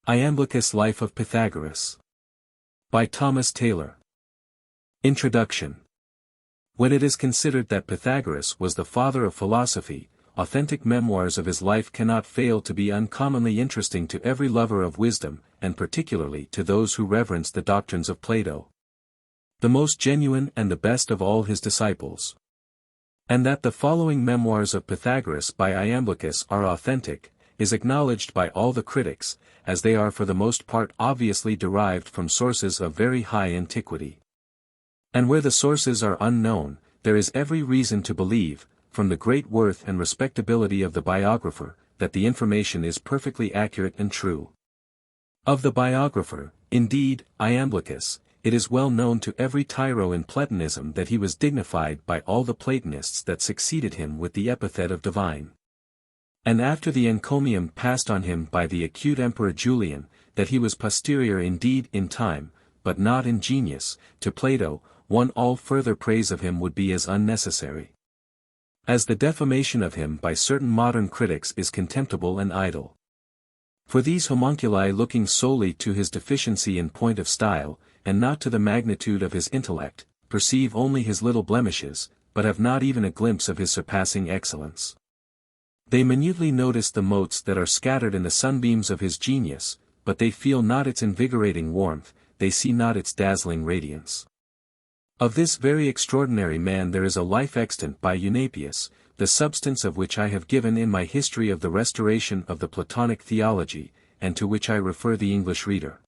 Iamblichus Life of Pythagoras. By Thomas Taylor. Introduction. When it is considered that Pythagoras was the father of philosophy, authentic memoirs of his life cannot fail to be uncommonly interesting to every lover of wisdom, and particularly to those who reverence the doctrines of Plato, the most genuine and the best of all his disciples. And that the following memoirs of Pythagoras by Iamblichus are authentic, is acknowledged by all the critics, as they are for the most part obviously derived from sources of very high antiquity. And where the sources are unknown, there is every reason to believe, from the great worth and respectability of the biographer, that the information is perfectly accurate and true. Of the biographer, indeed, Iamblichus, it is well known to every tyro in Platonism that he was dignified by all the Platonists that succeeded him with the epithet of divine. And after the encomium passed on him by the acute Emperor Julian, that he was posterior indeed in time, but not in genius, to Plato, all further praise of him would be as unnecessary as the defamation of him by certain modern critics is contemptible and idle. For these homunculi looking solely to his deficiency in point of style, and not to the magnitude of his intellect, perceive only his little blemishes, but have not even a glimpse of his surpassing excellence. They minutely notice the motes that are scattered in the sunbeams of his genius, but they feel not its invigorating warmth, they see not its dazzling radiance. Of this very extraordinary man there is a life extant by Euryphamus, the substance of which I have given in my History of the Restoration of the Platonic Theology, and to which I refer the English reader.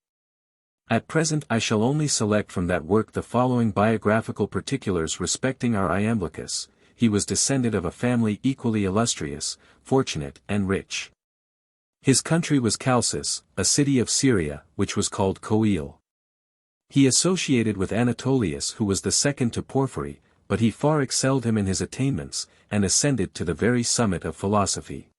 At present I shall only select from that work the following biographical particulars respecting our Iamblichus. He was descended of a family equally illustrious, fortunate and rich. His country was Chalcis, a city of Syria, which was called Coele. He associated with Anatolius, who was the second to Porphyry, but he far excelled him in his attainments, and ascended to the very summit of philosophy.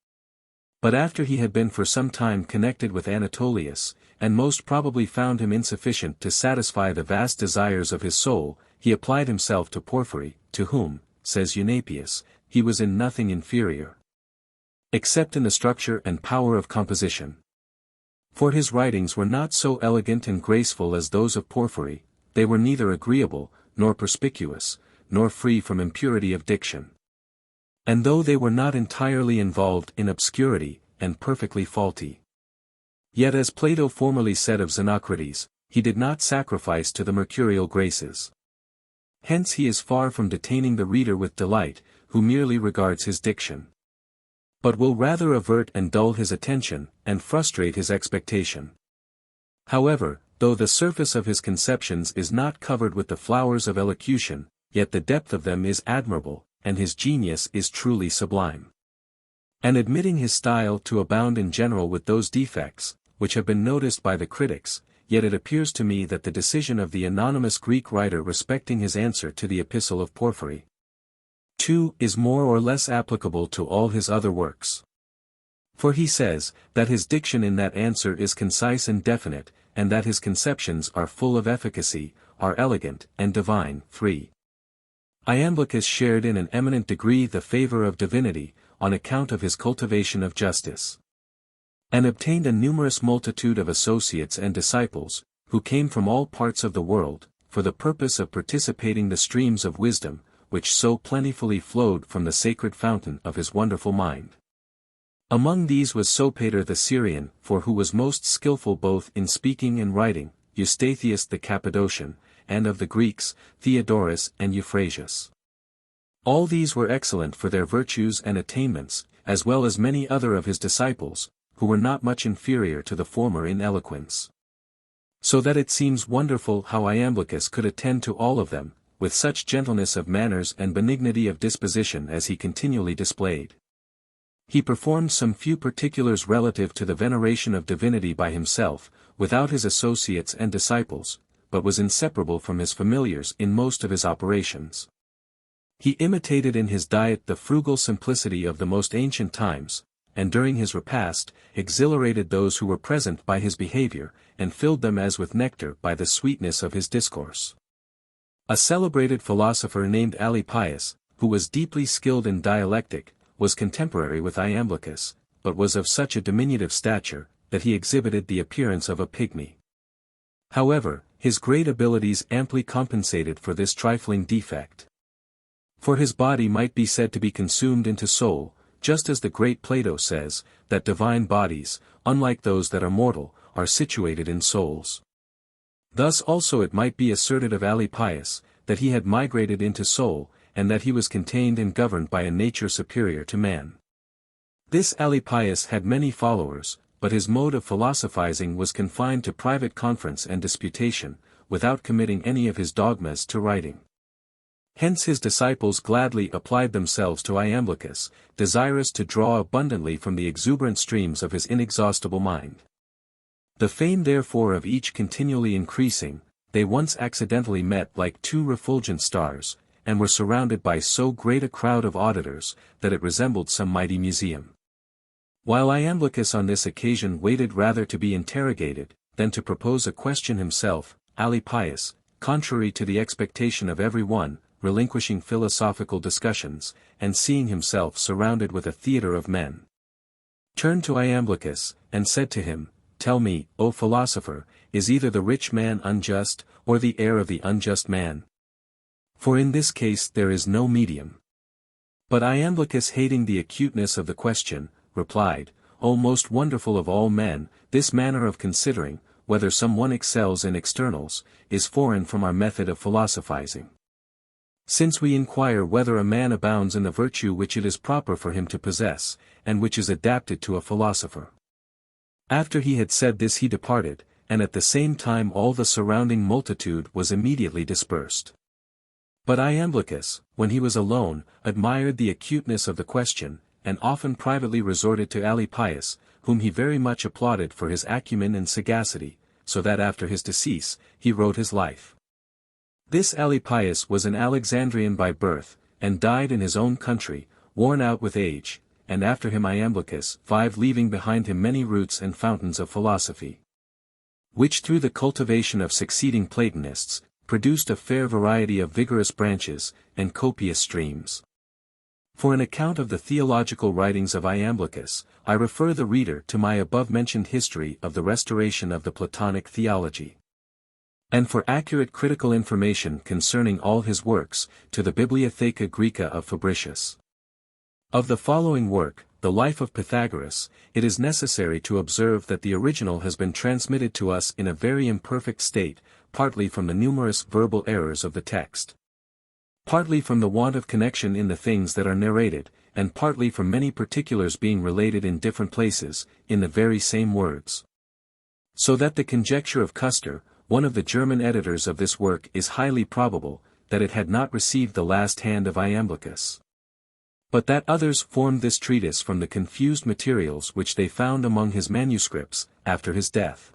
But after he had been for some time connected with Anatolius, and most probably found him insufficient to satisfy the vast desires of his soul, he applied himself to Porphyry, to whom, says Euryphamus, he was in nothing inferior, except in the structure and power of composition. For his writings were not so elegant and graceful as those of Porphyry, they were neither agreeable, nor perspicuous, nor free from impurity of diction. And though they were not entirely involved in obscurity, and perfectly faulty, yet as Plato formerly said of Xenocrates, he did not sacrifice to the mercurial graces. Hence he is far from detaining the reader with delight, who merely regards his diction, but will rather avert and dull his attention, and frustrate his expectation. However, though the surface of his conceptions is not covered with the flowers of elocution, yet the depth of them is admirable, and his genius is truly sublime. And admitting his style to abound in general with those defects, which have been noticed by the critics, yet it appears to me that the decision of the anonymous Greek writer respecting his answer to the Epistle of Porphyry, 2, is more or less applicable to all his other works. For he says, that his diction in that answer is concise and definite, and that his conceptions are full of efficacy, are elegant and divine. 3. Iamblichus shared in an eminent degree the favor of divinity, on account of his cultivation of justice, and obtained a numerous multitude of associates and disciples, who came from all parts of the world, for the purpose of participating the streams of wisdom, which so plentifully flowed from the sacred fountain of his wonderful mind. Among these was Sopater the Syrian, for who was most skilful both in speaking and writing, Eustathius the Cappadocian, and of the Greeks, Theodorus and Euphrasia. All these were excellent for their virtues and attainments, as well as many other of his disciples, who were not much inferior to the former in eloquence. So that it seems wonderful how Iamblichus could attend to all of them, with such gentleness of manners and benignity of disposition as he continually displayed. He performed some few particulars relative to the veneration of divinity by himself, without his associates and disciples, but was inseparable from his familiars in most of his operations. He imitated in his diet the frugal simplicity of the most ancient times, and during his repast, exhilarated those who were present by his behavior, and filled them as with nectar by the sweetness of his discourse. A celebrated philosopher named Alypius, who was deeply skilled in dialectic, was contemporary with Iamblichus, but was of such a diminutive stature, that he exhibited the appearance of a pygmy. However, his great abilities amply compensated for this trifling defect. For his body might be said to be consumed into soul, just as the great Plato says, that divine bodies, unlike those that are mortal, are situated in souls. Thus also it might be asserted of Alypius, that he had migrated into soul, and that he was contained and governed by a nature superior to man. This Alypius had many followers, but his mode of philosophizing was confined to private conference and disputation, without committing any of his dogmas to writing. Hence his disciples gladly applied themselves to Iamblichus, desirous to draw abundantly from the exuberant streams of his inexhaustible mind. The fame therefore of each continually increasing, they once accidentally met like two refulgent stars, and were surrounded by so great a crowd of auditors, that it resembled some mighty museum. While Iamblichus on this occasion waited rather to be interrogated, than to propose a question himself, Alypius, contrary to the expectation of every one, relinquishing philosophical discussions, and seeing himself surrounded with a theatre of men, turned to Iamblichus, and said to him, "Tell me, O philosopher, is either the rich man unjust, or the heir of the unjust man? For in this case there is no medium." But Iamblichus, hating the acuteness of the question, replied, "O most wonderful of all men, this manner of considering, whether some one excels in externals, is foreign from our method of philosophizing. Since we inquire whether a man abounds in the virtue which it is proper for him to possess, and which is adapted to a philosopher." After he had said this he departed, and at the same time all the surrounding multitude was immediately dispersed. But Iamblichus, when he was alone, admired the acuteness of the question, and often privately resorted to Alypius, whom he very much applauded for his acumen and sagacity, so that after his decease, he wrote his life. This Alypius was an Alexandrian by birth, and died in his own country, worn out with age, and after him Iamblichus, leaving behind him many roots and fountains of philosophy, which through the cultivation of succeeding Platonists, produced a fair variety of vigorous branches, and copious streams. For an account of the theological writings of Iamblichus, I refer the reader to my above-mentioned history of the restoration of the Platonic theology. And for accurate critical information concerning all his works, to the Bibliotheca Graeca of Fabricius. Of the following work, the Life of Pythagoras, it is necessary to observe that the original has been transmitted to us in a very imperfect state, partly from the numerous verbal errors of the text, partly from the want of connection in the things that are narrated, and partly from many particulars being related in different places, in the very same words. So that the conjecture of Custer, one of the German editors of this work, is highly probable, that it had not received the last hand of Iamblichus, but that others formed this treatise from the confused materials which they found among his manuscripts, after his death.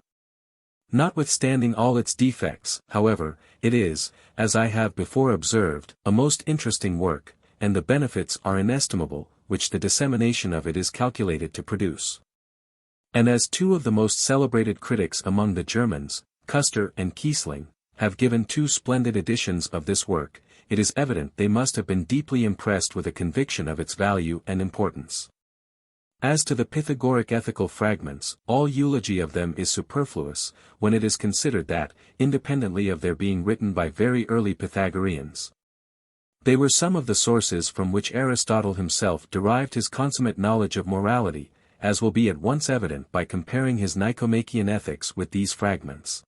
Notwithstanding all its defects, however, it is, as I have before observed, a most interesting work, and the benefits are inestimable, which the dissemination of it is calculated to produce. And as two of the most celebrated critics among the Germans, Custer and Kiesling, have given two splendid editions of this work, it is evident they must have been deeply impressed with a conviction of its value and importance. As to the Pythagoric ethical fragments, all eulogy of them is superfluous, when it is considered that, independently of their being written by very early Pythagoreans, they were some of the sources from which Aristotle himself derived his consummate knowledge of morality, as will be at once evident by comparing his Nicomachean Ethics with these fragments.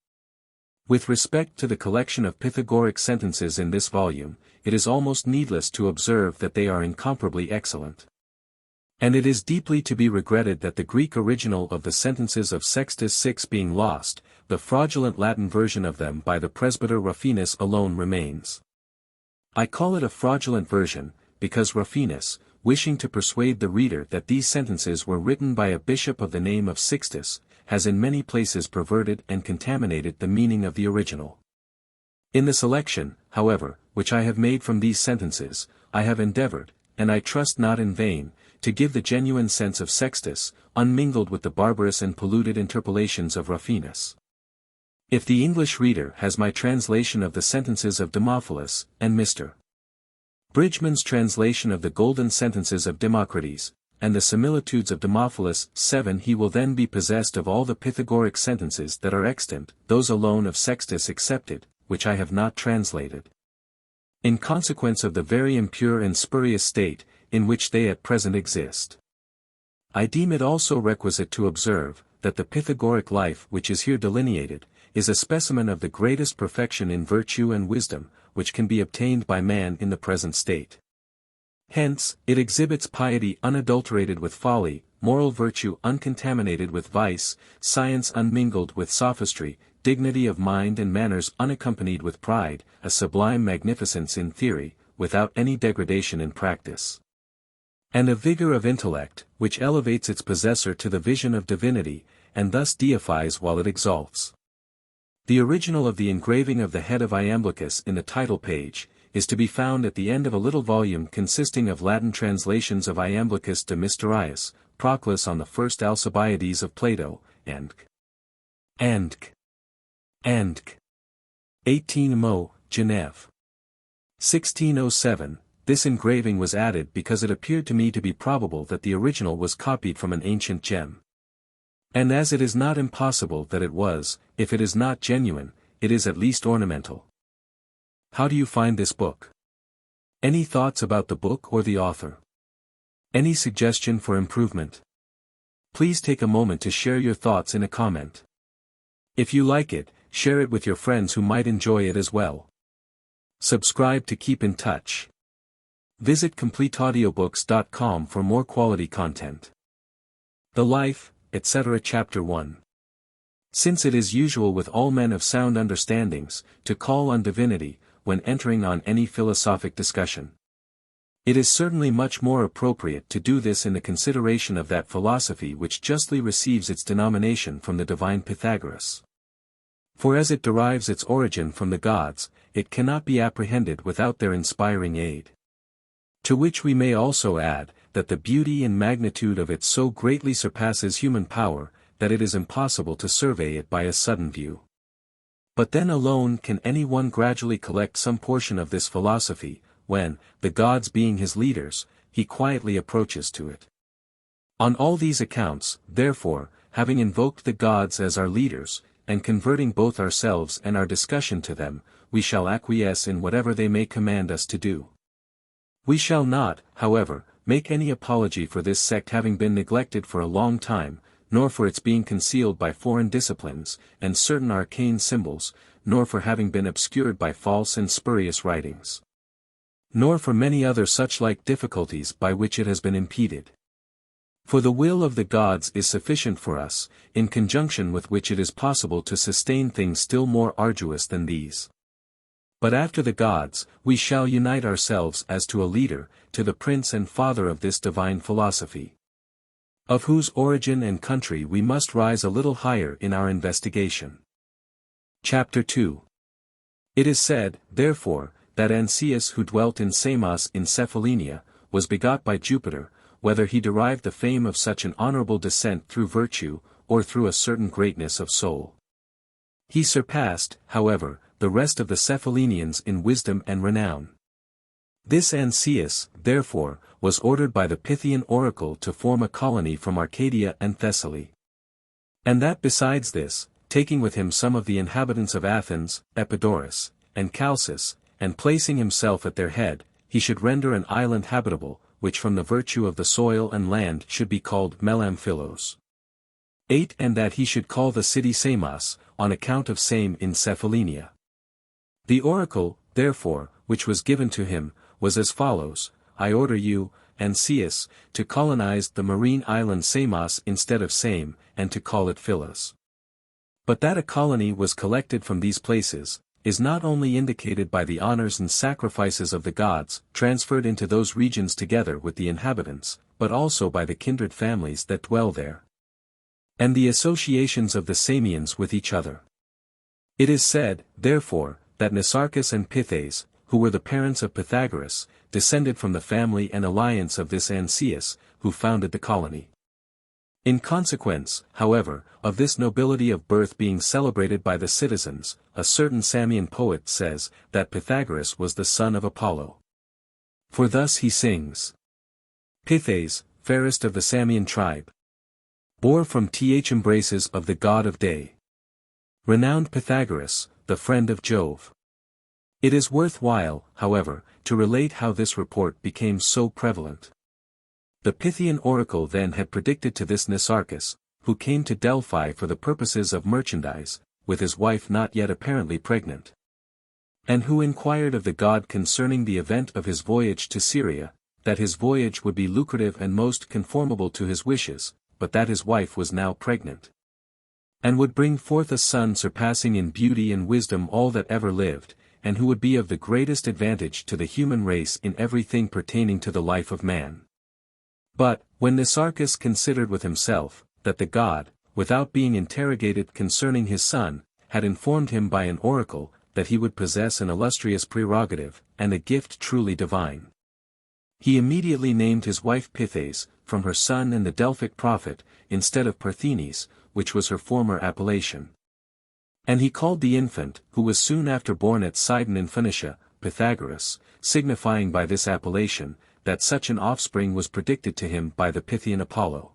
With respect to the collection of Pythagoric sentences in this volume, it is almost needless to observe that they are incomparably excellent. And it is deeply to be regretted that the Greek original of the sentences of Sextus VI being lost, the fraudulent Latin version of them by the presbyter Rufinus alone remains. I call it a fraudulent version, because Rufinus, wishing to persuade the reader that these sentences were written by a bishop of the name of Sixtus, has in many places perverted and contaminated the meaning of the original. In the selection, however, which I have made from these sentences, I have endeavored, and I trust not in vain, to give the genuine sense of Sextus, unmingled with the barbarous and polluted interpolations of Rufinus. If the English reader has my translation of the sentences of Demophilus, and Mr. Bridgman's translation of the Golden Sentences of Democritus, and the similitudes of Demophilus. 7. He will then be possessed of all the Pythagoric sentences that are extant, those alone of Sextus excepted, which I have not translated. In consequence of the very impure and spurious state, in which they at present exist. I deem it also requisite to observe, that the Pythagoric life which is here delineated, is a specimen of the greatest perfection in virtue and wisdom, which can be obtained by man in the present state. Hence, it exhibits piety unadulterated with folly, moral virtue uncontaminated with vice, science unmingled with sophistry, dignity of mind and manners unaccompanied with pride, a sublime magnificence in theory, without any degradation in practice. And a vigor of intellect, which elevates its possessor to the vision of divinity, and thus deifies while it exalts. The original of the engraving of the head of Iamblichus in the title page, is to be found at the end of a little volume consisting of Latin translations of Iamblichus de Mysteriis, Proclus on the first Alcibiades of Plato, and 18 Mo, Genève. 1607, this engraving was added because it appeared to me to be probable that the original was copied from an ancient gem. And as it is not impossible that it was, if it is not genuine, it is at least ornamental. How do you find this book? Any thoughts about the book or the author? Any suggestion for improvement? Please take a moment to share your thoughts in a comment. If you like it, share it with your friends who might enjoy it as well. Subscribe to keep in touch. Visit CompleteAudiobooks.com for more quality content. The Life, etc. Chapter 1. Since it is usual with all men of sound understandings, to call on divinity, when entering on any philosophic discussion. It is certainly much more appropriate to do this in the consideration of that philosophy which justly receives its denomination from the divine Pythagoras. For as it derives its origin from the gods, it cannot be apprehended without their inspiring aid. To which we may also add, that the beauty and magnitude of it so greatly surpasses human power, that it is impossible to survey it by a sudden view. But then alone can any one gradually collect some portion of this philosophy, when, the gods being his leaders, he quietly approaches to it. On all these accounts, therefore, having invoked the gods as our leaders, and converting both ourselves and our discussion to them, we shall acquiesce in whatever they may command us to do. We shall not, however, make any apology for this sect having been neglected for a long time, nor for its being concealed by foreign disciplines, and certain arcane symbols, nor for having been obscured by false and spurious writings. Nor for many other such like difficulties by which it has been impeded. For the will of the gods is sufficient for us, in conjunction with which it is possible to sustain things still more arduous than these. But after the gods, we shall unite ourselves as to a leader, to the prince and father of this divine philosophy, of whose origin and country we must rise a little higher in our investigation. Chapter 2. It is said, therefore, that Ancius who dwelt in Samos in Cephallenia, was begot by Jupiter, whether he derived the fame of such an honorable descent through virtue, or through a certain greatness of soul. He surpassed, however, the rest of the Cephallenians in wisdom and renown. This Ancius, therefore, was ordered by the Pythian oracle to form a colony from Arcadia and Thessaly. And that besides this, taking with him some of the inhabitants of Athens, Epidaurus, and Chalcis, and placing himself at their head, he should render an island habitable, which from the virtue of the soil and land should be called Melamphilos. 8. And that he should call the city Samos, on account of Same in Cephallenia. The oracle, therefore, which was given to him, was as follows: I order you, Ancius, to colonize the marine island Samos instead of Same, and to call it Philos. But that a colony was collected from these places, is not only indicated by the honors and sacrifices of the gods, transferred into those regions together with the inhabitants, but also by the kindred families that dwell there, and the associations of the Samians with each other. It is said, therefore, that Nicarchus and Pythes, who were the parents of Pythagoras, descended from the family and alliance of this Ancius, who founded the colony. In consequence, however, of this nobility of birth being celebrated by the citizens, a certain Samian poet says, that Pythagoras was the son of Apollo. For thus he sings. Pythes, fairest of the Samian tribe. Bore from embraces of the god of day. Renowned Pythagoras, the friend of Jove. It is worth while, however, to relate how this report became so prevalent. The Pythian oracle then had predicted to this Nicarchus, who came to Delphi for the purposes of merchandise, with his wife not yet apparently pregnant. And who inquired of the god concerning the event of his voyage to Syria, that his voyage would be lucrative and most conformable to his wishes, but that his wife was now pregnant, and would bring forth a son surpassing in beauty and wisdom all that ever lived, and who would be of the greatest advantage to the human race in everything pertaining to the life of man. But, when Nicarchus considered with himself, that the god, without being interrogated concerning his son, had informed him by an oracle, that he would possess an illustrious prerogative, and a gift truly divine, he immediately named his wife Pythes, from her son and the Delphic prophet, instead of Parthenes, which was her former appellation. And he called the infant, who was soon after born at Sidon in Phoenicia, Pythagoras, signifying by this appellation, that such an offspring was predicted to him by the Pythian Apollo.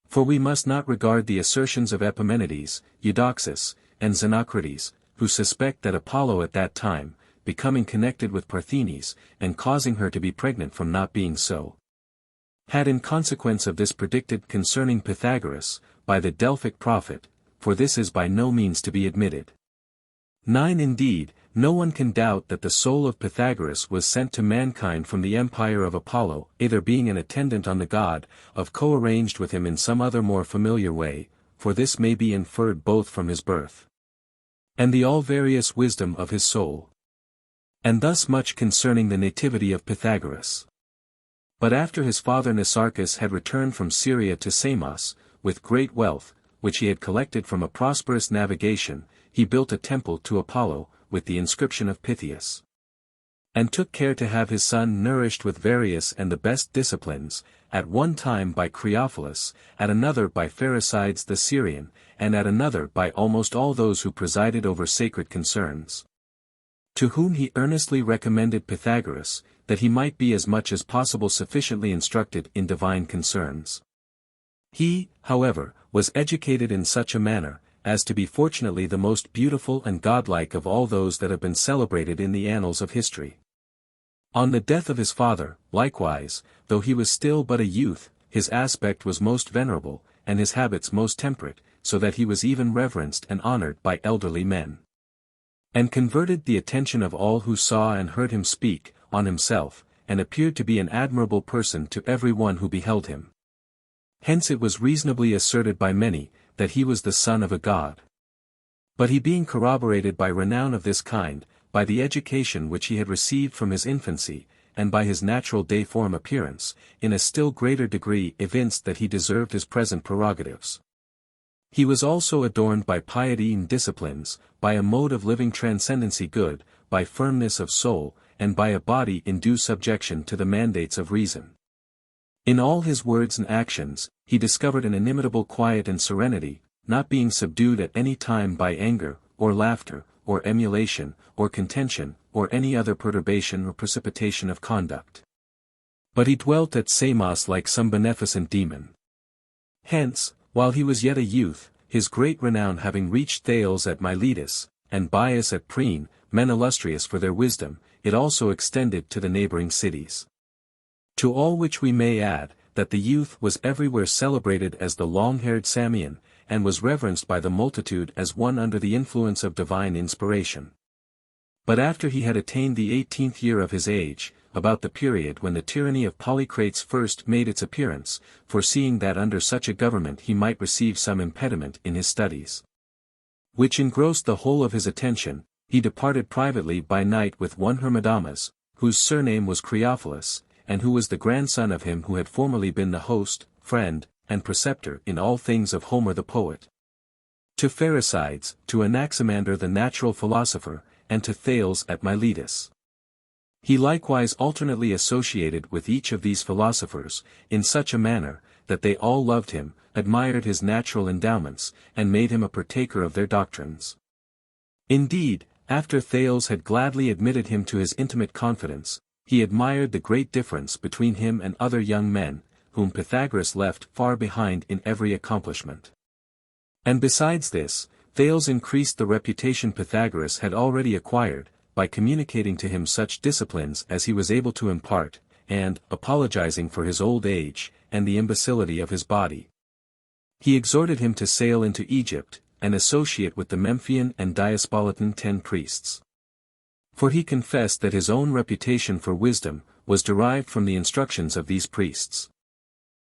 For we must not regard the assertions of Epimenides, Eudoxus, and Xenocrates, who suspect that Apollo at that time, becoming connected with Parthenes, and causing her to be pregnant from not being so, had in consequence of this predicted concerning Pythagoras, by the Delphic prophet, for this is by no means to be admitted. 9 Indeed, no one can doubt that the soul of Pythagoras was sent to mankind from the empire of Apollo, either being an attendant on the god, of co-arranged with him in some other more familiar way, for this may be inferred both from his birth, and the all-various wisdom of his soul. And thus much concerning the nativity of Pythagoras. But after his father Nicarchus had returned from Syria to Samos, with great wealth, which he had collected from a prosperous navigation, he built a temple to Apollo, with the inscription of Pythias. And took care to have his son nourished with various and the best disciplines, at one time by Creophilus, at another by Pherecydes the Syrian, and at another by almost all those who presided over sacred concerns. To whom he earnestly recommended Pythagoras, that he might be as much as possible sufficiently instructed in divine concerns. He, however, was educated in such a manner, as to be fortunately the most beautiful and godlike of all those that have been celebrated in the annals of history. On the death of his father, likewise, though he was still but a youth, his aspect was most venerable, and his habits most temperate, so that he was even reverenced and honored by elderly men, and converted the attention of all who saw and heard him speak, on himself, and appeared to be an admirable person to every one who beheld him. Hence it was reasonably asserted by many, that he was the son of a god. But he being corroborated by renown of this kind, by the education which he had received from his infancy, and by his natural deiform appearance, in a still greater degree evinced that he deserved his present prerogatives. He was also adorned by piety and disciplines, by a mode of living transcendency good, by firmness of soul, and by a body in due subjection to the mandates of reason. In all his words and actions, he discovered an inimitable quiet and serenity, not being subdued at any time by anger, or laughter, or emulation, or contention, or any other perturbation or precipitation of conduct. But he dwelt at Samos like some beneficent demon. Hence, while he was yet a youth, his great renown having reached Thales at Miletus, and Bias at Priene, men illustrious for their wisdom, it also extended to the neighboring cities. To all which we may add, that the youth was everywhere celebrated as the long-haired Samian, and was reverenced by the multitude as one under the influence of divine inspiration. But after he had attained the 18th year of his age, about the period when the tyranny of Polycrates first made its appearance, foreseeing that under such a government he might receive some impediment in his studies, which engrossed the whole of his attention, he departed privately by night with one Hippodamus, whose surname was Creophilus, and who was the grandson of him who had formerly been the host, friend, and preceptor in all things of Homer the poet, to Pherecydes, to Anaximander the natural philosopher, and to Thales at Miletus. He likewise alternately associated with each of these philosophers, in such a manner, that they all loved him, admired his natural endowments, and made him a partaker of their doctrines. Indeed, after Thales had gladly admitted him to his intimate confidence, he admired the great difference between him and other young men, whom Pythagoras left far behind in every accomplishment. And besides this, Thales increased the reputation Pythagoras had already acquired, by communicating to him such disciplines as he was able to impart, and, apologizing for his old age, and the imbecility of his body, he exhorted him to sail into Egypt, and associate with the Memphian and Diaspolitan 10 priests. For he confessed that his own reputation for wisdom was derived from the instructions of these priests.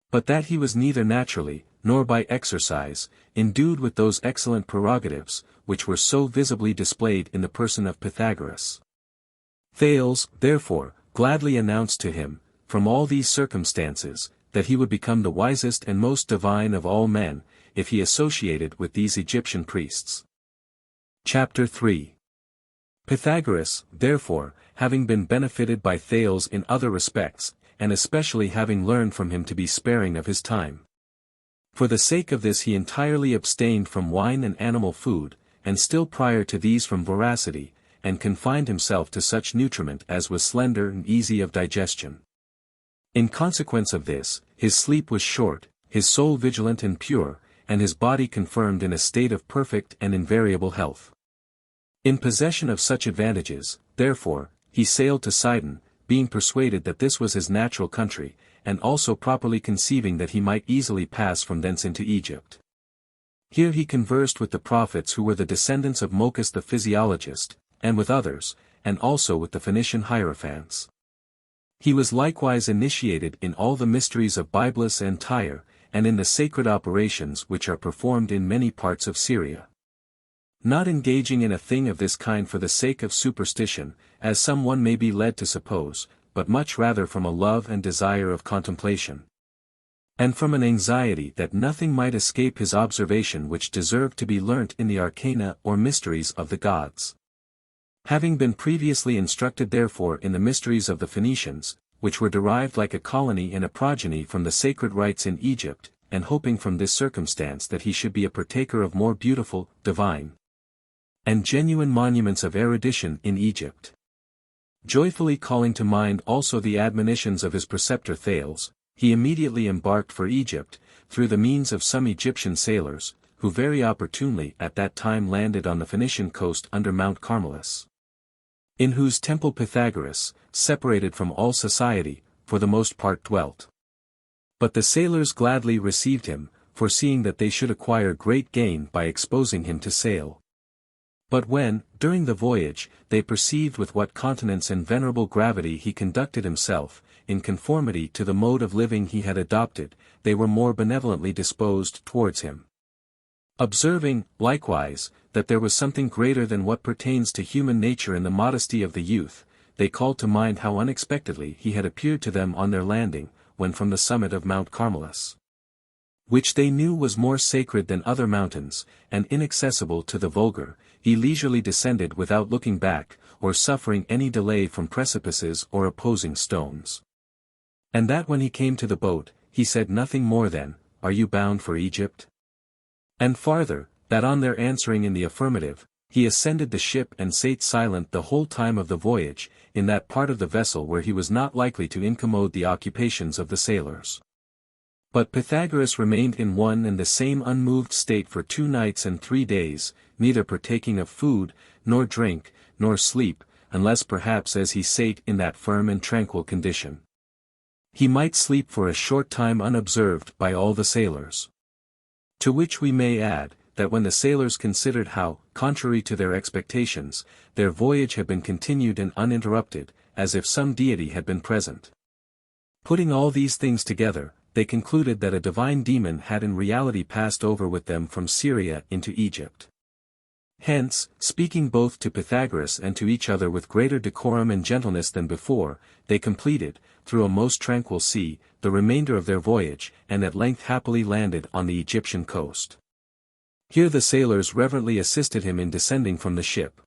But that he was neither naturally, nor by exercise, endued with those excellent prerogatives, which were so visibly displayed in the person of Pythagoras. Thales, therefore, gladly announced to him, from all these circumstances, that he would become the wisest and most divine of all men, if he associated with these Egyptian priests. Chapter 3. Pythagoras, therefore, having been benefited by Thales in other respects, and especially having learned from him to be sparing of his time. For the sake of this he entirely abstained from wine and animal food, and still prior to these from voracity, and confined himself to such nutriment as was slender and easy of digestion. In consequence of this, his sleep was short, his soul vigilant and pure, and his body confirmed in a state of perfect and invariable health. In possession of such advantages, therefore, he sailed to Sidon, being persuaded that this was his natural country, and also properly conceiving that he might easily pass from thence into Egypt. Here he conversed with the prophets who were the descendants of Mochus the physiologist, and with others, and also with the Phoenician hierophants. He was likewise initiated in all the mysteries of Byblus and Tyre, and in the sacred operations which are performed in many parts of Syria. Not engaging in a thing of this kind for the sake of superstition, as some one may be led to suppose, but much rather from a love and desire of contemplation, and from an anxiety that nothing might escape his observation which deserved to be learnt in the arcana or mysteries of the gods. Having been previously instructed therefore in the mysteries of the Phoenicians, which were derived like a colony and a progeny from the sacred rites in Egypt, and hoping from this circumstance that he should be a partaker of more beautiful, divine, and genuine monuments of erudition in Egypt. Joyfully calling to mind also the admonitions of his preceptor Thales, he immediately embarked for Egypt, through the means of some Egyptian sailors, who very opportunely at that time landed on the Phoenician coast under Mount Carmelus, in whose temple Pythagoras, separated from all society, for the most part dwelt. But the sailors gladly received him, foreseeing that they should acquire great gain by exposing him to sail. But when, during the voyage, they perceived with what continence and venerable gravity he conducted himself, in conformity to the mode of living he had adopted, they were more benevolently disposed towards him. Observing, likewise, that there was something greater than what pertains to human nature in the modesty of the youth, they called to mind how unexpectedly he had appeared to them on their landing, when from the summit of Mount Carmelus, which they knew was more sacred than other mountains, and inaccessible to the vulgar, he leisurely descended without looking back, or suffering any delay from precipices or opposing stones. And that when he came to the boat, he said nothing more than, "Are you bound for Egypt?" And farther, that on their answering in the affirmative, he ascended the ship and sate silent the whole time of the voyage, in that part of the vessel where he was not likely to incommode the occupations of the sailors. But Pythagoras remained in one and the same unmoved state for 2 nights and 3 days, neither partaking of food, nor drink, nor sleep, unless perhaps as he sate in that firm and tranquil condition, he might sleep for a short time unobserved by all the sailors. To which we may add, that when the sailors considered how, contrary to their expectations, their voyage had been continued and uninterrupted, as if some deity had been present. Putting all these things together, they concluded that a divine demon had in reality passed over with them from Syria into Egypt. Hence, speaking both to Pythagoras and to each other with greater decorum and gentleness than before, they completed, through a most tranquil sea, the remainder of their voyage, and at length happily landed on the Egyptian coast. Here the sailors reverently assisted him in descending from the ship.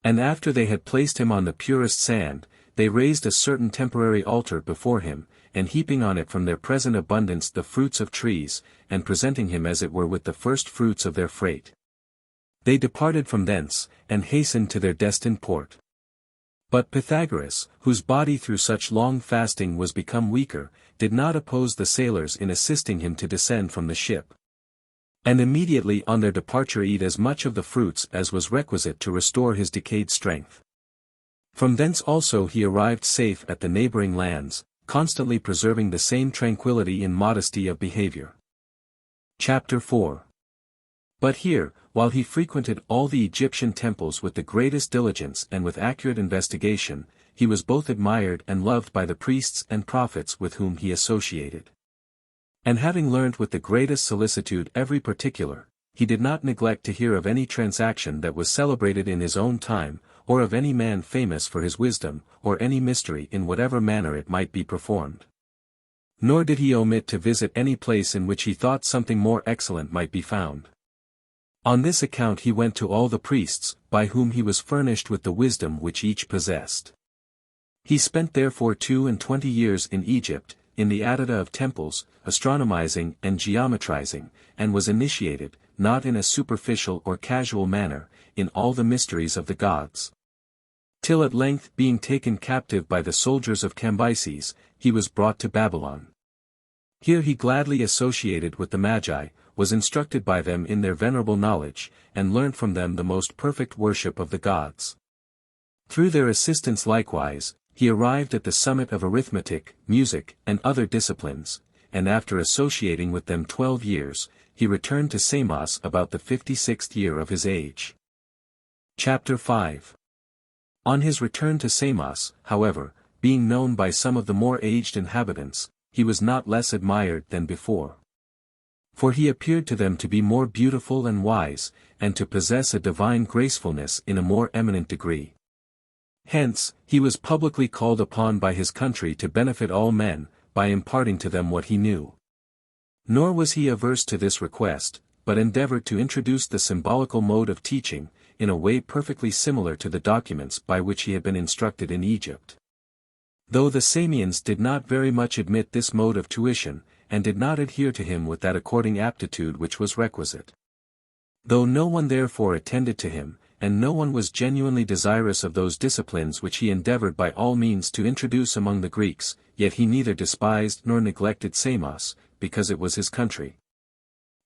And after they had placed him on the purest sand, they raised a certain temporary altar before him, and heaping on it from their present abundance the fruits of trees, and presenting him as it were with the first fruits of their freight, they departed from thence, and hastened to their destined port. But Pythagoras, whose body through such long fasting was become weaker, did not oppose the sailors in assisting him to descend from the ship. And immediately on their departure eat as much of the fruits as was requisite to restore his decayed strength. From thence also he arrived safe at the neighboring lands, constantly preserving the same tranquillity and modesty of behavior. Chapter 4. But here, while he frequented all the Egyptian temples with the greatest diligence and with accurate investigation, he was both admired and loved by the priests and prophets with whom he associated. And having learnt with the greatest solicitude every particular, he did not neglect to hear of any transaction that was celebrated in his own time, or of any man famous for his wisdom, or any mystery in whatever manner it might be performed. Nor did he omit to visit any place in which he thought something more excellent might be found. On this account he went to all the priests, by whom he was furnished with the wisdom which each possessed. He spent therefore 22 years in Egypt, in the addita of temples, astronomizing and geometrizing, and was initiated, not in a superficial or casual manner, in all the mysteries of the gods. Till at length being taken captive by the soldiers of Cambyses, he was brought to Babylon. Here he gladly associated with the Magi, was instructed by them in their venerable knowledge, and learnt from them the most perfect worship of the gods. Through their assistance likewise, he arrived at the summit of arithmetic, music, and other disciplines, and after associating with them 12 years, he returned to Samos about the 56th year of his age. Chapter 5. On his return to Samos, however, being known by some of the more aged inhabitants, he was not less admired than before. For he appeared to them to be more beautiful and wise, and to possess a divine gracefulness in a more eminent degree. Hence, he was publicly called upon by his country to benefit all men, by imparting to them what he knew. Nor was he averse to this request, but endeavored to introduce the symbolical mode of teaching, in a way perfectly similar to the documents by which he had been instructed in Egypt. Though the Samians did not very much admit this mode of tuition, and did not adhere to him with that according aptitude which was requisite. Though no one therefore attended to him, and no one was genuinely desirous of those disciplines which he endeavored by all means to introduce among the Greeks, yet he neither despised nor neglected Samos, because it was his country.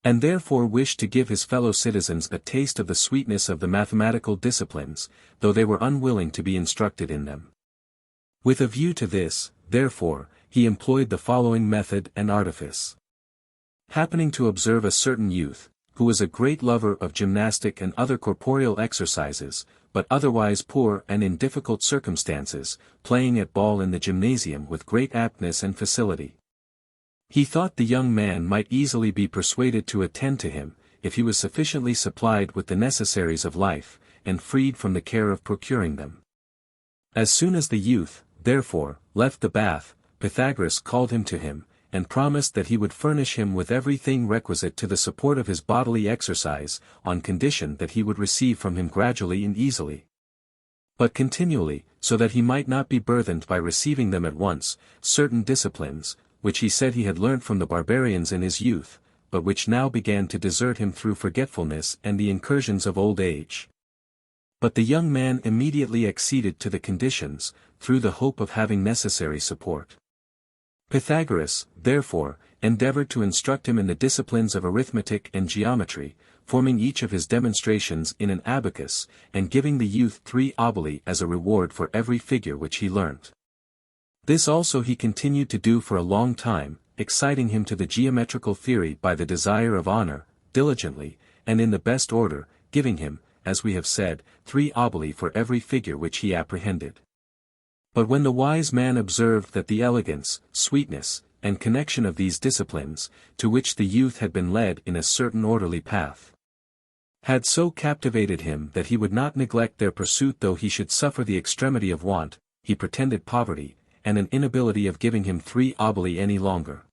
And therefore wished to give his fellow citizens a taste of the sweetness of the mathematical disciplines, though they were unwilling to be instructed in them. With a view to this, therefore, he employed the following method and artifice. Happening to observe a certain youth, who was a great lover of gymnastic and other corporeal exercises, but otherwise poor and in difficult circumstances, playing at ball in the gymnasium with great aptness and facility. He thought the young man might easily be persuaded to attend to him, if he was sufficiently supplied with the necessaries of life, and freed from the care of procuring them. As soon as the youth, therefore, left the bath, Pythagoras called him to him, and promised that he would furnish him with everything requisite to the support of his bodily exercise, on condition that he would receive from him gradually and easily, but continually, so that he might not be burthened by receiving them at once, certain disciplines, which he said he had learnt from the barbarians in his youth, but which now began to desert him through forgetfulness and the incursions of old age. But the young man immediately acceded to the conditions, through the hope of having necessary support. Pythagoras, therefore, endeavored to instruct him in the disciplines of arithmetic and geometry, forming each of his demonstrations in an abacus, and giving the youth 3 oboli as a reward for every figure which he learnt. This also he continued to do for a long time, exciting him to the geometrical theory by the desire of honor, diligently, and in the best order, giving him, as we have said, 3 oboli for every figure which he apprehended. But when the wise man observed that the elegance, sweetness, and connection of these disciplines, to which the youth had been led in a certain orderly path, had so captivated him that he would not neglect their pursuit though he should suffer the extremity of want, he pretended poverty, and an inability of giving him 3 oboli any longer.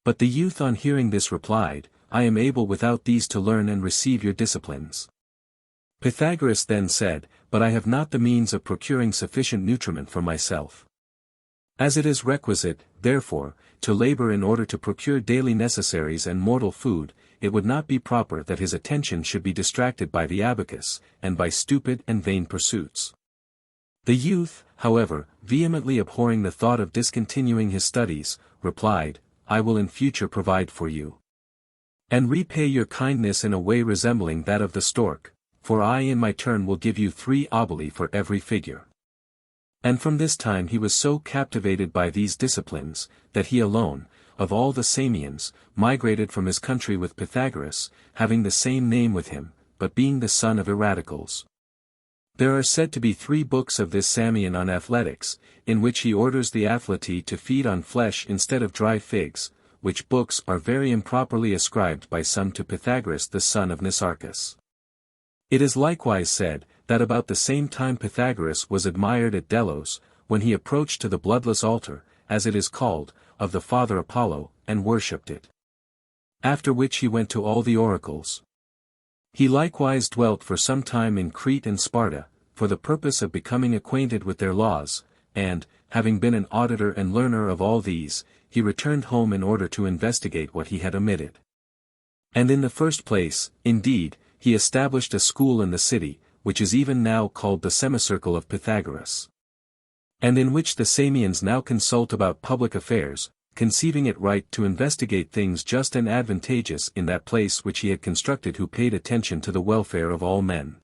But the youth on hearing this replied, I am able without these to learn and receive your disciplines. Pythagoras then said, but I have not the means of procuring sufficient nutriment for myself. As it is requisite, therefore, to labor in order to procure daily necessaries and mortal food, it would not be proper that his attention should be distracted by the abacus, and by stupid and vain pursuits. The youth, however, vehemently abhorring the thought of discontinuing his studies, replied, I will in future provide for you, and repay your kindness in a way resembling that of the stork, for I in my turn will give you 3 oboli for every figure. And from this time he was so captivated by these disciplines, that he alone, of all the Samians, migrated from his country with Pythagoras, having the same name with him, but being the son of Eradicles. There are said to be 3 books of this Samian on athletics, in which he orders the athlete to feed on flesh instead of dry figs, which books are very improperly ascribed by some to Pythagoras the son of Nicarchus. It is likewise said, that about the same time Pythagoras was admired at Delos, when he approached to the bloodless altar, as it is called, of the father Apollo, and worshipped it. After which he went to all the oracles. He likewise dwelt for some time in Crete and Sparta, for the purpose of becoming acquainted with their laws, and, having been an auditor and learner of all these, he returned home in order to investigate what he had omitted. And in the first place, indeed, he established a school in the city, which is even now called the semicircle of Pythagoras, and in which the Samians now consult about public affairs, conceiving it right to investigate things just and advantageous in that place which he had constructed, who paid attention to the welfare of all men.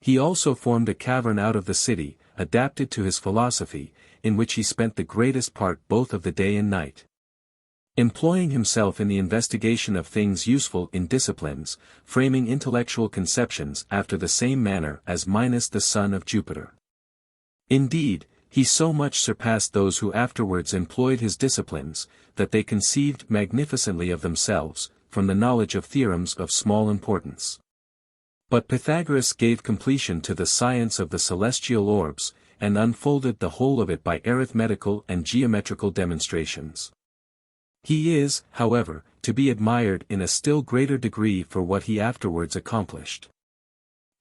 He also formed a cavern out of the city, adapted to his philosophy, in which he spent the greatest part both of the day and night, employing himself in the investigation of things useful in disciplines, framing intellectual conceptions after the same manner as Minos the son of Jupiter. Indeed, he so much surpassed those who afterwards employed his disciplines, that they conceived magnificently of themselves, from the knowledge of theorems of small importance. But Pythagoras gave completion to the science of the celestial orbs, and unfolded the whole of it by arithmetical and geometrical demonstrations. He is, however, to be admired in a still greater degree for what he afterwards accomplished.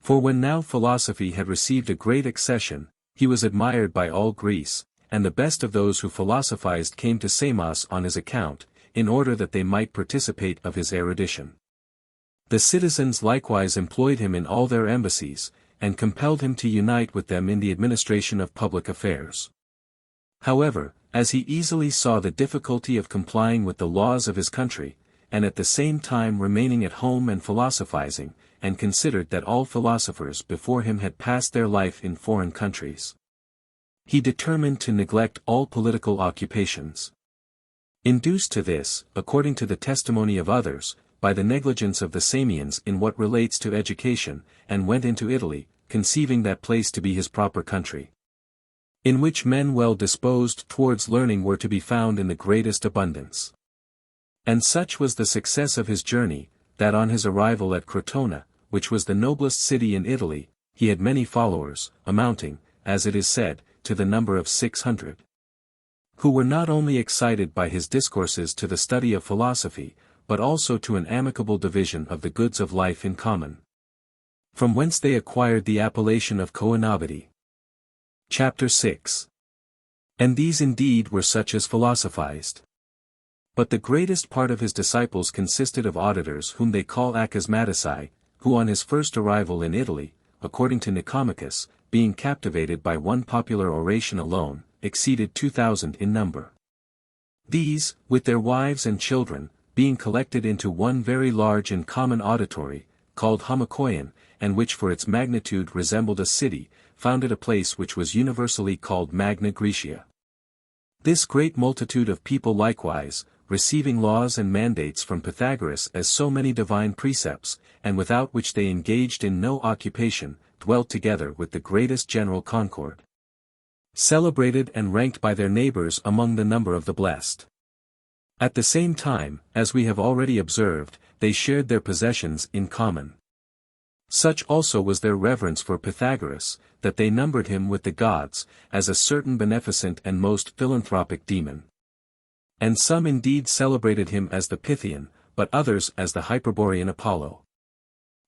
For when now philosophy had received a great accession, he was admired by all Greece, and the best of those who philosophized came to Samos on his account, in order that they might participate of his erudition. The citizens likewise employed him in all their embassies, and compelled him to unite with them in the administration of public affairs. However, as he easily saw the difficulty of complying with the laws of his country, and at the same time remaining at home and philosophizing, and considered that all philosophers before him had passed their life in foreign countries, he determined to neglect all political occupations. Induced to this, according to the testimony of others, by the negligence of the Samians in what relates to education, and went into Italy, conceiving that place to be his proper country, in which men well disposed towards learning were to be found in the greatest abundance. And such was the success of his journey, that on his arrival at Crotona, which was the noblest city in Italy, he had many followers, amounting, as it is said, to the number of 600, who were not only excited by his discourses to the study of philosophy, but also to an amicable division of the goods of life in common. From whence they acquired the appellation of coenobity. Chapter 6. And these indeed were such as philosophized. But the greatest part of his disciples consisted of auditors whom they call achismatici, who on his first arrival in Italy, according to Nicomachus, being captivated by one popular oration alone, exceeded 2,000 in number. These, with their wives and children, being collected into one very large and common auditory, called Homokoion, and which for its magnitude resembled a city, founded a place which was universally called Magna Graecia. This great multitude of people likewise, receiving laws and mandates from Pythagoras as so many divine precepts, and without which they engaged in no occupation, dwelt together with the greatest general concord, celebrated and ranked by their neighbors among the number of the blessed. At the same time, as we have already observed, they shared their possessions in common. Such also was their reverence for Pythagoras, that they numbered him with the gods, as a certain beneficent and most philanthropic demon. And some indeed celebrated him as the Pythian, but others as the Hyperborean Apollo.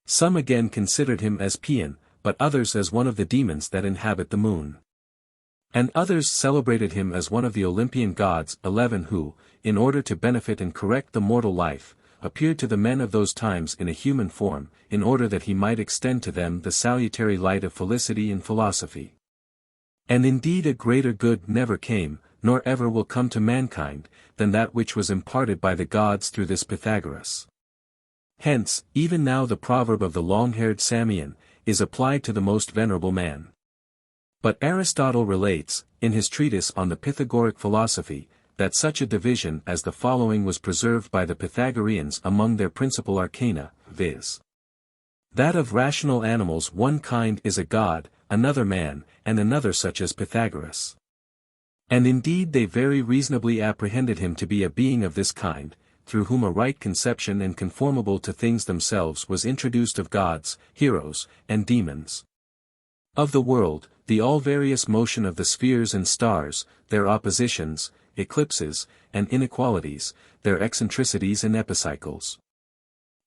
Some again considered him as Paean, but others as one of the demons that inhabit the moon. And others celebrated him as one of the Olympian gods 11 who, in order to benefit and correct the mortal life, appeared to the men of those times in a human form, in order that he might extend to them the salutary light of felicity and philosophy. And indeed a greater good never came, nor ever will come to mankind, than that which was imparted by the gods through this Pythagoras. Hence, even now the proverb of the long-haired Samian, is applied to the most venerable man. But Aristotle relates, in his treatise on the Pythagoric philosophy, that such a division as the following was preserved by the Pythagoreans among their principal arcana, viz. That of rational animals one kind is a god, another man, and another such as Pythagoras. And indeed they very reasonably apprehended him to be a being of this kind, through whom a right conception and conformable to things themselves was introduced of gods, heroes, and demons. Of the world, the all-various motion of the spheres and stars, their oppositions, eclipses, and inequalities, their eccentricities and epicycles.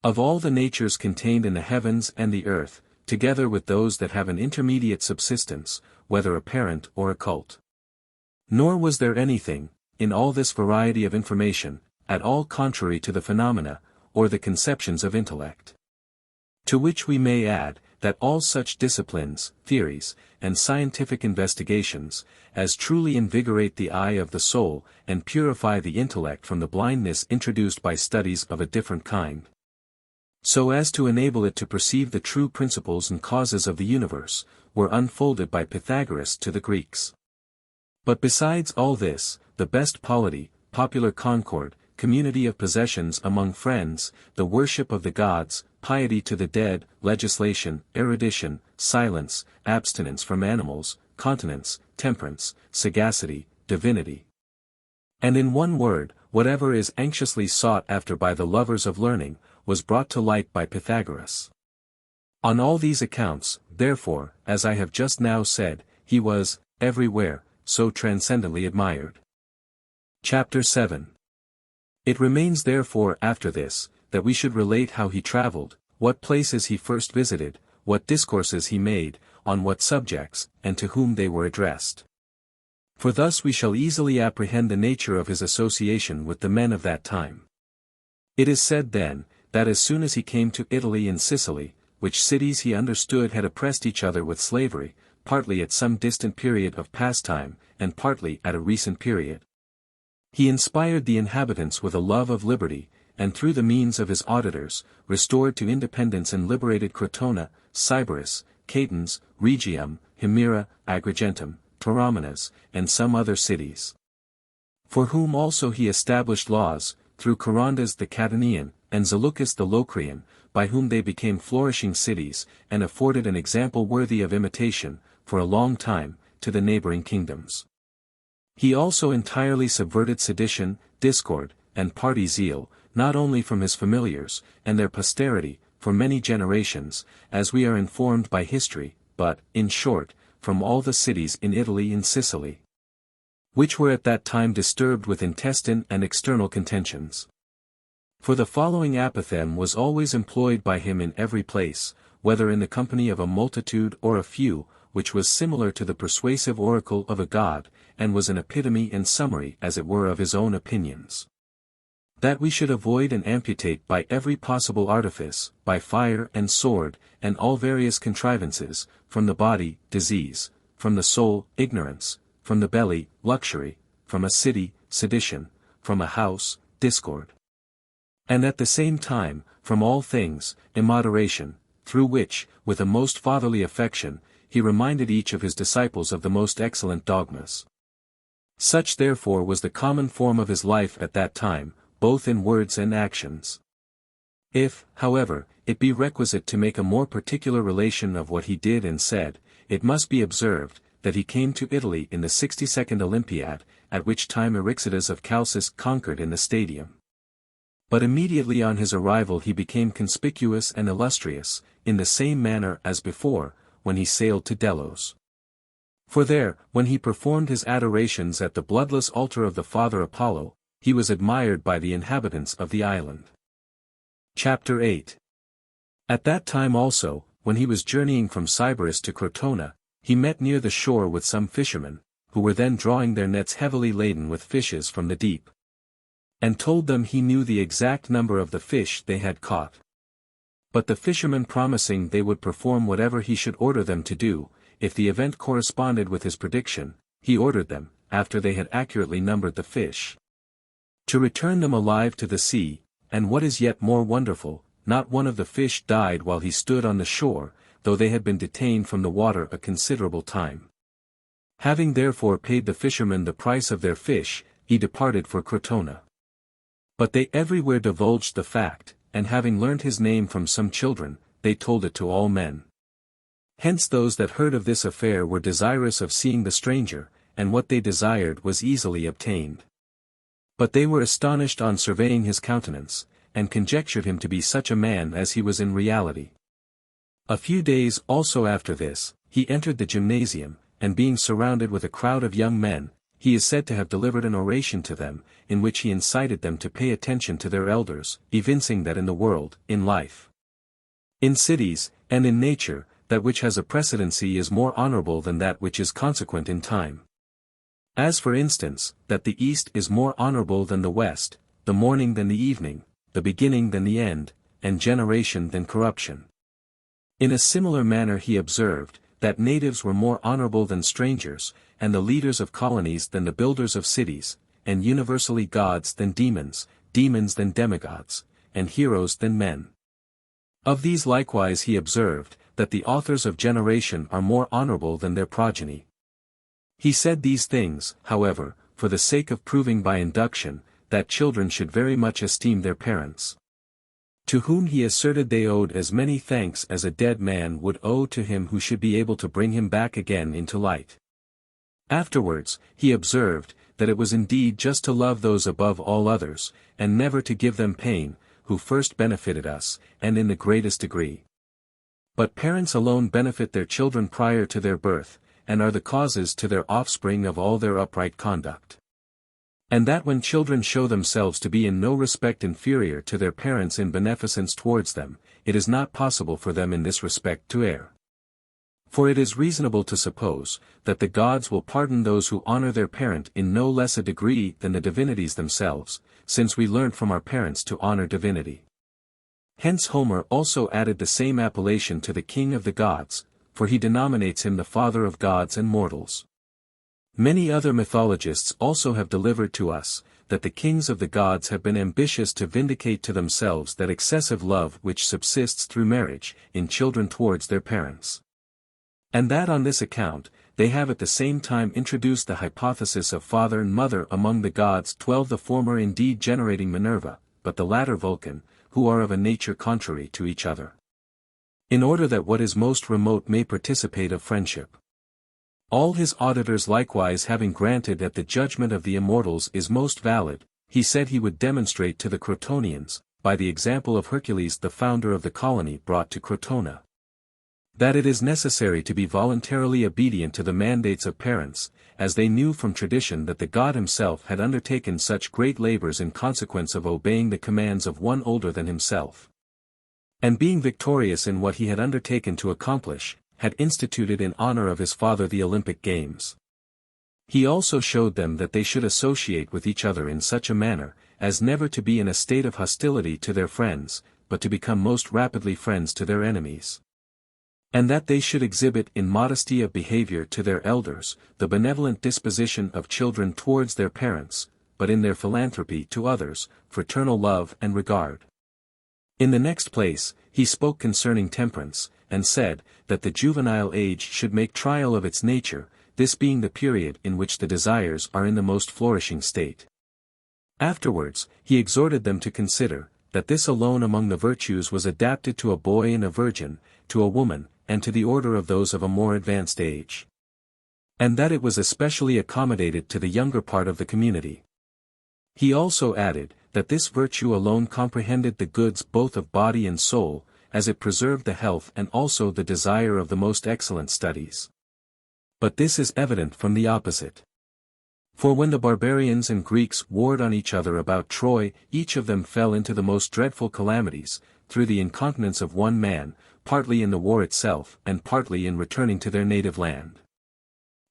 Of all the natures contained in the heavens and the earth, together with those that have an intermediate subsistence, whether apparent or occult. Nor was there anything, in all this variety of information, at all contrary to the phenomena, or the conceptions of intellect. To which we may add, that all such disciplines, theories, and scientific investigations, as truly invigorate the eye of the soul, and purify the intellect from the blindness introduced by studies of a different kind, so as to enable it to perceive the true principles and causes of the universe, were unfolded by Pythagoras to the Greeks. But besides all this, the best polity, popular concord, community of possessions among friends, the worship of the gods, piety to the dead, legislation, erudition, silence, abstinence from animals, continence, temperance, sagacity, divinity. And in one word, whatever is anxiously sought after by the lovers of learning, was brought to light by Pythagoras. On all these accounts, therefore, as I have just now said, he was, everywhere, so transcendently admired. Chapter 7. It remains therefore after this, that we should relate how he travelled, what places he first visited, what discourses he made, on what subjects, and to whom they were addressed. For thus we shall easily apprehend the nature of his association with the men of that time. It is said then, that as soon as he came to Italy and Sicily, which cities he understood had oppressed each other with slavery, partly at some distant period of past time, and partly at a recent period, he inspired the inhabitants with a love of liberty, and through the means of his auditors, restored to independence and liberated Crotona, Sybaris, Catons, Rhegium, Himera, Agrigentum, Tauromenias, and some other cities. For whom also he established laws, through Charondas the Catanian, and Zaleucus the Locrian, by whom they became flourishing cities, and afforded an example worthy of imitation, for a long time, to the neighboring kingdoms. He also entirely subverted sedition, discord, and party zeal, not only from his familiars, and their posterity, for many generations, as we are informed by history, but, in short, from all the cities in Italy and Sicily, which were at that time disturbed with intestine and external contentions. For the following apothegm was always employed by him in every place, whether in the company of a multitude or a few, which was similar to the persuasive oracle of a god, and was an epitome and summary as it were of his own opinions. That we should avoid and amputate by every possible artifice, by fire and sword, and all various contrivances, from the body, disease, from the soul, ignorance, from the belly, luxury, from a city, sedition, from a house, discord. And at the same time, from all things, immoderation, through which, with a most fatherly affection, he reminded each of his disciples of the most excellent dogmas. Such therefore was the common form of his life at that time, both in words and actions. If, however, it be requisite to make a more particular relation of what he did and said, it must be observed, that he came to Italy in the 62nd Olympiad, at which time Eryxidas of Chalcis conquered in the stadium. But immediately on his arrival he became conspicuous and illustrious, in the same manner as before, when he sailed to Delos. For there, when he performed his adorations at the bloodless altar of the father Apollo, he was admired by the inhabitants of the island. Chapter 8. At that time also, when he was journeying from Sybaris to Crotona, he met near the shore with some fishermen, who were then drawing their nets heavily laden with fishes from the deep, and told them he knew the exact number of the fish they had caught. But the fishermen promising they would perform whatever he should order them to do, if the event corresponded with his prediction, he ordered them, after they had accurately numbered the fish, to return them alive to the sea, and what is yet more wonderful, not one of the fish died while he stood on the shore, though they had been detained from the water a considerable time. Having therefore paid the fishermen the price of their fish, he departed for Crotona. But they everywhere divulged the fact, and having learnt his name from some children, they told it to all men. Hence those that heard of this affair were desirous of seeing the stranger, and what they desired was easily obtained. But they were astonished on surveying his countenance, and conjectured him to be such a man as he was in reality. A few days also after this, he entered the gymnasium, and being surrounded with a crowd of young men, he is said to have delivered an oration to them, in which he incited them to pay attention to their elders, evincing that in the world, in life, in cities, and in nature, that which has a precedency is more honorable than that which is consequent in time. As for instance, that the East is more honorable than the West, the morning than the evening, the beginning than the end, and generation than corruption. In a similar manner he observed, that natives were more honorable than strangers, and the leaders of colonies than the builders of cities, and universally gods than demons, demons than demigods, and heroes than men. Of these likewise he observed, that the authors of generation are more honorable than their progeny. He said these things, however, for the sake of proving by induction, that children should very much esteem their parents, to whom he asserted they owed as many thanks as a dead man would owe to him who should be able to bring him back again into light. Afterwards, he observed, that it was indeed just to love those above all others, and never to give them pain, who first benefited us, and in the greatest degree. But parents alone benefit their children prior to their birth, and are the causes to their offspring of all their upright conduct. And that when children show themselves to be in no respect inferior to their parents in beneficence towards them, it is not possible for them in this respect to err. For it is reasonable to suppose, that the gods will pardon those who honor their parent in no less a degree than the divinities themselves, since we learnt from our parents to honor divinity. Hence Homer also added the same appellation to the king of the gods, for he denominates him the father of gods and mortals. Many other mythologists also have delivered to us, that the kings of the gods have been ambitious to vindicate to themselves that excessive love which subsists through marriage, in children towards their parents. And that on this account, they have at the same time introduced the hypothesis of father and mother among the gods 12, the former indeed generating Minerva, but the latter Vulcan, who are of a nature contrary to each other, in order that what is most remote may participate of friendship. All his auditors likewise having granted that the judgment of the immortals is most valid, he said he would demonstrate to the Crotonians, by the example of Hercules the founder of the colony brought to Crotona, that it is necessary to be voluntarily obedient to the mandates of parents, as they knew from tradition that the god himself had undertaken such great labors in consequence of obeying the commands of one older than himself, and being victorious in what he had undertaken to accomplish, had instituted in honor of his father the Olympic games. He also showed them that they should associate with each other in such a manner, as never to be in a state of hostility to their friends, but to become most rapidly friends to their enemies. And that they should exhibit in modesty of behavior to their elders, the benevolent disposition of children towards their parents, but in their philanthropy to others, fraternal love and regard. In the next place, he spoke concerning temperance, and said, that the juvenile age should make trial of its nature, this being the period in which the desires are in the most flourishing state. Afterwards, he exhorted them to consider, that this alone among the virtues was adapted to a boy and a virgin, to a woman, and to the order of those of a more advanced age. And that it was especially accommodated to the younger part of the community. He also added, that this virtue alone comprehended the goods both of body and soul, as it preserved the health and also the desire of the most excellent studies. But this is evident from the opposite. For when the barbarians and Greeks warred on each other about Troy, each of them fell into the most dreadful calamities, through the incontinence of one man, partly in the war itself and partly in returning to their native land.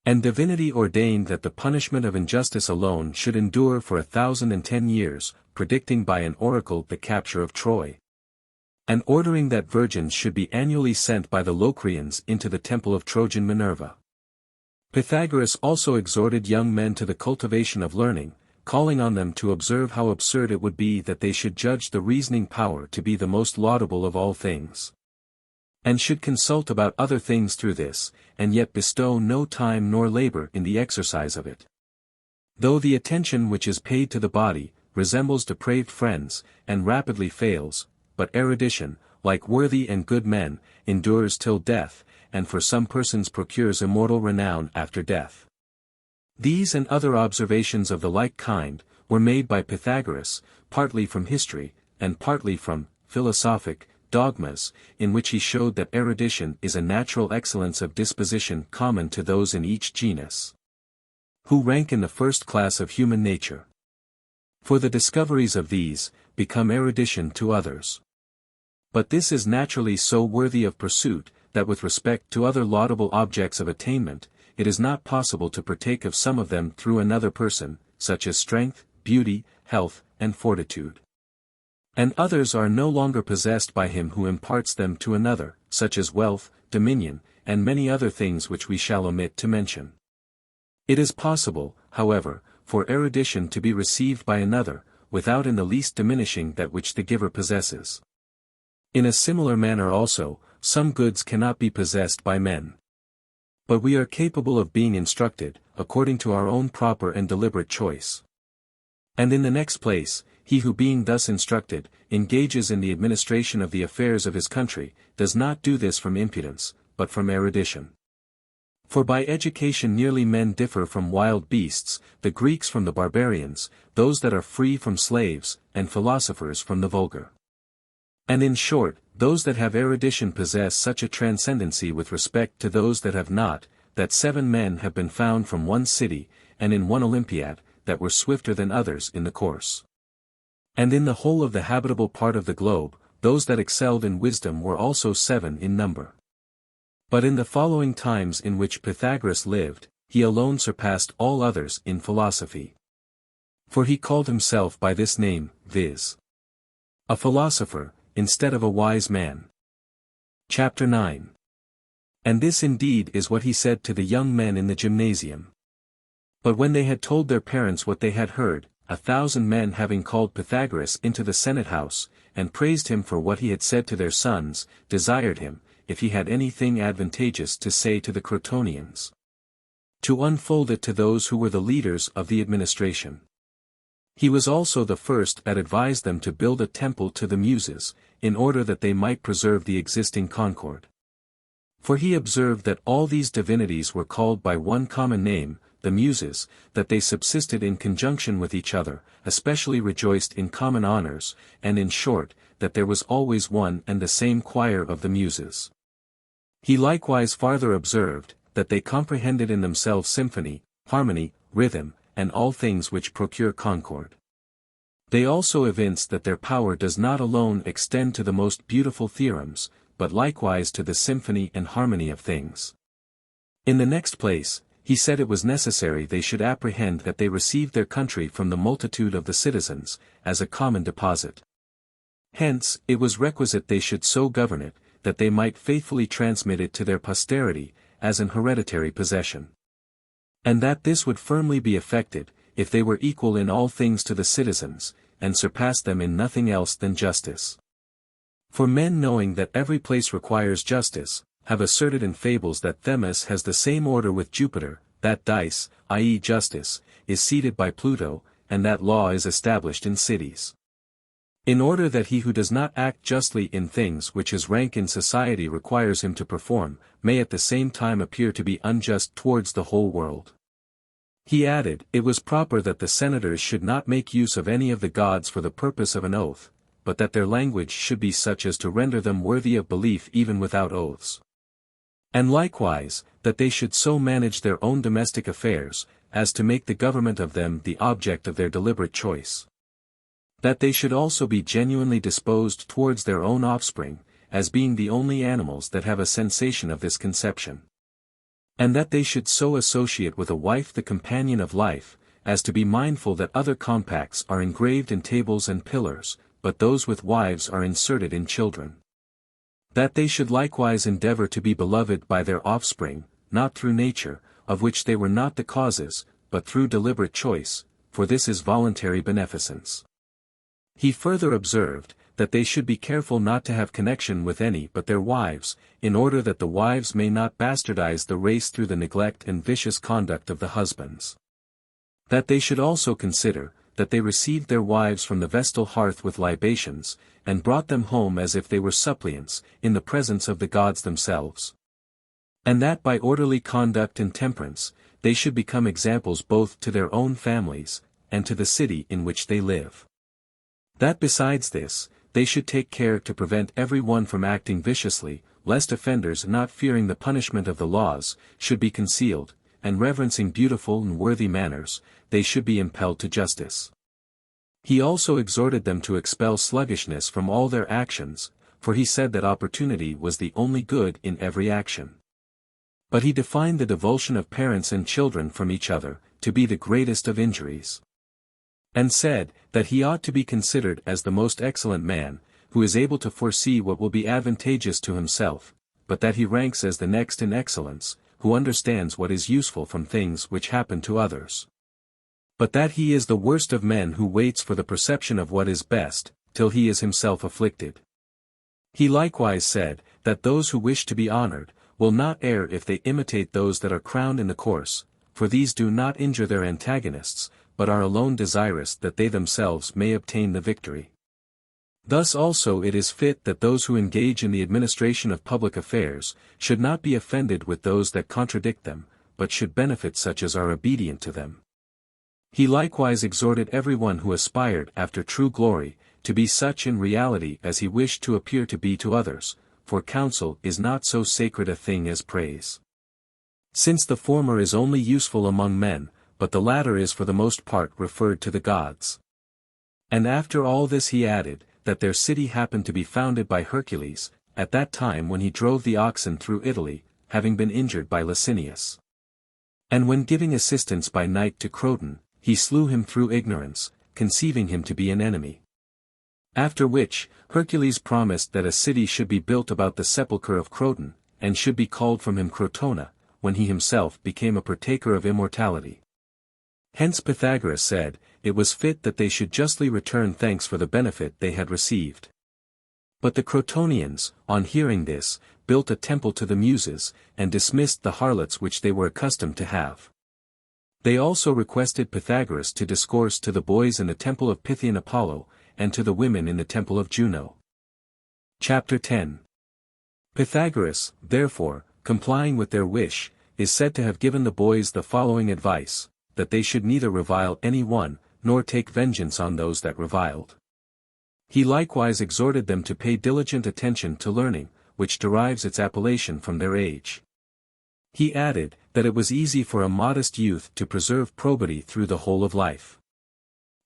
And divinity ordained that the punishment of injustice alone should endure for 1,010 years, predicting by an oracle the capture of Troy. and ordering that virgins should be annually sent by the Locrians into the temple of Trojan Minerva. Pythagoras also exhorted young men to the cultivation of learning, calling on them to observe how absurd it would be that they should judge the reasoning power to be the most laudable of all things, and should consult about other things through this, and yet bestow no time nor labor in the exercise of it. Though the attention which is paid to the body, resembles depraved friends, and rapidly fails, but erudition, like worthy and good men, endures till death, and for some persons procures immortal renown after death. These and other observations of the like kind, were made by Pythagoras, partly from history, and partly from philosophic dogmas, in which he showed that erudition is a natural excellence of disposition common to those in each genus, who rank in the first class of human nature. For the discoveries of these, become erudition to others. But this is naturally so worthy of pursuit, that with respect to other laudable objects of attainment, it is not possible to partake of some of them through another person, such as strength, beauty, health, and fortitude. And others are no longer possessed by him who imparts them to another, such as wealth, dominion, and many other things which we shall omit to mention. It is possible, however, for erudition to be received by another, without in the least diminishing that which the giver possesses. In a similar manner also, some goods cannot be possessed by men. But we are capable of being instructed, according to our own proper and deliberate choice. And in the next place, he who being thus instructed, engages in the administration of the affairs of his country, does not do this from impudence, but from erudition. For by education nearly men differ from wild beasts, the Greeks from the barbarians, those that are free from slaves, and philosophers from the vulgar. And in short, those that have erudition possess such a transcendency with respect to those that have not, that 7 men have been found from one city, and in one Olympiad, that were swifter than others in the course. And in the whole of the habitable part of the globe, those that excelled in wisdom were also 7 in number. But in the following times in which Pythagoras lived, he alone surpassed all others in philosophy. For he called himself by this name, viz. a philosopher, instead of a wise man. Chapter 9. And this indeed is what he said to the young men in the gymnasium. But when they had told their parents what they had heard, 1,000 men having called Pythagoras into the senate house, and praised him for what he had said to their sons, desired him, if he had anything advantageous to say to the Crotonians, to unfold it to those who were the leaders of the administration. He was also the first that advised them to build a temple to the Muses, in order that they might preserve the existing concord. For he observed that all these divinities were called by one common name, the Muses, that they subsisted in conjunction with each other, especially rejoiced in common honors, and in short, that there was always one and the same choir of the Muses. He likewise farther observed, that they comprehended in themselves symphony, harmony, rhythm, and all things which procure concord. They also evinced that their power does not alone extend to the most beautiful theorems, but likewise to the symphony and harmony of things. In the next place, he said it was necessary they should apprehend that they received their country from the multitude of the citizens, as a common deposit. Hence, it was requisite they should so govern it, that they might faithfully transmit it to their posterity, as an hereditary possession. And that this would firmly be effected, if they were equal in all things to the citizens, and surpassed them in nothing else than justice. For men knowing that every place requires justice, have asserted in fables that Themis has the same order with Jupiter, that dice, i.e. justice, is seated by Pluto, and that law is established in cities. In order that he who does not act justly in things which his rank in society requires him to perform, may at the same time appear to be unjust towards the whole world. He added, it was proper that the senators should not make use of any of the gods for the purpose of an oath, but that their language should be such as to render them worthy of belief even without oaths. And likewise, that they should so manage their own domestic affairs, as to make the government of them the object of their deliberate choice. That they should also be genuinely disposed towards their own offspring, as being the only animals that have a sensation of this conception. And that they should so associate with a wife the companion of life, as to be mindful that other compacts are engraved in tables and pillars, but those with wives are inserted in children. That they should likewise endeavor to be beloved by their offspring, not through nature, of which they were not the causes, but through deliberate choice, for this is voluntary beneficence. He further observed, that they should be careful not to have connection with any but their wives, in order that the wives may not bastardize the race through the neglect and vicious conduct of the husbands. That they should also consider, that they received their wives from the vestal hearth with libations, and brought them home as if they were suppliants, in the presence of the gods themselves. And that by orderly conduct and temperance, they should become examples both to their own families, and to the city in which they live. That besides this, they should take care to prevent every one from acting viciously, lest offenders not fearing the punishment of the laws, should be concealed, and reverencing beautiful and worthy manners, they should be impelled to justice. He also exhorted them to expel sluggishness from all their actions, for he said that opportunity was the only good in every action. But he defined the divulsion of parents and children from each other, to be the greatest of injuries. And said, that he ought to be considered as the most excellent man, who is able to foresee what will be advantageous to himself, but that he ranks as the next in excellence, who understands what is useful from things which happen to others. But that he is the worst of men who waits for the perception of what is best, till he is himself afflicted. He likewise said, that those who wish to be honored, will not err if they imitate those that are crowned in the course, for these do not injure their antagonists, but are alone desirous that they themselves may obtain the victory. Thus also it is fit that those who engage in the administration of public affairs, should not be offended with those that contradict them, but should benefit such as are obedient to them. He likewise exhorted every one who aspired after true glory, to be such in reality as he wished to appear to be to others, for counsel is not so sacred a thing as praise. Since the former is only useful among men, but the latter is for the most part referred to the gods. And after all this he added, that their city happened to be founded by Hercules, at that time when he drove the oxen through Italy, having been injured by Licinius. And when giving assistance by night to Croton, he slew him through ignorance, conceiving him to be an enemy. After which, Hercules promised that a city should be built about the sepulchre of Croton, and should be called from him Crotona, when he himself became a partaker of immortality. Hence Pythagoras said, it was fit that they should justly return thanks for the benefit they had received. But the Crotonians, on hearing this, built a temple to the Muses, and dismissed the harlots which they were accustomed to have. They also requested Pythagoras to discourse to the boys in the temple of Pythian Apollo, and to the women in the temple of Juno. Chapter 10. Pythagoras, therefore, complying with their wish, is said to have given the boys the following advice, that they should neither revile any one, nor take vengeance on those that reviled. He likewise exhorted them to pay diligent attention to learning, which derives its appellation from their age. He added, that it was easy for a modest youth to preserve probity through the whole of life.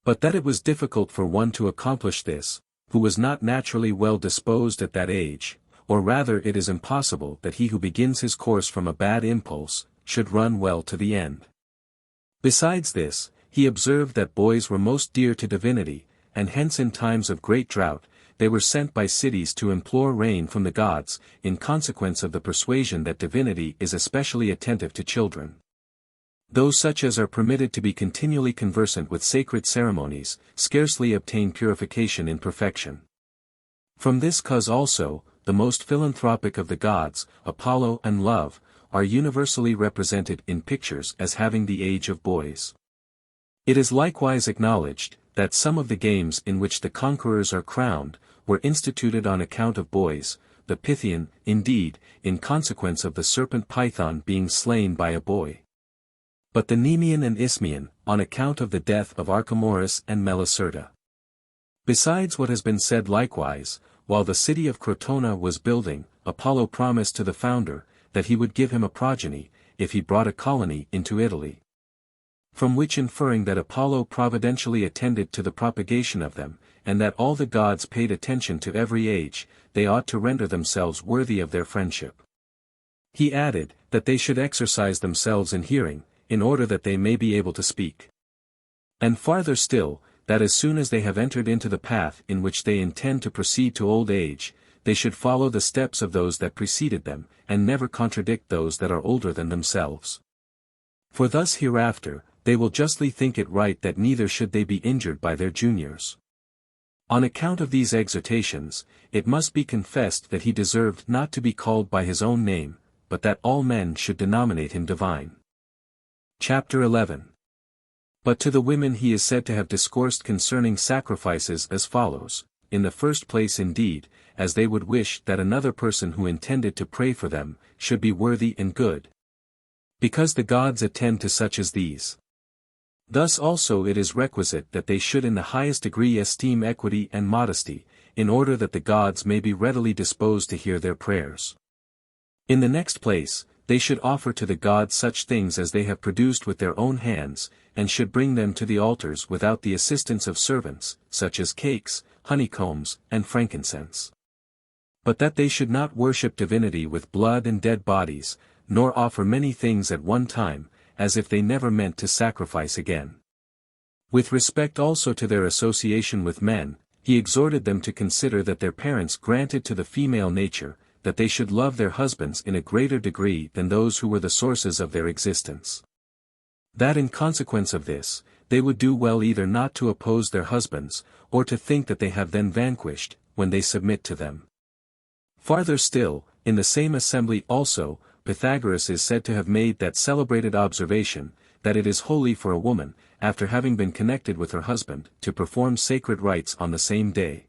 But that it was difficult for one to accomplish this, who was not naturally well disposed at that age, or rather it is impossible that he who begins his course from a bad impulse, should run well to the end. Besides this, he observed that boys were most dear to divinity, and hence in times of great drought, they were sent by cities to implore rain from the gods, in consequence of the persuasion that divinity is especially attentive to children. Those such as are permitted to be continually conversant with sacred ceremonies, scarcely obtain purification in perfection. From this cause also, the most philanthropic of the gods, Apollo and Love, are universally represented in pictures as having the age of boys. It is likewise acknowledged, that some of the games in which the conquerors are crowned, were instituted on account of boys, the Pythian, indeed, in consequence of the serpent Python being slain by a boy. But the Nemean and Isthmian, on account of the death of Archemorus and Melicerta. Besides what has been said likewise, while the city of Crotona was building, Apollo promised to the founder, that he would give him a progeny, if he brought a colony into Italy. From which inferring that Apollo providentially attended to the propagation of them, and that all the gods paid attention to every age, they ought to render themselves worthy of their friendship. He added, that they should exercise themselves in hearing, in order that they may be able to speak. And farther still, that as soon as they have entered into the path in which they intend to proceed to old age, they should follow the steps of those that preceded them, and never contradict those that are older than themselves. For thus hereafter, they will justly think it right that neither should they be injured by their juniors. On account of these exhortations, it must be confessed that he deserved not to be called by his own name, but that all men should denominate him divine. Chapter 11. But to the women he is said to have discoursed concerning sacrifices as follows: in the first place indeed, as they would wish that another person who intended to pray for them, should be worthy and good. Because the gods attend to such as these. Thus also it is requisite that they should in the highest degree esteem equity and modesty, in order that the gods may be readily disposed to hear their prayers. In the next place, they should offer to the gods such things as they have produced with their own hands, and should bring them to the altars without the assistance of servants, such as cakes, honeycombs, and frankincense. But that they should not worship divinity with blood and dead bodies, nor offer many things at one time, as if they never meant to sacrifice again. With respect also to their association with men, he exhorted them to consider that their parents granted to the female nature, that they should love their husbands in a greater degree than those who were the sources of their existence. That in consequence of this, they would do well either not to oppose their husbands, or to think that they have then vanquished, when they submit to them. Farther still, in the same assembly also, Pythagoras is said to have made that celebrated observation, that it is holy for a woman, after having been connected with her husband, to perform sacred rites on the same day.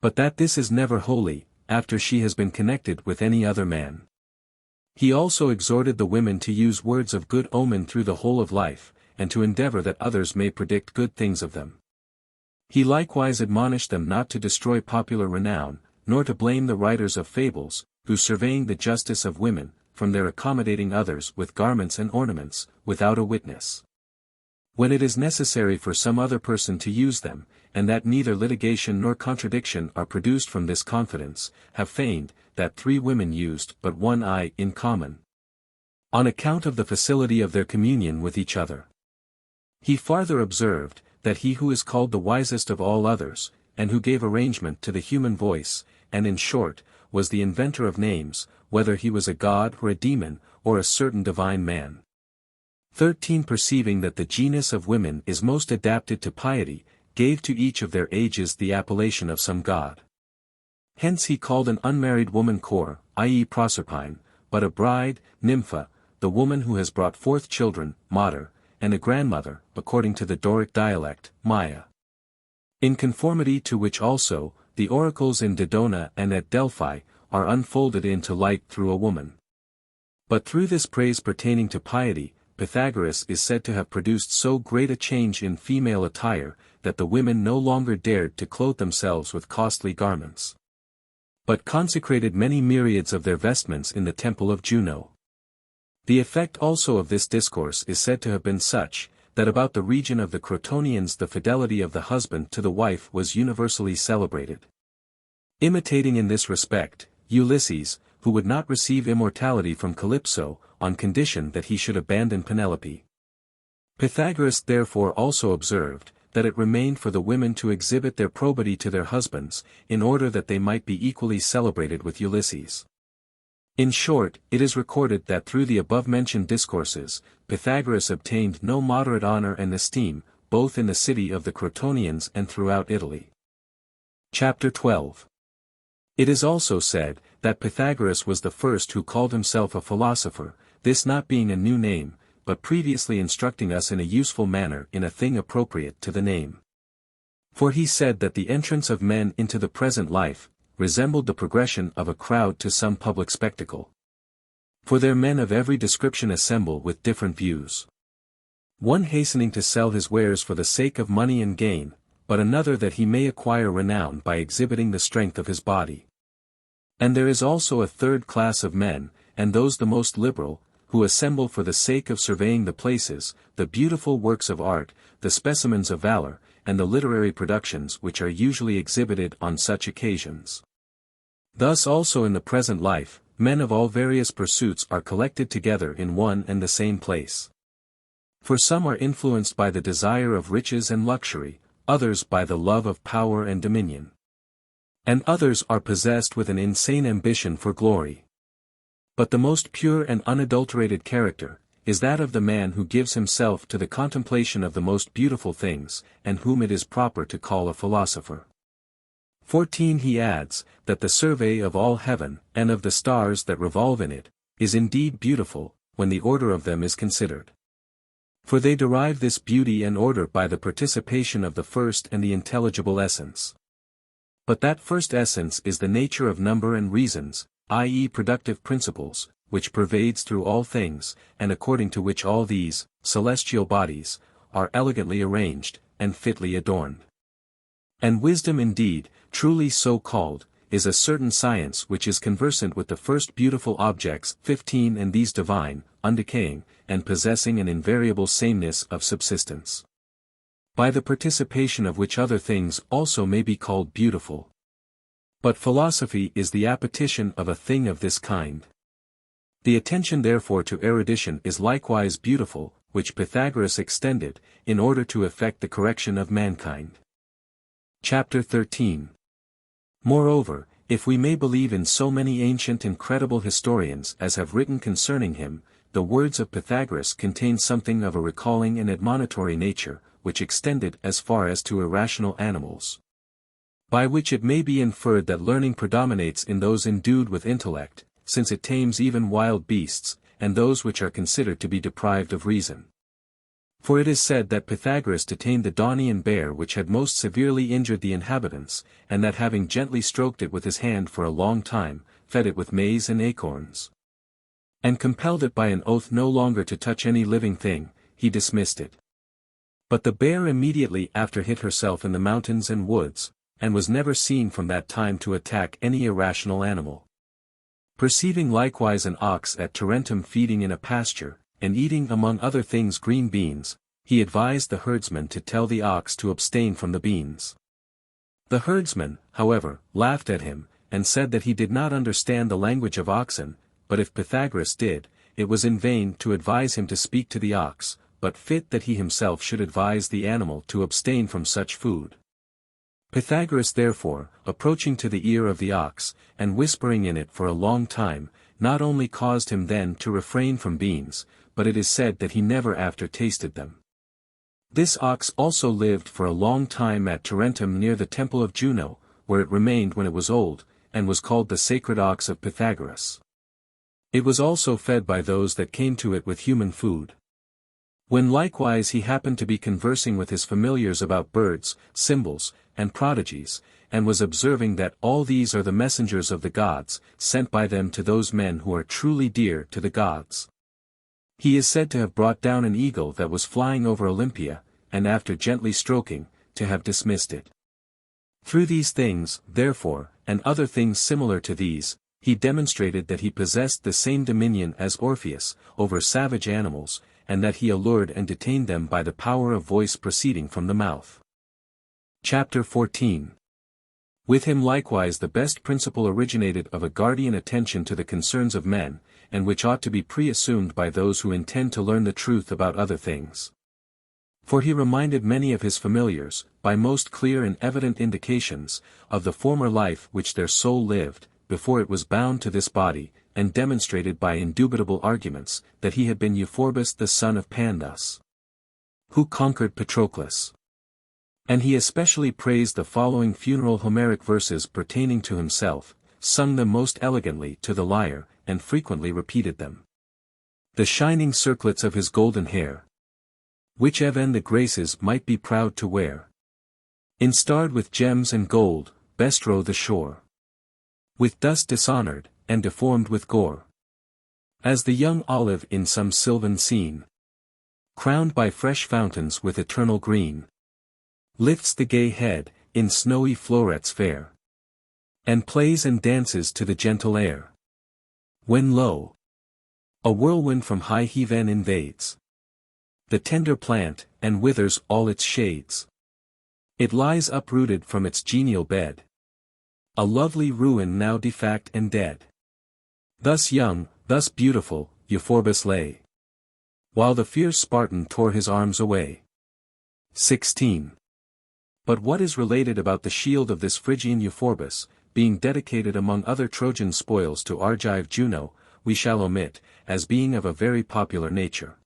But that this is never holy, after she has been connected with any other man. He also exhorted the women to use words of good omen through the whole of life, and to endeavor that others may predict good things of them. He likewise admonished them not to destroy popular renown, nor to blame the writers of fables, who surveying the justice of women, from their accommodating others with garments and ornaments, without a witness. When it is necessary for some other person to use them, and that neither litigation nor contradiction are produced from this confidence, have feigned, that 3 women used but one eye in common, on account of the facility of their communion with each other. He farther observed, that he who is called the wisest of all others, and who gave arrangement to the human voice, and in short, was the inventor of names, whether he was a god or a demon, or a certain divine man. 13 Perceiving that the genus of women is most adapted to piety, gave to each of their ages the appellation of some god. Hence he called an unmarried woman Cor, i.e. Proserpine, but a bride, Nympha, the woman who has brought forth children, Mater, and a grandmother, according to the Doric dialect, Maya. In conformity to which also, the oracles in Dodona and at Delphi, are unfolded into light through a woman. But through this praise pertaining to piety, Pythagoras is said to have produced so great a change in female attire, that the women no longer dared to clothe themselves with costly garments, but consecrated many myriads of their vestments in the temple of Juno. The effect also of this discourse is said to have been such, that about the region of the Crotonians the fidelity of the husband to the wife was universally celebrated. Imitating in this respect, Ulysses, who would not receive immortality from Calypso, on condition that he should abandon Penelope. Pythagoras therefore also observed, that it remained for the women to exhibit their probity to their husbands, in order that they might be equally celebrated with Ulysses. In short, it is recorded that through the above-mentioned discourses, Pythagoras obtained no moderate honor and esteem, both in the city of the Crotonians and throughout Italy. Chapter 12. It is also said, that Pythagoras was the first who called himself a philosopher, this not being a new name, but previously instructing us in a useful manner in a thing appropriate to the name. For he said that the entrance of men into the present life, resembled the progression of a crowd to some public spectacle. For there men of every description assemble with different views. One hastening to sell his wares for the sake of money and gain, but another that he may acquire renown by exhibiting the strength of his body. And there is also a third class of men, and those the most liberal, who assemble for the sake of surveying the places, the beautiful works of art, the specimens of valor, and the literary productions which are usually exhibited on such occasions. Thus also in the present life, men of all various pursuits are collected together in one and the same place. For some are influenced by the desire of riches and luxury, others by the love of power and dominion. And others are possessed with an insane ambition for glory. But the most pure and unadulterated character is that of the man who gives himself to the contemplation of the most beautiful things, and whom it is proper to call a philosopher. 14. He adds, that the survey of all heaven, and of the stars that revolve in it, is indeed beautiful, when the order of them is considered. For they derive this beauty and order by the participation of the first and the intelligible essence. But that first essence is the nature of number and reasons, i.e. productive principles, which pervades through all things, and according to which all these, celestial bodies, are elegantly arranged, and fitly adorned. And wisdom indeed, truly so called, is a certain science which is conversant with the first beautiful objects. 15. And these divine, undecaying, and possessing an invariable sameness of subsistence. By the participation of which other things also may be called beautiful. But philosophy is the appetition of a thing of this kind. The attention therefore to erudition is likewise beautiful, which Pythagoras extended, in order to effect the correction of mankind. Chapter 13. Moreover, if we may believe in so many ancient and credible historians as have written concerning him, the words of Pythagoras contain something of a recalling and admonitory nature, which extended as far as to irrational animals. By which it may be inferred that learning predominates in those endued with intellect, since it tames even wild beasts, and those which are considered to be deprived of reason. For it is said that Pythagoras detained the Daunian bear which had most severely injured the inhabitants, and that having gently stroked it with his hand for a long time, fed it with maize and acorns. And compelled it by an oath no longer to touch any living thing, he dismissed it. But the bear immediately after hid herself in the mountains and woods, and was never seen from that time to attack any irrational animal. Perceiving likewise an ox at Tarentum feeding in a pasture, and eating among other things green beans, he advised the herdsman to tell the ox to abstain from the beans. The herdsman, however, laughed at him, and said that he did not understand the language of oxen, but if Pythagoras did, it was in vain to advise him to speak to the ox, but fit that he himself should advise the animal to abstain from such food. Pythagoras therefore, approaching to the ear of the ox, and whispering in it for a long time, not only caused him then to refrain from beans, but it is said that he never after tasted them. This ox also lived for a long time at Tarentum near the temple of Juno, where it remained when it was old, and was called the sacred ox of Pythagoras. It was also fed by those that came to it with human food. When likewise he happened to be conversing with his familiars about birds, symbols, and prodigies, and was observing that all these are the messengers of the gods, sent by them to those men who are truly dear to the gods. He is said to have brought down an eagle that was flying over Olympia, and after gently stroking, to have dismissed it. Through these things, therefore, and other things similar to these, he demonstrated that he possessed the same dominion as Orpheus, over savage animals, and that he allured and detained them by the power of voice proceeding from the mouth. Chapter 14. With him likewise the best principle originated of a guardian attention to the concerns of men, and which ought to be pre-assumed by those who intend to learn the truth about other things. For he reminded many of his familiars, by most clear and evident indications, of the former life which their soul lived, before it was bound to this body, and demonstrated by indubitable arguments, that he had been Euryphamus the son of Pandas, who conquered Patroclus. And he especially praised the following funeral Homeric verses pertaining to himself, sung them most elegantly to the lyre, and frequently repeated them. The shining circlets of his golden hair, which even the Graces might be proud to wear, instarred with gems and gold, bestrow the shore, with dust dishonored, and deformed with gore, as the young olive in some sylvan scene, crowned by fresh fountains with eternal green, lifts the gay head, in snowy florets fair, and plays and dances to the gentle air. When lo, a whirlwind from high heaven invades the tender plant, and withers all its shades. It lies uprooted from its genial bed, a lovely ruin now defact and dead. Thus young, thus beautiful, Euryphamus lay, while the fierce Spartan tore his arms away. 16. But what is related about the shield of this Phrygian Euphorbus, being dedicated among other Trojan spoils to Argive Juno, we shall omit, as being of a very popular nature.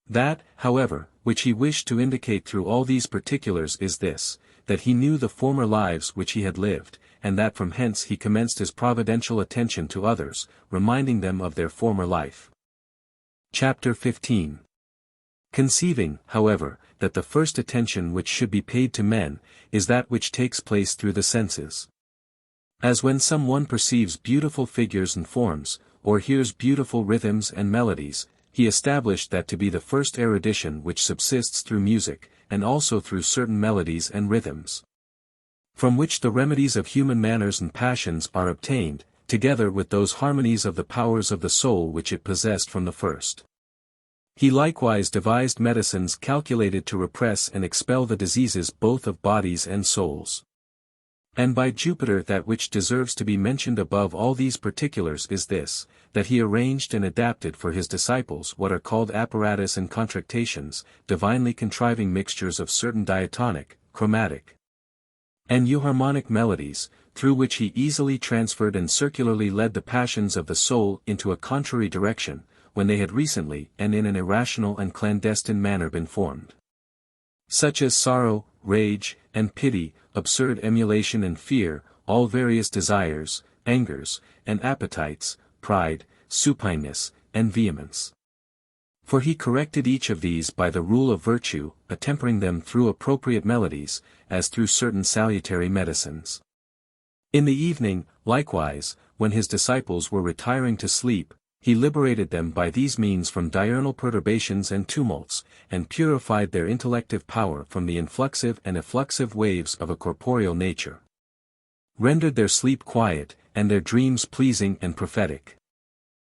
That, however, which he wished to indicate through all these particulars is this, that he knew the former lives which he had lived, and that from hence he commenced his providential attention to others, reminding them of their former life. Chapter 15. Conceiving, however, that the first attention which should be paid to men, is that which takes place through the senses. As when some one perceives beautiful figures and forms, or hears beautiful rhythms and melodies, he established that to be the first erudition which subsists through music, and also through certain melodies and rhythms, from which the remedies of human manners and passions are obtained, together with those harmonies of the powers of the soul which it possessed from the first. He likewise devised medicines calculated to repress and expel the diseases both of bodies and souls. And by Jupiter that which deserves to be mentioned above all these particulars is this, that he arranged and adapted for his disciples what are called apparatus and contractations, divinely contriving mixtures of certain diatonic, chromatic, and euharmonic melodies, through which he easily transferred and circularly led the passions of the soul into a contrary direction, when they had recently and in an irrational and clandestine manner been formed. Such as sorrow, rage, and pity, absurd emulation and fear, all various desires, angers, and appetites, pride, supineness, and vehemence. For he corrected each of these by the rule of virtue, attempering them through appropriate melodies, as through certain salutary medicines. In the evening, likewise, when his disciples were retiring to sleep, he liberated them by these means from diurnal perturbations and tumults, and purified their intellective power from the influxive and effluxive waves of a corporeal nature. Rendered their sleep quiet, and their dreams pleasing and prophetic.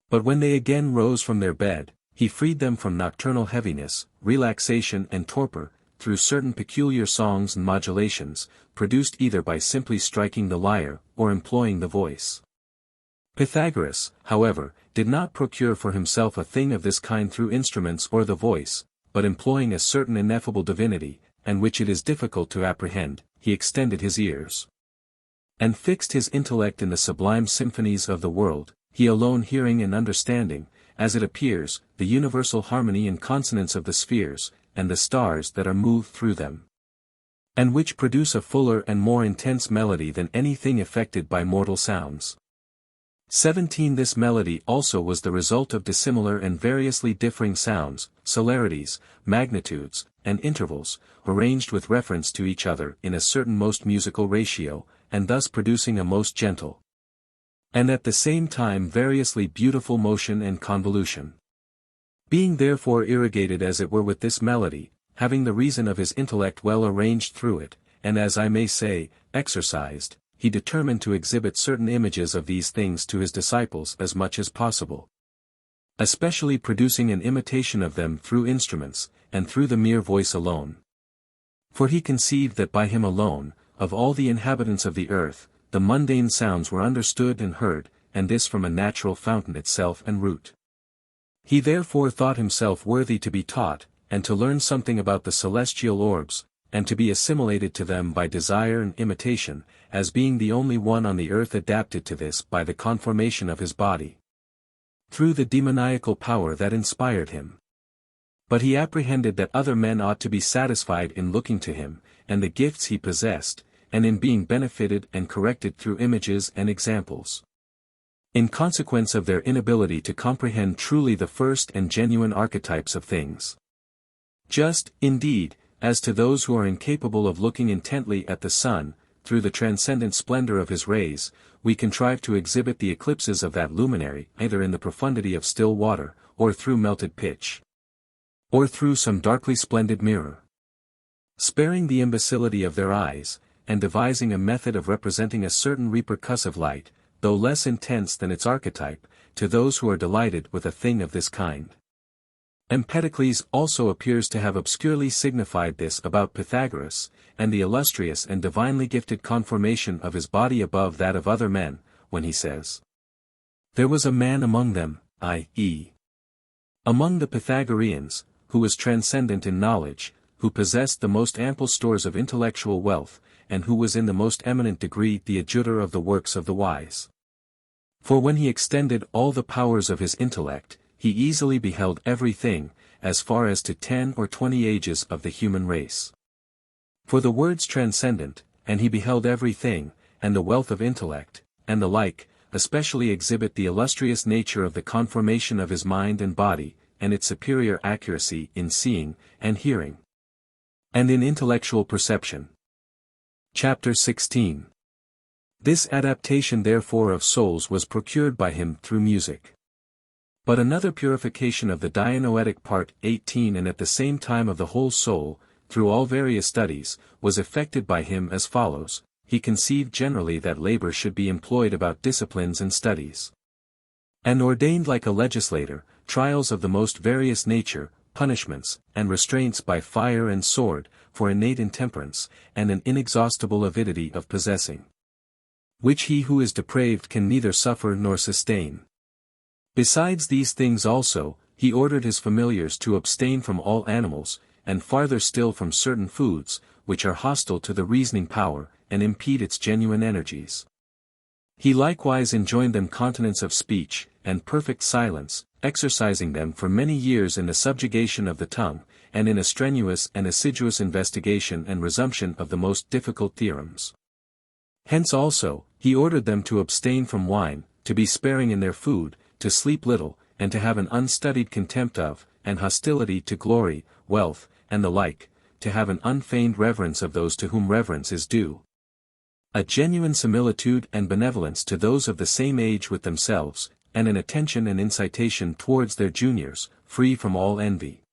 But when they again rose from their bed, he freed them from nocturnal heaviness, relaxation and torpor, through certain peculiar songs and modulations, produced either by simply striking the lyre, or employing the voice. Pythagoras, however, did not procure for himself a thing of this kind through instruments or the voice, but employing a certain ineffable divinity, and which it is difficult to apprehend, he extended his ears, and fixed his intellect in the sublime symphonies of the world, he alone hearing and understanding, as it appears, the universal harmony and consonance of the spheres, and the stars that are moved through them, and which produce a fuller and more intense melody than anything effected by mortal sounds. 17. This melody also was the result of dissimilar and variously differing sounds, celerities, magnitudes, and intervals, arranged with reference to each other in a certain most musical ratio, and thus producing a most gentle, and at the same time variously beautiful motion and convolution. Being therefore irrigated as it were with this melody, having the reason of his intellect well arranged through it, and as I may say, exercised, he determined to exhibit certain images of these things to his disciples as much as possible, especially producing an imitation of them through instruments, and through the mere voice alone. For he conceived that by him alone, of all the inhabitants of the earth, the mundane sounds were understood and heard, and this from a natural fountain itself and root. He therefore thought himself worthy to be taught, and to learn something about the celestial orbs, and to be assimilated to them by desire and imitation, as being the only one on the earth adapted to this by the conformation of his body, through the demoniacal power that inspired him. But he apprehended that other men ought to be satisfied in looking to him, and the gifts he possessed, and in being benefited and corrected through images and examples, in consequence of their inability to comprehend truly the first and genuine archetypes of things. Just, indeed, as to those who are incapable of looking intently at the sun, through the transcendent splendor of his rays, we contrive to exhibit the eclipses of that luminary either in the profundity of still water, or through melted pitch, or through some darkly splendid mirror, sparing the imbecility of their eyes, and devising a method of representing a certain repercussive light, though less intense than its archetype, to those who are delighted with a thing of this kind. Empedocles also appears to have obscurely signified this about Pythagoras, and the illustrious and divinely gifted conformation of his body above that of other men, when he says, "There was a man among them, i.e., among the Pythagoreans, who was transcendent in knowledge, who possessed the most ample stores of intellectual wealth, and who was in the most eminent degree the adjutor of the works of the wise. For when he extended all the powers of his intellect, he easily beheld everything, as far as to 10 or 20 ages of the human race. For the words transcendent, and he beheld everything, and the wealth of intellect, and the like, especially exhibit the illustrious nature of the conformation of his mind and body, and its superior accuracy in seeing, and hearing, and in intellectual perception. Chapter 16. This adaptation therefore of souls was procured by him through music. But another purification of the dianoetic part 18 and at the same time of the whole soul, through all various studies, was effected by him as follows. He conceived generally that labor should be employed about disciplines and studies, and ordained like a legislator, trials of the most various nature, punishments, and restraints by fire and sword, for innate intemperance, and an inexhaustible avidity of possessing, which he who is depraved can neither suffer nor sustain. Besides these things also, he ordered his familiars to abstain from all animals, and farther still from certain foods, which are hostile to the reasoning power, and impede its genuine energies. He likewise enjoined them continence of speech, and perfect silence, exercising them for many years in the subjugation of the tongue, and in a strenuous and assiduous investigation and resumption of the most difficult theorems. Hence also, he ordered them to abstain from wine, to be sparing in their food, to sleep little, and to have an unstudied contempt of, and hostility to glory, wealth, and the like, to have an unfeigned reverence of those to whom reverence is due, a genuine similitude and benevolence to those of the same age with themselves, and an attention and incitation towards their juniors, free from all envy.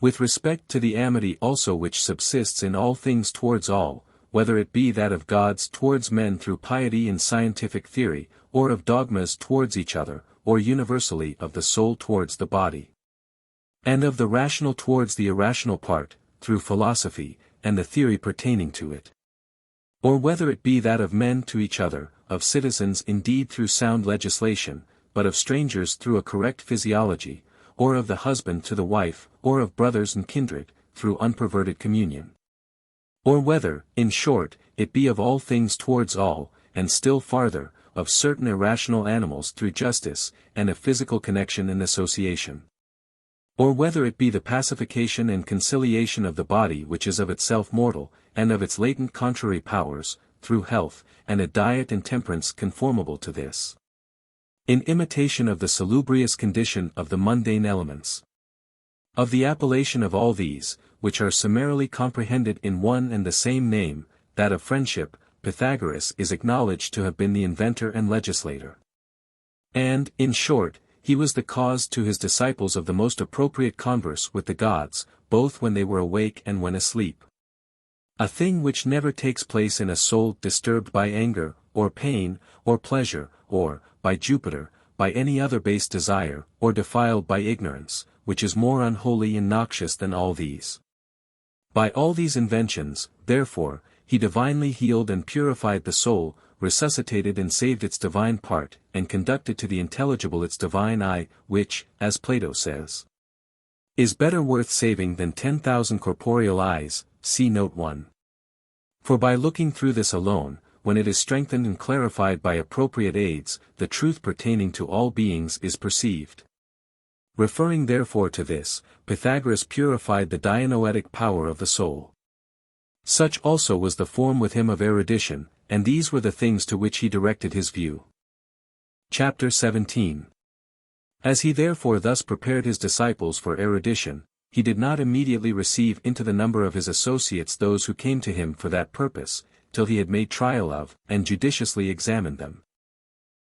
With respect to the amity also which subsists in all things towards all, whether it be that of gods towards men through piety in scientific theory, or of dogmas towards each other, or universally of the soul towards the body, and of the rational towards the irrational part, through philosophy, and the theory pertaining to it. Or whether it be that of men to each other, of citizens indeed through sound legislation, but of strangers through a correct physiology, or of the husband to the wife, or of brothers and kindred, through unperverted communion. Or whether, in short, it be of all things towards all, and still farther, of certain irrational animals through justice, and of physical connection and association. Or whether it be the pacification and conciliation of the body which is of itself mortal, and of its latent contrary powers, through health, and a diet and temperance conformable to this, in imitation of the salubrious condition of the mundane elements. Of the appellation of all these, which are summarily comprehended in one and the same name, that of friendship, Pythagoras is acknowledged to have been the inventor and legislator. And, in short, he was the cause to his disciples of the most appropriate converse with the gods, both when they were awake and when asleep. A thing which never takes place in a soul disturbed by anger, or pain, or pleasure, or, by Jupiter, by any other base desire, or defiled by ignorance, which is more unholy and noxious than all these. By all these inventions, therefore, he divinely healed and purified the soul, resuscitated and saved its divine part, and conducted to the intelligible its divine eye, which, as Plato says, is better worth saving than 10,000 corporeal eyes, see note 1. For by looking through this alone, when it is strengthened and clarified by appropriate aids, the truth pertaining to all beings is perceived. Referring therefore to this, Pythagoras purified the dianoetic power of the soul. Such also was the form with him of erudition, and these were the things to which he directed his view. Chapter 17. As he therefore thus prepared his disciples for erudition, he did not immediately receive into the number of his associates those who came to him for that purpose, till he had made trial of, and judiciously examined them.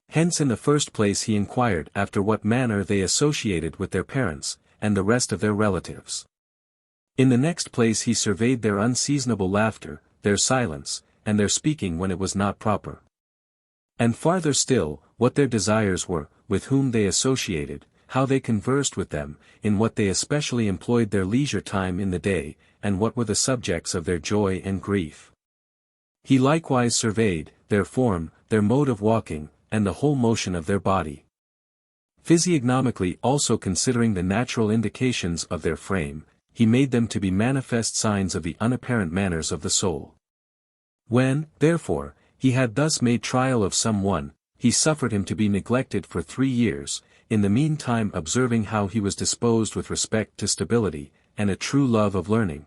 Hence in the first place he inquired after what manner they associated with their parents, and the rest of their relatives. In the next place he surveyed their unseasonable laughter, their silence, and their speaking when it was not proper. And farther still, what their desires were, with whom they associated, how they conversed with them, in what they especially employed their leisure time in the day, and what were the subjects of their joy and grief. He likewise surveyed their form, their mode of walking, and the whole motion of their body. Physiognomically also considering the natural indications of their frame, he made them to be manifest signs of the unapparent manners of the soul. When, therefore, he had thus made trial of some one, he suffered him to be neglected for 3 years, in the meantime observing how he was disposed with respect to stability, and a true love of learning.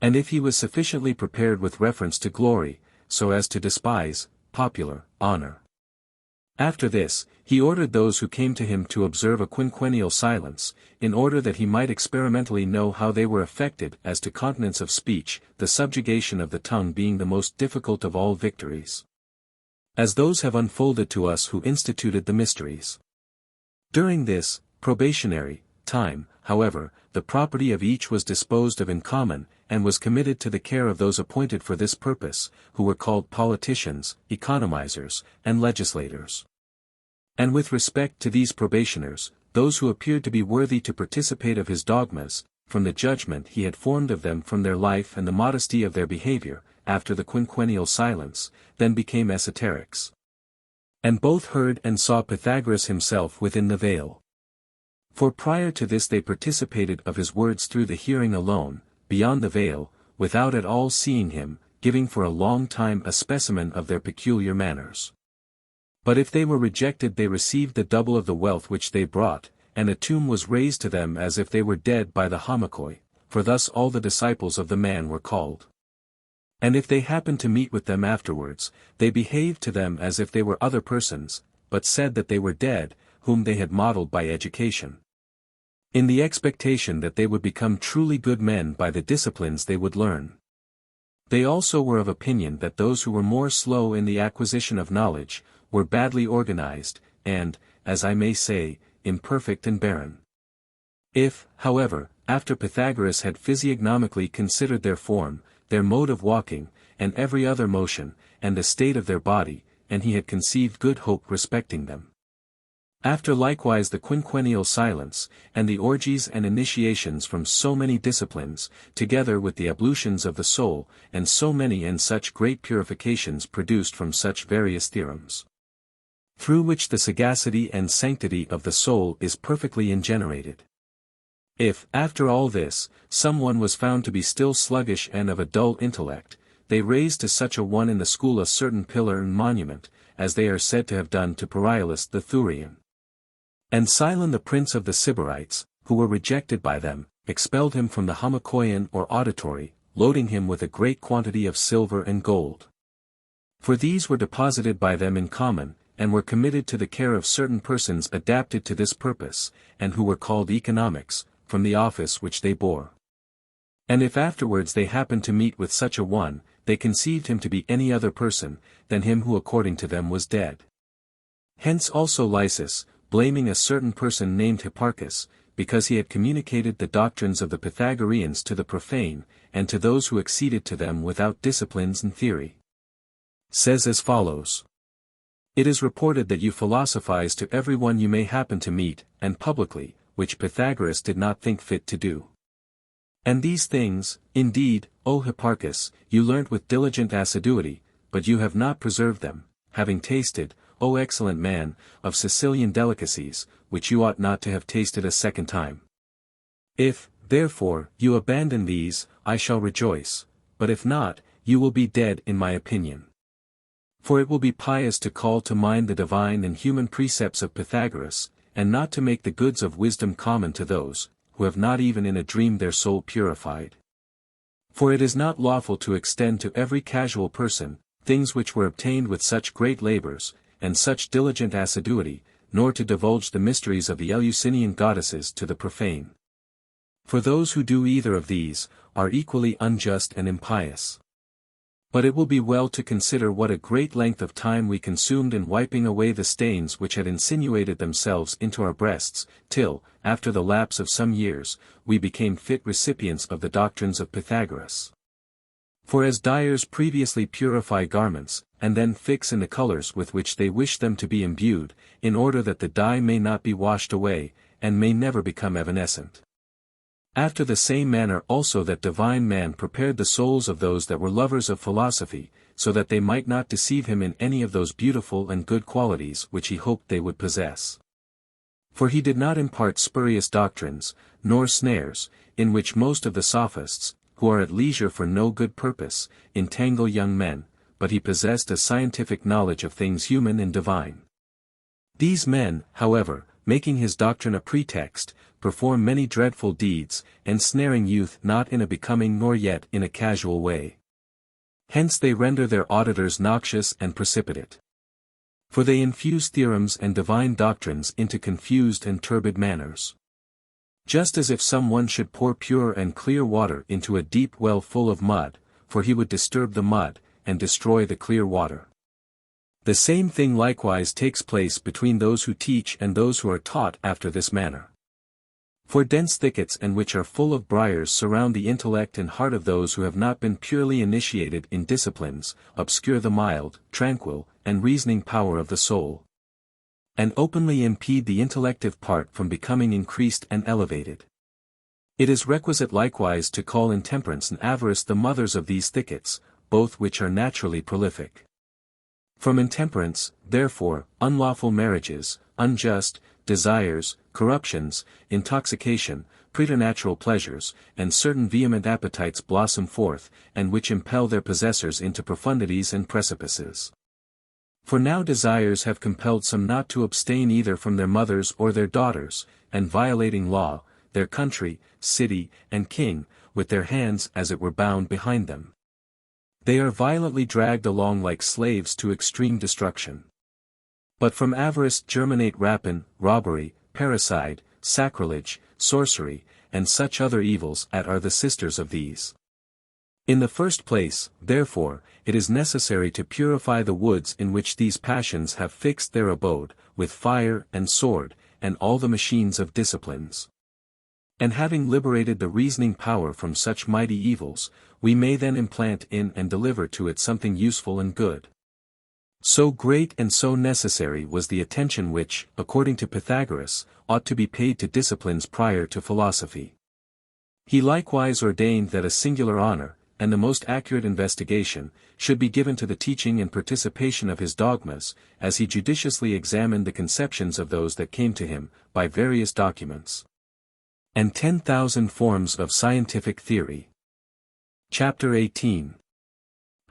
And if he was sufficiently prepared with reference to glory, so as to despise popular honor. After this, he ordered those who came to him to observe a quinquennial silence, in order that he might experimentally know how they were affected as to continence of speech, the subjugation of the tongue being the most difficult of all victories. As those have unfolded to us who instituted the mysteries. During this probationary time, however, the property of each was disposed of in common, and was committed to the care of those appointed for this purpose, who were called politicians, economizers, and legislators. And with respect to these probationers, those who appeared to be worthy to participate of his dogmas, from the judgment he had formed of them from their life and the modesty of their behavior, after the quinquennial silence, then became esoterics. And both heard and saw Pythagoras himself within the veil. For prior to this they participated of his words through the hearing alone, beyond the veil, without at all seeing him, giving for a long time a specimen of their peculiar manners. But if they were rejected they received the double of the wealth which they brought, and a tomb was raised to them as if they were dead by the homikoi, for thus all the disciples of the man were called. And if they happened to meet with them afterwards, they behaved to them as if they were other persons, but said that they were dead, whom they had modeled by education. In the expectation that they would become truly good men by the disciplines they would learn. They also were of opinion that those who were more slow in the acquisition of knowledge, were badly organized, and, as I may say, imperfect and barren. If, however, after Pythagoras had physiognomically considered their form, their mode of walking, and every other motion, and the state of their body, and he had conceived good hope respecting them. After likewise the quinquennial silence, and the orgies and initiations from so many disciplines, together with the ablutions of the soul, and so many and such great purifications produced from such various theorems, through which the sagacity and sanctity of the soul is perfectly ingenerated. If, after all this, some one was found to be still sluggish and of a dull intellect, they raised to such a one in the school a certain pillar and monument, as they are said to have done to Periolus the Thurian. And Cylon the prince of the Sybarites, who were rejected by them, expelled him from the homikoion or auditory, loading him with a great quantity of silver and gold. For these were deposited by them in common, and were committed to the care of certain persons adapted to this purpose, and who were called economics, from the office which they bore. And if afterwards they happened to meet with such a one, they conceived him to be any other person, than him who according to them was dead. Hence also Lysis, blaming a certain person named Hipparchus, because he had communicated the doctrines of the Pythagoreans to the profane, and to those who acceded to them without disciplines and theory, says as follows. It is reported that you philosophize to every one you may happen to meet, and publicly, which Pythagoras did not think fit to do. And these things, indeed, O Hipparchus, you learnt with diligent assiduity, but you have not preserved them, having tasted, O excellent man, of Sicilian delicacies, which you ought not to have tasted a second time. If, therefore, you abandon these, I shall rejoice, but if not, you will be dead in my opinion. For it will be pious to call to mind the divine and human precepts of Pythagoras, and not to make the goods of wisdom common to those, who have not even in a dream their soul purified. For it is not lawful to extend to every casual person, things which were obtained with such great labors, and such diligent assiduity, nor to divulge the mysteries of the Eleusinian goddesses to the profane. For those who do either of these, are equally unjust and impious. But it will be well to consider what a great length of time we consumed in wiping away the stains which had insinuated themselves into our breasts, till, after the lapse of some years, we became fit recipients of the doctrines of Pythagoras. For as dyers previously purify garments, and then fix in the colors with which they wish them to be imbued, in order that the dye may not be washed away, and may never become evanescent. After the same manner also that divine man prepared the souls of those that were lovers of philosophy, so that they might not deceive him in any of those beautiful and good qualities which he hoped they would possess. For he did not impart spurious doctrines, nor snares, in which most of the sophists, who are at leisure for no good purpose, entangle young men, but he possessed a scientific knowledge of things human and divine. These men, however, making his doctrine a pretext, perform many dreadful deeds, ensnaring youth not in a becoming nor yet in a casual way. Hence they render their auditors noxious and precipitate. For they infuse theorems and divine doctrines into confused and turbid manners. Just as if some one should pour pure and clear water into a deep well full of mud, for he would disturb the mud, and destroy the clear water. The same thing likewise takes place between those who teach and those who are taught after this manner. For dense thickets and which are full of briars surround the intellect and heart of those who have not been purely initiated in disciplines, obscure the mild, tranquil, and reasoning power of the soul, and openly impede the intellective part from becoming increased and elevated. It is requisite likewise to call intemperance and avarice the mothers of these thickets, both which are naturally prolific. From intemperance, therefore, unlawful marriages, unjust desires, corruptions, intoxication, preternatural pleasures, and certain vehement appetites blossom forth, and which impel their possessors into profundities and precipices. For now desires have compelled some not to abstain either from their mothers or their daughters, and violating law, their country, city, and king, with their hands as it were bound behind them. They are violently dragged along like slaves to extreme destruction. But from avarice germinate rapine, robbery, parricide, sacrilege, sorcery, and such other evils as are the sisters of these. In the first place, therefore, it is necessary to purify the woods in which these passions have fixed their abode, with fire and sword, and all the machines of disciplines. And having liberated the reasoning power from such mighty evils, we may then implant in and deliver to it something useful and good. So great and so necessary was the attention which, according to Pythagoras, ought to be paid to disciplines prior to philosophy. He likewise ordained that a singular honor, and the most accurate investigation, should be given to the teaching and participation of his dogmas, as he judiciously examined the conceptions of those that came to him, by various documents. And 10,000 forms of scientific theory. Chapter 18.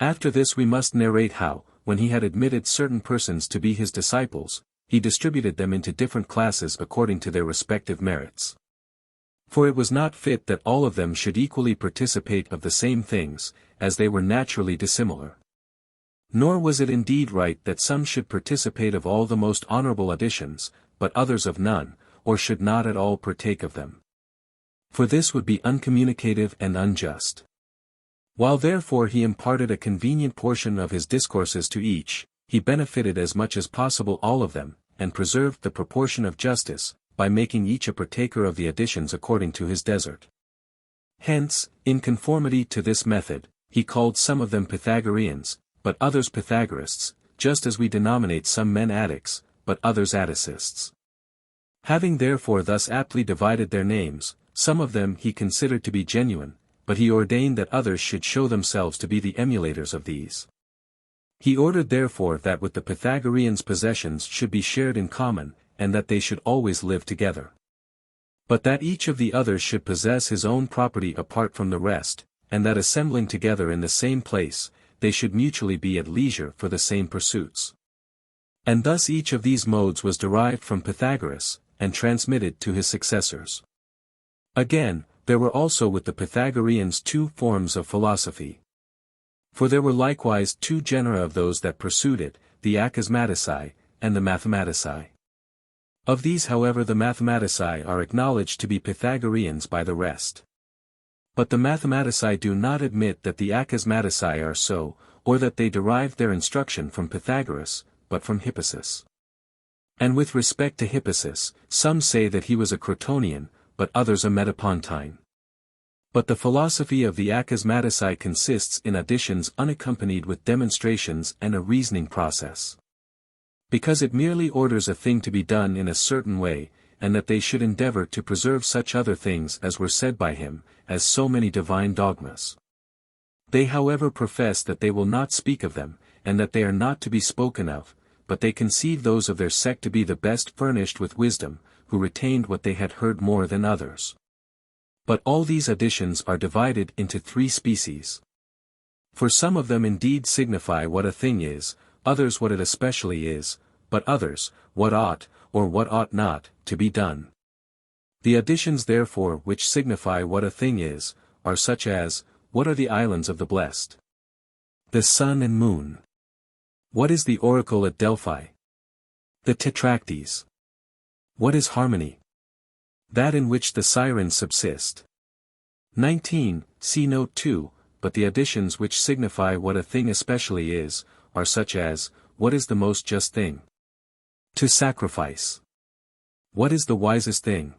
After this we must narrate how, when he had admitted certain persons to be his disciples, he distributed them into different classes according to their respective merits. For it was not fit that all of them should equally participate of the same things, as they were naturally dissimilar. Nor was it indeed right that some should participate of all the most honorable additions, but others of none, or should not at all partake of them. For this would be uncommunicative and unjust. While therefore he imparted a convenient portion of his discourses to each, he benefited as much as possible all of them, and preserved the proportion of justice, by making each a partaker of the additions according to his desert. Hence, in conformity to this method, he called some of them Pythagoreans, but others Pythagorists, just as we denominate some men Attics, but others Atticists. Having therefore thus aptly divided their names, some of them he considered to be genuine, but he ordained that others should show themselves to be the emulators of these. He ordered therefore that with the Pythagoreans possessions should be shared in common, and that they should always live together. But that each of the others should possess his own property apart from the rest, and that assembling together in the same place, they should mutually be at leisure for the same pursuits. And thus each of these modes was derived from Pythagoras, and transmitted to his successors. Again, there were also with the Pythagoreans two forms of philosophy. For there were likewise two genera of those that pursued it, the Akismatici, and the Mathematici. Of these however the Mathematici are acknowledged to be Pythagoreans by the rest. But the Mathematici do not admit that the Akismatici are so, or that they derived their instruction from Pythagoras, but from Hippasus. And with respect to Hippasus, some say that he was a Crotonian, but others a Metapontine. But the philosophy of the Akismatici consists in additions unaccompanied with demonstrations and a reasoning process. Because it merely orders a thing to be done in a certain way, and that they should endeavor to preserve such other things as were said by him, as so many divine dogmas. They however profess that they will not speak of them, and that they are not to be spoken of, but they conceive those of their sect to be the best furnished with wisdom, who retained what they had heard more than others. But all these additions are divided into 3 species. For some of them indeed signify what a thing is, others what it especially is, but others, what ought, or what ought not, to be done. The additions therefore which signify what a thing is, are such as, what are the islands of the blessed? The sun and moon. What is the oracle at Delphi? The Tetractes. What is harmony? That in which the sirens subsist. 19, see note 2, but the additions which signify what a thing especially is, are such as, what is the most just thing? To sacrifice. What is the wisest thing?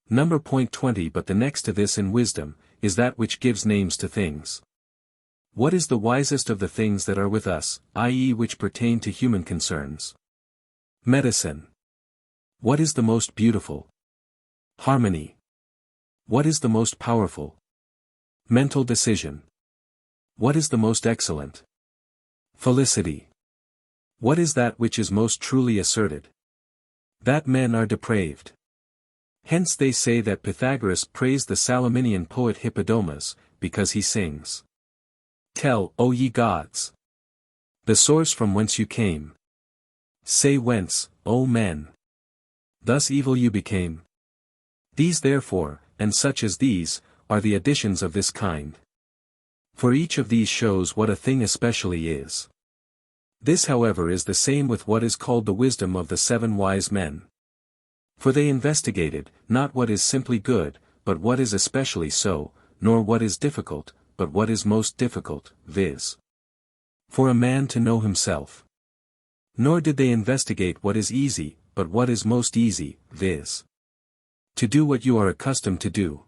Number point 20. But the next to this in wisdom, is that which gives names to things. What is the wisest of the things that are with us, i.e. which pertain to human concerns? Medicine. What is the most beautiful? Harmony. What is the most powerful? Mental decision. What is the most excellent? Felicity. What is that which is most truly asserted? That men are depraved. Hence they say that Pythagoras praised the Salaminian poet Hippodamus, because he sings. Tell, O ye gods, the source from whence you came. Say whence, O men. Thus evil you became. These therefore, and such as these, are the additions of this kind. For each of these shows what a thing especially is. This however is the same with what is called the wisdom of the 7 wise men. For they investigated, not what is simply good, but what is especially so, nor what is difficult, but what is most difficult, viz. For a man to know himself. Nor did they investigate what is easy, but what is most easy, viz. To do what you are accustomed to do.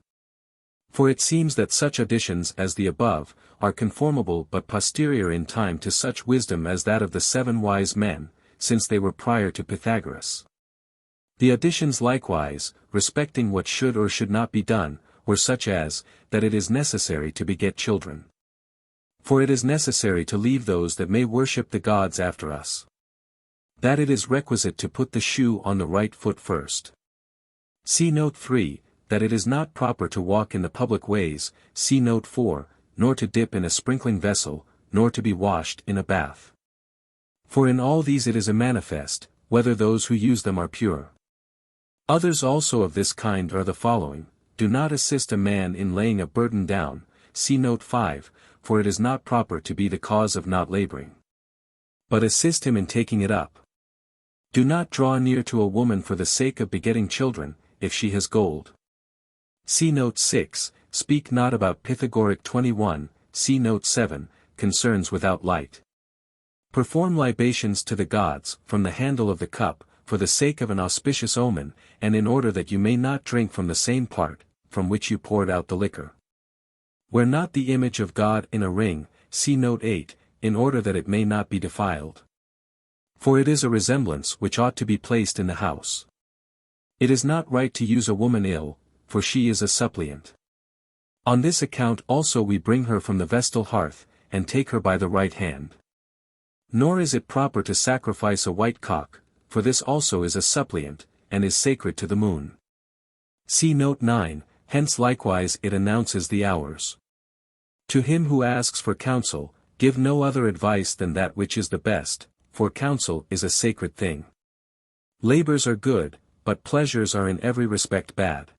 For it seems that such additions as the above, are conformable but posterior in time to such wisdom as that of the 7 wise men, since they were prior to Pythagoras. The additions likewise, respecting what should or should not be done, were such as, that it is necessary to beget children. For it is necessary to leave those that may worship the gods after us. That it is requisite to put the shoe on the right foot first. See note 3, that it is not proper to walk in the public ways, see note 4, nor to dip in a sprinkling vessel, nor to be washed in a bath. For in all these it is a manifest, whether those who use them are pure. Others also of this kind are the following: do not assist a man in laying a burden down, see note 5, for it is not proper to be the cause of not laboring. But assist him in taking it up. Do not draw near to a woman for the sake of begetting children, if she has gold. See note 6, speak not about Pythagoric 21, see note 7, concerns without light. Perform libations to the gods, from the handle of the cup, for the sake of an auspicious omen, and in order that you may not drink from the same part, from which you poured out the liquor. Wear not the image of God in a ring, see note 8, in order that it may not be defiled. For it is a resemblance which ought to be placed in the house. It is not right to use a woman ill, for she is a suppliant. On this account also we bring her from the vestal hearth, and take her by the right hand. Nor is it proper to sacrifice a white cock, for this also is a suppliant, and is sacred to the moon. See note 9, hence likewise it announces the hours. To him who asks for counsel, give no other advice than that which is the best, for counsel is a sacred thing. Labors are good, but pleasures are in every respect bad.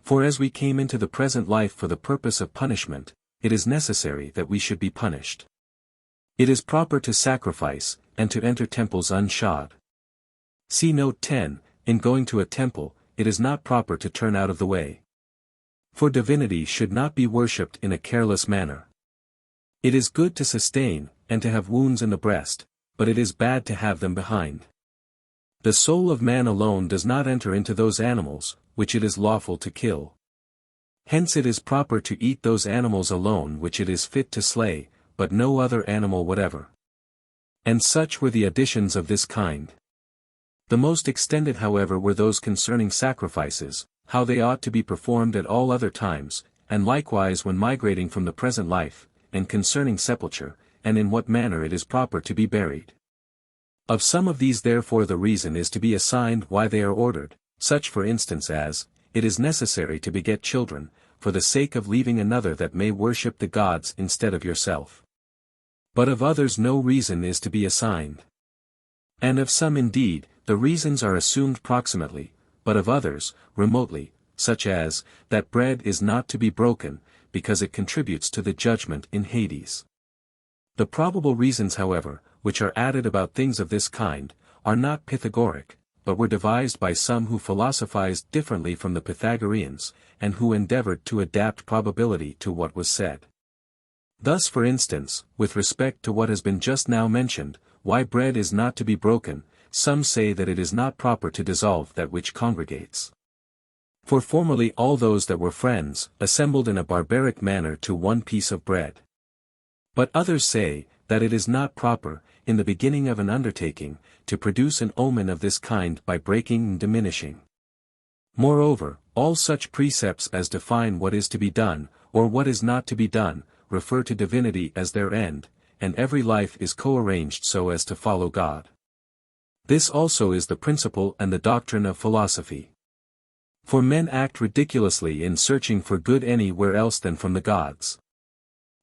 For as we came into the present life for the purpose of punishment, it is necessary that we should be punished. It is proper to sacrifice, and to enter temples unshod. See note 10, in going to a temple, it is not proper to turn out of the way. For divinity should not be worshipped in a careless manner. It is good to sustain, and to have wounds in the breast, but it is bad to have them behind. The soul of man alone does not enter into those animals, which it is lawful to kill. Hence it is proper to eat those animals alone which it is fit to slay, but no other animal whatever. And such were the additions of this kind. The most extended however were those concerning sacrifices, how they ought to be performed at all other times, and likewise when migrating from the present life, and concerning sepulture, and in what manner it is proper to be buried. Of some of these therefore the reason is to be assigned why they are ordered, such for instance as, "It is necessary to beget children, for the sake of leaving another that may worship the gods instead of yourself." But of others no reason is to be assigned. And of some indeed, the reasons are assumed proximately, but of others, remotely, such as, that bread is not to be broken, because it contributes to the judgment in Hades. The probable reasons however, which are added about things of this kind, are not Pythagoric, but were devised by some who philosophized differently from the Pythagoreans, and who endeavored to adapt probability to what was said. Thus for instance, with respect to what has been just now mentioned, why bread is not to be broken, some say that it is not proper to dissolve that which congregates. For formerly all those that were friends, assembled in a barbaric manner to one piece of bread. But others say, that it is not proper, in the beginning of an undertaking, to produce an omen of this kind by breaking and diminishing. Moreover, all such precepts as define what is to be done, or what is not to be done, refer to divinity as their end, and every life is co-arranged so as to follow God. This also is the principle and the doctrine of philosophy. For men act ridiculously in searching for good anywhere else than from the gods.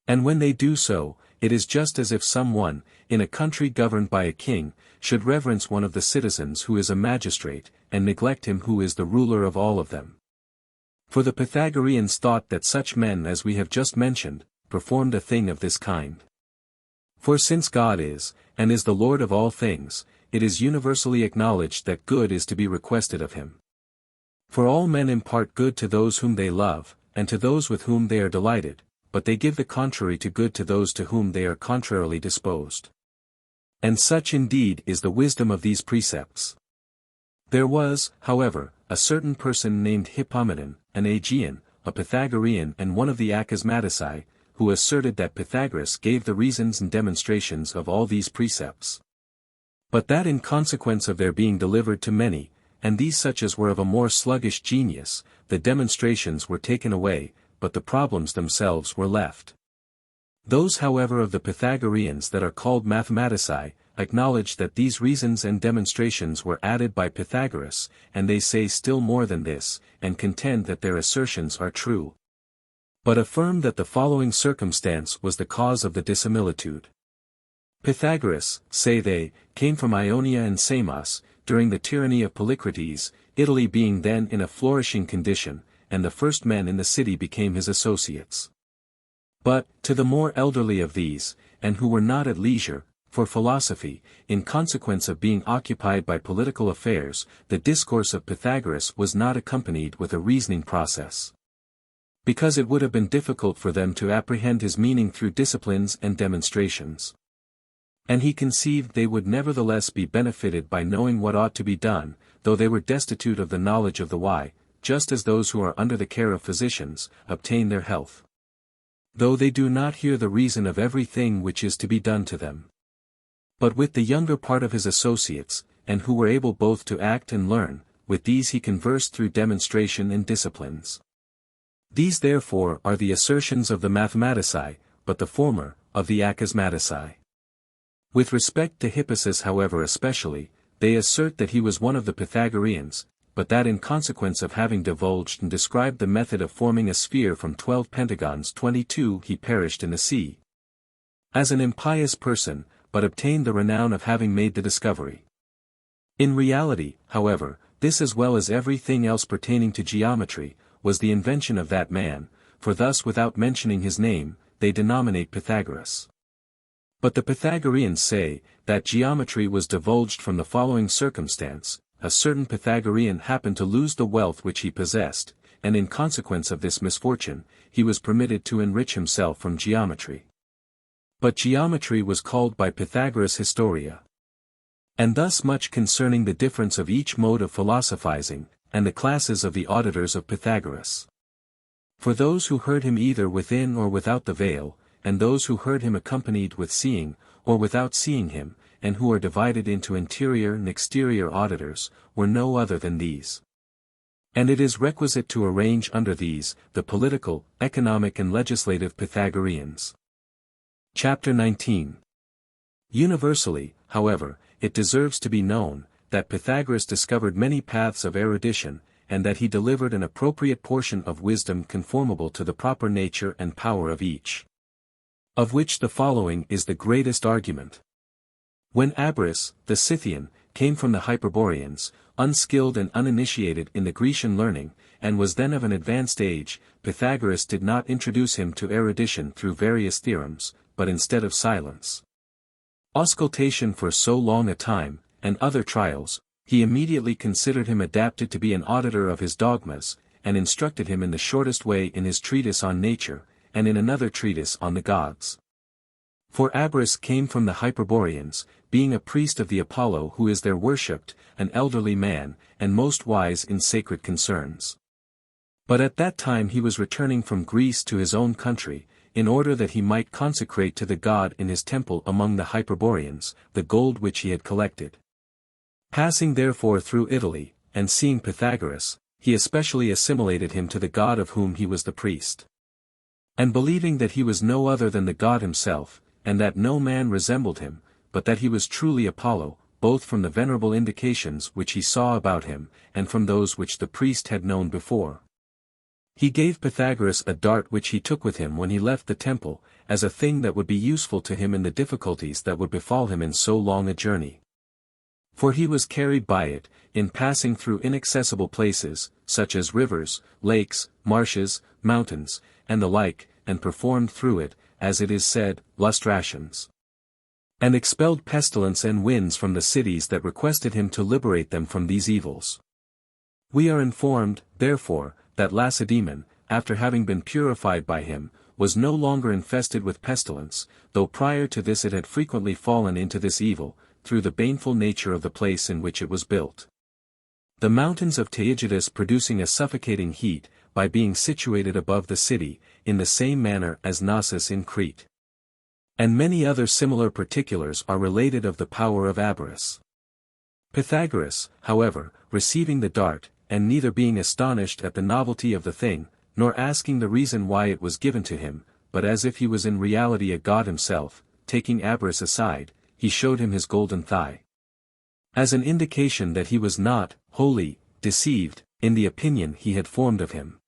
And when they do so, it is just as if some one, in a country governed by a king, should reverence one of the citizens who is a magistrate, and neglect him who is the ruler of all of them. For the Pythagoreans thought that such men as we have just mentioned, performed a thing of this kind. For since God is, and is the Lord of all things, it is universally acknowledged that good is to be requested of him. For all men impart good to those whom they love, and to those with whom they are delighted, but they give the contrary to good to those to whom they are contrarily disposed. And such indeed is the wisdom of these precepts. There was, however, a certain person named Hippodamus, an Aegean, a Pythagorean and one of the Achismatici, who asserted that Pythagoras gave the reasons and demonstrations of all these precepts. But that in consequence of their being delivered to many, and these such as were of a more sluggish genius, the demonstrations were taken away, but the problems themselves were left. Those however of the Pythagoreans that are called mathematici, acknowledge that these reasons and demonstrations were added by Pythagoras, and they say still more than this, and contend that their assertions are true. But affirm that the following circumstance was the cause of the dissimilitude. Pythagoras, say they, came from Ionia and Samos, during the tyranny of Polycrates, Italy being then in a flourishing condition, and the first men in the city became his associates. But, to the more elderly of these, and who were not at leisure, for philosophy, in consequence of being occupied by political affairs, the discourse of Pythagoras was not accompanied with a reasoning process. Because it would have been difficult for them to apprehend his meaning through disciplines and demonstrations. And he conceived they would nevertheless be benefited by knowing what ought to be done, though they were destitute of the knowledge of the why, just as those who are under the care of physicians, obtain their health. Though they do not hear the reason of every thing which is to be done to them. But with the younger part of his associates, and who were able both to act and learn, with these he conversed through demonstration and disciplines. These therefore are the assertions of the mathematici, but the former, of the achismatici. With respect to Hippasus however especially, they assert that he was one of the Pythagoreans, but that in consequence of having divulged and described the method of forming a sphere from 12 pentagons 22 he perished in the sea. As an impious person, but obtained the renown of having made the discovery. In reality, however, this as well as everything else pertaining to geometry, was the invention of that man, for thus without mentioning his name, they denominate Pythagoras. But the Pythagoreans say, that geometry was divulged from the following circumstance: a certain Pythagorean happened to lose the wealth which he possessed, and in consequence of this misfortune, he was permitted to enrich himself from geometry. But geometry was called by Pythagoras Historia. And thus much concerning the difference of each mode of philosophizing, and the classes of the auditors of Pythagoras. For those who heard him either within or without the veil, and those who heard him accompanied with seeing, or without seeing him, and who are divided into interior and exterior auditors, were no other than these. And it is requisite to arrange under these, the political, economic and legislative Pythagoreans. Chapter 19. Universally, however, it deserves to be known, that Pythagoras discovered many paths of erudition, and that he delivered an appropriate portion of wisdom conformable to the proper nature and power of each. Of which the following is the greatest argument. When Abaris, the Scythian, came from the Hyperboreans, unskilled and uninitiated in the Grecian learning, and was then of an advanced age, Pythagoras did not introduce him to erudition through various theorems, but instead of silence, auscultation for so long a time, and other trials, he immediately considered him adapted to be an auditor of his dogmas, and instructed him in the shortest way in his treatise on nature, and in another treatise on the gods. For Abaris came from the Hyperboreans, being a priest of the Apollo who is there worshipped, an elderly man, and most wise in sacred concerns. But at that time he was returning from Greece to his own country, in order that he might consecrate to the god in his temple among the Hyperboreans, the gold which he had collected. Passing therefore through Italy, and seeing Pythagoras, he especially assimilated him to the god of whom he was the priest. And believing that he was no other than the god himself, and that no man resembled him, but that he was truly Apollo, both from the venerable indications which he saw about him, and from those which the priest had known before, he gave Pythagoras a dart which he took with him when he left the temple, as a thing that would be useful to him in the difficulties that would befall him in so long a journey. For he was carried by it, in passing through inaccessible places, such as rivers, lakes, marshes, mountains, and the like, and performed through it, as it is said, lustrations. And expelled pestilence and winds from the cities that requested him to liberate them from these evils. We are informed, therefore, that Lacedaemon, after having been purified by him, was no longer infested with pestilence, though prior to this it had frequently fallen into this evil, through the baneful nature of the place in which it was built. The mountains of Theages producing a suffocating heat, by being situated above the city, in the same manner as Knossos in Crete. And many other similar particulars are related of the power of Abaris. Pythagoras, however, receiving the dart, and neither being astonished at the novelty of the thing, nor asking the reason why it was given to him, but as if he was in reality a god himself, taking Abaris aside, he showed him his golden thigh, as an indication that he was not, wholly, deceived, in the opinion he had formed of him.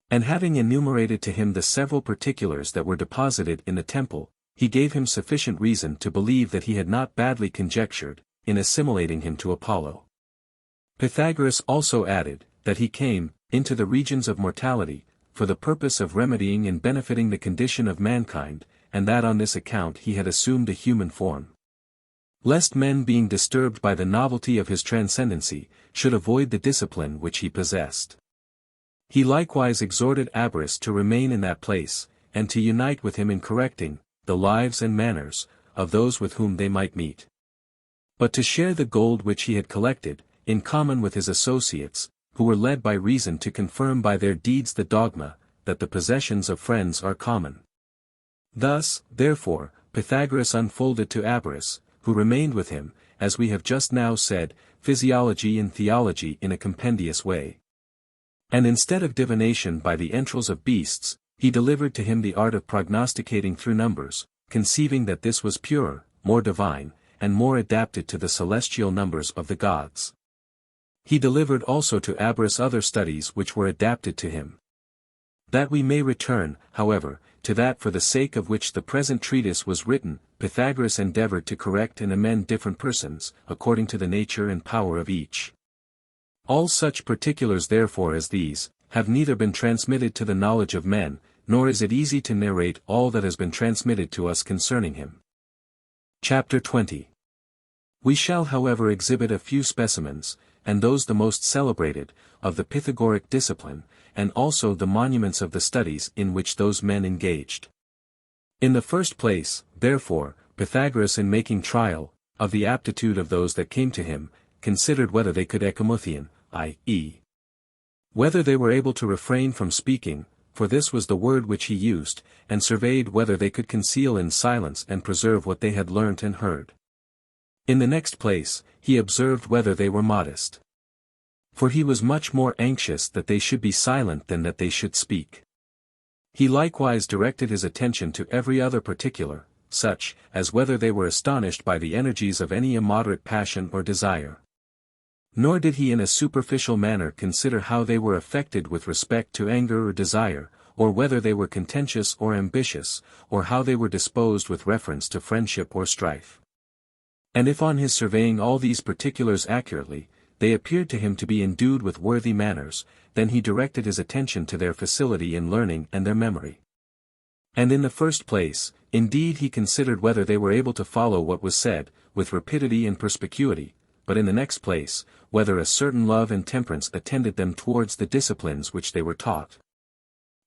And having enumerated to him the several particulars that were deposited in the temple, he gave him sufficient reason to believe that he had not badly conjectured, in assimilating him to Apollo. Pythagoras also added, that he came, into the regions of mortality, for the purpose of remedying and benefiting the condition of mankind, and that on this account he had assumed a human form, lest men being disturbed by the novelty of his transcendency, should avoid the discipline which he possessed. He likewise exhorted Abaris to remain in that place, and to unite with him in correcting the lives and manners of those with whom they might meet, but to share the gold which he had collected, in common with his associates, who were led by reason to confirm by their deeds the dogma, that the possessions of friends are common. Thus, therefore, Pythagoras unfolded to Abaris, who remained with him, as we have just now said, physiology and theology in a compendious way. And instead of divination by the entrails of beasts, he delivered to him the art of prognosticating through numbers, conceiving that this was purer, more divine, and more adapted to the celestial numbers of the gods. He delivered also to Abaris other studies which were adapted to him. That we may return, however, to that for the sake of which the present treatise was written, Pythagoras endeavored to correct and amend different persons, according to the nature and power of each. All such particulars therefore as these, have neither been transmitted to the knowledge of men, nor is it easy to narrate all that has been transmitted to us concerning him. Chapter 20. We shall however exhibit a few specimens, and those the most celebrated, of the Pythagoric discipline, and also the monuments of the studies in which those men engaged. In the first place, therefore, Pythagoras in making trial, of the aptitude of those that came to him, considered whether they could echomuthein, i.e. whether they were able to refrain from speaking, for this was the word which he used, and surveyed whether they could conceal in silence and preserve what they had learnt and heard. In the next place, he observed whether they were modest. For he was much more anxious that they should be silent than that they should speak. He likewise directed his attention to every other particular, such as whether they were astonished by the energies of any immoderate passion or desire. Nor did he in a superficial manner consider how they were affected with respect to anger or desire, or whether they were contentious or ambitious, or how they were disposed with reference to friendship or strife. And if on his surveying all these particulars accurately, they appeared to him to be endued with worthy manners, then he directed his attention to their facility in learning and their memory. And in the first place, indeed he considered whether they were able to follow what was said, with rapidity and perspicuity, but in the next place, whether a certain love and temperance attended them towards the disciplines which they were taught.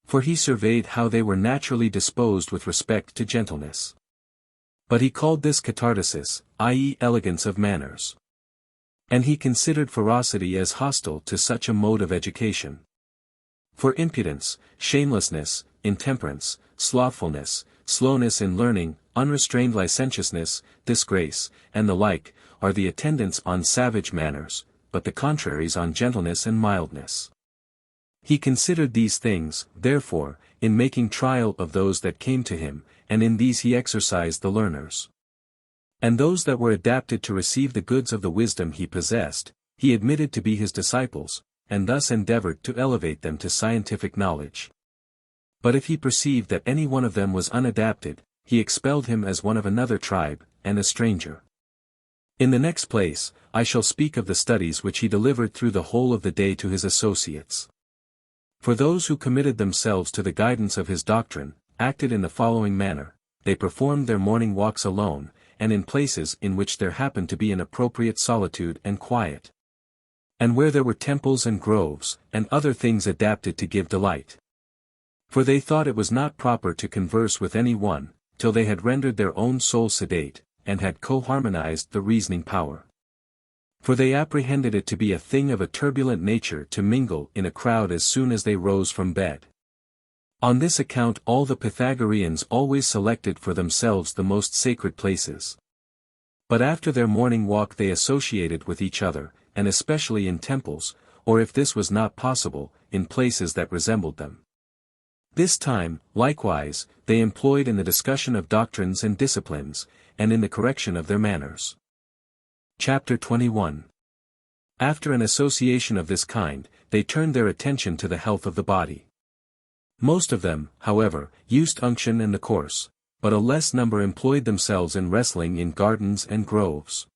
For he surveyed how they were naturally disposed with respect to gentleness. But he called this catharticis, i.e. elegance of manners. And he considered ferocity as hostile to such a mode of education. For impudence, shamelessness, intemperance, slothfulness, slowness in learning, unrestrained licentiousness, disgrace, and the like, are the attendants on savage manners, but the contraries on gentleness and mildness. He considered these things, therefore, in making trial of those that came to him, and in these he exercised the learners. And those that were adapted to receive the goods of the wisdom he possessed, he admitted to be his disciples, and thus endeavored to elevate them to scientific knowledge. But if he perceived that any one of them was unadapted, he expelled him as one of another tribe, and a stranger. In the next place, I shall speak of the studies which he delivered through the whole of the day to his associates. For those who committed themselves to the guidance of his doctrine, acted in the following manner: they performed their morning walks alone, and in places in which there happened to be an appropriate solitude and quiet. And where there were temples and groves, and other things adapted to give delight. For they thought it was not proper to converse with any one, till they had rendered their own soul sedate, and had co-harmonized the reasoning power. For they apprehended it to be a thing of a turbulent nature to mingle in a crowd as soon as they rose from bed. On this account all the Pythagoreans always selected for themselves the most sacred places. But after their morning walk they associated with each other, and especially in temples, or if this was not possible, in places that resembled them. This time, likewise, they employed in the discussion of doctrines and disciplines, and in the correction of their manners. Chapter 21. After an association of this kind, they turned their attention to the health of the body. Most of them, however, used unction and the course, but a less number employed themselves in wrestling in gardens and groves.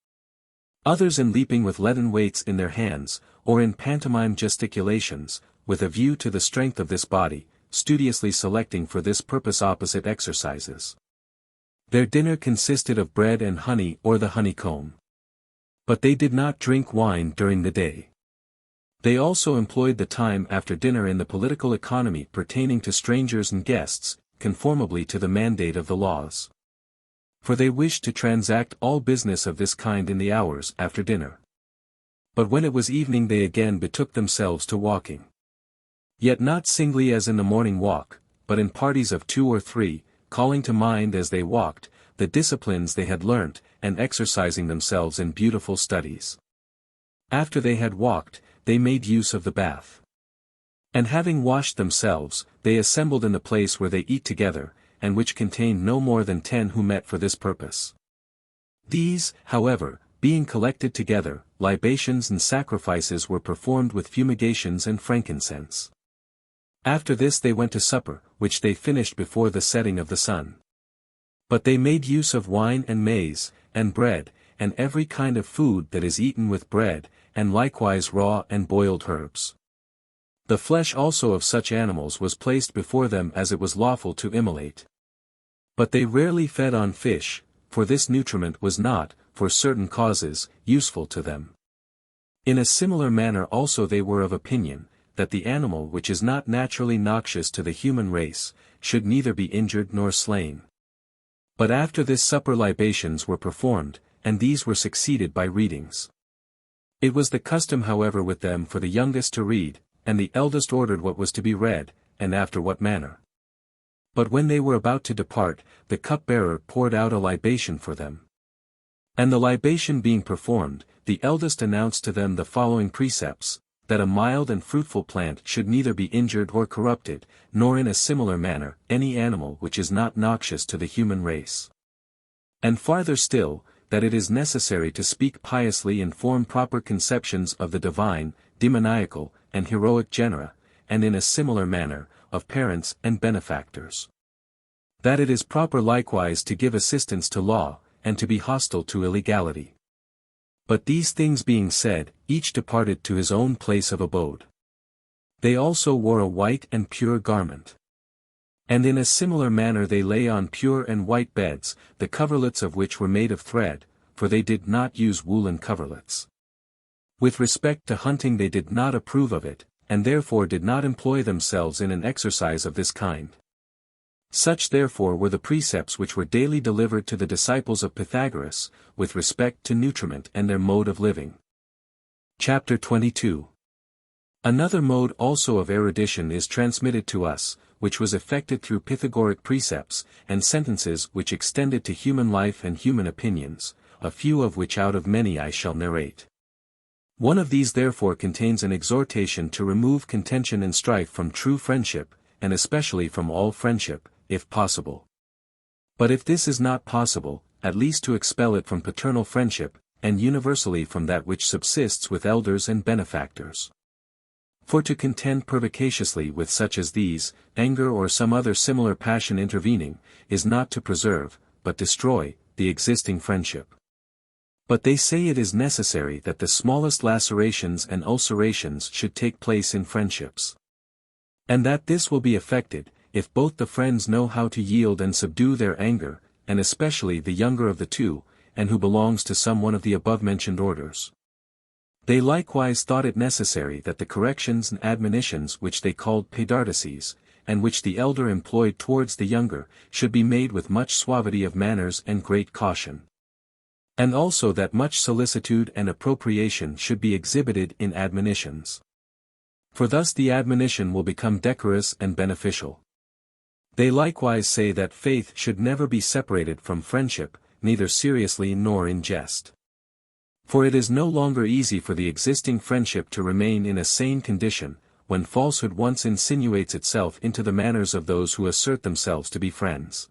Others in leaping with leaden weights in their hands, or in pantomime gesticulations, with a view to the strength of this body, studiously selecting for this purpose opposite exercises. Their dinner consisted of bread and honey or the honeycomb. But they did not drink wine during the day. They also employed the time after dinner in the political economy pertaining to strangers and guests, conformably to the mandate of the laws. For they wished to transact all business of this kind in the hours after dinner. But when it was evening they again betook themselves to walking. Yet not singly as in the morning walk, but in parties of 2 or 3, calling to mind as they walked, the disciplines they had learnt, and exercising themselves in beautiful studies. After they had walked, they made use of the bath. And having washed themselves, they assembled in the place where they eat together, and which contained no more than 10 who met for this purpose. These, however, being collected together, libations and sacrifices were performed with fumigations and frankincense. After this they went to supper, which they finished before the setting of the sun. But they made use of wine and maize, and bread, and every kind of food that is eaten with bread, and likewise raw and boiled herbs. The flesh also of such animals was placed before them as it was lawful to immolate. But they rarely fed on fish, for this nutriment was not, for certain causes, useful to them. In a similar manner also they were of opinion, that the animal which is not naturally noxious to the human race, should neither be injured nor slain. But after this supper libations were performed, and these were succeeded by readings. It was the custom however with them for the youngest to read, and the eldest ordered what was to be read, and after what manner. But when they were about to depart, the cupbearer poured out a libation for them. And the libation being performed, the eldest announced to them the following precepts: that a mild and fruitful plant should neither be injured or corrupted, nor in a similar manner any animal which is not noxious to the human race. And farther still, that it is necessary to speak piously and form proper conceptions of the divine, demoniacal, and heroic genera, and in a similar manner, of parents and benefactors. That it is proper likewise to give assistance to law, and to be hostile to illegality. But these things being said, each departed to his own place of abode. They also wore a white and pure garment. And in a similar manner they lay on pure and white beds, the coverlets of which were made of thread, for they did not use woolen coverlets. With respect to hunting they did not approve of it, and therefore did not employ themselves in an exercise of this kind. Such therefore were the precepts which were daily delivered to the disciples of Pythagoras, with respect to nutriment and their mode of living. Chapter 22. Another mode also of erudition is transmitted to us, which was effected through Pythagoric precepts, and sentences which extended to human life and human opinions, a few of which out of many I shall narrate. One of these therefore contains an exhortation to remove contention and strife from true friendship, and especially from all friendship, if possible. But if this is not possible, at least to expel it from paternal friendship, and universally from that which subsists with elders and benefactors. For to contend pervicaciously with such as these, anger or some other similar passion intervening, is not to preserve, but destroy, the existing friendship. But they say it is necessary that the smallest lacerations and ulcerations should take place in friendships. And that this will be effected, if both the friends know how to yield and subdue their anger, and especially the younger of the two, and who belongs to some one of the above-mentioned orders. They likewise thought it necessary that the corrections and admonitions which they called paedartices, and which the elder employed towards the younger, should be made with much suavity of manners and great caution. And also that much solicitude and appropriation should be exhibited in admonitions. For thus the admonition will become decorous and beneficial. They likewise say that faith should never be separated from friendship, neither seriously nor in jest. For it is no longer easy for the existing friendship to remain in a sane condition, when falsehood once insinuates itself into the manners of those who assert themselves to be friends.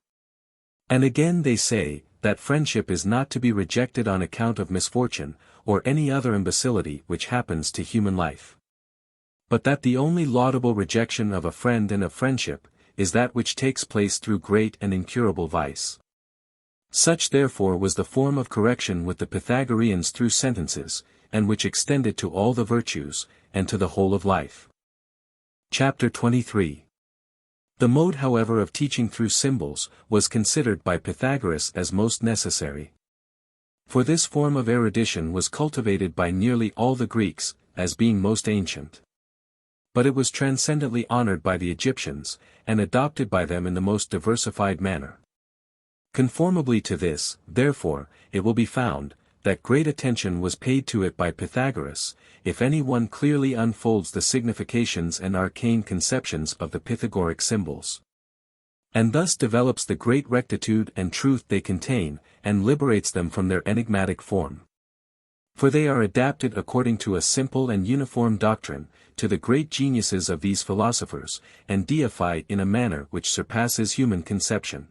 And again they say, that friendship is not to be rejected on account of misfortune, or any other imbecility which happens to human life. But that the only laudable rejection of a friend and of friendship, is that which takes place through great and incurable vice. Such therefore was the form of correction with the Pythagoreans through sentences, and which extended to all the virtues, and to the whole of life. Chapter 23. The mode however of teaching through symbols, was considered by Pythagoras as most necessary. For this form of erudition was cultivated by nearly all the Greeks, as being most ancient. But it was transcendently honored by the Egyptians, and adopted by them in the most diversified manner. Conformably to this, therefore, it will be found, that great attention was paid to it by Pythagoras, if any one clearly unfolds the significations and arcane conceptions of the Pythagoric symbols. And thus develops the great rectitude and truth they contain, and liberates them from their enigmatic form. For they are adapted according to a simple and uniform doctrine, to the great geniuses of these philosophers, and deify in a manner which surpasses human conception.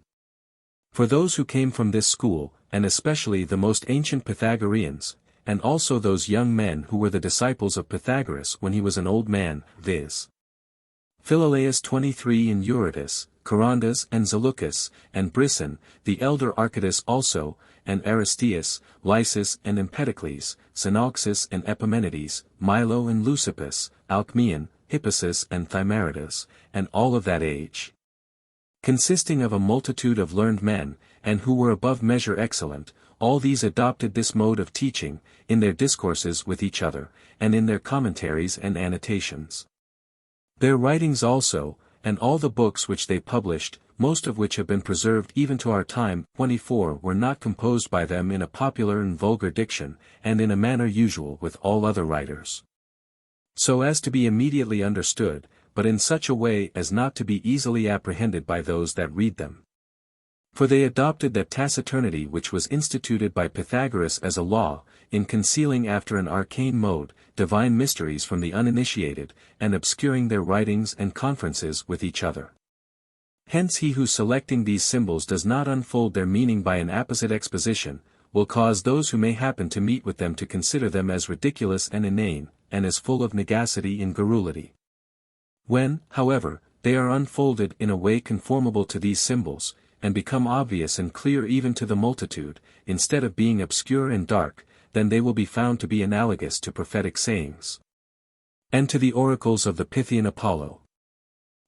For those who came from this school, and especially the most ancient Pythagoreans, and also those young men who were the disciples of Pythagoras when he was an old man, viz. Philolaus 23 and Euryphamus, Charondas and Zaleucus, and Brisson, the elder Archytas also, and Aristeas, Lysis and Empedocles, Syneuxus and Epimenides, Milo and Leucippus, Alcmaeon, Hippasus and Thymaridas, and all of that age. Consisting of a multitude of learned men, and who were above measure excellent, all these adopted this mode of teaching, in their discourses with each other, and in their commentaries and annotations. Their writings also, and all the books which they published, most of which have been preserved even to our time, 24 were not composed by them in a popular and vulgar diction, and in a manner usual with all other writers. So as to be immediately understood, but in such a way as not to be easily apprehended by those that read them. For they adopted that taciturnity which was instituted by Pythagoras as a law, in concealing after an arcane mode, divine mysteries from the uninitiated, and obscuring their writings and conferences with each other. Hence he who selecting these symbols does not unfold their meaning by an apposite exposition, will cause those who may happen to meet with them to consider them as ridiculous and inane, and as full of negacity and garrulity. When, however, they are unfolded in a way conformable to these symbols, and become obvious and clear even to the multitude, instead of being obscure and dark, then they will be found to be analogous to prophetic sayings, and to the oracles of the Pythian Apollo.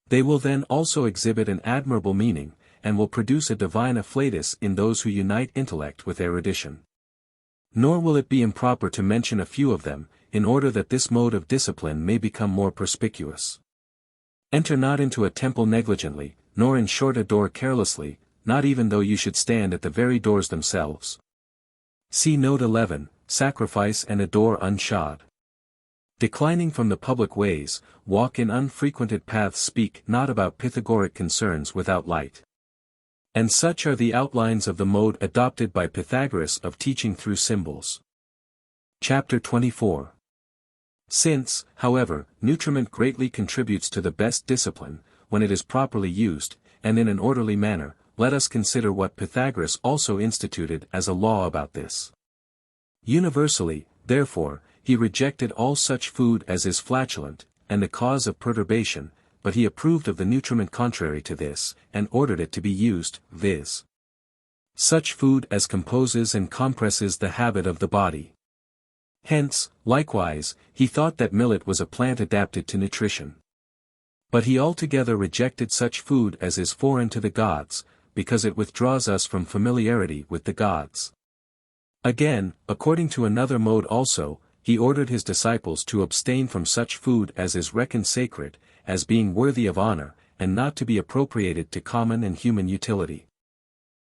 They will then also exhibit an admirable meaning, and will produce a divine afflatus in those who unite intellect with erudition. Nor will it be improper to mention a few of them, in order that this mode of discipline may become more perspicuous. Enter not into a temple negligently, nor in short a door carelessly, not even though you should stand at the very doors themselves. See note 11, sacrifice and adore unshod. Declining from the public ways, walk in unfrequented paths, speak not about Pythagoric concerns without light. And such are the outlines of the mode adopted by Pythagoras of teaching through symbols. Chapter 24. Since, however, nutriment greatly contributes to the best discipline, when it is properly used, and in an orderly manner, let us consider what Pythagoras also instituted as a law about this. Universally, therefore, he rejected all such food as is flatulent, and the cause of perturbation, but he approved of the nutriment contrary to this, and ordered it to be used, viz. such food as composes and compresses the habit of the body. Hence, likewise, he thought that millet was a plant adapted to nutrition. But he altogether rejected such food as is foreign to the gods, because it withdraws us from familiarity with the gods. Again, according to another mode also, he ordered his disciples to abstain from such food as is reckoned sacred, as being worthy of honor, and not to be appropriated to common and human utility.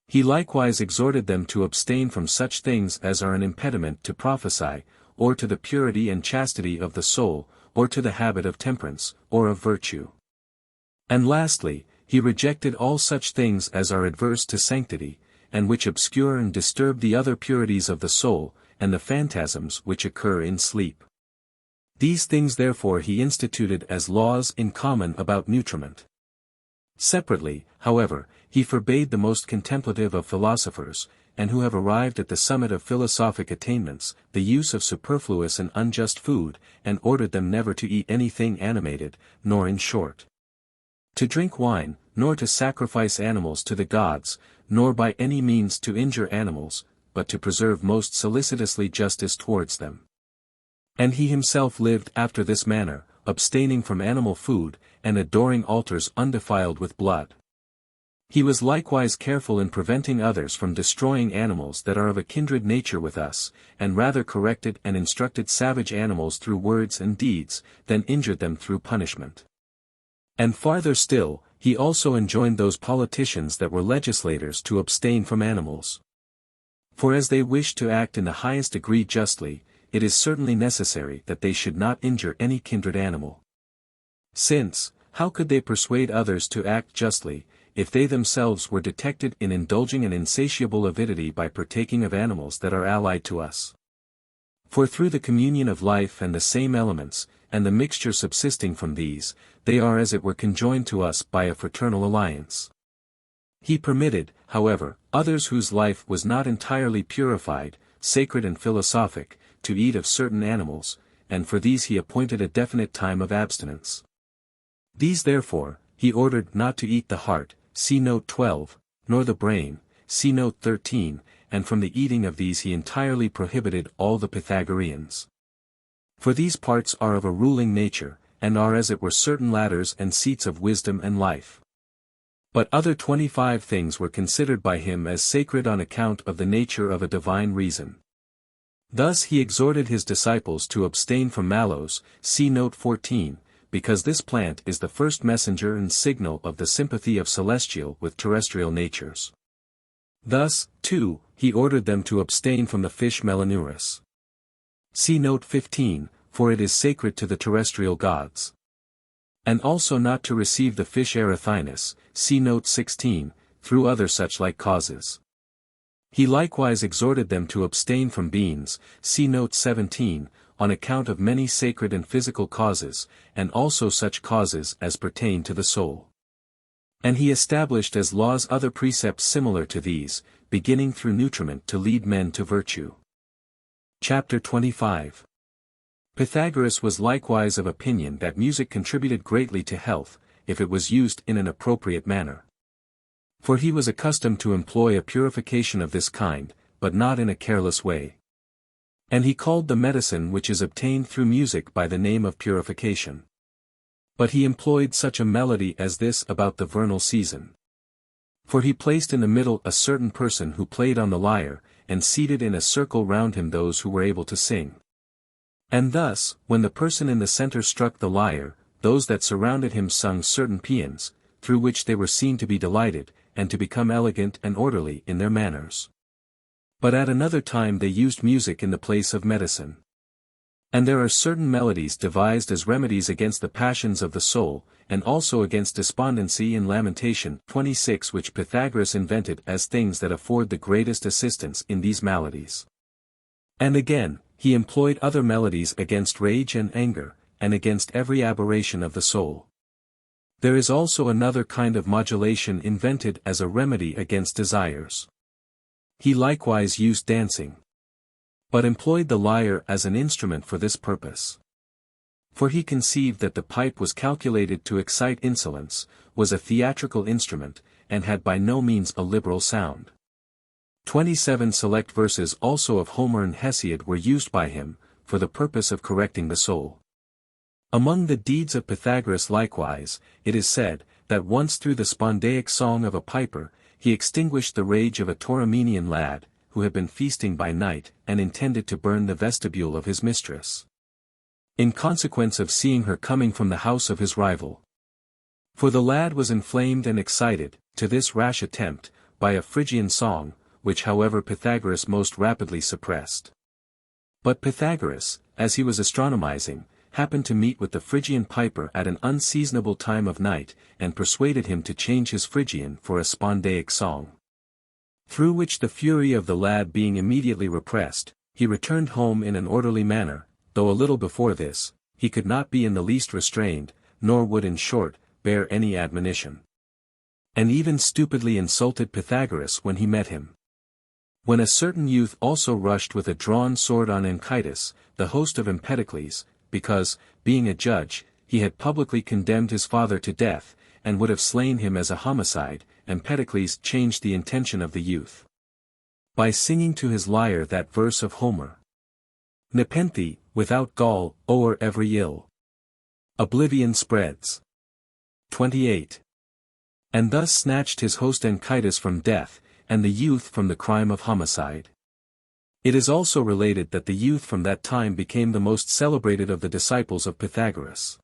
He likewise exhorted them to abstain from such things as are an impediment to prophecy, or to the purity and chastity of the soul, or to the habit of temperance, or of virtue. And lastly, he rejected all such things as are adverse to sanctity, and which obscure and disturb the other purities of the soul, and the phantasms which occur in sleep. These things therefore he instituted as laws in common about nutriment. Separately, however, he forbade the most contemplative of philosophers, and who have arrived at the summit of philosophic attainments, the use of superfluous and unjust food, and ordered them never to eat anything animated, nor in short to drink wine, nor to sacrifice animals to the gods, nor by any means to injure animals, but to preserve most solicitously justice towards them. And he himself lived after this manner, abstaining from animal food, and adoring altars undefiled with blood. He was likewise careful in preventing others from destroying animals that are of a kindred nature with us, and rather corrected and instructed savage animals through words and deeds, than injured them through punishment. And farther still, he also enjoined those politicians that were legislators to abstain from animals. For as they wished to act in the highest degree justly, it is certainly necessary that they should not injure any kindred animal. Since, how could they persuade others to act justly, if they themselves were detected in indulging an insatiable avidity by partaking of animals that are allied to us? For through the communion of life and the same elements, and the mixture subsisting from these, they are as it were conjoined to us by a fraternal alliance. He permitted, however, others whose life was not entirely purified, sacred and philosophic, to eat of certain animals, and for these he appointed a definite time of abstinence. These therefore, he ordered not to eat the heart, see note 12, nor the brain, see note 13, and from the eating of these he entirely prohibited all the Pythagoreans. For these parts are of a ruling nature, and are as it were certain ladders and seats of wisdom and life. But other 25 things were considered by him as sacred on account of the nature of a divine reason. Thus he exhorted his disciples to abstain from mallows, see note 14, because this plant is the first messenger and signal of the sympathy of celestial with terrestrial natures. Thus, too, he ordered them to abstain from the fish melanurus. See note 15, for it is sacred to the terrestrial gods. And also not to receive the fish erythinus, see note 16, through other such like causes. He likewise exhorted them to abstain from beans, see note 17, on account of many sacred and physical causes, and also such causes as pertain to the soul. And he established as laws other precepts similar to these, beginning through nutriment to lead men to virtue. Chapter 25. Pythagoras was likewise of opinion that music contributed greatly to health, if it was used in an appropriate manner. For he was accustomed to employ a purification of this kind, but not in a careless way. And he called the medicine which is obtained through music by the name of purification. But he employed such a melody as this about the vernal season. For he placed in the middle a certain person who played on the lyre, and seated in a circle round him those who were able to sing. And thus, when the person in the center struck the lyre, those that surrounded him sung certain paeans, through which they were seen to be delighted, and to become elegant and orderly in their manners. But at another time they used music in the place of medicine. And there are certain melodies devised as remedies against the passions of the soul, and also against despondency and lamentation, 26, which Pythagoras invented as things that afford the greatest assistance in these maladies. And again, he employed other melodies against rage and anger, and against every aberration of the soul. There is also another kind of modulation invented as a remedy against desires. He likewise used dancing, but employed the lyre as an instrument for this purpose. For he conceived that the pipe was calculated to excite insolence, was a theatrical instrument, and had by no means a liberal sound. 27 select verses also of Homer and Hesiod were used by him, for the purpose of correcting the soul. Among the deeds of Pythagoras likewise, it is said, that once through the spondaic song of a piper, he extinguished the rage of a Tauromenian lad, who had been feasting by night, and intended to burn the vestibule of his mistress, in consequence of seeing her coming from the house of his rival. For the lad was inflamed and excited, to this rash attempt, by a Phrygian song, which however Pythagoras most rapidly suppressed. But Pythagoras, as he was astronomizing, happened to meet with the Phrygian piper at an unseasonable time of night, and persuaded him to change his Phrygian for a spondaic song. Through which the fury of the lad being immediately repressed, he returned home in an orderly manner, though a little before this, he could not be in the least restrained, nor would in short, bear any admonition. And even stupidly insulted Pythagoras when he met him. When a certain youth also rushed with a drawn sword on Archytas, the host of Empedocles, because, being a judge, he had publicly condemned his father to death, and would have slain him as a homicide, Empedocles changed the intention of the youth, by singing to his lyre that verse of Homer. Nepenthe, without gall, o'er every ill oblivion spreads. 28. And thus snatched his host Archytas from death, and the youth from the crime of homicide. It is also related that the youth from that time became the most celebrated of the disciples of Pythagoras.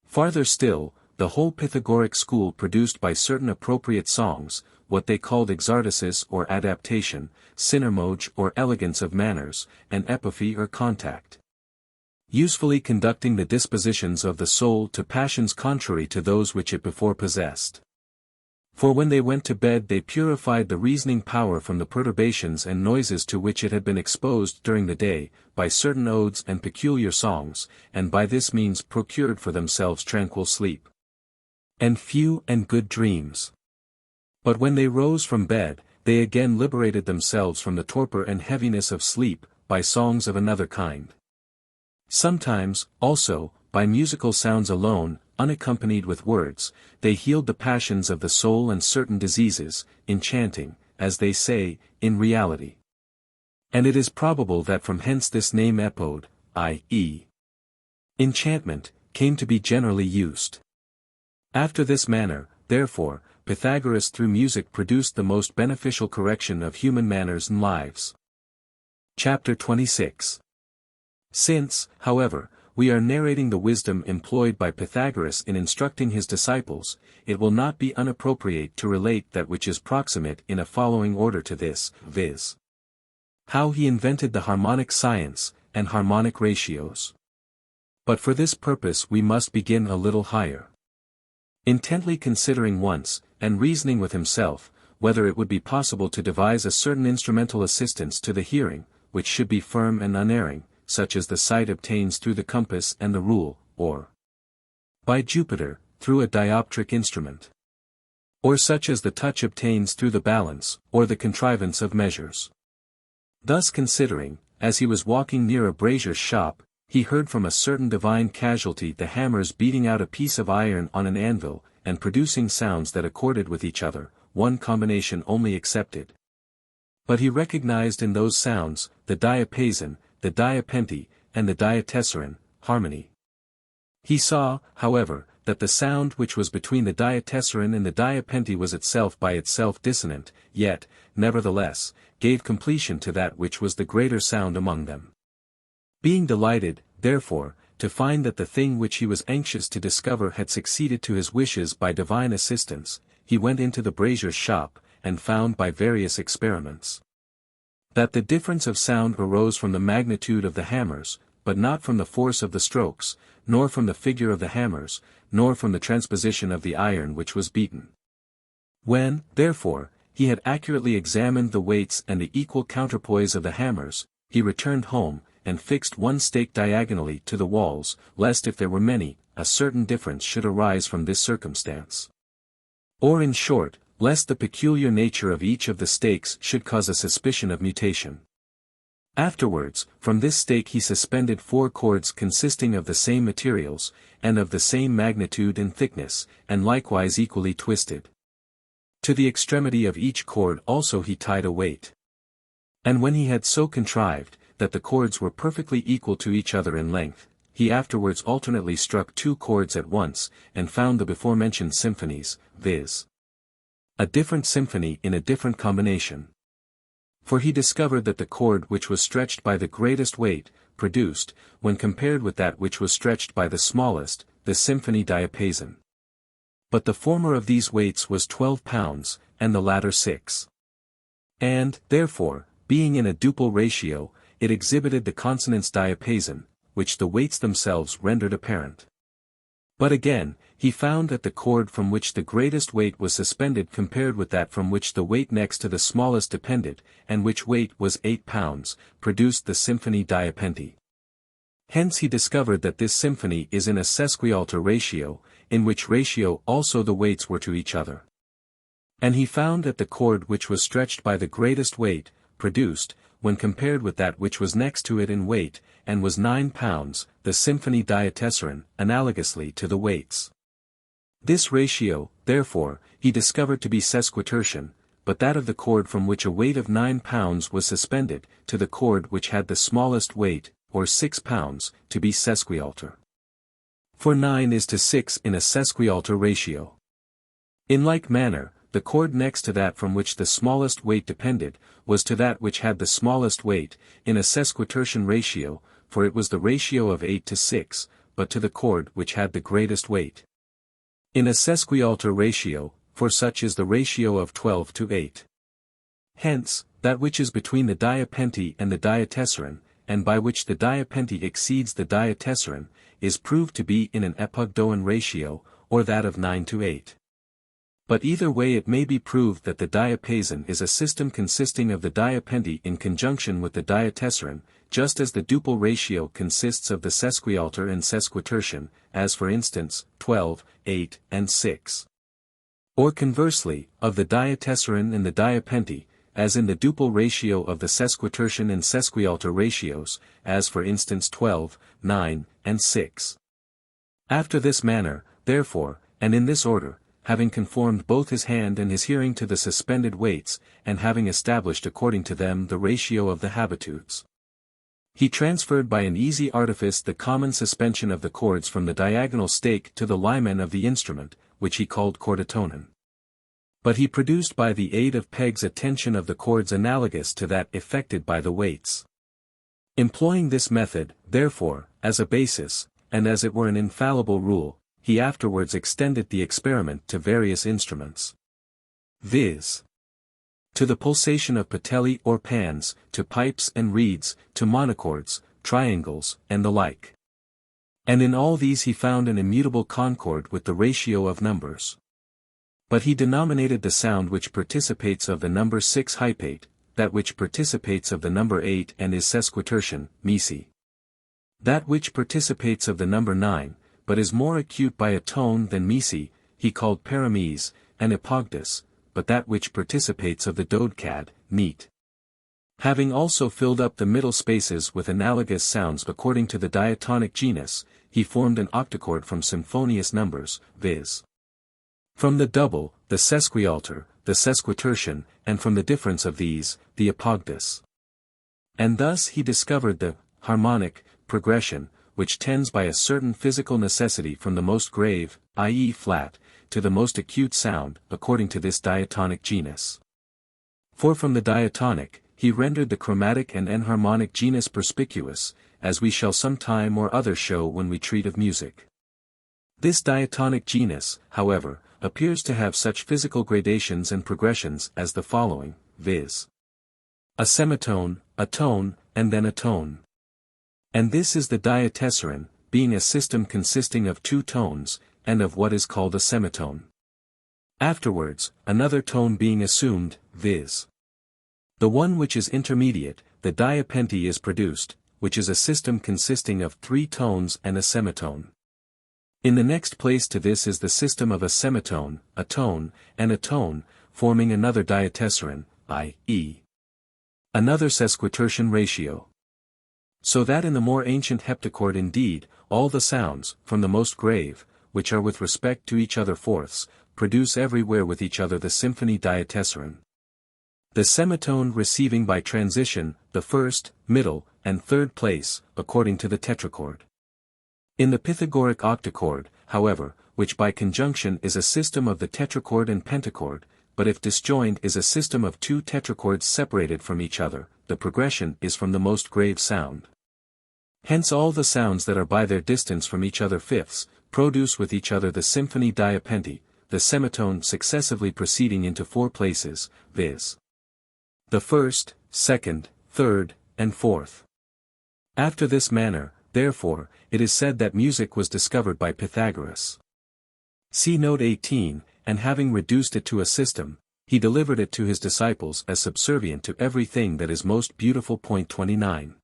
Farther still, the whole Pythagoric school produced by certain appropriate songs, what they called exartasis or adaptation, synermoge or elegance of manners, and epiphy or contact, usefully conducting the dispositions of the soul to passions contrary to those which it before possessed. For when they went to bed they purified the reasoning power from the perturbations and noises to which it had been exposed during the day, by certain odes and peculiar songs, and by this means procured for themselves tranquil sleep, and few and good dreams. But when they rose from bed, they again liberated themselves from the torpor and heaviness of sleep, by songs of another kind. Sometimes, also, by musical sounds alone, unaccompanied with words, they healed the passions of the soul and certain diseases, enchanting, as they say, in reality. And it is probable that from hence this name epode, i.e., enchantment, came to be generally used. After this manner, therefore, Pythagoras through music produced the most beneficial correction of human manners and lives. Chapter 26. Since, however, we are narrating the wisdom employed by Pythagoras in instructing his disciples, it will not be inappropriate to relate that which is proximate in a following order to this, viz. How he invented the harmonic science, and harmonic ratios. But for this purpose we must begin a little higher. Intently considering once, and reasoning with himself, whether it would be possible to devise a certain instrumental assistance to the hearing, which should be firm and unerring, such as the sight obtains through the compass and the rule, or, by Jupiter, through a dioptric instrument. or such as the touch obtains through the balance, or the contrivance of measures. Thus considering, as he was walking near a brazier's shop, he heard from a certain divine casualty the hammers beating out a piece of iron on an anvil, and producing sounds that accorded with each other, one combination only excepted. But he recognized in those sounds, the diapason, the diapente, and the diatessaron, harmony. He saw, however, that the sound which was between the diatessaron and the diapente was itself by itself dissonant, yet, nevertheless, gave completion to that which was the greater sound among them. Being delighted, therefore, to find that the thing which he was anxious to discover had succeeded to his wishes by divine assistance, he went into the brazier's shop, and found by various experiments that the difference of sound arose from the magnitude of the hammers, but not from the force of the strokes, nor from the figure of the hammers, nor from the transposition of the iron which was beaten. When, therefore, he had accurately examined the weights and the equal counterpoise of the hammers, he returned home, and fixed one stake diagonally to the walls, lest if there were many, a certain difference should arise from this circumstance. Or in short, lest the peculiar nature of each of the stakes should cause a suspicion of mutation. Afterwards, from this stake he suspended 4 cords consisting of the same materials, and of the same magnitude and thickness, and likewise equally twisted. To the extremity of each cord also he tied a weight. And when he had so contrived, that the cords were perfectly equal to each other in length, he afterwards alternately struck 2 cords at once, and found the before-mentioned symphonies, viz. a different symphony in a different combination. For he discovered that the cord which was stretched by the greatest weight, produced, when compared with that which was stretched by the smallest, the symphony diapason. But the former of these weights was 12 pounds, and the latter 6. And, therefore, being in a duple ratio, it exhibited the consonance diapason, which the weights themselves rendered apparent. But again, he found that the cord from which the greatest weight was suspended compared with that from which the weight next to the smallest depended, and which weight was 8 pounds, produced the symphony diapente. Hence he discovered that this symphony is in a sesquialter ratio, in which ratio also the weights were to each other. And he found that the cord which was stretched by the greatest weight, produced, when compared with that which was next to it in weight, and was 9 pounds, the symphony diatessaron, analogously to the weights. This ratio, therefore, he discovered to be sesquitertian, but that of the cord from which a weight of 9 pounds was suspended, to the cord which had the smallest weight, or 6 pounds, to be sesquialter. For 9 is to 6 in a sesquialter ratio. In like manner, the cord next to that from which the smallest weight depended, was to that which had the smallest weight, in a sesquitertian ratio, for it was the ratio of 8 to 6, but to the cord which had the greatest weight. In a sesquialter ratio, for such is the ratio of 12 to 8. Hence, that which is between the diapente and the diatessaron, and by which the diapente exceeds the diatessaron, is proved to be in an epogdoan ratio, or that of 9 to 8. But either way it may be proved that the diapason is a system consisting of the diapente in conjunction with the diatessaron, just as the duple ratio consists of the sesquialter and sesquitertian, as for instance, 12, 8, and 6. Or conversely, of the diatessaron and the diapente, as in the duple ratio of the sesquitertian and sesquialter ratios, as for instance 12, 9, and 6. After this manner, therefore, and in this order, having conformed both his hand and his hearing to the suspended weights, and having established according to them the ratio of the habitudes, he transferred by an easy artifice the common suspension of the cords from the diagonal stake to the limen of the instrument, which he called chordatonon. But he produced by the aid of pegs a tension of the cords analogous to that effected by the weights. Employing this method, therefore, as a basis, and as it were an infallible rule, he afterwards extended the experiment to various instruments. Viz. to the pulsation of patelli or pans, to pipes and reeds, to monochords, triangles, and the like. And in all these he found an immutable concord with the ratio of numbers. But he denominated the sound which participates of the number 6 hypate, that which participates of the number 8 and is sesquitertian, mesi. That which participates of the number 9, but is more acute by a tone than mesi, he called parames, and epogdus, but that which participates of the dodecad, neat. Having also filled up the middle spaces with analogous sounds according to the diatonic genus, he formed an octochord from symphonious numbers, viz. From the double, the sesquialter, the sesquitertian, and from the difference of these, the epogdus. And thus he discovered the harmonic progression, which tends by a certain physical necessity from the most grave, i.e. flat, to the most acute sound, according to this diatonic genus. For from the diatonic, he rendered the chromatic and enharmonic genus perspicuous, as we shall some time or other show when we treat of music. This diatonic genus, however, appears to have such physical gradations and progressions as the following, viz. A semitone, a tone, and then a tone. And this is the diatessaron, being a system consisting of two tones, and of what is called a semitone. Afterwards, another tone being assumed, viz. The one which is intermediate, the diapente is produced, which is a system consisting of three tones and a semitone. In the next place to this is the system of a semitone, a tone, and a tone, forming another diatessaron, i.e. another sesquitertian ratio. So that in the more ancient heptachord indeed, all the sounds, from the most grave, which are with respect to each other fourths, produce everywhere with each other the symphony diatessaron. The semitone receiving by transition, the first, middle, and third place, according to the tetrachord. In the Pythagoric octochord, however, which by conjunction is a system of the tetrachord and pentachord, but if disjoined is a system of two tetrachords separated from each other, the progression is from the most grave sound. Hence all the sounds that are by their distance from each other fifths, produce with each other the symphony diapente, the semitone successively proceeding into four places, viz. The first, second, third, and fourth. After this manner, therefore, it is said that music was discovered by Pythagoras. See note 18, and having reduced it to a system, he delivered it to his disciples as subservient to everything that is most beautiful. 29.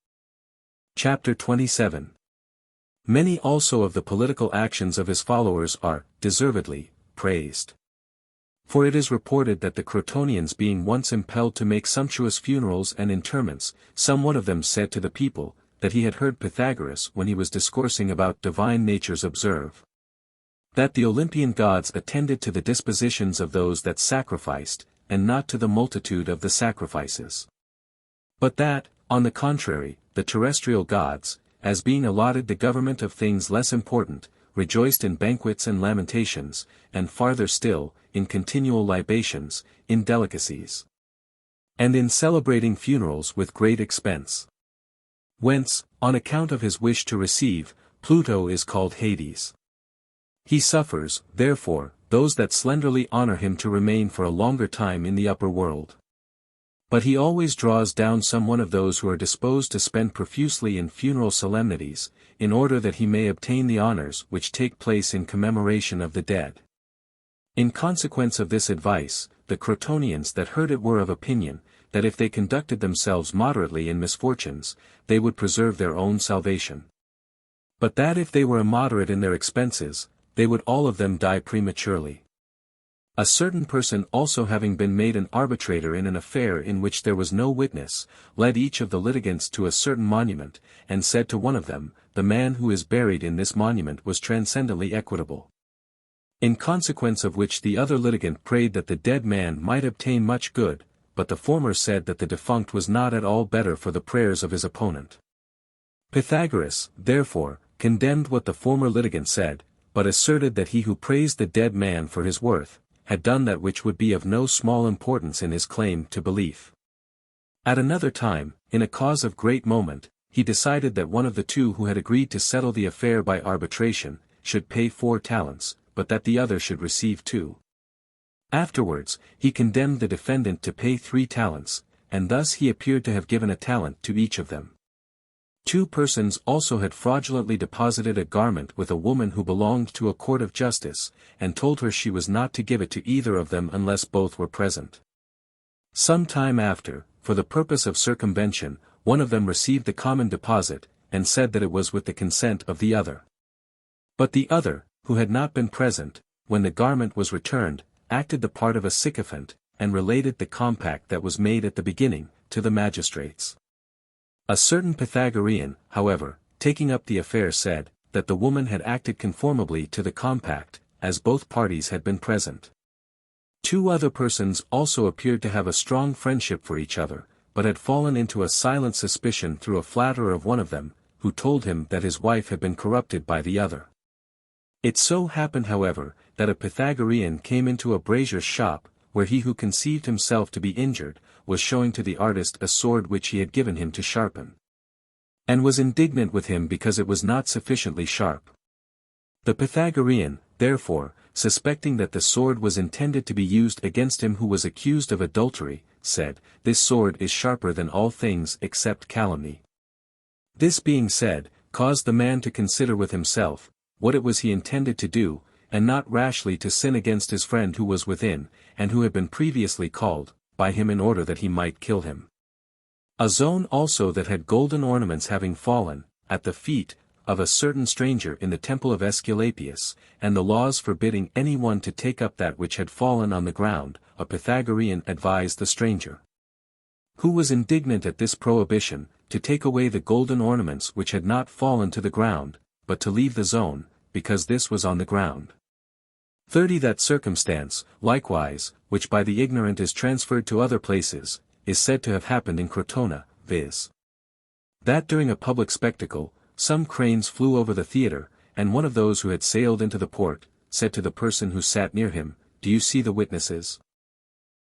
Chapter 27. Many also of the political actions of his followers are, deservedly, praised. For it is reported that the Crotonians being once impelled to make sumptuous funerals and interments, some one of them said to the people, that he had heard Pythagoras when he was discoursing about divine natures observe. That the Olympian gods attended to the dispositions of those that sacrificed, and not to the multitude of the sacrifices. But that, on the contrary, the terrestrial gods, as being allotted the government of things less important, rejoiced in banquets and lamentations, and farther still, in continual libations, in delicacies, and in celebrating funerals with great expense. Whence, on account of his wish to receive, Pluto is called Hades. He suffers, therefore, those that slenderly honor him to remain for a longer time in the upper world. But he always draws down some one of those who are disposed to spend profusely in funeral solemnities, in order that he may obtain the honors which take place in commemoration of the dead. In consequence of this advice, the Crotonians that heard it were of opinion, that if they conducted themselves moderately in misfortunes, they would preserve their own salvation. But that if they were immoderate in their expenses, they would all of them die prematurely. A certain person also having been made an arbitrator in an affair in which there was no witness, led each of the litigants to a certain monument, and said to one of them, the man who is buried in this monument was transcendently equitable. In consequence of which the other litigant prayed that the dead man might obtain much good, but the former said that the defunct was not at all better for the prayers of his opponent. Pythagoras, therefore, condemned what the former litigant said, but asserted that he who praised the dead man for his worth, had done that which would be of no small importance in his claim to belief. At another time, in a cause of great moment, he decided that one of the two who had agreed to settle the affair by arbitration, should pay 4 talents, but that the other should receive 2. Afterwards, he condemned the defendant to pay 3 talents, and thus he appeared to have given a talent to each of them. 2 persons also had fraudulently deposited a garment with a woman who belonged to a court of justice, and told her she was not to give it to either of them unless both were present. Some time after, for the purpose of circumvention, one of them received the common deposit, and said that it was with the consent of the other. But the other, who had not been present, when the garment was returned, acted the part of a sycophant, and related the compact that was made at the beginning, to the magistrates. A certain Pythagorean, however, taking up the affair said, that the woman had acted conformably to the compact, as both parties had been present. Two other persons also appeared to have a strong friendship for each other, but had fallen into a silent suspicion through a flatterer of one of them, who told him that his wife had been corrupted by the other. It so happened however, that a Pythagorean came into a brazier's shop, where he who conceived himself to be injured, was showing to the artist a sword which he had given him to sharpen, and was indignant with him because it was not sufficiently sharp. The Pythagorean, therefore, suspecting that the sword was intended to be used against him who was accused of adultery, said, "This sword is sharper than all things except calumny." This being said, caused the man to consider with himself, what it was he intended to do, and not rashly to sin against his friend who was within, and who had been previously called, by him in order that he might kill him. A zone also that had golden ornaments having fallen, at the feet, of a certain stranger in the temple of Aesculapius, and the laws forbidding any one to take up that which had fallen on the ground, a Pythagorean advised the stranger, who was indignant at this prohibition, to take away the golden ornaments which had not fallen to the ground, but to leave the zone, because this was on the ground. 30. That circumstance, likewise, which by the ignorant is transferred to other places, is said to have happened in Crotona, viz. that during a public spectacle, some cranes flew over the theatre, and one of those who had sailed into the port, said to the person who sat near him, "Do you see the witnesses?"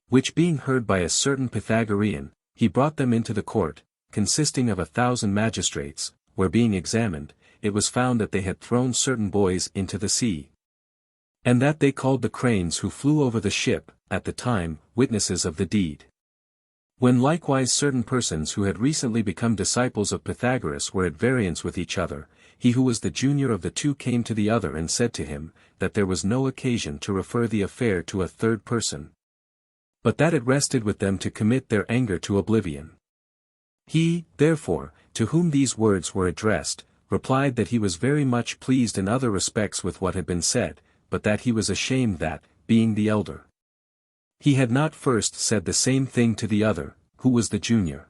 Which being heard by a certain Pythagorean, he brought them into the court, consisting of 1,000 magistrates, where being examined, it was found that they had thrown certain boys into the sea, and that they called the cranes who flew over the ship, at the time, witnesses of the deed. When likewise certain persons who had recently become disciples of Pythagoras were at variance with each other, he who was the junior of the two came to the other and said to him, that there was no occasion to refer the affair to a third person, but that it rested with them to commit their anger to oblivion. He, therefore, to whom these words were addressed, replied that he was very much pleased in other respects with what had been said, but that he was ashamed that, being the elder, he had not first said the same thing to the other, who was the junior.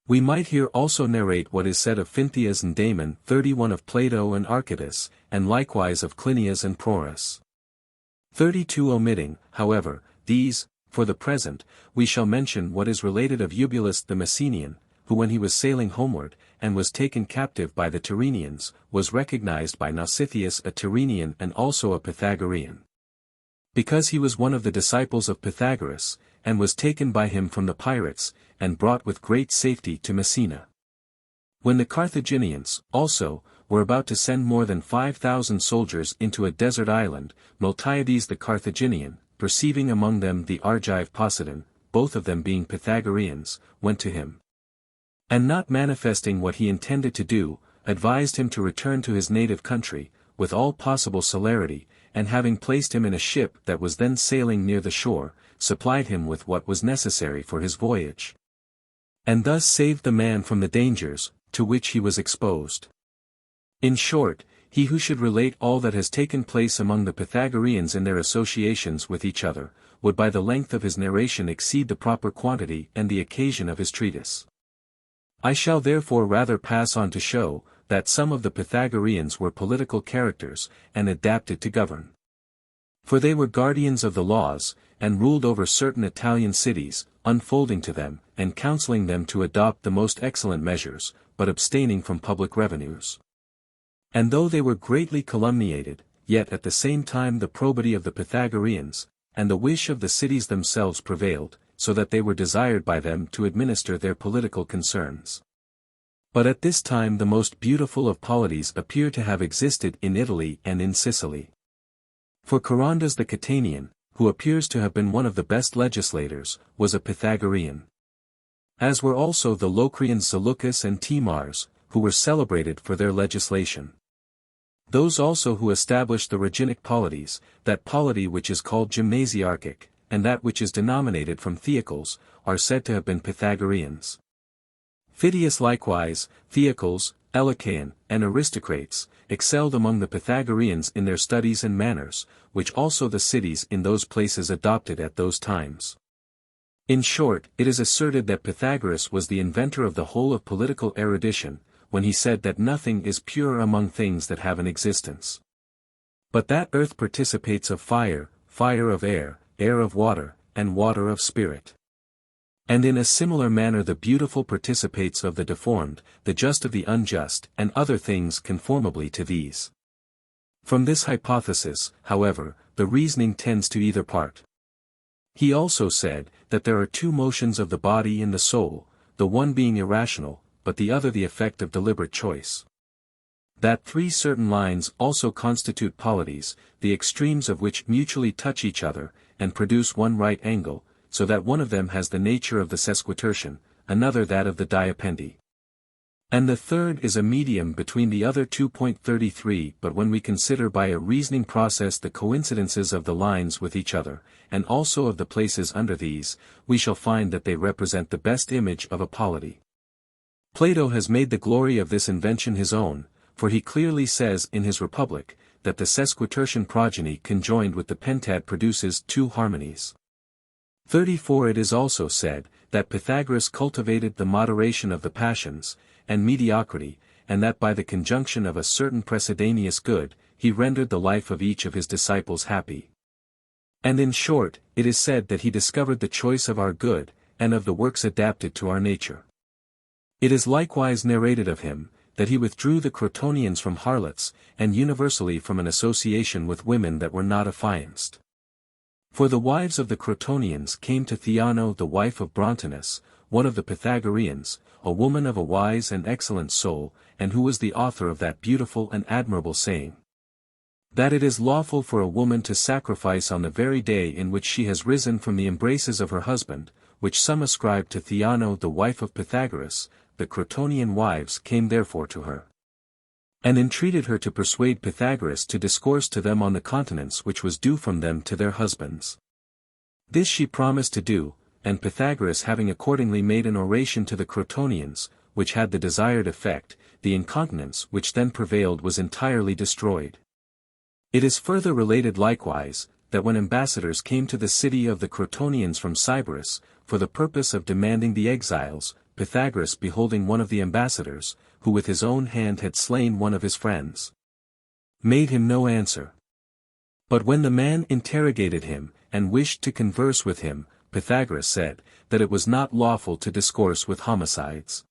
We might here also narrate what is said of Phintias and Damon, 31 of Plato and Archytas, and likewise of Clinias and Porus. 32 Omitting, however, these, for the present, we shall mention what is related of Eubulus the Messenian, who when he was sailing homeward, and was taken captive by the Tyrrhenians, was recognized by Nausithius a Tyrrhenian and also a Pythagorean, because he was one of the disciples of Pythagoras, and was taken by him from the pirates, and brought with great safety to Messina. When the Carthaginians, also, were about to send more than 5,000 soldiers into a desert island, Miltiades the Carthaginian, perceiving among them the Argive Poseidon, both of them being Pythagoreans, went to him, and not manifesting what he intended to do, advised him to return to his native country, with all possible celerity, and having placed him in a ship that was then sailing near the shore, supplied him with what was necessary for his voyage, and thus saved the man from the dangers, to which he was exposed. In short, he who should relate all that has taken place among the Pythagoreans in their associations with each other, would by the length of his narration exceed the proper quantity and the occasion of his treatise. I shall therefore rather pass on to show, that some of the Pythagoreans were political characters, and adapted to govern. For they were guardians of the laws, and ruled over certain Italian cities, unfolding to them, and counseling them to adopt the most excellent measures, but abstaining from public revenues. And though they were greatly calumniated, yet at the same time the probity of the Pythagoreans, and the wish of the cities themselves prevailed, so that they were desired by them to administer their political concerns. But at this time the most beautiful of polities appear to have existed in Italy and in Sicily. For Charondas the Catanian, who appears to have been one of the best legislators, was a Pythagorean. As were also the Locrians Zaleucus and Timars, who were celebrated for their legislation. Those also who established the Raginic polities, that polity which is called Gymnasiarchic, and that which is denominated from Theacles, are said to have been Pythagoreans. Phidias likewise, Theacles, Eloquent, and aristocrates, excelled among the Pythagoreans in their studies and manners, which also the cities in those places adopted at those times. In short, it is asserted that Pythagoras was the inventor of the whole of political erudition, when he said that nothing is pure among things that have an existence. But that earth participates of fire, fire of air, air of water, and water of spirit. And in a similar manner the beautiful participates of the deformed, the just of the unjust, and other things conformably to these. From this hypothesis, however, the reasoning tends to either part. He also said, that there are two motions of the body in the soul, the one being irrational, but the other the effect of deliberate choice. That three certain lines also constitute polities, the extremes of which mutually touch each other, and produce one right angle, so that one of them has the nature of the sesquitertian, another that of the diapendi. And the third is a medium between the other 2.33. But when we consider by a reasoning process the coincidences of the lines with each other, and also of the places under these, we shall find that they represent the best image of a polity. Plato has made the glory of this invention his own, for he clearly says in his Republic, that the sesquitertian progeny conjoined with the pentad produces two harmonies. 34. It is also said, that Pythagoras cultivated the moderation of the passions, and mediocrity, and that by the conjunction of a certain precedaneous good, he rendered the life of each of his disciples happy. And in short, it is said that he discovered the choice of our good, and of the works adapted to our nature. It is likewise narrated of him, that he withdrew the Crotonians from harlots, and universally from an association with women that were not affianced. For the wives of the Crotonians came to Theano the wife of Brontinus, one of the Pythagoreans, a woman of a wise and excellent soul, and who was the author of that beautiful and admirable saying, that it is lawful for a woman to sacrifice on the very day in which she has risen from the embraces of her husband, which some ascribe to Theano the wife of Pythagoras. The Crotonian wives came therefore to her, and entreated her to persuade Pythagoras to discourse to them on the continence which was due from them to their husbands. This she promised to do, and Pythagoras having accordingly made an oration to the Crotonians, which had the desired effect, the incontinence which then prevailed was entirely destroyed. It is further related likewise, that when ambassadors came to the city of the Crotonians from Sybaris, for the purpose of demanding the exiles, Pythagoras beholding one of the ambassadors, who with his own hand had slain one of his friends, made him no answer. But when the man interrogated him, and wished to converse with him, Pythagoras said, that it was not lawful to discourse with homicides.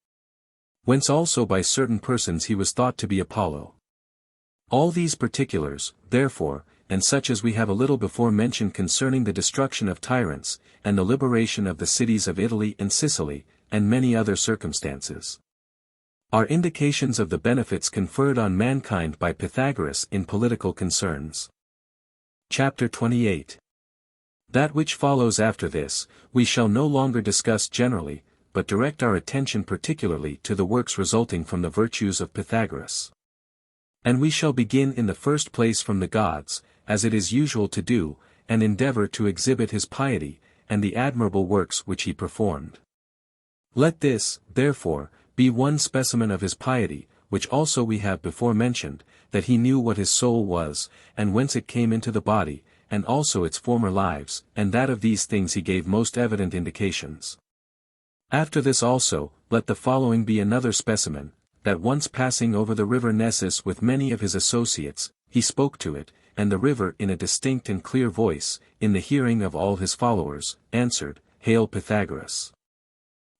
Whence also by certain persons he was thought to be Apollo. All these particulars, therefore, and such as we have a little before mentioned concerning the destruction of tyrants, and the liberation of the cities of Italy and Sicily, and many other circumstances, are indications of the benefits conferred on mankind by Pythagoras in political concerns. Chapter 28. That which follows after this, we shall no longer discuss generally, but direct our attention particularly to the works resulting from the virtues of Pythagoras. And we shall begin in the first place from the gods, as it is usual to do, and endeavor to exhibit his piety, and the admirable works which he performed. Let this, therefore, be one specimen of his piety, which also we have before mentioned, that he knew what his soul was, and whence it came into the body, and also its former lives, and that of these things he gave most evident indications. After this also, let the following be another specimen, that once passing over the river Nessus with many of his associates, he spoke to it, and the river in a distinct and clear voice, in the hearing of all his followers, answered, Hail Pythagoras!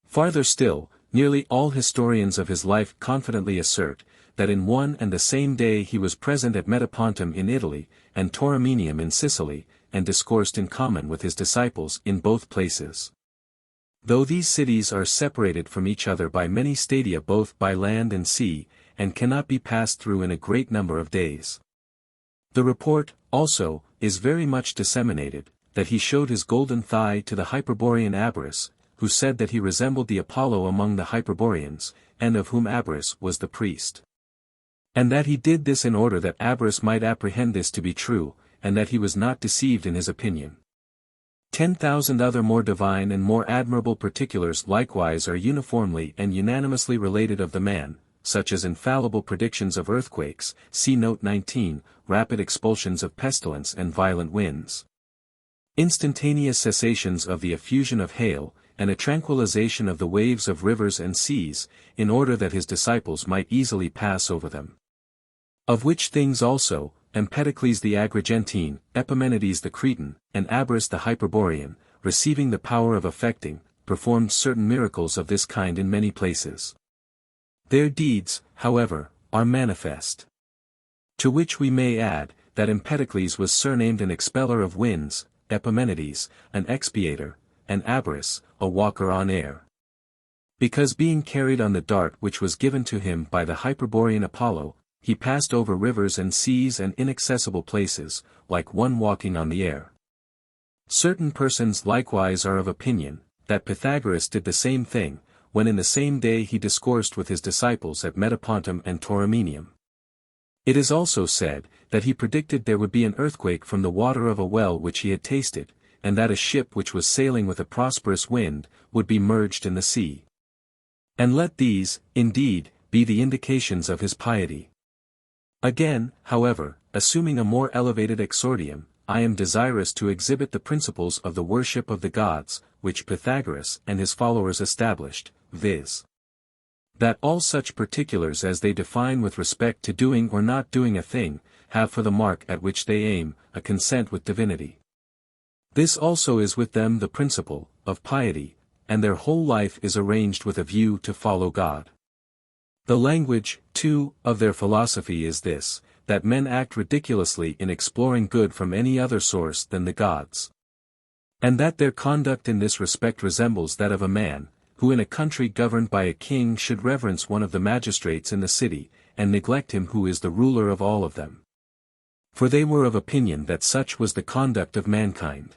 Farther still, nearly all historians of his life confidently assert, that in one and the same day he was present at Metapontum in Italy, and Tauromenium in Sicily, and discoursed in common with his disciples in both places. Though these cities are separated from each other by many stadia both by land and sea, and cannot be passed through in a great number of days. The report, also, is very much disseminated, that he showed his golden thigh to the Hyperborean Abaris, who said that he resembled the Apollo among the Hyperboreans, and of whom Abaris was the priest. And that he did this in order that Abaris might apprehend this to be true, and that he was not deceived in his opinion. 10,000 other more divine and more admirable particulars likewise are uniformly and unanimously related of the man, such as infallible predictions of earthquakes, see note 19, rapid expulsions of pestilence and violent winds, instantaneous cessations of the effusion of hail, and a tranquilization of the waves of rivers and seas, in order that his disciples might easily pass over them. Of which things also, Empedocles the Agrigentine, Epimenides the Cretan, and Abaris the Hyperborean, receiving the power of affecting, performed certain miracles of this kind in many places. Their deeds, however, are manifest. To which we may add, that Empedocles was surnamed an expeller of winds, Epimenides, an expiator, and Abaris, a walker on air. Because being carried on the dart which was given to him by the Hyperborean Apollo, he passed over rivers and seas and inaccessible places, like one walking on the air. Certain persons likewise are of opinion, that Pythagoras did the same thing, when in the same day he discoursed with his disciples at Metapontum and Tauromenium. It is also said, that he predicted there would be an earthquake from the water of a well which he had tasted, and that a ship which was sailing with a prosperous wind, would be merged in the sea. And let these, indeed, be the indications of his piety. Again, however, assuming a more elevated exordium, I am desirous to exhibit the principles of the worship of the gods, which Pythagoras and his followers established, viz. That all such particulars as they define with respect to doing or not doing a thing, have for the mark at which they aim, a consent with divinity. This also is with them the principle of piety, and their whole life is arranged with a view to follow God. The language, too, of their philosophy is this, that men act ridiculously in exploring good from any other source than the gods. And that their conduct in this respect resembles that of a man, who in a country governed by a king should reverence one of the magistrates in the city, and neglect him who is the ruler of all of them. For they were of opinion that such was the conduct of mankind.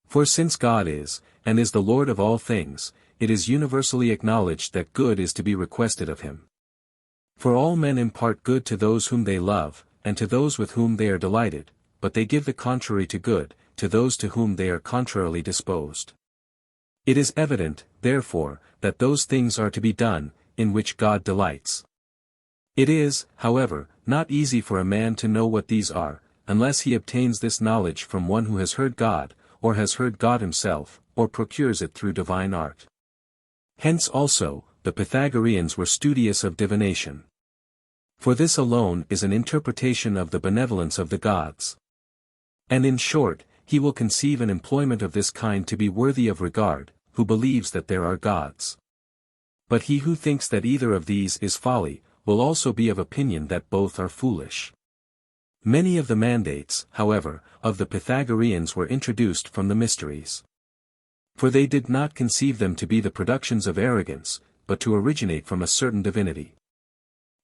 For since God is, and is the Lord of all things, it is universally acknowledged that good is to be requested of him. For all men impart good to those whom they love, and to those with whom they are delighted, but they give the contrary to good, to those to whom they are contrarily disposed. It is evident, therefore, that those things are to be done, in which God delights. It is, however, not easy for a man to know what these are, unless he obtains this knowledge from one who has heard God, or has heard God himself, or procures it through divine art. Hence also, the Pythagoreans were studious of divination. For this alone is an interpretation of the benevolence of the gods. And in short, he will conceive an employment of this kind to be worthy of regard, who believes that there are gods. But he who thinks that either of these is folly, will also be of opinion that both are foolish. Many of the mandates, however, of the Pythagoreans were introduced from the mysteries. For they did not conceive them to be the productions of arrogance, but to originate from a certain divinity.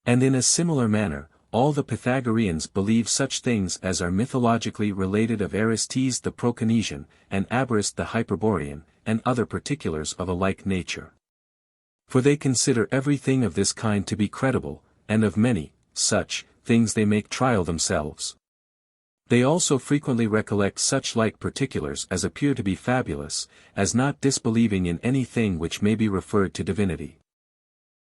And in a similar manner, all the Pythagoreans believe such things as are mythologically related of Aristes the Proconnesian, and Abaris the Hyperborean, and other particulars of a like nature. For they consider everything of this kind to be credible, and of many such things they make trial themselves. They also frequently recollect such like particulars as appear to be fabulous, as not disbelieving in any thing which may be referred to divinity.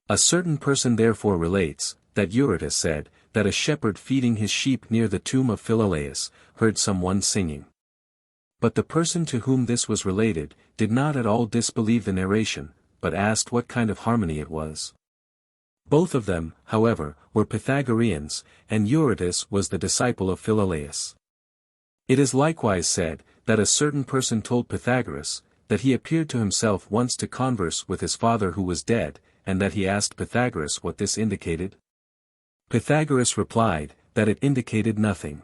A certain person therefore relates, that Euryphamus said, that a shepherd feeding his sheep near the tomb of Philolaus, heard some one singing. But the person to whom this was related, did not at all disbelieve the narration, but asked what kind of harmony it was. Both of them, however, were Pythagoreans, and Euryphamus was the disciple of Philolaus. It is likewise said, that a certain person told Pythagoras, that he appeared to himself once to converse with his father who was dead, and that he asked Pythagoras what this indicated. Pythagoras replied, that it indicated nothing.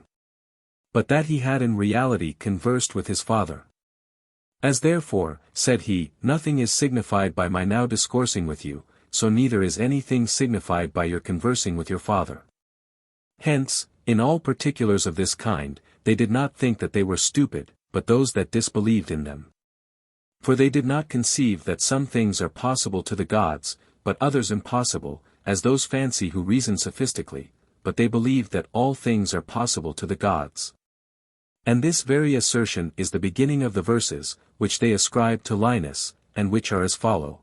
But that he had in reality conversed with his father. As therefore, said he, nothing is signified by my now discoursing with you, so neither is anything signified by your conversing with your father. Hence, in all particulars of this kind, they did not think that they were stupid, but those that disbelieved in them. For they did not conceive that some things are possible to the gods, but others impossible, as those fancy who reason sophistically, but they believe that all things are possible to the gods. And this very assertion is the beginning of the verses, which they ascribe to Linus, and which are as follow.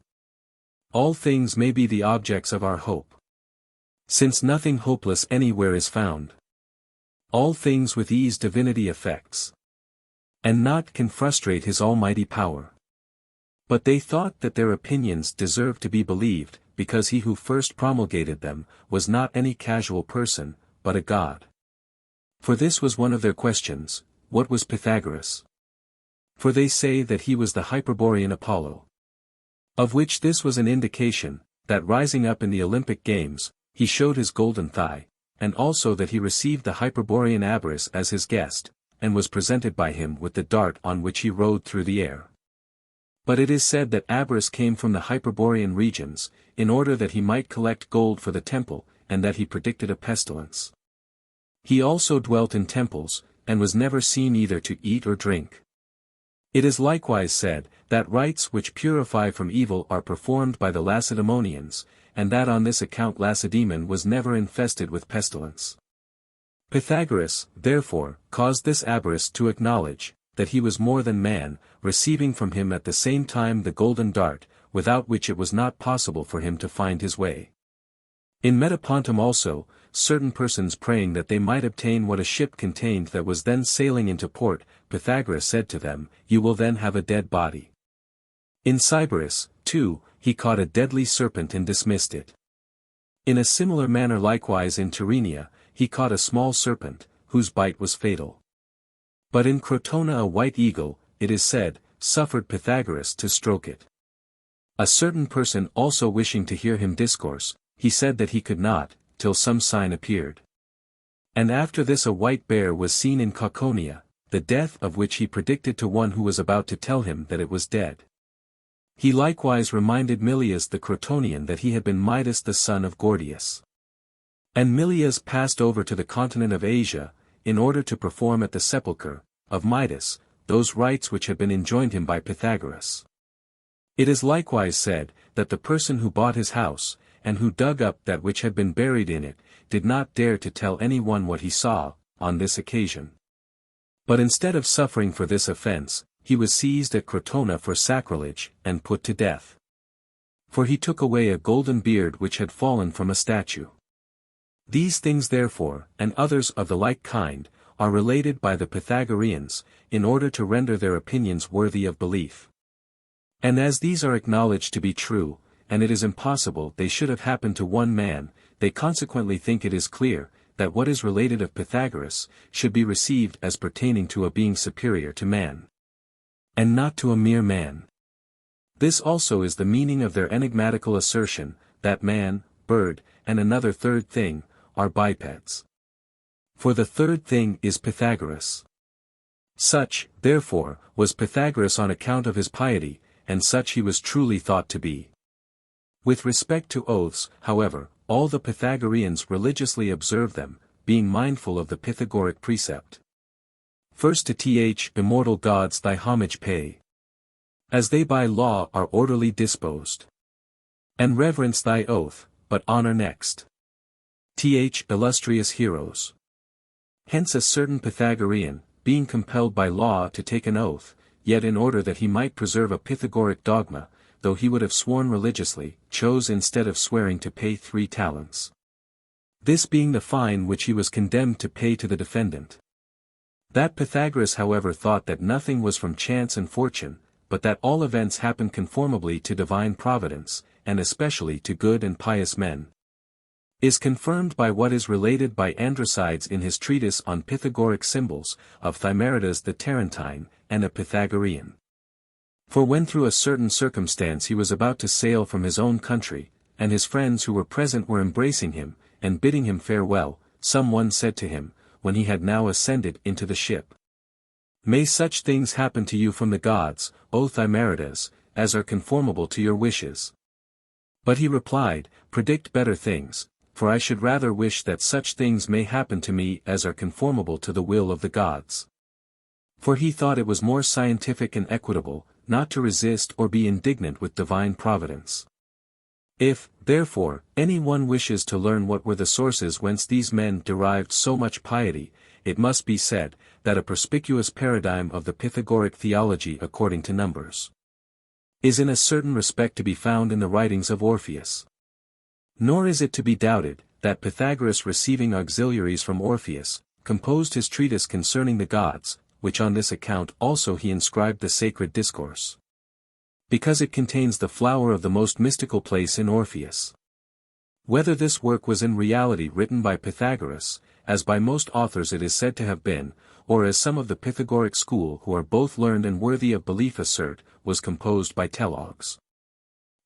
All things may be the objects of our hope. Since nothing hopeless anywhere is found. All things with ease divinity effects. And naught can frustrate his almighty power. But they thought that their opinions deserved to be believed, because he who first promulgated them, was not any casual person, but a god. For this was one of their questions, what was Pythagoras? For they say that he was the Hyperborean Apollo. Of which this was an indication, that rising up in the Olympic games, he showed his golden thigh, and also that he received the Hyperborean Abaris as his guest, and was presented by him with the dart on which he rode through the air. But it is said that Abaris came from the Hyperborean regions, in order that he might collect gold for the temple, and that he predicted a pestilence. He also dwelt in temples, and was never seen either to eat or drink. It is likewise said, that rites which purify from evil are performed by the Lacedaemonians, and that on this account Lacedaemon was never infested with pestilence. Pythagoras, therefore, caused this Abaris to acknowledge, that he was more than man, receiving from him at the same time the golden dart, without which it was not possible for him to find his way. In Metapontum also, certain persons praying that they might obtain what a ship contained that was then sailing into port, Pythagoras said to them, you will then have a dead body. In Sybaris, too, he caught a deadly serpent and dismissed it. In a similar manner likewise in Tyrrhenia, he caught a small serpent, whose bite was fatal. But in Crotona a white eagle, it is said, suffered Pythagoras to stroke it. A certain person also wishing to hear him discourse, he said that he could not, till some sign appeared. And after this a white bear was seen in Cauconia, the death of which he predicted to one who was about to tell him that it was dead. He likewise reminded Milius the Crotonian that he had been Midas the son of Gordius. And Milius passed over to the continent of Asia, in order to perform at the sepulchre of Midas, those rites which had been enjoined him by Pythagoras. It is likewise said, that the person who bought his house, and who dug up that which had been buried in it, did not dare to tell any one what he saw, on this occasion. But instead of suffering for this offense, he was seized at Crotona for sacrilege, and put to death. For he took away a golden beard which had fallen from a statue. These things therefore, and others of the like kind, are related by the Pythagoreans, in order to render their opinions worthy of belief. And as these are acknowledged to be true, and it is impossible they should have happened to one man, they consequently think it is clear, that what is related of Pythagoras, should be received as pertaining to a being superior to man. And not to a mere man. This also is the meaning of their enigmatical assertion, that man, bird, and another third thing, are bipeds. For the third thing is Pythagoras. Such, therefore, was Pythagoras on account of his piety, and such he was truly thought to be. With respect to oaths, however, all the Pythagoreans religiously observe them, being mindful of the Pythagoric precept. First to th immortal gods thy homage pay. As they by law are orderly disposed. And reverence thy oath, but honor next. Th illustrious heroes. Hence a certain Pythagorean, being compelled by law to take an oath, yet in order that he might preserve a Pythagoric dogma, though he would have sworn religiously, chose instead of swearing to pay 3 talents. This being the fine which he was condemned to pay to the defendant. That Pythagoras however thought that nothing was from chance and fortune, but that all events happen conformably to divine providence, and especially to good and pious men, is confirmed by what is related by Androcydes in his treatise on Pythagoric symbols, of Thymaridas the Tarentine, and a Pythagorean. For when through a certain circumstance he was about to sail from his own country, and his friends who were present were embracing him, and bidding him farewell, some one said to him, when he had now ascended into the ship, may such things happen to you from the gods, O Thymaridas, as are conformable to your wishes. But he replied, predict better things, for I should rather wish that such things may happen to me as are conformable to the will of the gods. For he thought it was more scientific and equitable, not to resist or be indignant with divine providence. If, therefore, any one wishes to learn what were the sources whence these men derived so much piety, it must be said, that a perspicuous paradigm of the Pythagoric theology according to Numbers is in a certain respect to be found in the writings of Orpheus. Nor is it to be doubted, that Pythagoras, receiving auxiliaries from Orpheus, composed his treatise concerning the gods, which on this account also he inscribed the sacred discourse. Because it contains the flower of the most mystical place in Orpheus. Whether this work was in reality written by Pythagoras, as by most authors it is said to have been, or as some of the Pythagoric school who are both learned and worthy of belief assert, was composed by Telogs.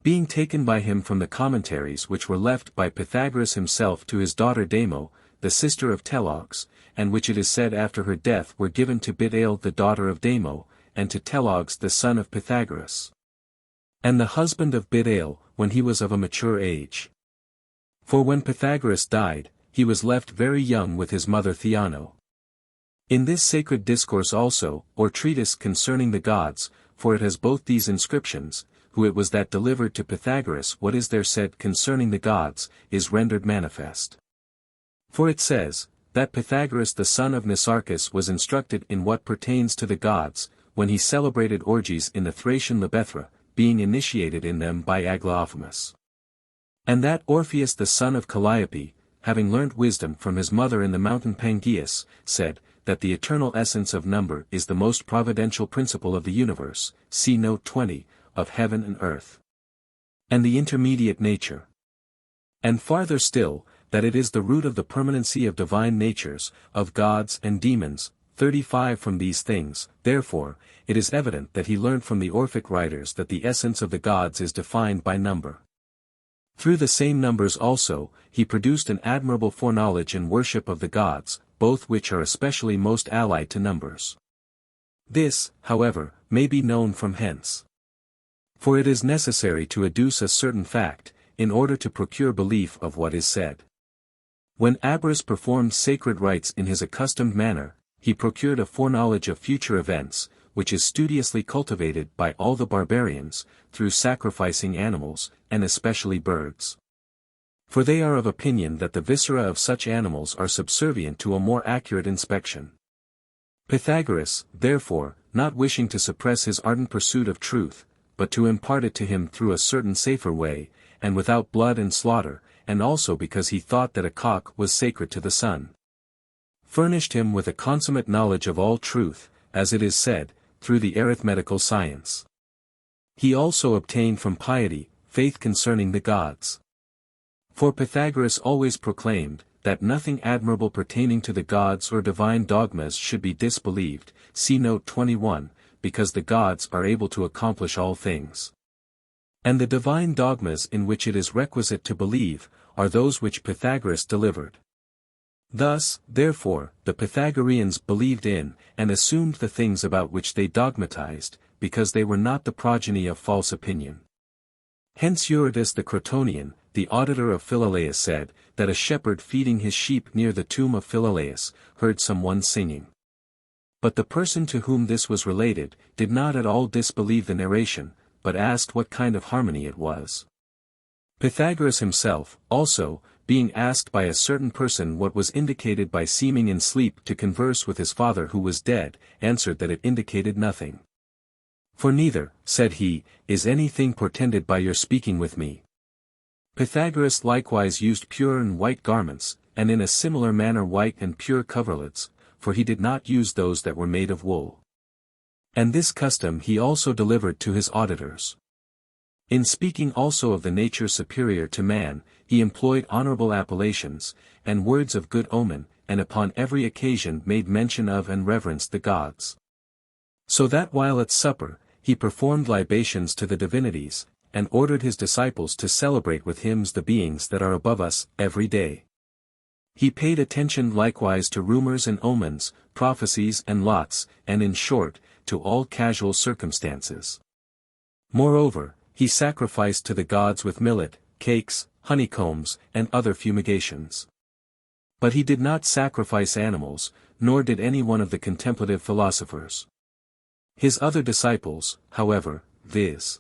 Being taken by him from the commentaries which were left by Pythagoras himself to his daughter Damo, the sister of Telogs, and which it is said after her death were given to Bidale the daughter of Damo, and to Telogs the son of Pythagoras. And the husband of Bidale, when he was of a mature age. For when Pythagoras died, he was left very young with his mother Theano. In this sacred discourse also, or treatise concerning the gods, for it has both these inscriptions, who it was that delivered to Pythagoras what is there said concerning the gods, is rendered manifest. For it says, that Pythagoras the son of Nicarchus was instructed in what pertains to the gods, when he celebrated orgies in the Thracian Lebethra, being initiated in them by Euryphamus. And that Orpheus the son of Calliope, having learnt wisdom from his mother in the mountain Pangaeus, said, that the eternal essence of number is the most providential principle of the universe, see note 20, of heaven and earth. And the intermediate nature. And farther still, that it is the root of the permanency of divine natures, of gods and demons, 35 from these things. Therefore, it is evident that he learnt from the Orphic writers that the essence of the gods is defined by number. Through the same numbers also, he produced an admirable foreknowledge and worship of the gods, both which are especially most allied to numbers. This, however, may be known from hence. For it is necessary to adduce a certain fact, in order to procure belief of what is said. When Abras performed sacred rites in his accustomed manner, he procured a foreknowledge of future events, which is studiously cultivated by all the barbarians, through sacrificing animals, and especially birds. For they are of opinion that the viscera of such animals are subservient to a more accurate inspection. Pythagoras, therefore, not wishing to suppress his ardent pursuit of truth, but to impart it to him through a certain safer way, and without blood and slaughter, and also because he thought that a cock was sacred to the sun, furnished him with a consummate knowledge of all truth, as it is said, through the arithmetical science. He also obtained from piety, faith concerning the gods. For Pythagoras always proclaimed, that nothing admirable pertaining to the gods or divine dogmas should be disbelieved, see note 21, because the gods are able to accomplish all things. And the divine dogmas in which it is requisite to believe, are those which Pythagoras delivered. Thus, therefore, the Pythagoreans believed in, and assumed the things about which they dogmatized, because they were not the progeny of false opinion. Hence Euryphamus the Crotonian, the auditor of Philolaus said, that a shepherd feeding his sheep near the tomb of Philolaus, heard someone singing. But the person to whom this was related, did not at all disbelieve the narration, but asked what kind of harmony it was. Pythagoras himself, also, being asked by a certain person what was indicated by seeming in sleep to converse with his father who was dead, answered that it indicated nothing. For neither, said he, is anything portended by your speaking with me. Pythagoras likewise used pure and white garments, and in a similar manner white and pure coverlets, for he did not use those that were made of wool. And this custom he also delivered to his auditors. In speaking also of the nature superior to man, he employed honorable appellations, and words of good omen, and upon every occasion made mention of and reverenced the gods. So that while at supper, he performed libations to the divinities, and ordered his disciples to celebrate with hymns the beings that are above us, every day. He paid attention likewise to rumors and omens, prophecies and lots, and in short, to all casual circumstances. Moreover, he sacrificed to the gods with millet, cakes, honeycombs, and other fumigations. But he did not sacrifice animals, nor did any one of the contemplative philosophers. His other disciples, however, viz.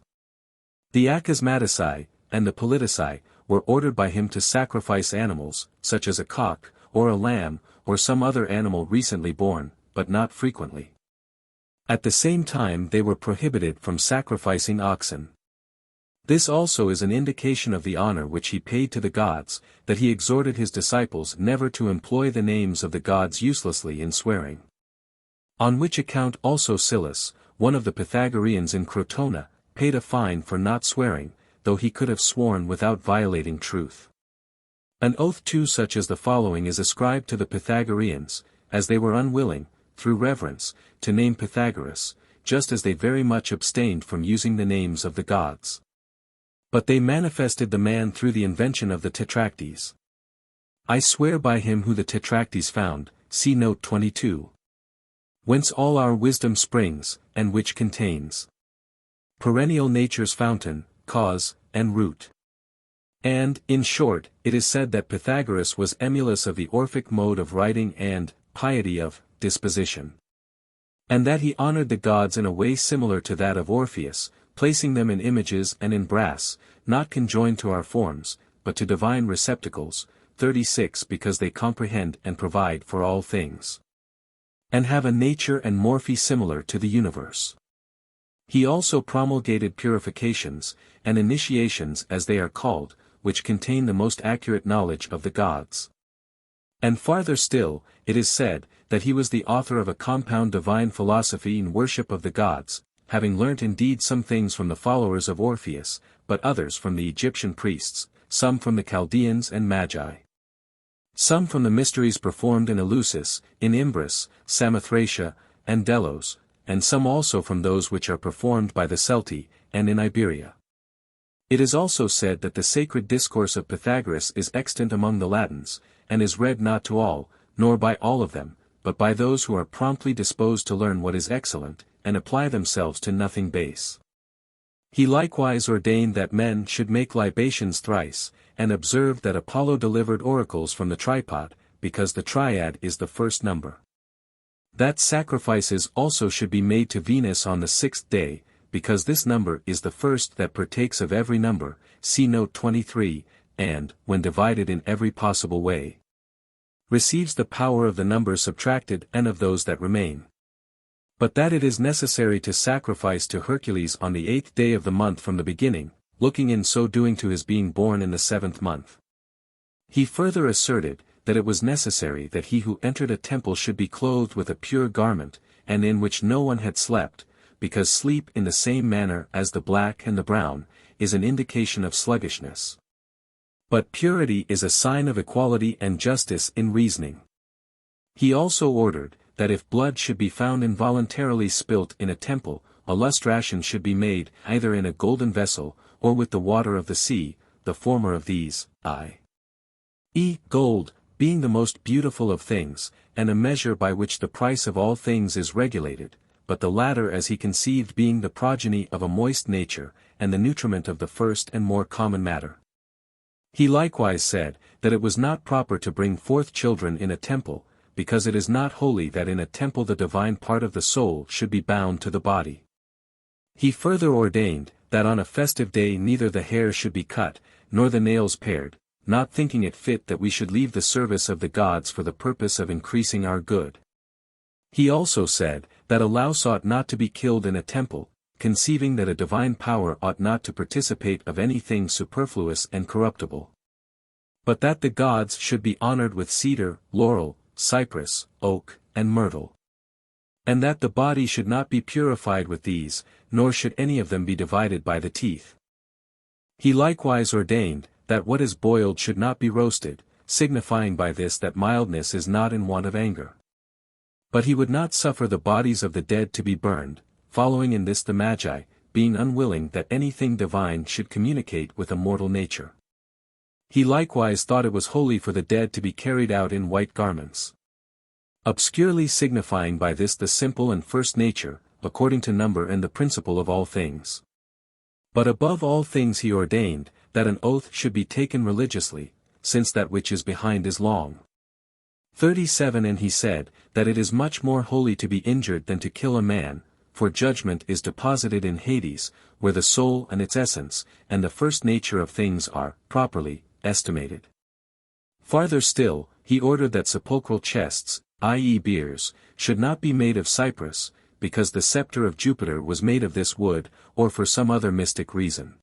the Achismatici, and the Politici, were ordered by him to sacrifice animals, such as a cock, or a lamb, or some other animal recently born, but not frequently. At the same time they were prohibited from sacrificing oxen. This also is an indication of the honor which he paid to the gods, that he exhorted his disciples never to employ the names of the gods uselessly in swearing. On which account also Silas, one of the Pythagoreans in Crotona, paid a fine for not swearing, though he could have sworn without violating truth. An oath too such as the following is ascribed to the Pythagoreans, as they were unwilling, through reverence, to name Pythagoras, just as they very much abstained from using the names of the gods. But they manifested the man through the invention of the Tetractes. I swear by him who the Tetractes found, see note 22. Whence all our wisdom springs, and which contains perennial nature's fountain, cause, and root. And, in short, it is said that Pythagoras was emulous of the Orphic mode of writing and piety of disposition. And that he honored the gods in a way similar to that of Orpheus, placing them in images and in brass, not conjoined to our forms, but to divine receptacles, 36 because they comprehend and provide for all things. And have a nature and morphe similar to the universe. He also promulgated purifications, and initiations as they are called, which contain the most accurate knowledge of the gods. And farther still, it is said, that he was the author of a compound divine philosophy in worship of the gods, having learnt indeed some things from the followers of Orpheus, but others from the Egyptian priests, some from the Chaldeans and Magi. Some from the mysteries performed in Eleusis, in Imbris, Samothracia, and Delos, and some also from those which are performed by the Celti, and in Iberia. It is also said that the sacred discourse of Pythagoras is extant among the Latins, and is read not to all, nor by all of them, but by those who are promptly disposed to learn what is excellent, and apply themselves to nothing base. He likewise ordained that men should make libations thrice, and observed that Apollo delivered oracles from the tripod, because the triad is the first number. That sacrifices also should be made to Venus on the 6th day, because this number is the first that partakes of every number, see note 23, and, when divided in every possible way, receives the power of the numbers subtracted and of those that remain. But that it is necessary to sacrifice to Hercules on the 8th day of the month from the beginning, looking in so doing to his being born in the 7th month. He further asserted, that it was necessary that he who entered a temple should be clothed with a pure garment, and in which no one had slept, because sleep in the same manner as the black and the brown, is an indication of sluggishness. But purity is a sign of equality and justice in reasoning. He also ordered, that if blood should be found involuntarily spilt in a temple, a lustration should be made, either in a golden vessel, or with the water of the sea, the former of these, i.e. gold, being the most beautiful of things, and a measure by which the price of all things is regulated, but the latter as he conceived being the progeny of a moist nature, and the nutriment of the first and more common matter. He likewise said, that it was not proper to bring forth children in a temple, because it is not holy that in a temple the divine part of the soul should be bound to the body. He further ordained, that on a festive day neither the hair should be cut, nor the nails pared, not thinking it fit that we should leave the service of the gods for the purpose of increasing our good. He also said, that a louse ought not to be killed in a temple, conceiving that a divine power ought not to participate of anything superfluous and corruptible. But that the gods should be honored with cedar, laurel, cypress, oak, and myrtle. And that the body should not be purified with these, nor should any of them be divided by the teeth. He likewise ordained, that what is boiled should not be roasted, signifying by this that mildness is not in want of anger. But he would not suffer the bodies of the dead to be burned, following in this the Magi, being unwilling that anything divine should communicate with a mortal nature. He likewise thought it was holy for the dead to be carried out in white garments, obscurely signifying by this the simple and first nature, according to number and the principle of all things. But above all things he ordained, that an oath should be taken religiously, since that which is behind is long. 37 And he said, that it is much more holy to be injured than to kill a man, for judgment is deposited in Hades, where the soul and its essence, and the first nature of things are, properly, estimated. Farther still, he ordered that sepulchral chests, i.e. biers, should not be made of cypress, because the scepter of Jupiter was made of this wood, or for some other mystic reason.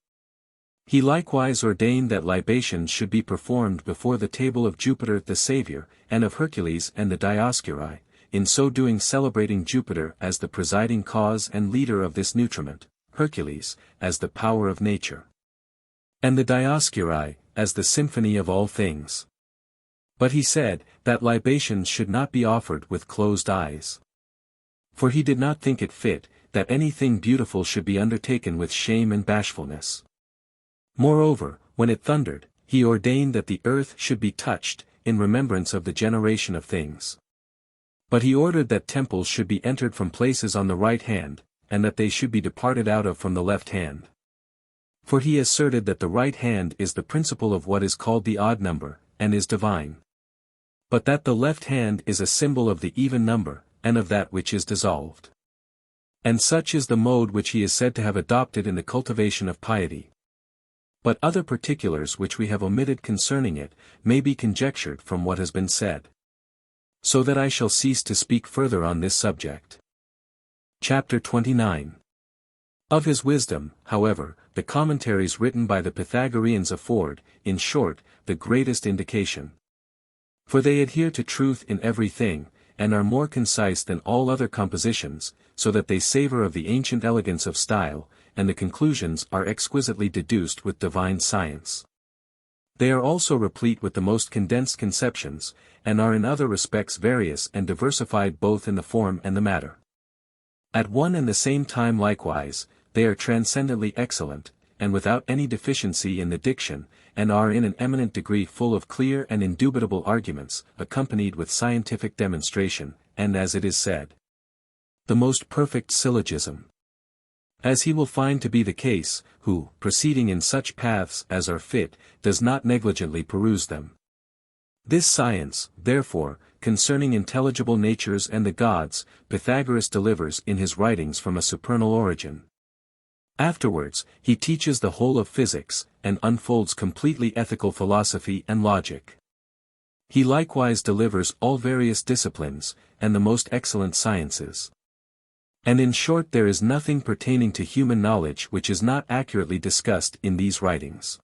He likewise ordained that libations should be performed before the table of Jupiter the Saviour, and of Hercules and the Dioscuri, in so doing celebrating Jupiter as the presiding cause and leader of this nutriment, Hercules, as the power of nature, and the Dioscuri, as the symphony of all things. But he said, that libations should not be offered with closed eyes. For he did not think it fit, that anything beautiful should be undertaken with shame and bashfulness. Moreover, when it thundered, he ordained that the earth should be touched, in remembrance of the generation of things. But he ordered that temples should be entered from places on the right hand, and that they should be departed out of from the left hand. For he asserted that the right hand is the principle of what is called the odd number, and is divine. But that the left hand is a symbol of the even number, and of that which is dissolved. And such is the mode which he is said to have adopted in the cultivation of piety. But other particulars which we have omitted concerning it, may be conjectured from what has been said. So that I shall cease to speak further on this subject. Chapter 29. Of his wisdom, however, the commentaries written by the Pythagoreans afford, in short, the greatest indication. For they adhere to truth in everything, and are more concise than all other compositions, so that they savour of the ancient elegance of style, and the conclusions are exquisitely deduced with divine science. They are also replete with the most condensed conceptions, and are in other respects various and diversified both in the form and the matter. At one and the same time likewise, they are transcendently excellent, and without any deficiency in the diction, and are in an eminent degree full of clear and indubitable arguments, accompanied with scientific demonstration, and as it is said, the most perfect syllogism. As he will find to be the case, who, proceeding in such paths as are fit, does not negligently peruse them. This science, therefore, concerning intelligible natures and the gods, Pythagoras delivers in his writings from a supernal origin. Afterwards, he teaches the whole of physics, and unfolds completely ethical philosophy and logic. He likewise delivers all various disciplines, and the most excellent sciences. And in short there is nothing pertaining to human knowledge which is not accurately discussed in these writings.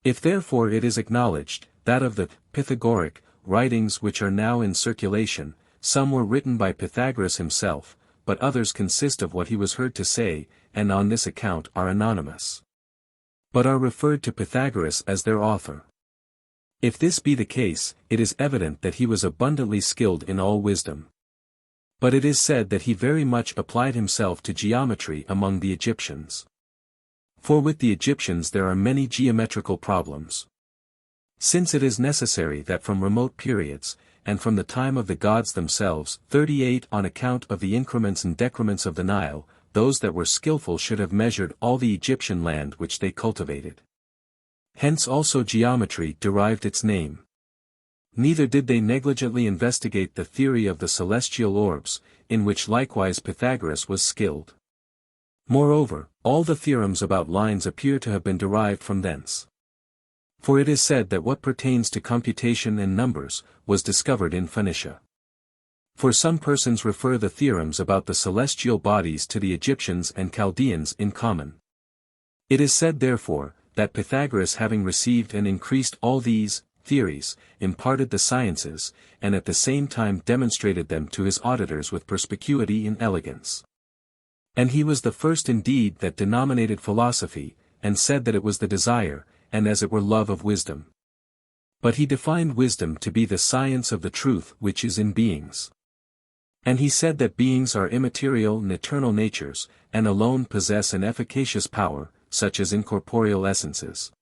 If therefore it is acknowledged, that of the Pythagoric writings which are now in circulation, some were written by Pythagoras himself, but others consist of what he was heard to say, and on this account are anonymous, but are referred to Pythagoras as their author. If this be the case, it is evident that he was abundantly skilled in all wisdom. But it is said that he very much applied himself to geometry among the Egyptians. For with the Egyptians there are many geometrical problems. Since it is necessary that from remote periods, and from the time of the gods themselves, 38 on account of the increments and decrements of the Nile, those that were skillful should have measured all the Egyptian land which they cultivated. Hence also geometry derived its name. Neither did they negligently investigate the theory of the celestial orbs, in which likewise Pythagoras was skilled. Moreover, all the theorems about lines appear to have been derived from thence. For it is said that what pertains to computation and numbers, was discovered in Phoenicia. For some persons refer the theorems about the celestial bodies to the Egyptians and Chaldeans in common. It is said therefore, that Pythagoras having received and increased all these theories, imparted the sciences, and at the same time demonstrated them to his auditors with perspicuity and elegance. And he was the first indeed that denominated philosophy, and said that it was the desire, and as it were love of wisdom. But he defined wisdom to be the science of the truth which is in beings. And he said that beings are immaterial and eternal natures, and alone possess an efficacious power, such as incorporeal essences.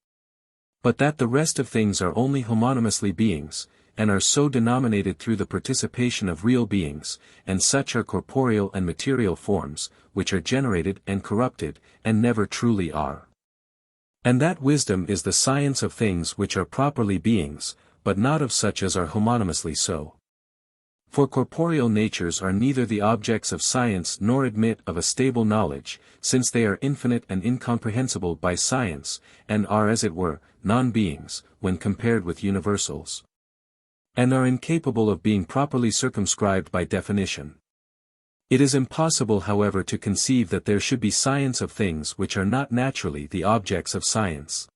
But that the rest of things are only homonymously beings, and are so denominated through the participation of real beings, and such are corporeal and material forms, which are generated and corrupted, and never truly are. And that wisdom is the science of things which are properly beings, but not of such as are homonymously so. For corporeal natures are neither the objects of science nor admit of a stable knowledge, since they are infinite and incomprehensible by science, and are as it were, non-beings, when compared with universals. And are incapable of being properly circumscribed by definition. It is impossible however to conceive that there should be science of things which are not naturally the objects of science.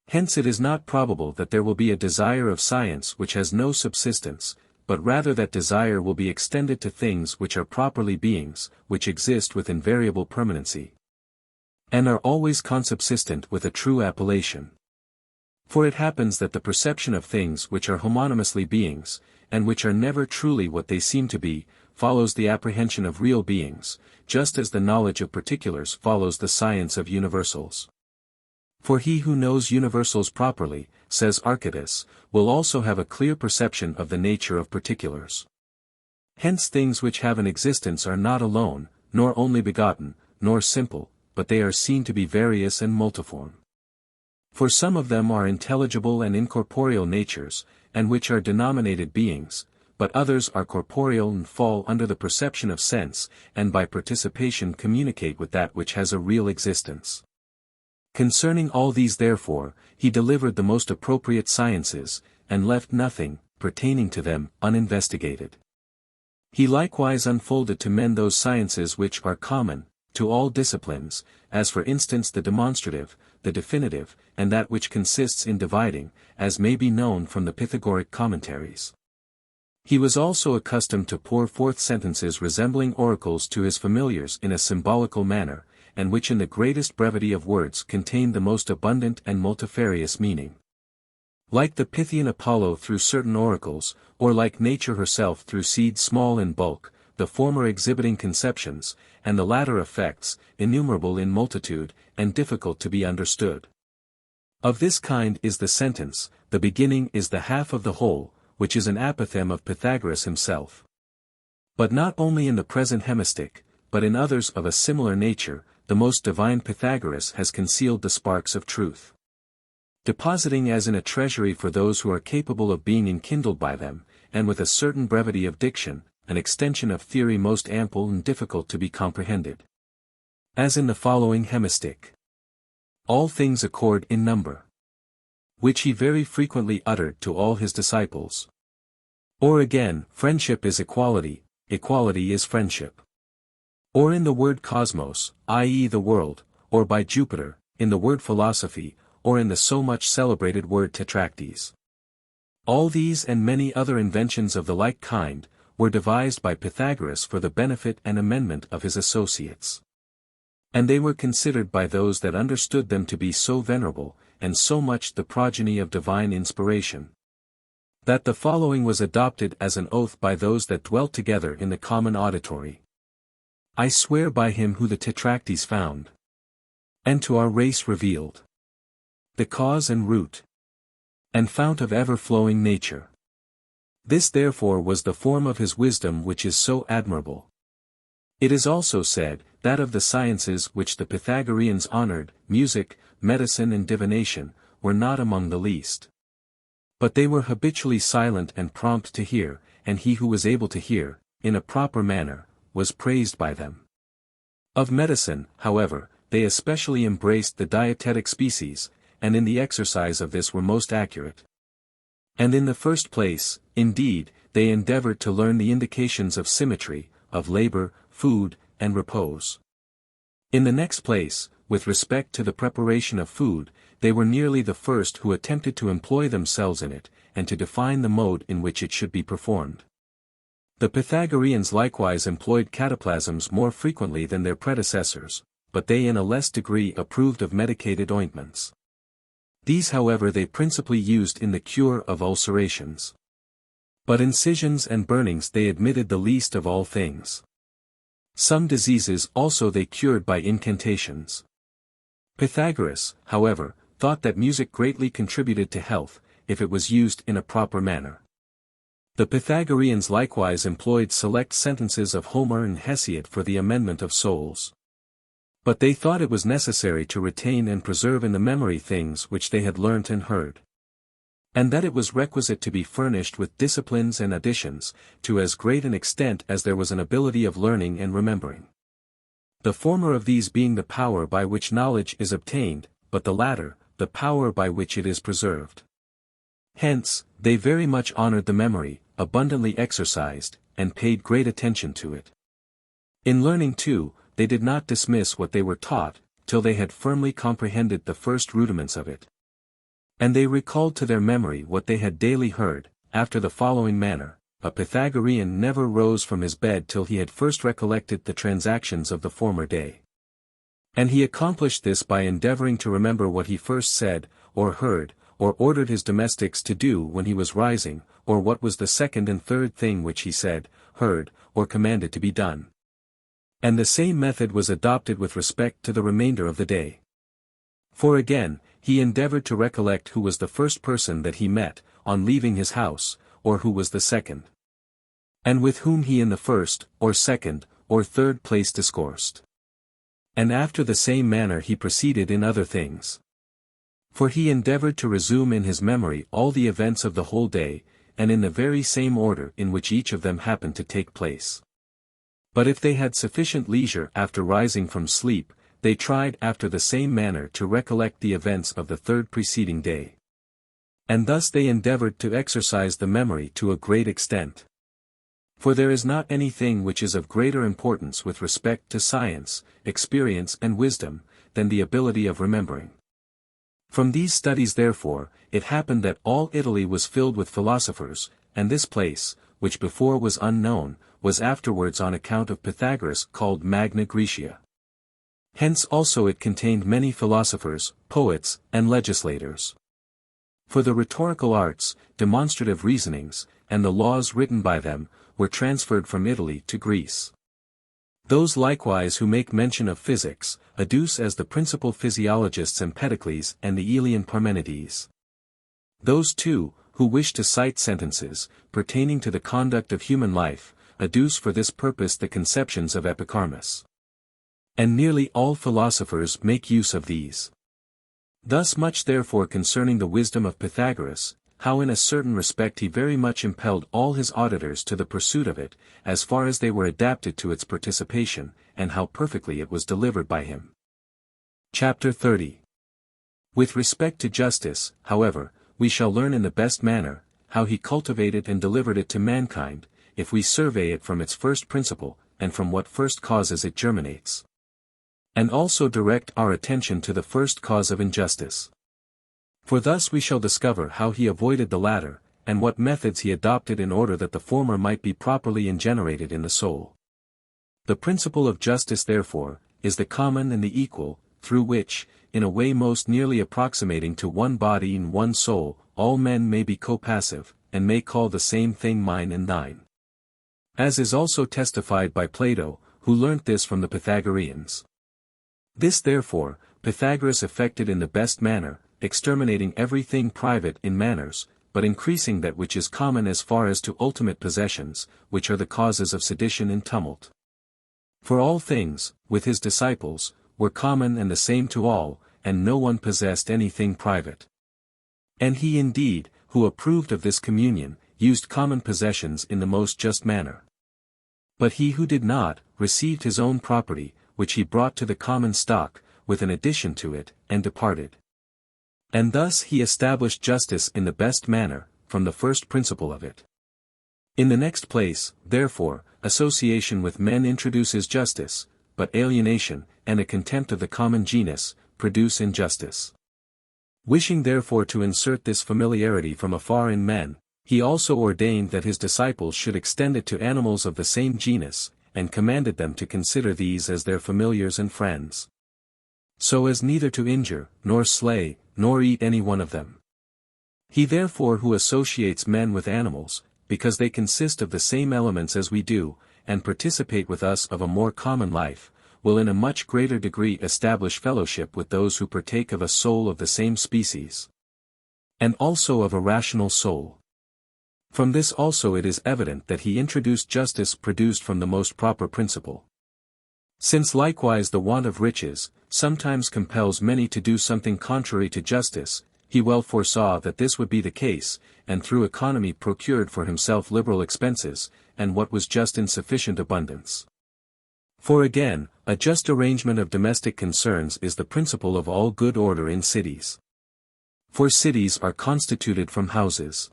Hence it is not probable that there will be a desire of science which has no subsistence, but rather that desire will be extended to things which are properly beings, which exist with invariable permanency, and are always consubsistent with a true appellation. For it happens that the perception of things which are homonymously beings, and which are never truly what they seem to be, follows the apprehension of real beings, just as the knowledge of particulars follows the science of universals. For he who knows universals properly, says Archytas, will also have a clear perception of the nature of particulars. Hence things which have an existence are not alone, nor only begotten, nor simple, but they are seen to be various and multiform. For some of them are intelligible and incorporeal natures, and which are denominated beings, but others are corporeal and fall under the perception of sense, and by participation communicate with that which has a real existence. Concerning all these therefore, he delivered the most appropriate sciences, and left nothing, pertaining to them, uninvestigated. He likewise unfolded to men those sciences which are common to all disciplines, as for instance the demonstrative, the definitive, and that which consists in dividing, as may be known from the Pythagoric commentaries. He was also accustomed to pour forth sentences resembling oracles to his familiars in a symbolical manner, and which in the greatest brevity of words contained the most abundant and multifarious meaning. Like the Pythian Apollo through certain oracles, or like nature herself through seeds small in bulk, the former exhibiting conceptions, and the latter effects, innumerable in multitude, and difficult to be understood. Of this kind is the sentence, the beginning is the half of the whole, which is an apothegm of Pythagoras himself. But not only in the present hemistich, but in others of a similar nature, the most divine Pythagoras has concealed the sparks of truth. Depositing as in a treasury for those who are capable of being enkindled by them, and with a certain brevity of diction, an extension of theory most ample and difficult to be comprehended. As in the following hemistich. All things accord in number. Which he very frequently uttered to all his disciples. Or again, friendship is equality, equality is friendship. Or in the word cosmos, i.e. the world, or by Jupiter, in the word philosophy, or in the so much celebrated word tetractes. All these and many other inventions of the like kind, were devised by Pythagoras for the benefit and amendment of his associates. And they were considered by those that understood them to be so venerable, and so much the progeny of divine inspiration, that the following was adopted as an oath by those that dwelt together in the common auditory. I swear by him who the tetractes found, and to our race revealed, the cause and root, and fount of ever-flowing nature. This therefore was the form of his wisdom which is so admirable. It is also said, that of the sciences which the Pythagoreans honored, music, medicine and divination, were not among the least. But they were habitually silent and prompt to hear, and he who was able to hear, in a proper manner, was praised by them. Of medicine, however, they especially embraced the dietetic species, and in the exercise of this were most accurate. And in the first place, indeed, they endeavored to learn the indications of symmetry, of labor, food, and repose. In the next place, with respect to the preparation of food, they were nearly the first who attempted to employ themselves in it, and to define the mode in which it should be performed. The Pythagoreans likewise employed cataplasms more frequently than their predecessors, but they in a less degree approved of medicated ointments. These however they principally used in the cure of ulcerations. But incisions and burnings they admitted the least of all things. Some diseases also they cured by incantations. Pythagoras, however, thought that music greatly contributed to health, if it was used in a proper manner. The Pythagoreans likewise employed select sentences of Homer and Hesiod for the amendment of souls. But they thought it was necessary to retain and preserve in the memory things which they had learnt and heard. And that it was requisite to be furnished with disciplines and additions, to as great an extent as there was an ability of learning and remembering. The former of these being the power by which knowledge is obtained, but the latter, the power by which it is preserved. Hence, they very much honored the memory, abundantly exercised, and paid great attention to it. In learning too, they did not dismiss what they were taught, till they had firmly comprehended the first rudiments of it. And they recalled to their memory what they had daily heard, after the following manner: a Pythagorean never rose from his bed till he had first recollected the transactions of the former day. And he accomplished this by endeavoring to remember what he first said, or heard, or ordered his domestics to do when he was rising, or what was the second and third thing which he said, heard, or commanded to be done. And the same method was adopted with respect to the remainder of the day. For again, he endeavored to recollect who was the first person that he met, on leaving his house, or who was the second. And with whom he in the first, or second, or third place discoursed. And after the same manner he proceeded in other things. For he endeavored to resume in his memory all the events of the whole day, and in the very same order in which each of them happened to take place. But if they had sufficient leisure after rising from sleep, they tried after the same manner to recollect the events of the third preceding day. And thus they endeavored to exercise the memory to a great extent. For there is not anything which is of greater importance with respect to science, experience and wisdom, than the ability of remembering. From these studies therefore, it happened that all Italy was filled with philosophers, and this place, which before was unknown, was afterwards on account of Pythagoras called Magna Graecia. Hence also it contained many philosophers, poets, and legislators. For the rhetorical arts, demonstrative reasonings, and the laws written by them, were transferred from Italy to Greece. Those likewise who make mention of physics, adduce as the principal physiologists Empedocles and the Elean Parmenides. Those too, who wish to cite sentences, pertaining to the conduct of human life, adduce for this purpose the conceptions of Epicharmus. And nearly all philosophers make use of these. Thus much therefore concerning the wisdom of Pythagoras, how in a certain respect he very much impelled all his auditors to the pursuit of it, as far as they were adapted to its participation, and how perfectly it was delivered by him. Chapter 30. With respect to justice, however, we shall learn in the best manner, how he cultivated and delivered it to mankind, if we survey it from its first principle, and from what first causes it germinates. And also direct our attention to the first cause of injustice. For thus we shall discover how he avoided the latter, and what methods he adopted in order that the former might be properly ingenerated in the soul. The principle of justice therefore, is the common and the equal, through which, in a way most nearly approximating to one body and one soul, all men may be co-passive, and may call the same thing mine and thine. As is also testified by Plato, who learnt this from the Pythagoreans. This therefore, Pythagoras effected in the best manner, exterminating everything private in manners, but increasing that which is common as far as to ultimate possessions, which are the causes of sedition and tumult. For all things, with his disciples, were common and the same to all, and no one possessed anything private. And he indeed, who approved of this communion, used common possessions in the most just manner. But he who did not, received his own property, which he brought to the common stock, with an addition to it, and departed. And thus he established justice in the best manner, from the first principle of it. In the next place, therefore, association with men introduces justice, but alienation, and a contempt of the common genus, produce injustice. Wishing therefore to insert this familiarity from afar in men, he also ordained that his disciples should extend it to animals of the same genus, and commanded them to consider these as their familiars and friends. So as neither to injure, nor slay, nor eat any one of them. He therefore who associates men with animals, because they consist of the same elements as we do, and participate with us of a more common life, will in a much greater degree establish fellowship with those who partake of a soul of the same species. And also of a rational soul. From this also it is evident that he introduced justice produced from the most proper principle. Since likewise the want of riches, sometimes compels many to do something contrary to justice, he well foresaw that this would be the case, and through economy procured for himself liberal expenses, and what was just in sufficient abundance. For again, a just arrangement of domestic concerns is the principle of all good order in cities. For cities are constituted from houses.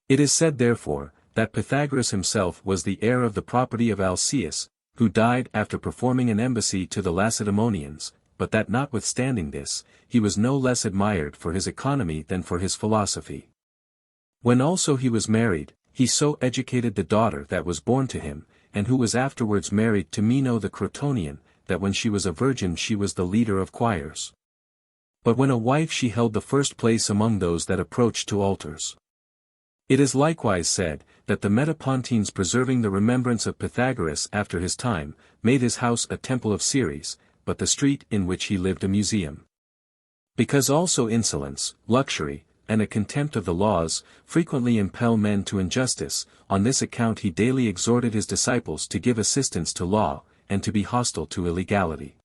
It is said therefore, that Pythagoras himself was the heir of the property of Alcaeus, who died after performing an embassy to the Lacedaemonians, but that notwithstanding this, he was no less admired for his economy than for his philosophy. When also he was married, he so educated the daughter that was born to him, and who was afterwards married to Meno the Crotonian, that when she was a virgin she was the leader of choirs. But when a wife she held the first place among those that approached to altars. It is likewise said, that the Metapontines preserving the remembrance of Pythagoras after his time, made his house a temple of Ceres, but the street in which he lived a museum. Because also insolence, luxury, and a contempt of the laws, frequently impel men to injustice, on this account he daily exhorted his disciples to give assistance to law, and to be hostile to illegality.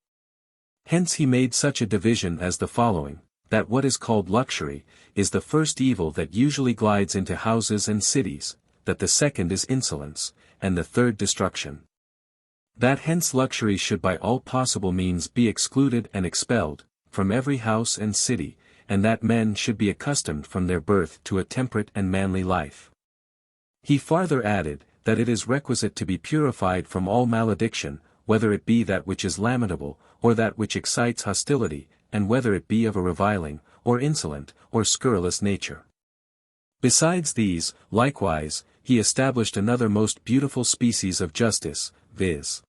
Hence he made such a division as the following, that what is called luxury, is the first evil that usually glides into houses and cities, that the second is insolence, and the third destruction. That hence luxury should by all possible means be excluded and expelled, from every house and city, and that men should be accustomed from their birth to a temperate and manly life. He farther added, that it is requisite to be purified from all malediction, whether it be that which is lamentable, or that which excites hostility, and whether it be of a reviling, or insolent, or scurrilous nature. Besides these, likewise, he established another most beautiful species of justice, viz.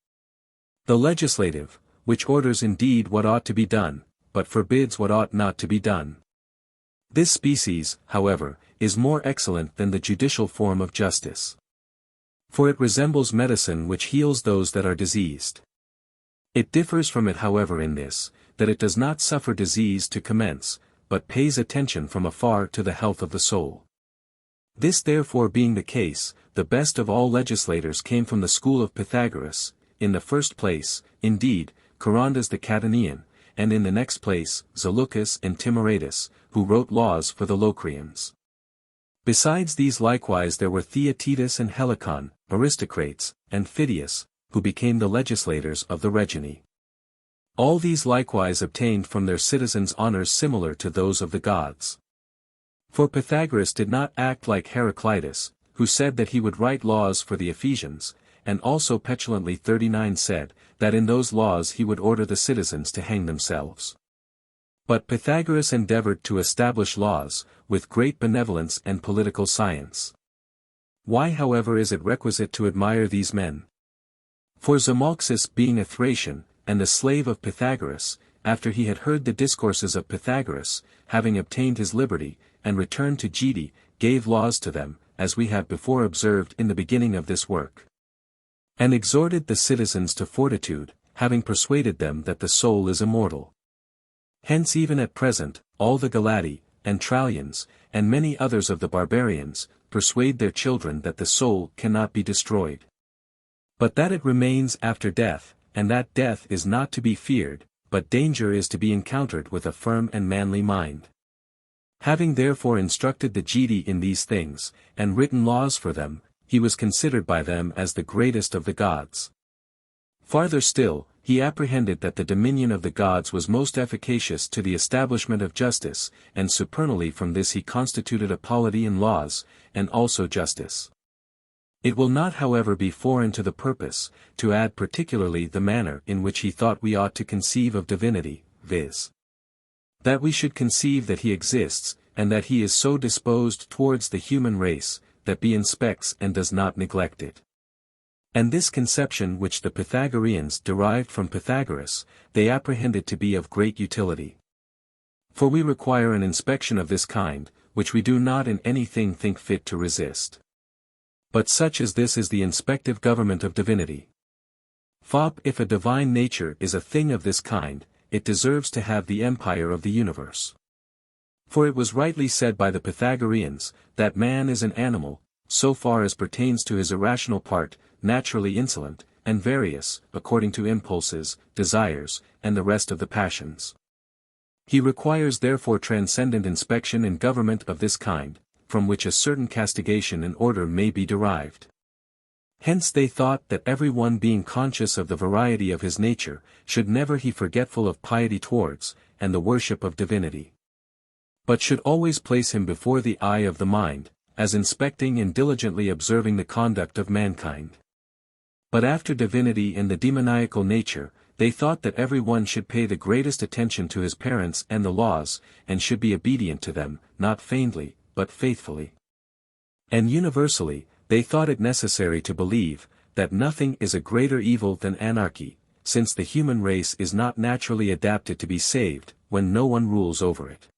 the legislative, which orders indeed what ought to be done, but forbids what ought not to be done. This species, however, is more excellent than the judicial form of justice. For it resembles medicine which heals those that are diseased. It differs from it however in this, that it does not suffer disease to commence, but pays attention from afar to the health of the soul. This therefore being the case, the best of all legislators came from the school of Pythagoras, in the first place, indeed, Charondas the Catanian, and in the next place, Zaleucus and Timoratus, who wrote laws for the Locrians. Besides these likewise there were Theaetetus and Helicon, aristocrates, and Phidias, who became the legislators of the Regini. All these likewise obtained from their citizens honors similar to those of the gods. For Pythagoras did not act like Heraclitus, who said that he would write laws for the Ephesians, and also petulantly 39 said, that in those laws he would order the citizens to hang themselves. But Pythagoras endeavored to establish laws, with great benevolence and political science. Why however is it requisite to admire these men? For Zamolxis being a Thracian, and the slave of Pythagoras, after he had heard the discourses of Pythagoras, having obtained his liberty, and returned to Gede, gave laws to them, as we have before observed in the beginning of this work. And exhorted the citizens to fortitude, having persuaded them that the soul is immortal. Hence even at present, all the Galati, and Trallians, and many others of the barbarians, persuade their children that the soul cannot be destroyed. But that it remains after death, and that death is not to be feared, but danger is to be encountered with a firm and manly mind. Having therefore instructed the Gede in these things, and written laws for them, he was considered by them as the greatest of the gods. Farther still, he apprehended that the dominion of the gods was most efficacious to the establishment of justice, and supernally from this he constituted a polity in laws, and also justice. It will not however be foreign to the purpose, to add particularly the manner in which he thought we ought to conceive of divinity, viz. that we should conceive that he exists, and that he is so disposed towards the human race, that he inspects and does not neglect it. And this conception which the Pythagoreans derived from Pythagoras, they apprehended to be of great utility. For we require an inspection of this kind, which we do not in anything think fit to resist. But such as this is the inspective government of divinity. If a divine nature is a thing of this kind, it deserves to have the empire of the universe. For it was rightly said by the Pythagoreans, that man is an animal, so far as pertains to his irrational part, naturally insolent, and various, according to impulses, desires, and the rest of the passions. He requires therefore transcendent inspection and government of this kind, from which a certain castigation and order may be derived. Hence they thought that every one being conscious of the variety of his nature, should never be forgetful of piety towards, and the worship of divinity. But should always place him before the eye of the mind, as inspecting and diligently observing the conduct of mankind. But after divinity and the demoniacal nature, they thought that every one should pay the greatest attention to his parents and the laws, and should be obedient to them, not feignedly, but faithfully. And universally, they thought it necessary to believe, that nothing is a greater evil than anarchy, since the human race is not naturally adapted to be saved, when no one rules over it.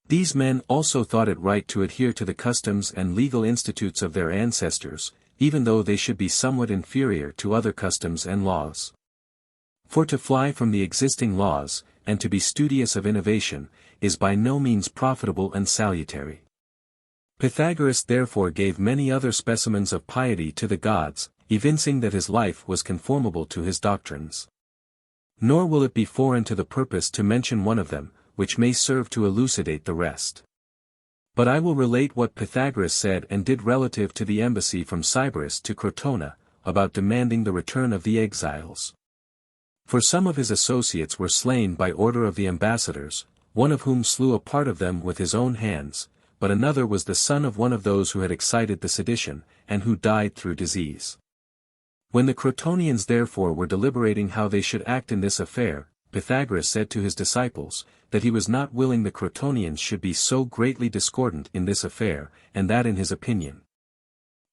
These men also thought it right to adhere to the customs and legal institutes of their ancestors, even though they should be somewhat inferior to other customs and laws. For to fly from the existing laws, and to be studious of innovation, is by no means profitable and salutary. Pythagoras therefore gave many other specimens of piety to the gods, evincing that his life was conformable to his doctrines. Nor will it be foreign to the purpose to mention one of them, which may serve to elucidate the rest. But I will relate what Pythagoras said and did relative to the embassy from Sybaris to Crotona, about demanding the return of the exiles. For some of his associates were slain by order of the ambassadors, one of whom slew a part of them with his own hands, but another was the son of one of those who had excited the sedition, and who died through disease. When the Crotonians therefore were deliberating how they should act in this affair, Pythagoras said to his disciples, that he was not willing the Crotonians should be so greatly discordant in this affair, and that in his opinion,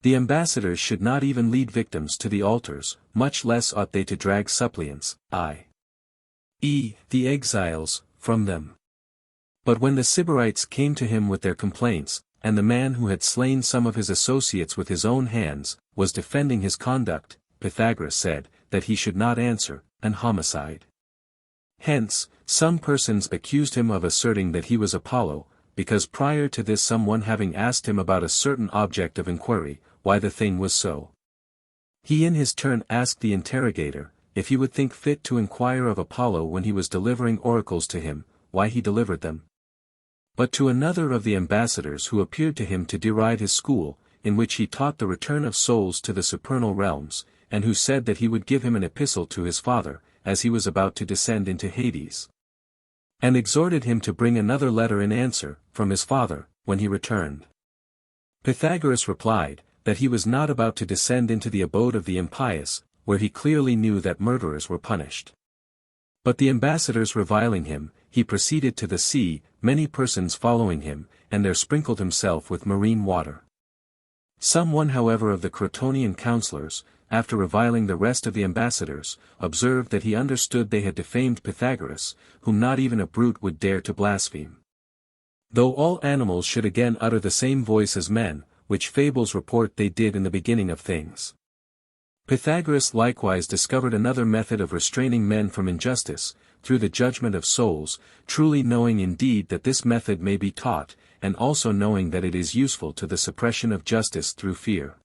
the ambassadors should not even lead victims to the altars, much less ought they to drag suppliants, i.e., the exiles, from them. But when the Sybarites came to him with their complaints, and the man who had slain some of his associates with his own hands, was defending his conduct, Pythagoras said, that he should not answer, an homicide. Hence, some persons accused him of asserting that he was Apollo, because prior to this someone having asked him about a certain object of inquiry, why the thing was so. He in his turn asked the interrogator, if he would think fit to inquire of Apollo when he was delivering oracles to him, why he delivered them. But to another of the ambassadors who appeared to him to deride his school, in which he taught the return of souls to the supernal realms, and who said that he would give him an epistle to his father, as he was about to descend into Hades, and exhorted him to bring another letter in answer, from his father, when he returned. Pythagoras replied, that he was not about to descend into the abode of the impious, where he clearly knew that murderers were punished. But the ambassadors reviling him, he proceeded to the sea, many persons following him, and there sprinkled himself with marine water. Some one however of the Crotonian councillors, after reviling the rest of the ambassadors, observed that he understood they had defamed Pythagoras, whom not even a brute would dare to blaspheme. Though all animals should again utter the same voice as men, which fables report they did in the beginning of things. Pythagoras likewise discovered another method of restraining men from injustice, through the judgment of souls, truly knowing indeed that this method may be taught, and also knowing that it is useful to the suppression of justice through fear.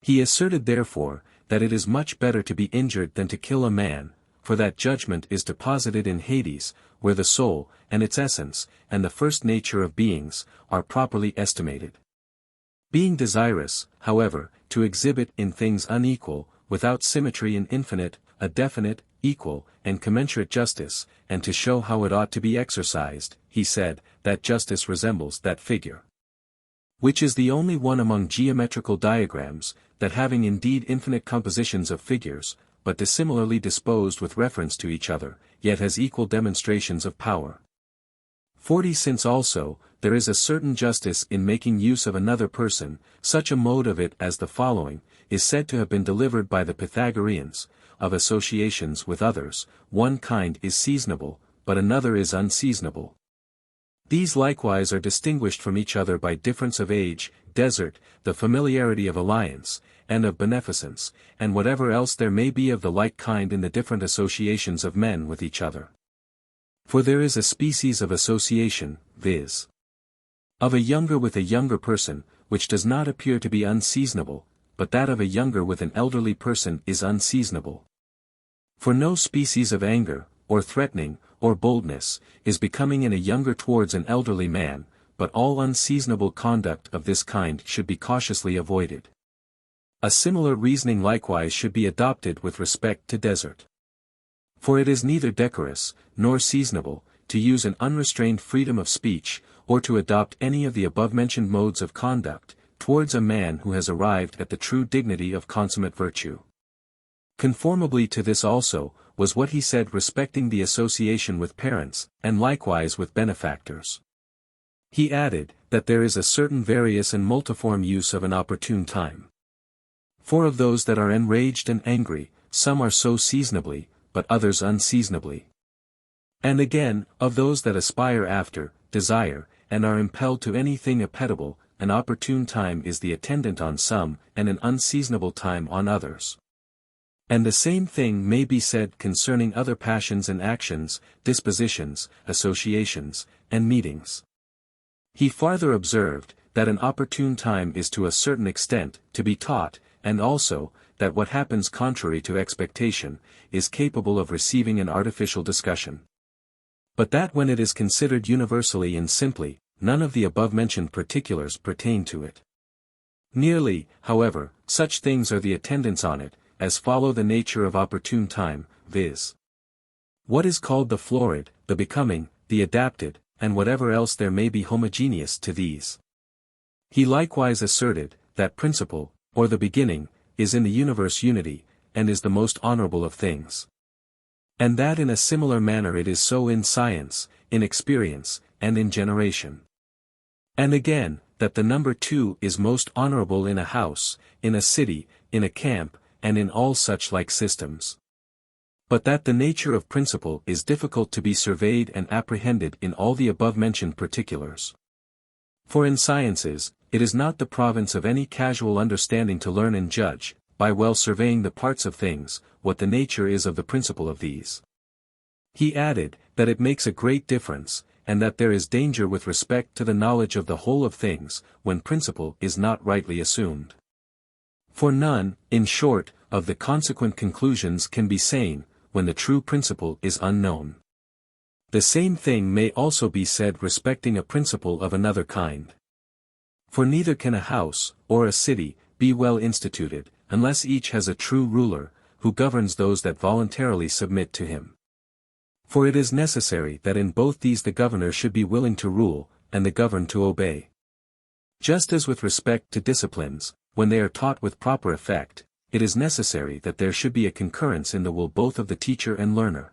He asserted therefore, that it is much better to be injured than to kill a man, for that judgment is deposited in Hades, where the soul, and its essence, and the first nature of beings, are properly estimated. Being desirous, however, to exhibit in things unequal, without symmetry and infinite, a definite, equal, and commensurate justice, and to show how it ought to be exercised, he said, that justice resembles that figure, which is the only one among geometrical diagrams, that having indeed infinite compositions of figures, but dissimilarly disposed with reference to each other, yet has equal demonstrations of power. 40 Since also, there is a certain justice in making use of another person, such a mode of it as the following, is said to have been delivered by the Pythagoreans, of associations with others, one kind is seasonable, but another is unseasonable. These likewise are distinguished from each other by difference of age, desert, the familiarity of alliance, and of beneficence, and whatever else there may be of the like kind in the different associations of men with each other. For there is a species of association, viz. of a younger with a younger person, which does not appear to be unseasonable, but that of a younger with an elderly person is unseasonable. For no species of anger, or threatening, or boldness, is becoming in a younger towards an elderly man, but all unseasonable conduct of this kind should be cautiously avoided. A similar reasoning likewise should be adopted with respect to desert. For it is neither decorous, nor seasonable, to use an unrestrained freedom of speech, or to adopt any of the above-mentioned modes of conduct, towards a man who has arrived at the true dignity of consummate virtue. Conformably to this also, was what he said respecting the association with parents, and likewise with benefactors. He added, that there is a certain various and multiform use of an opportune time. For of those that are enraged and angry, some are so seasonably, but others unseasonably. And again, of those that aspire after, desire, and are impelled to anything appetible, an opportune time is the attendant on some, and an unseasonable time on others. And the same thing may be said concerning other passions and actions, dispositions, associations, and meetings. He farther observed, that an opportune time is to a certain extent, to be taught, and also, that what happens contrary to expectation, is capable of receiving an artificial discussion. But that when it is considered universally and simply, none of the above-mentioned particulars pertain to it. Nearly, however, such things are the attendants on it, as follow the nature of opportune time, viz. What is called the florid, the becoming, the adapted, and whatever else there may be homogeneous to these. He likewise asserted, that principle, or the beginning, is in the universe unity, and is the most honorable of things. And that in a similar manner it is so in science, in experience, and in generation. And again, that the number 2 is most honorable in a house, in a city, in a camp, and in all such like systems. But that the nature of principle is difficult to be surveyed and apprehended in all the above-mentioned particulars. For in sciences, it is not the province of any casual understanding to learn and judge, by well surveying the parts of things, what the nature is of the principle of these. He added, that it makes a great difference, and that there is danger with respect to the knowledge of the whole of things, when principle is not rightly assumed. For none, in short, of the consequent conclusions can be sane, when the true principle is unknown. The same thing may also be said respecting a principle of another kind. For neither can a house, or a city, be well instituted, unless each has a true ruler, who governs those that voluntarily submit to him. For it is necessary that in both these the governor should be willing to rule, and the governed to obey. Just as with respect to disciplines, when they are taught with proper effect, it is necessary that there should be a concurrence in the will both of the teacher and learner.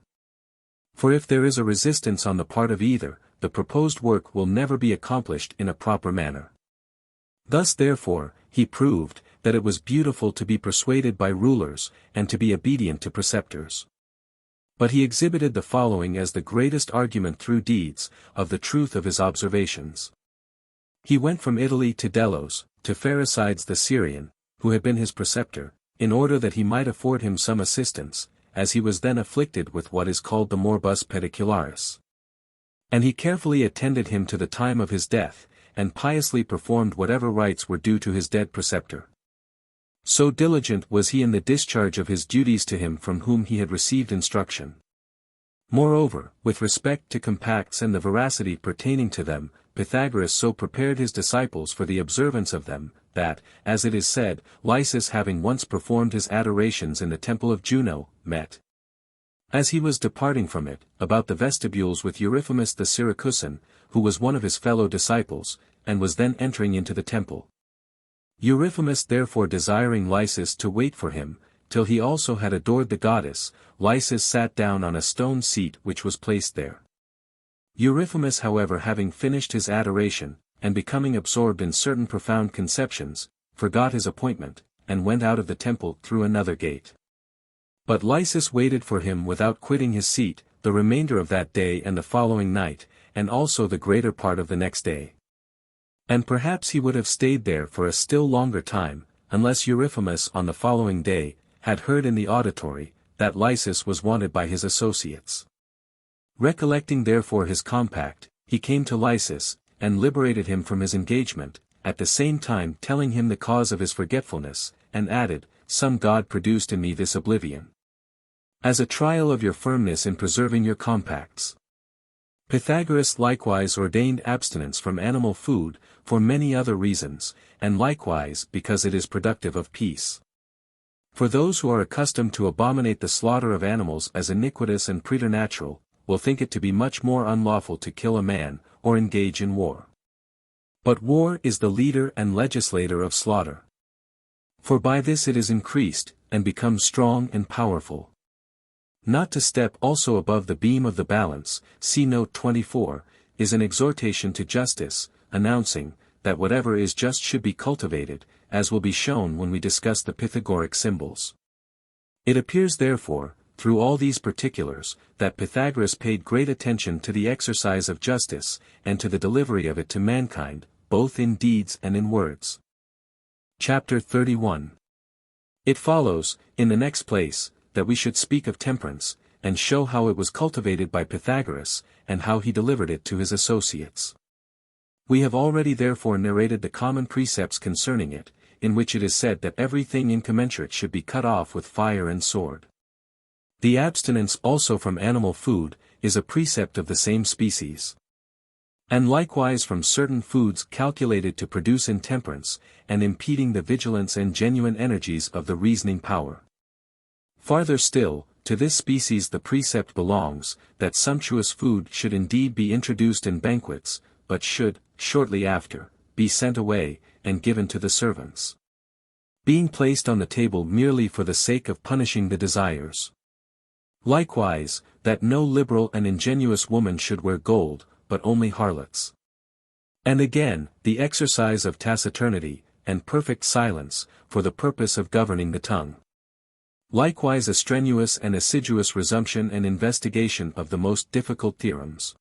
For if there is a resistance on the part of either, the proposed work will never be accomplished in a proper manner. Thus therefore, he proved, that it was beautiful to be persuaded by rulers, and to be obedient to preceptors. But he exhibited the following as the greatest argument through deeds, of the truth of his observations. He went from Italy to Delos, to Pherecydes the Syrian, who had been his preceptor, in order that he might afford him some assistance, as he was then afflicted with what is called the morbus pedicularis. And he carefully attended him to the time of his death, and piously performed whatever rites were due to his dead preceptor. So diligent was he in the discharge of his duties to him from whom he had received instruction. Moreover, with respect to compacts and the veracity pertaining to them, Pythagoras so prepared his disciples for the observance of them, that, as it is said, Lysis having once performed his adorations in the temple of Juno, met, as he was departing from it, about the vestibules with Euryphamus the Syracusan, who was one of his fellow disciples, and was then entering into the temple. Euryphamus therefore desiring Lysis to wait for him, till he also had adored the goddess, Lysis sat down on a stone seat which was placed there. Euryphamus however having finished his adoration, and becoming absorbed in certain profound conceptions, forgot his appointment, and went out of the temple through another gate. But Lysis waited for him without quitting his seat, the remainder of that day and the following night, and also the greater part of the next day. And perhaps he would have stayed there for a still longer time, unless Euryphamus on the following day, had heard in the auditory, that Lysis was wanted by his associates. Recollecting therefore his compact, he came to Lysis, and liberated him from his engagement, at the same time telling him the cause of his forgetfulness, and added, "Some God produced in me this oblivion, as a trial of your firmness in preserving your compacts." Pythagoras likewise ordained abstinence from animal food, for many other reasons, and likewise because it is productive of peace. For those who are accustomed to abominate the slaughter of animals as iniquitous and preternatural, will think it to be much more unlawful to kill a man, or engage in war. But war is the leader and legislator of slaughter. For by this it is increased, and becomes strong and powerful. Not to step also above the beam of the balance, see note 24, is an exhortation to justice, announcing, that whatever is just should be cultivated, as will be shown when we discuss the Pythagoric symbols. It appears therefore, through all these particulars, that Pythagoras paid great attention to the exercise of justice, and to the delivery of it to mankind, both in deeds and in words. Chapter 31. It follows, in the next place, that we should speak of temperance, and show how it was cultivated by Pythagoras, and how he delivered it to his associates. We have already therefore narrated the common precepts concerning it, in which it is said that everything incommensurate should be cut off with fire and sword. The abstinence also from animal food, is a precept of the same species. And likewise from certain foods calculated to produce intemperance, and impeding the vigilance and genuine energies of the reasoning power. Farther still, to this species the precept belongs, that sumptuous food should indeed be introduced in banquets, but should, shortly after, be sent away, and given to the servants. Being placed on the table merely for the sake of punishing the desires. Likewise, that no liberal and ingenuous woman should wear gold, but only harlots. And again, the exercise of taciturnity, and perfect silence, for the purpose of governing the tongue. Likewise a strenuous and assiduous resumption and investigation of the most difficult theorems.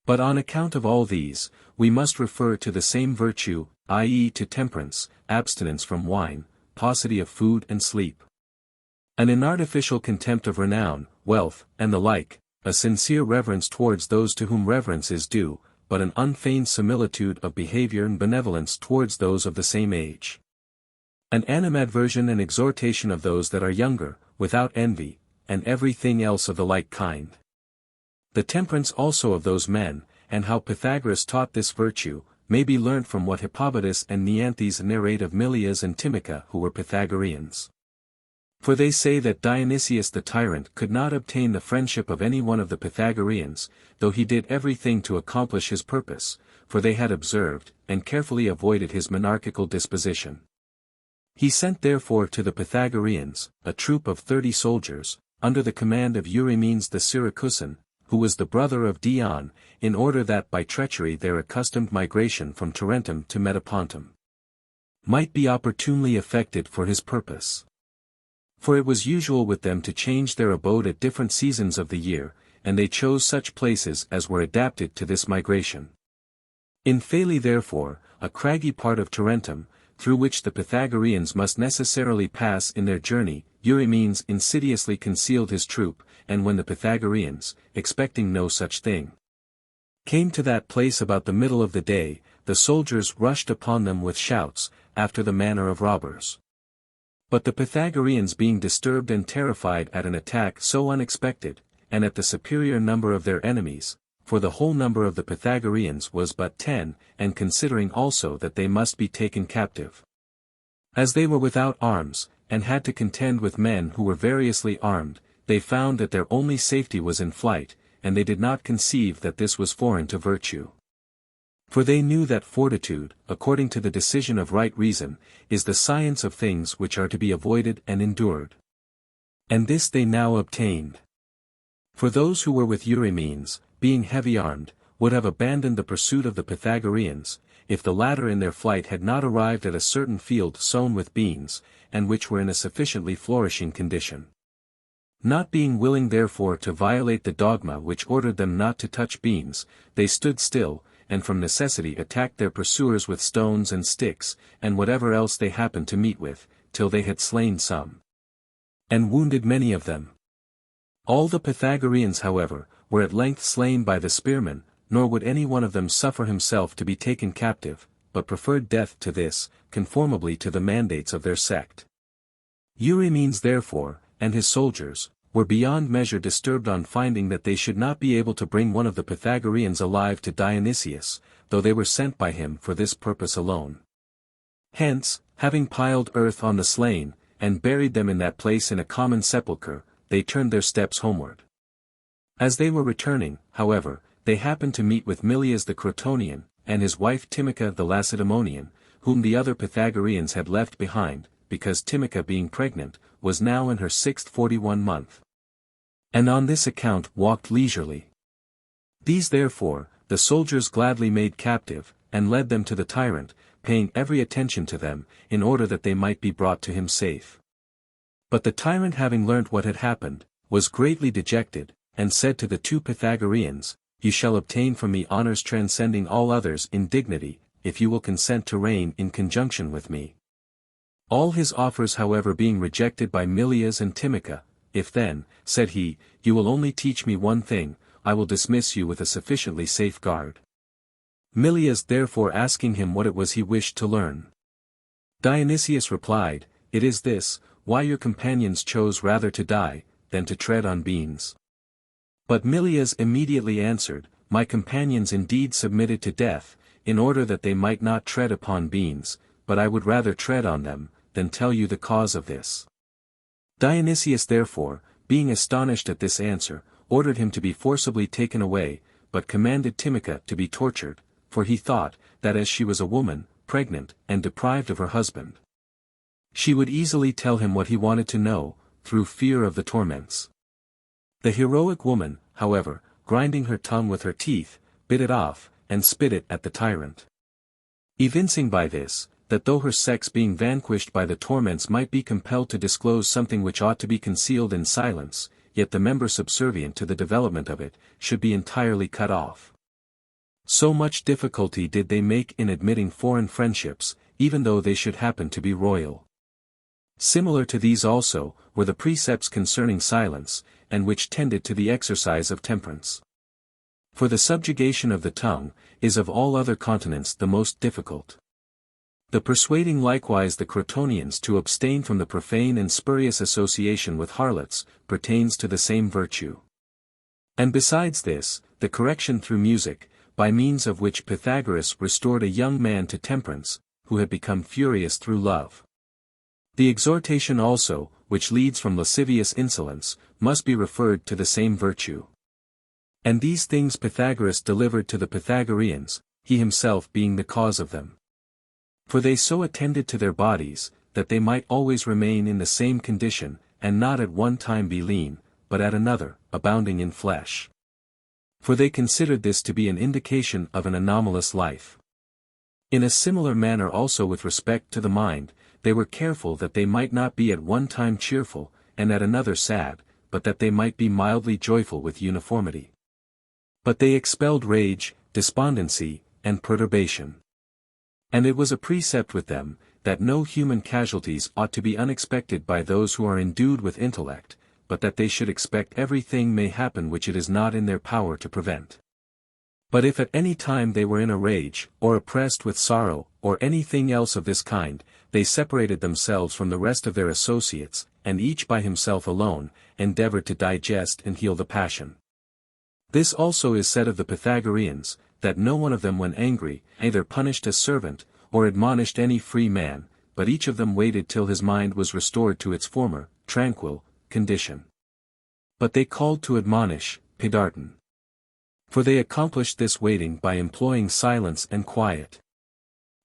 But on account of all these, we must refer to the same virtue, i.e. to temperance, abstinence from wine, paucity of food and sleep. An inartificial contempt of renown, wealth, and the like, a sincere reverence towards those to whom reverence is due, but an unfeigned similitude of behavior and benevolence towards those of the same age. An animadversion and exhortation of those that are younger, without envy, and everything else of the like kind. The temperance also of those men, and how Pythagoras taught this virtue, may be learnt from what Hippodamus and Neanthes narrate of Milias and Timica who were Pythagoreans. For they say that Dionysius the tyrant could not obtain the friendship of any one of the Pythagoreans, though he did everything to accomplish his purpose, for they had observed, and carefully avoided his monarchical disposition. He sent therefore to the Pythagoreans, a troop of 30 soldiers, under the command of Euryphamus the Syracusan, who was the brother of Dion, in order that by treachery their accustomed migration from Tarentum to Metapontum might be opportunely effected for his purpose. For it was usual with them to change their abode at different seasons of the year, and they chose such places as were adapted to this migration. In Phale therefore, a craggy part of Tarentum, through which the Pythagoreans must necessarily pass in their journey, Euryphamus insidiously concealed his troop, and when the Pythagoreans, expecting no such thing, came to that place about the middle of the day, the soldiers rushed upon them with shouts, after the manner of robbers. But the Pythagoreans being disturbed and terrified at an attack so unexpected, and at the superior number of their enemies, for the whole number of the Pythagoreans was but 10, and considering also that they must be taken captive, as they were without arms, and had to contend with men who were variously armed, they found that their only safety was in flight, and they did not conceive that this was foreign to virtue. For they knew that fortitude, according to the decision of right reason, is the science of things which are to be avoided and endured. And this they now obtained. For those who were with Euryphamus, being heavy-armed, would have abandoned the pursuit of the Pythagoreans, if the latter in their flight had not arrived at a certain field sown with beans, and which were in a sufficiently flourishing condition. Not being willing therefore to violate the dogma which ordered them not to touch beans, they stood still, and from necessity attacked their pursuers with stones and sticks, and whatever else they happened to meet with, till they had slain some, and wounded many of them. All the Pythagoreans however, were at length slain by the spearmen, nor would any one of them suffer himself to be taken captive, but preferred death to this, conformably to the mandates of their sect. Euryphamus therefore, and his soldiers, were beyond measure disturbed on finding that they should not be able to bring one of the Pythagoreans alive to Dionysius, though they were sent by him for this purpose alone. Hence, having piled earth on the slain, and buried them in that place in a common sepulchre, they turned their steps homeward. As they were returning, however, they happened to meet with Milias the Crotonian, and his wife Timica the Lacedaemonian, whom the other Pythagoreans had left behind, because Timica being pregnant, was now in her 6th 41 month. And on this account walked leisurely. These therefore, the soldiers gladly made captive, and led them to the tyrant, paying every attention to them, in order that they might be brought to him safe. But the tyrant having learnt what had happened, was greatly dejected, and said to the 2 Pythagoreans, "You shall obtain from me honours transcending all others in dignity, if you will consent to reign in conjunction with me." All his offers however being rejected by Milias and Timica, "If then," said he, "you will only teach me one thing, I will dismiss you with a sufficiently safe guard." Milias therefore asking him what it was he wished to learn. Dionysius replied, "It is this, why your companions chose rather to die, than to tread on beans." But Milias immediately answered, "My companions indeed submitted to death, in order that they might not tread upon beans, but I would rather tread on them, than tell you the cause of this." Dionysius therefore, being astonished at this answer, ordered him to be forcibly taken away, but commanded Timica to be tortured, for he thought, that as she was a woman, pregnant, and deprived of her husband, she would easily tell him what he wanted to know, through fear of the torments. The heroic woman, however, grinding her tongue with her teeth, bit it off, and spit it at the tyrant. Evincing by this, that though her sex being vanquished by the torments might be compelled to disclose something which ought to be concealed in silence, yet the member subservient to the development of it, should be entirely cut off. So much difficulty did they make in admitting foreign friendships, even though they should happen to be royal. Similar to these also, were the precepts concerning silence, and which tended to the exercise of temperance. For the subjugation of the tongue, is of all other continents the most difficult. The persuading likewise the Crotonians to abstain from the profane and spurious association with harlots, pertains to the same virtue. And besides this, the correction through music, by means of which Pythagoras restored a young man to temperance, who had become furious through love. The exhortation also, which leads from lascivious insolence, must be referred to the same virtue. And these things Pythagoras delivered to the Pythagoreans, he himself being the cause of them. For they so attended to their bodies, that they might always remain in the same condition, and not at one time be lean, but at another, abounding in flesh. For they considered this to be an indication of an anomalous life. In a similar manner also with respect to the mind, they were careful that they might not be at one time cheerful, and at another sad, but that they might be mildly joyful with uniformity. But they expelled rage, despondency, and perturbation. And it was a precept with them, that no human casualties ought to be unexpected by those who are endued with intellect, but that they should expect everything may happen which it is not in their power to prevent. But if at any time they were in a rage, or oppressed with sorrow, or anything else of this kind, they separated themselves from the rest of their associates, and each by himself alone, endeavored to digest and heal the passion. This also is said of the Pythagoreans, that no one of them when angry, either punished a servant, or admonished any free man, but each of them waited till his mind was restored to its former, tranquil, condition. But they called to admonish, Pedarton. For they accomplished this waiting by employing silence and quiet.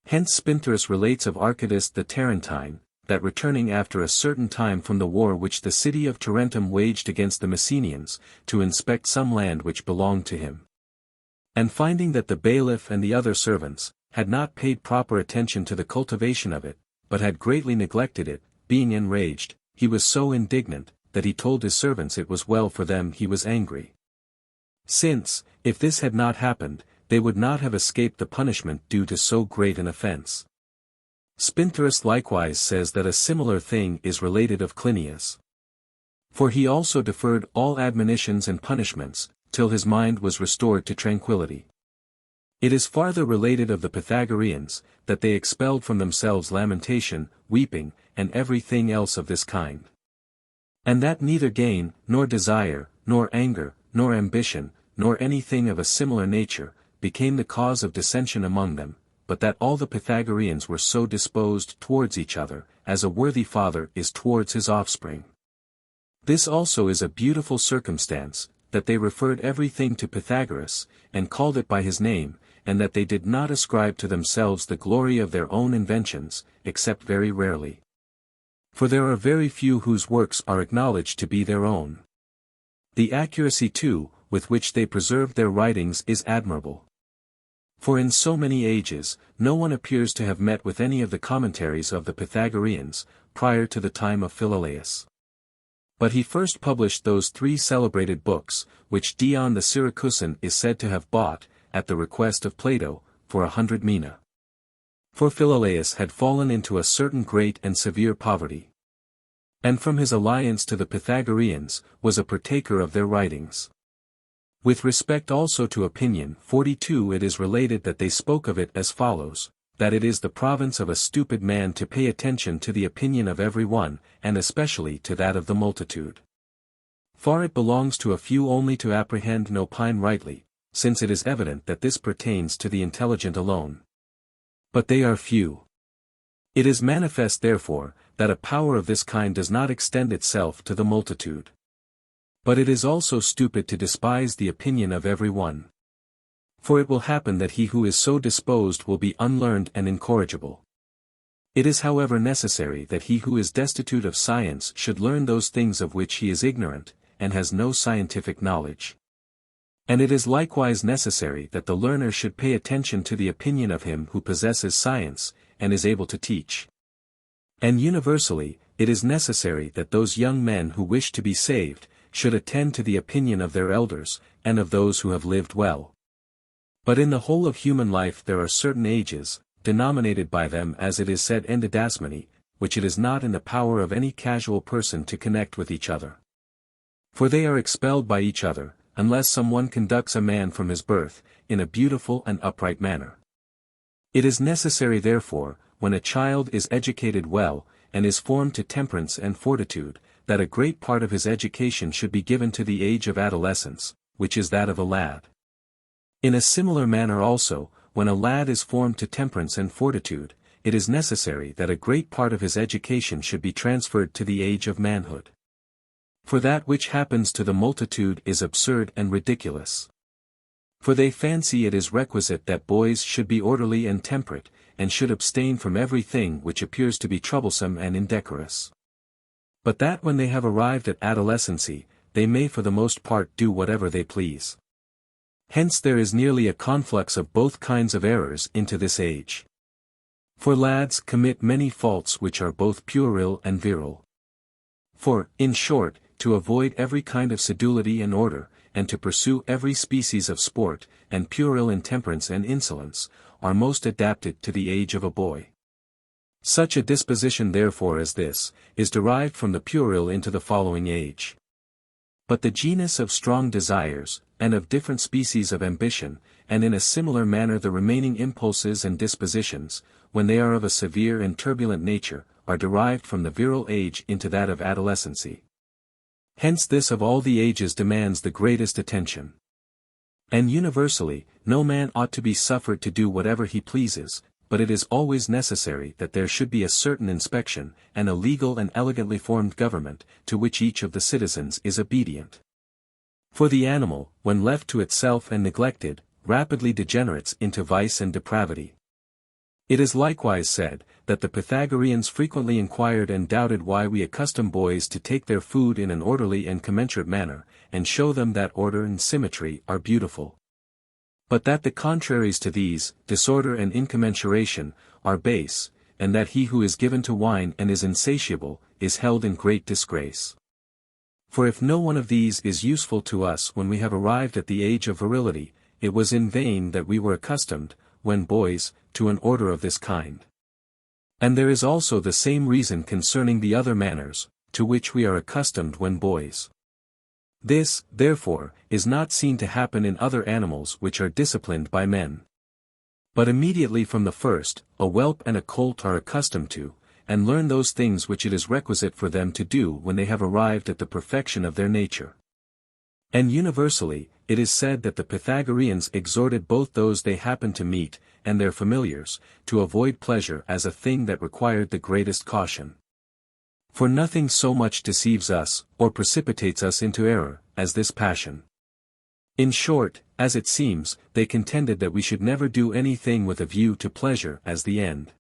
Hence Spinthorus relates of Archytas the Tarentine, that returning after a certain time from the war which the city of Tarentum waged against the Messenians, to inspect some land which belonged to him, and finding that the bailiff and the other servants had not paid proper attention to the cultivation of it, but had greatly neglected it, being enraged, he was so indignant, that he told his servants it was well for them he was angry. Since, if this had not happened, they would not have escaped the punishment due to so great an offense. Spinthorus likewise says that a similar thing is related of Clinias. For he also deferred all admonitions and punishments, till his mind was restored to tranquillity. It is farther related of the Pythagoreans, that they expelled from themselves lamentation, weeping, and everything else of this kind. And that neither gain, nor desire, nor anger, nor ambition, nor anything of a similar nature, became the cause of dissension among them, but that all the Pythagoreans were so disposed towards each other, as a worthy father is towards his offspring. This also is a beautiful circumstance, that they referred everything to Pythagoras, and called it by his name, and that they did not ascribe to themselves the glory of their own inventions, except very rarely. For there are very few whose works are acknowledged to be their own. The accuracy too, with which they preserve their writings is admirable. For in so many ages, no one appears to have met with any of the commentaries of the Pythagoreans, prior to the time of Philolaus. But he first published those 3 celebrated books, which Dion the Syracusan is said to have bought, at the request of Plato, for 100 mina. For Philolaus had fallen into a certain great and severe poverty. And from his alliance to the Pythagoreans, was a partaker of their writings. With respect also to opinion 42 it is related that they spoke of it as follows, that it is the province of a stupid man to pay attention to the opinion of every one, and especially to that of the multitude. For it belongs to a few only to apprehend and opine rightly, since it is evident that this pertains to the intelligent alone. But they are few. It is manifest therefore, that a power of this kind does not extend itself to the multitude. But it is also stupid to despise the opinion of every one. For it will happen that he who is so disposed will be unlearned and incorrigible. It is however necessary that he who is destitute of science should learn those things of which he is ignorant, and has no scientific knowledge. And it is likewise necessary that the learner should pay attention to the opinion of him who possesses science, and is able to teach. And universally, it is necessary that those young men who wish to be saved, should attend to the opinion of their elders, and of those who have lived well. But in the whole of human life there are certain ages, denominated by them as it is said endodasmini, which it is not in the power of any casual person to connect with each other. For they are expelled by each other, unless some one conducts a man from his birth, in a beautiful and upright manner. It is necessary therefore, when a child is educated well, and is formed to temperance and fortitude, that a great part of his education should be given to the age of adolescence, which is that of a lad. In a similar manner also, when a lad is formed to temperance and fortitude, it is necessary that a great part of his education should be transferred to the age of manhood. For that which happens to the multitude is absurd and ridiculous. For they fancy it is requisite that boys should be orderly and temperate, and should abstain from everything which appears to be troublesome and indecorous. But that when they have arrived at adolescency, they may for the most part do whatever they please. Hence there is nearly a conflux of both kinds of errors into this age. For lads commit many faults which are both puerile and virile. For, in short, to avoid every kind of sedulity and order, and to pursue every species of sport, and puerile intemperance and insolence, are most adapted to the age of a boy. Such a disposition therefore as this, is derived from the puerile into the following age. But the genus of strong desires, and of different species of ambition, and in a similar manner the remaining impulses and dispositions, when they are of a severe and turbulent nature, are derived from the virile age into that of adolescency. Hence this of all the ages demands the greatest attention. And universally, no man ought to be suffered to do whatever he pleases, but it is always necessary that there should be a certain inspection, and a legal and elegantly formed government, to which each of the citizens is obedient. For the animal, when left to itself and neglected, rapidly degenerates into vice and depravity. It is likewise said, that the Pythagoreans frequently inquired and doubted why we accustom boys to take their food in an orderly and commensurate manner, and show them that order and symmetry are beautiful. But that the contraries to these, disorder and incommensuration, are base, and that he who is given to wine and is insatiable, is held in great disgrace. For if no one of these is useful to us when we have arrived at the age of virility, it was in vain that we were accustomed, when boys, to an order of this kind. And there is also the same reason concerning the other manners, to which we are accustomed when boys. This, therefore, is not seen to happen in other animals which are disciplined by men. But immediately from the first, a whelp and a colt are accustomed to, and learn those things which it is requisite for them to do when they have arrived at the perfection of their nature. And universally, it is said that the Pythagoreans exhorted both those they happened to meet, and their familiars, to avoid pleasure as a thing that required the greatest caution. For nothing so much deceives us, or precipitates us into error, as this passion. In short, as it seems, they contended that we should never do anything with a view to pleasure as the end.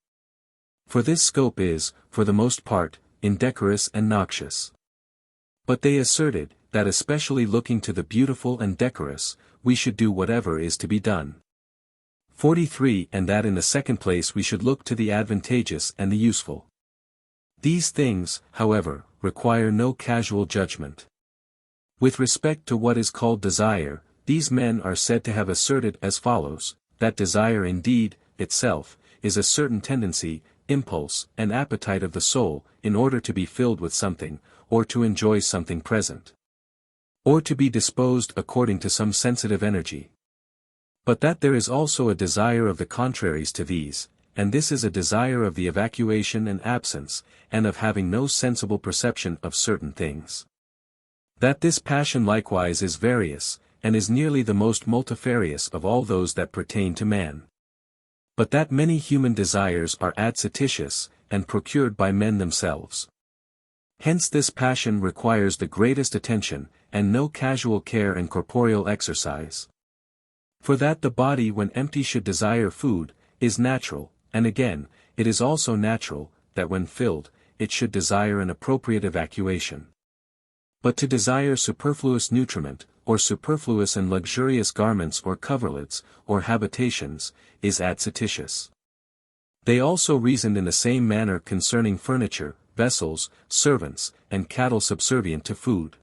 For this scope is, for the most part, indecorous and noxious. But they asserted, that especially looking to the beautiful and decorous, we should do whatever is to be done. 43 And that in the second place we should look to the advantageous and the useful. These things, however, require no casual judgment. With respect to what is called desire, these men are said to have asserted as follows, that desire indeed, itself, is a certain tendency, impulse, and appetite of the soul, in order to be filled with something, or to enjoy something present, or to be disposed according to some sensitive energy. But that there is also a desire of the contraries to these, and this is a desire of the evacuation and absence, and of having no sensible perception of certain things. That this passion likewise is various, and is nearly the most multifarious of all those that pertain to man. But that many human desires are adventitious, and procured by men themselves. Hence this passion requires the greatest attention, and no casual care and corporeal exercise. For that the body when empty should desire food, is natural, and again, it is also natural, that when filled, it should desire an appropriate evacuation. But to desire superfluous nutriment, or superfluous and luxurious garments or coverlets, or habitations, is adventitious. They also reasoned in the same manner concerning furniture, vessels, servants, and cattle subservient to food.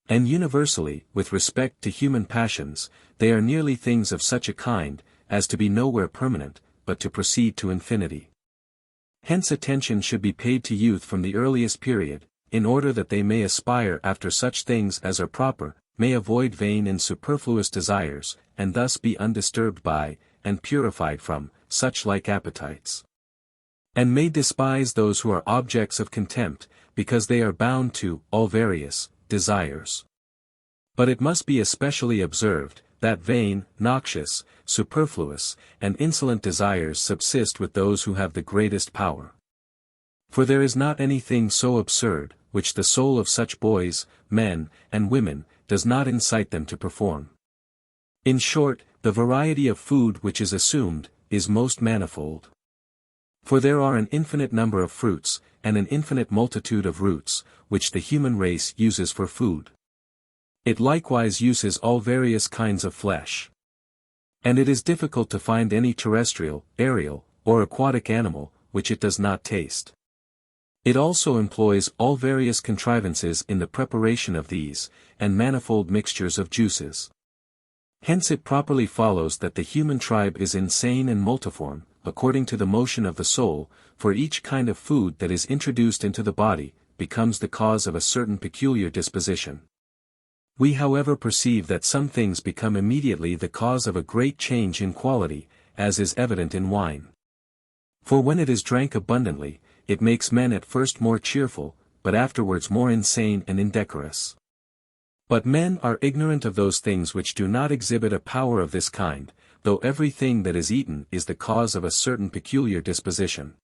And universally, with respect to human passions, they are nearly things of such a kind, as to be nowhere permanent, but to proceed to infinity. Hence attention should be paid to youth from the earliest period, in order that they may aspire after such things as are proper, may avoid vain and superfluous desires, and thus be undisturbed by, and purified from, such like appetites. And may despise those who are objects of contempt, because they are bound to, all various, desires. But it must be especially observed, that vain, noxious, superfluous, and insolent desires subsist with those who have the greatest power. For there is not anything so absurd, which the soul of such boys, men, and women, does not incite them to perform. In short, the variety of food which is assumed, is most manifold. For there are an infinite number of fruits, and an infinite multitude of roots, which the human race uses for food. It likewise uses all various kinds of flesh. And it is difficult to find any terrestrial, aerial, or aquatic animal, which it does not taste. It also employs all various contrivances in the preparation of these, and manifold mixtures of juices. Hence it properly follows that the human tribe is insane and multiform, according to the motion of the soul, for each kind of food that is introduced into the body, becomes the cause of a certain peculiar disposition. We however perceive that some things become immediately the cause of a great change in quality, as is evident in wine. For when it is drank abundantly, it makes men at first more cheerful, but afterwards more insane and indecorous. But men are ignorant of those things which do not exhibit a power of this kind, though every thing that is eaten is the cause of a certain peculiar disposition.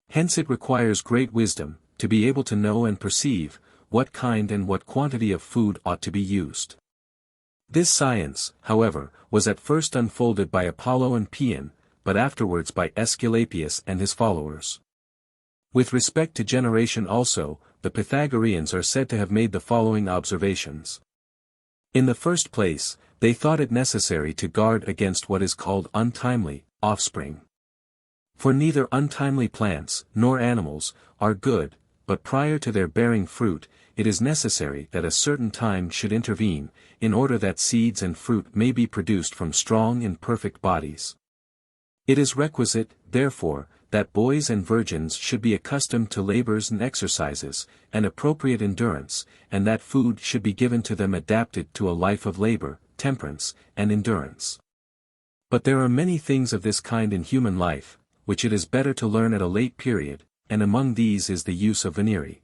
Hence it requires great wisdom, to be able to know and perceive, what kind and what quantity of food ought to be used. This science, however, was at first unfolded by Apollo and Paeon, but afterwards by Aesculapius and his followers. With respect to generation also, the Pythagoreans are said to have made the following observations. In the first place, they thought it necessary to guard against what is called untimely offspring. For neither untimely plants, nor animals, are good, but prior to their bearing fruit, it is necessary that a certain time should intervene, in order that seeds and fruit may be produced from strong and perfect bodies. It is requisite, therefore, that boys and virgins should be accustomed to labors and exercises, and appropriate endurance, and that food should be given to them adapted to a life of labor, temperance, and endurance. But there are many things of this kind in human life, which it is better to learn at a late period, and among these is the use of venery.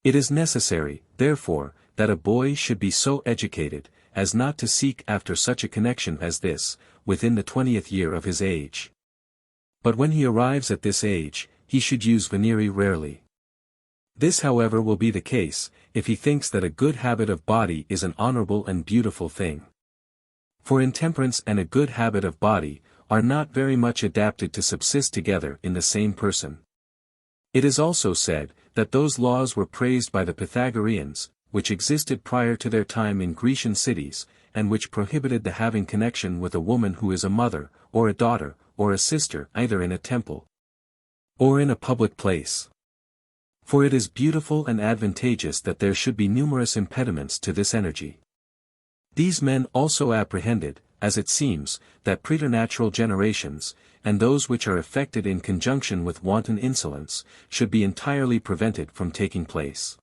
It is necessary, therefore, that a boy should be so educated, as not to seek after such a connection as this, within the 20th year of his age. But when he arrives at this age, he should use venery rarely. This however will be the case, if he thinks that a good habit of body is an honorable and beautiful thing. For intemperance and a good habit of body, are not very much adapted to subsist together in the same person. It is also said, that those laws were praised by the Pythagoreans, which existed prior to their time in Grecian cities, and which prohibited the having connection with a woman who is a mother, or a daughter, or a sister either in a temple, or in a public place. For it is beautiful and advantageous that there should be numerous impediments to this energy. These men also apprehended, as it seems, that preternatural generations, and those which are effected in conjunction with wanton insolence, should be entirely prevented from taking place.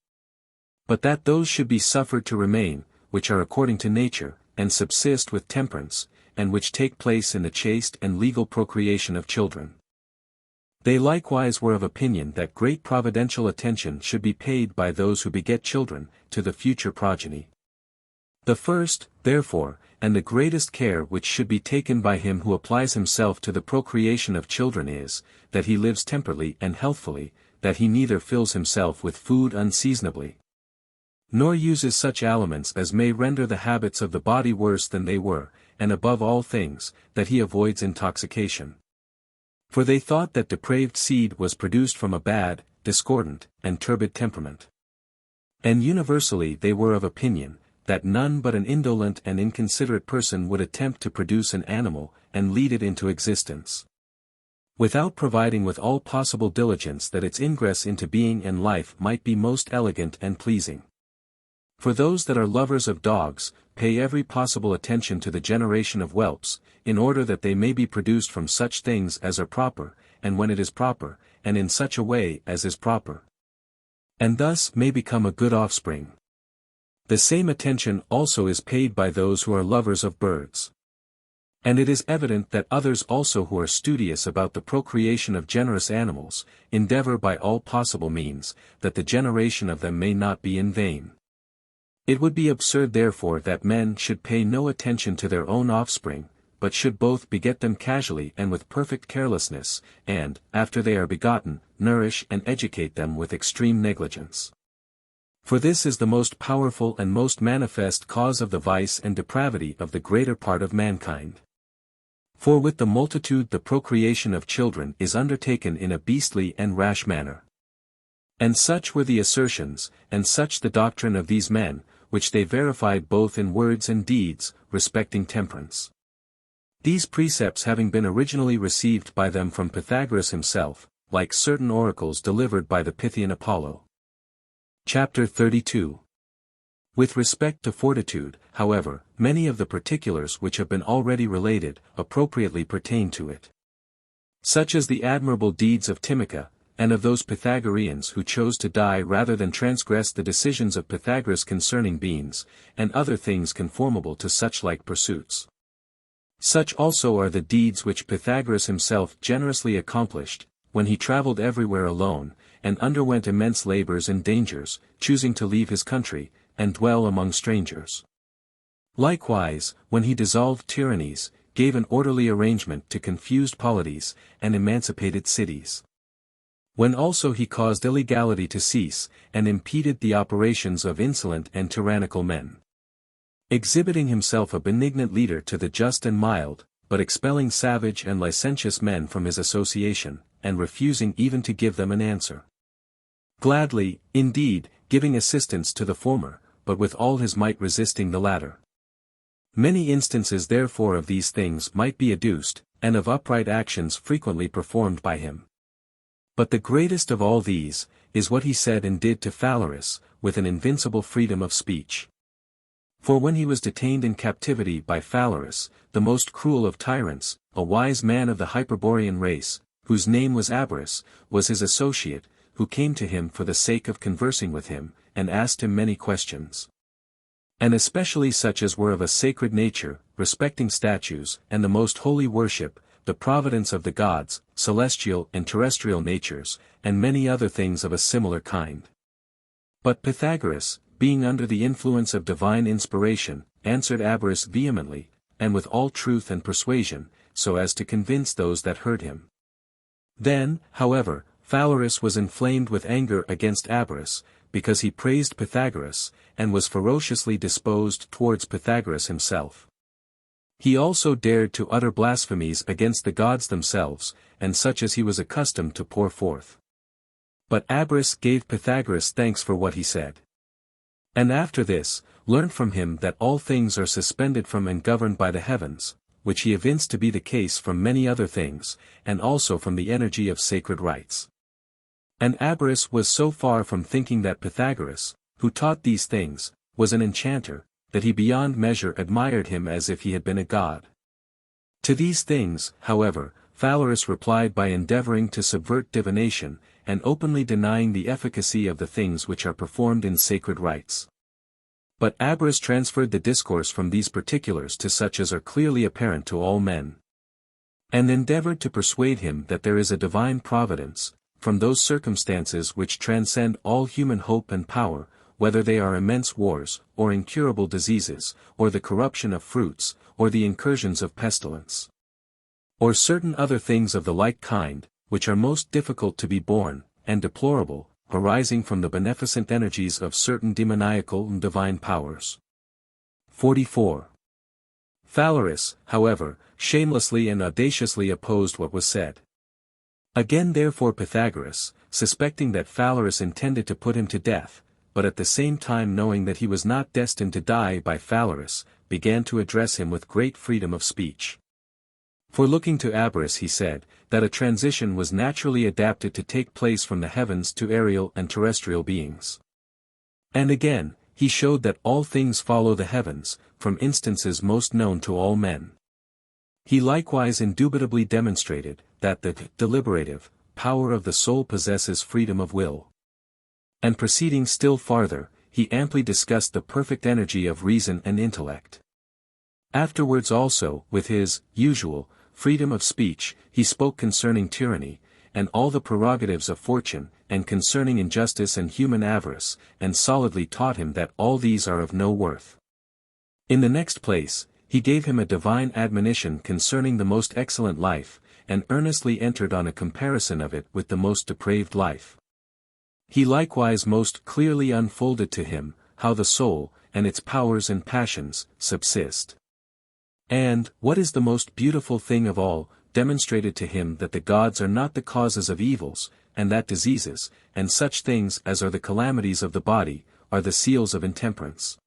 But that those should be suffered to remain, which are according to nature, and subsist with temperance, and which take place in the chaste and legal procreation of children. They likewise were of opinion that great providential attention should be paid by those who beget children, to the future progeny. The first, therefore, and the greatest care which should be taken by him who applies himself to the procreation of children is, that he lives temperately and healthfully, that he neither fills himself with food unseasonably, nor uses such aliments as may render the habits of the body worse than they were, and above all things, that he avoids intoxication. For they thought that depraved seed was produced from a bad, discordant, and turbid temperament. And universally they were of opinion, that none but an indolent and inconsiderate person would attempt to produce an animal, and lead it into existence, without providing with all possible diligence that its ingress into being and life might be most elegant and pleasing. For those that are lovers of dogs, pay every possible attention to the generation of whelps, in order that they may be produced from such things as are proper, and when it is proper, and in such a way as is proper, and thus may become a good offspring. The same attention also is paid by those who are lovers of birds. And it is evident that others also who are studious about the procreation of generous animals, endeavor by all possible means, that the generation of them may not be in vain. It would be absurd therefore that men should pay no attention to their own offspring, but should both beget them casually and with perfect carelessness, and, after they are begotten, nourish and educate them with extreme negligence. For this is the most powerful and most manifest cause of the vice and depravity of the greater part of mankind. For with the multitude the procreation of children is undertaken in a beastly and rash manner. And such were the assertions, and such the doctrine of these men, which they verified both in words and deeds, respecting temperance. These precepts having been originally received by them from Pythagoras himself, like certain oracles delivered by the Pythian Apollo. Chapter 32. With respect to fortitude, however, many of the particulars which have been already related, appropriately pertain to it. Such as the admirable deeds of Timocca, and of those Pythagoreans who chose to die rather than transgress the decisions of Pythagoras concerning beans, and other things conformable to such like pursuits. Such also are the deeds which Pythagoras himself generously accomplished, when he travelled everywhere alone, and underwent immense labours and dangers, choosing to leave his country, and dwell among strangers. Likewise, when he dissolved tyrannies, gave an orderly arrangement to confused polities, and emancipated cities. When also he caused illegality to cease, and impeded the operations of insolent and tyrannical men. Exhibiting himself a benignant leader to the just and mild, but expelling savage and licentious men from his association, and refusing even to give them an answer. Gladly, indeed, giving assistance to the former, but with all his might resisting the latter. Many instances therefore of these things might be adduced, and of upright actions frequently performed by him. But the greatest of all these, is what he said and did to Phalaris, with an invincible freedom of speech. For when he was detained in captivity by Phalaris, the most cruel of tyrants, a wise man of the Hyperborean race, whose name was Abaris, was his associate, who came to him for the sake of conversing with him, and asked him many questions. And especially such as were of a sacred nature, respecting statues, and the most holy worship, the providence of the gods, celestial and terrestrial natures, and many other things of a similar kind. But Pythagoras, being under the influence of divine inspiration, answered Abaris vehemently, and with all truth and persuasion, so as to convince those that heard him. Then, however, Phalaris was inflamed with anger against Abaris, because he praised Pythagoras, and was ferociously disposed towards Pythagoras himself. He also dared to utter blasphemies against the gods themselves, and such as he was accustomed to pour forth. But Abras gave Pythagoras thanks for what he said. And after this, learnt from him that all things are suspended from and governed by the heavens, which he evinced to be the case from many other things, and also from the energy of sacred rites. And Abras was so far from thinking that Pythagoras, who taught these things, was an enchanter, that he beyond measure admired him as if he had been a god. To these things, however, Phalaris replied by endeavoring to subvert divination, and openly denying the efficacy of the things which are performed in sacred rites. But Abras transferred the discourse from these particulars to such as are clearly apparent to all men, and endeavored to persuade him that there is a divine providence, from those circumstances which transcend all human hope and power, whether they are immense wars, or incurable diseases, or the corruption of fruits, or the incursions of pestilence, or certain other things of the like kind, which are most difficult to be borne, and deplorable, arising from the beneficent energies of certain demoniacal and divine powers. 44. Phalaris, however, shamelessly and audaciously opposed what was said. Again therefore Pythagoras, suspecting that Phalaris intended to put him to death, but at the same time knowing that he was not destined to die by Phalaris, began to address him with great freedom of speech. For looking to Abras he said, that a transition was naturally adapted to take place from the heavens to aerial and terrestrial beings. And again, he showed that all things follow the heavens, from instances most known to all men. He likewise indubitably demonstrated, that the deliberative power of the soul possesses freedom of will. And proceeding still farther, he amply discussed the perfect energy of reason and intellect. Afterwards also, with his usual freedom of speech, he spoke concerning tyranny, and all the prerogatives of fortune, and concerning injustice and human avarice, and solidly taught him that all these are of no worth. In the next place, he gave him a divine admonition concerning the most excellent life, and earnestly entered on a comparison of it with the most depraved life. He likewise most clearly unfolded to him, how the soul, and its powers and passions, subsist. And, what is the most beautiful thing of all, demonstrated to him that the gods are not the causes of evils, and that diseases, and such things as are the calamities of the body, are the seals of intemperance.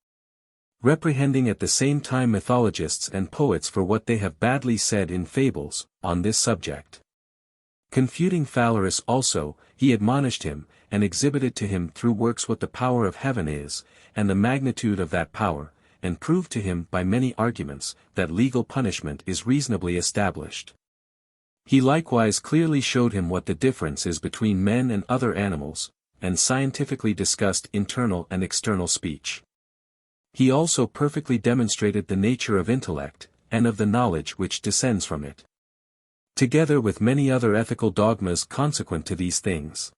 Reprehending at the same time mythologists and poets for what they have badly said in fables, on this subject. Confuting Phalaris also, he admonished him, and exhibited to him through works what the power of heaven is, and the magnitude of that power, and proved to him by many arguments, that legal punishment is reasonably established. He likewise clearly showed him what the difference is between men and other animals, and scientifically discussed internal and external speech. He also perfectly demonstrated the nature of intellect, and of the knowledge which descends from it, together with many other ethical dogmas consequent to these things.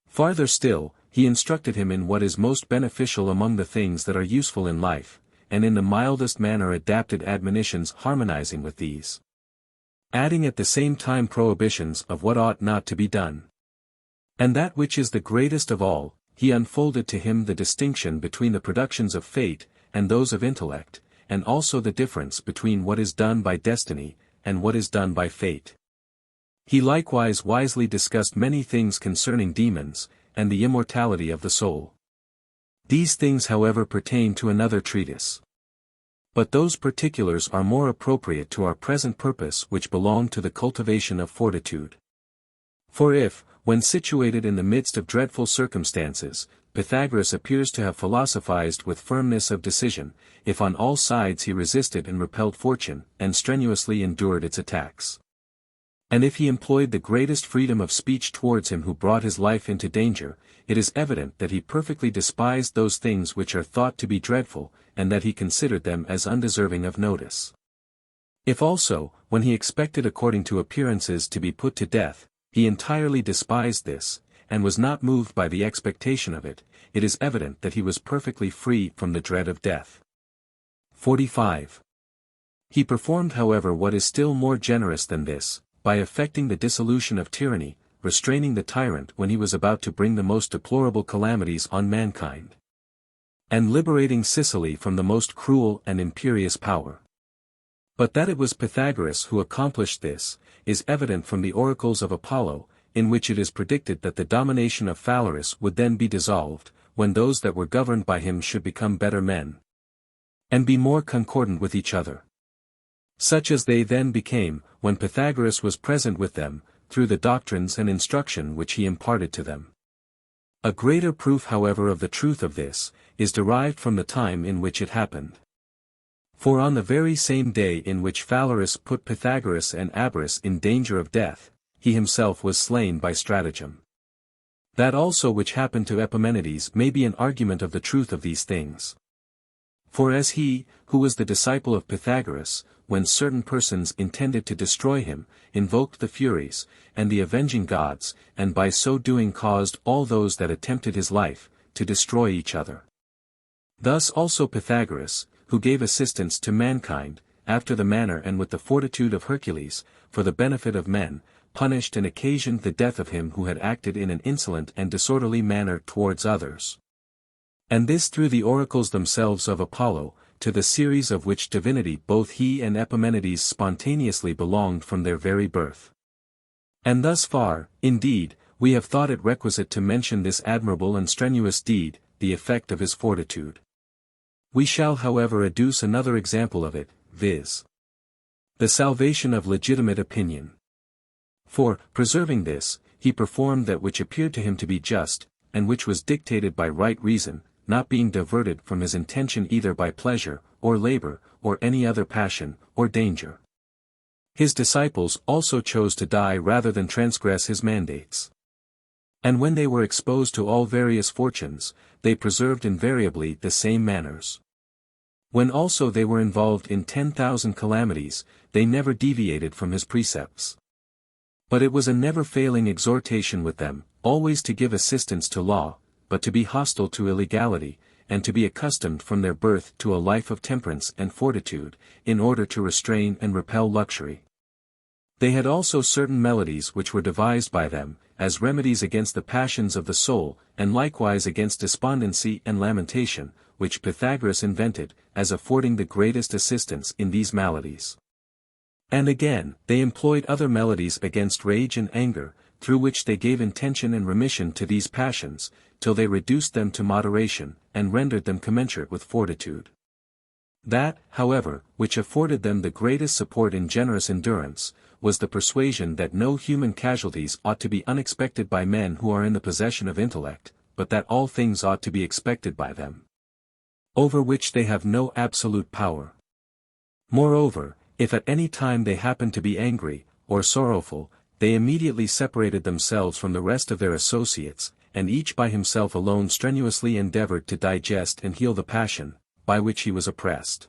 Farther still, he instructed him in what is most beneficial among the things that are useful in life, and in the mildest manner adapted admonitions harmonizing with these, adding at the same time prohibitions of what ought not to be done. And that which is the greatest of all, he unfolded to him the distinction between the productions of fate, and those of intellect, and also the difference between what is done by destiny, and what is done by fate. He likewise wisely discussed many things concerning demons, and the immortality of the soul. These things however pertain to another treatise. But those particulars are more appropriate to our present purpose which belong to the cultivation of fortitude. For if, when situated in the midst of dreadful circumstances, Pythagoras appears to have philosophized with firmness of decision, if on all sides he resisted and repelled fortune, and strenuously endured its attacks, and if he employed the greatest freedom of speech towards him who brought his life into danger, it is evident that he perfectly despised those things which are thought to be dreadful, and that he considered them as undeserving of notice. If also, when he expected according to appearances to be put to death, he entirely despised this, and was not moved by the expectation of it, it is evident that he was perfectly free from the dread of death. 45. He performed however what is still more generous than this, by effecting the dissolution of tyranny, restraining the tyrant when he was about to bring the most deplorable calamities on mankind, and liberating Sicily from the most cruel and imperious power. But that it was Pythagoras who accomplished this, is evident from the oracles of Apollo, in which it is predicted that the domination of Phalaris would then be dissolved, when those that were governed by him should become better men, and be more concordant with each other. Such as they then became, when Pythagoras was present with them, through the doctrines and instruction which he imparted to them. A greater proof however of the truth of this, is derived from the time in which it happened. For on the very same day in which Phalaris put Pythagoras and Abaris in danger of death, he himself was slain by stratagem. That also which happened to Epimenides may be an argument of the truth of these things. For as he, who was the disciple of Pythagoras, when certain persons intended to destroy him, invoked the Furies, and the avenging gods, and by so doing caused all those that attempted his life, to destroy each other. Thus also Pythagoras, who gave assistance to mankind, after the manner and with the fortitude of Hercules, for the benefit of men, punished and occasioned the death of him who had acted in an insolent and disorderly manner towards others. And this through the oracles themselves of Apollo, to the series of which divinity both he and Epimenides spontaneously belonged from their very birth. And thus far, indeed, we have thought it requisite to mention this admirable and strenuous deed, the effect of his fortitude. We shall however adduce another example of it, viz. the salvation of legitimate opinion. For, preserving this, he performed that which appeared to him to be just, and which was dictated by right reason, not being diverted from his intention either by pleasure, or labor, or any other passion, or danger. His disciples also chose to die rather than transgress his mandates. And when they were exposed to all various fortunes, they preserved invariably the same manners. When also they were involved in 10,000 calamities, they never deviated from his precepts. But it was a never-failing exhortation with them, always to give assistance to law, but to be hostile to illegality, and to be accustomed from their birth to a life of temperance and fortitude, in order to restrain and repel luxury. They had also certain melodies which were devised by them, as remedies against the passions of the soul, and likewise against despondency and lamentation, which Pythagoras invented, as affording the greatest assistance in these maladies. And again, they employed other melodies against rage and anger, through which they gave intention and remission to these passions, till they reduced them to moderation, and rendered them commensurate with fortitude. That, however, which afforded them the greatest support in generous endurance, was the persuasion that no human casualties ought to be unexpected by men who are in the possession of intellect, but that all things ought to be expected by them, over which they have no absolute power. Moreover, if at any time they happened to be angry, or sorrowful, they immediately separated themselves from the rest of their associates, and each by himself alone strenuously endeavored to digest and heal the passion, by which he was oppressed.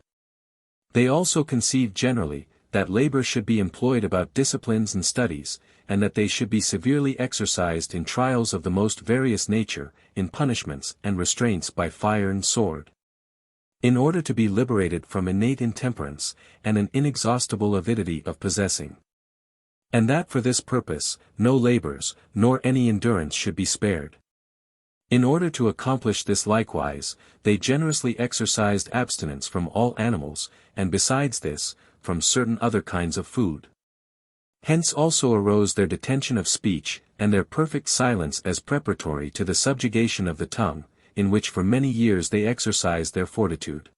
They also conceived generally, that labor should be employed about disciplines and studies, and that they should be severely exercised in trials of the most various nature, in punishments and restraints by fire and sword, in order to be liberated from innate intemperance, and an inexhaustible avidity of possessing. And that for this purpose, no labors, nor any endurance should be spared. In order to accomplish this likewise, they generously exercised abstinence from all animals, and besides this, from certain other kinds of food. Hence also arose their detention of speech, and their perfect silence as preparatory to the subjugation of the tongue, in which for many years they exercised their fortitude.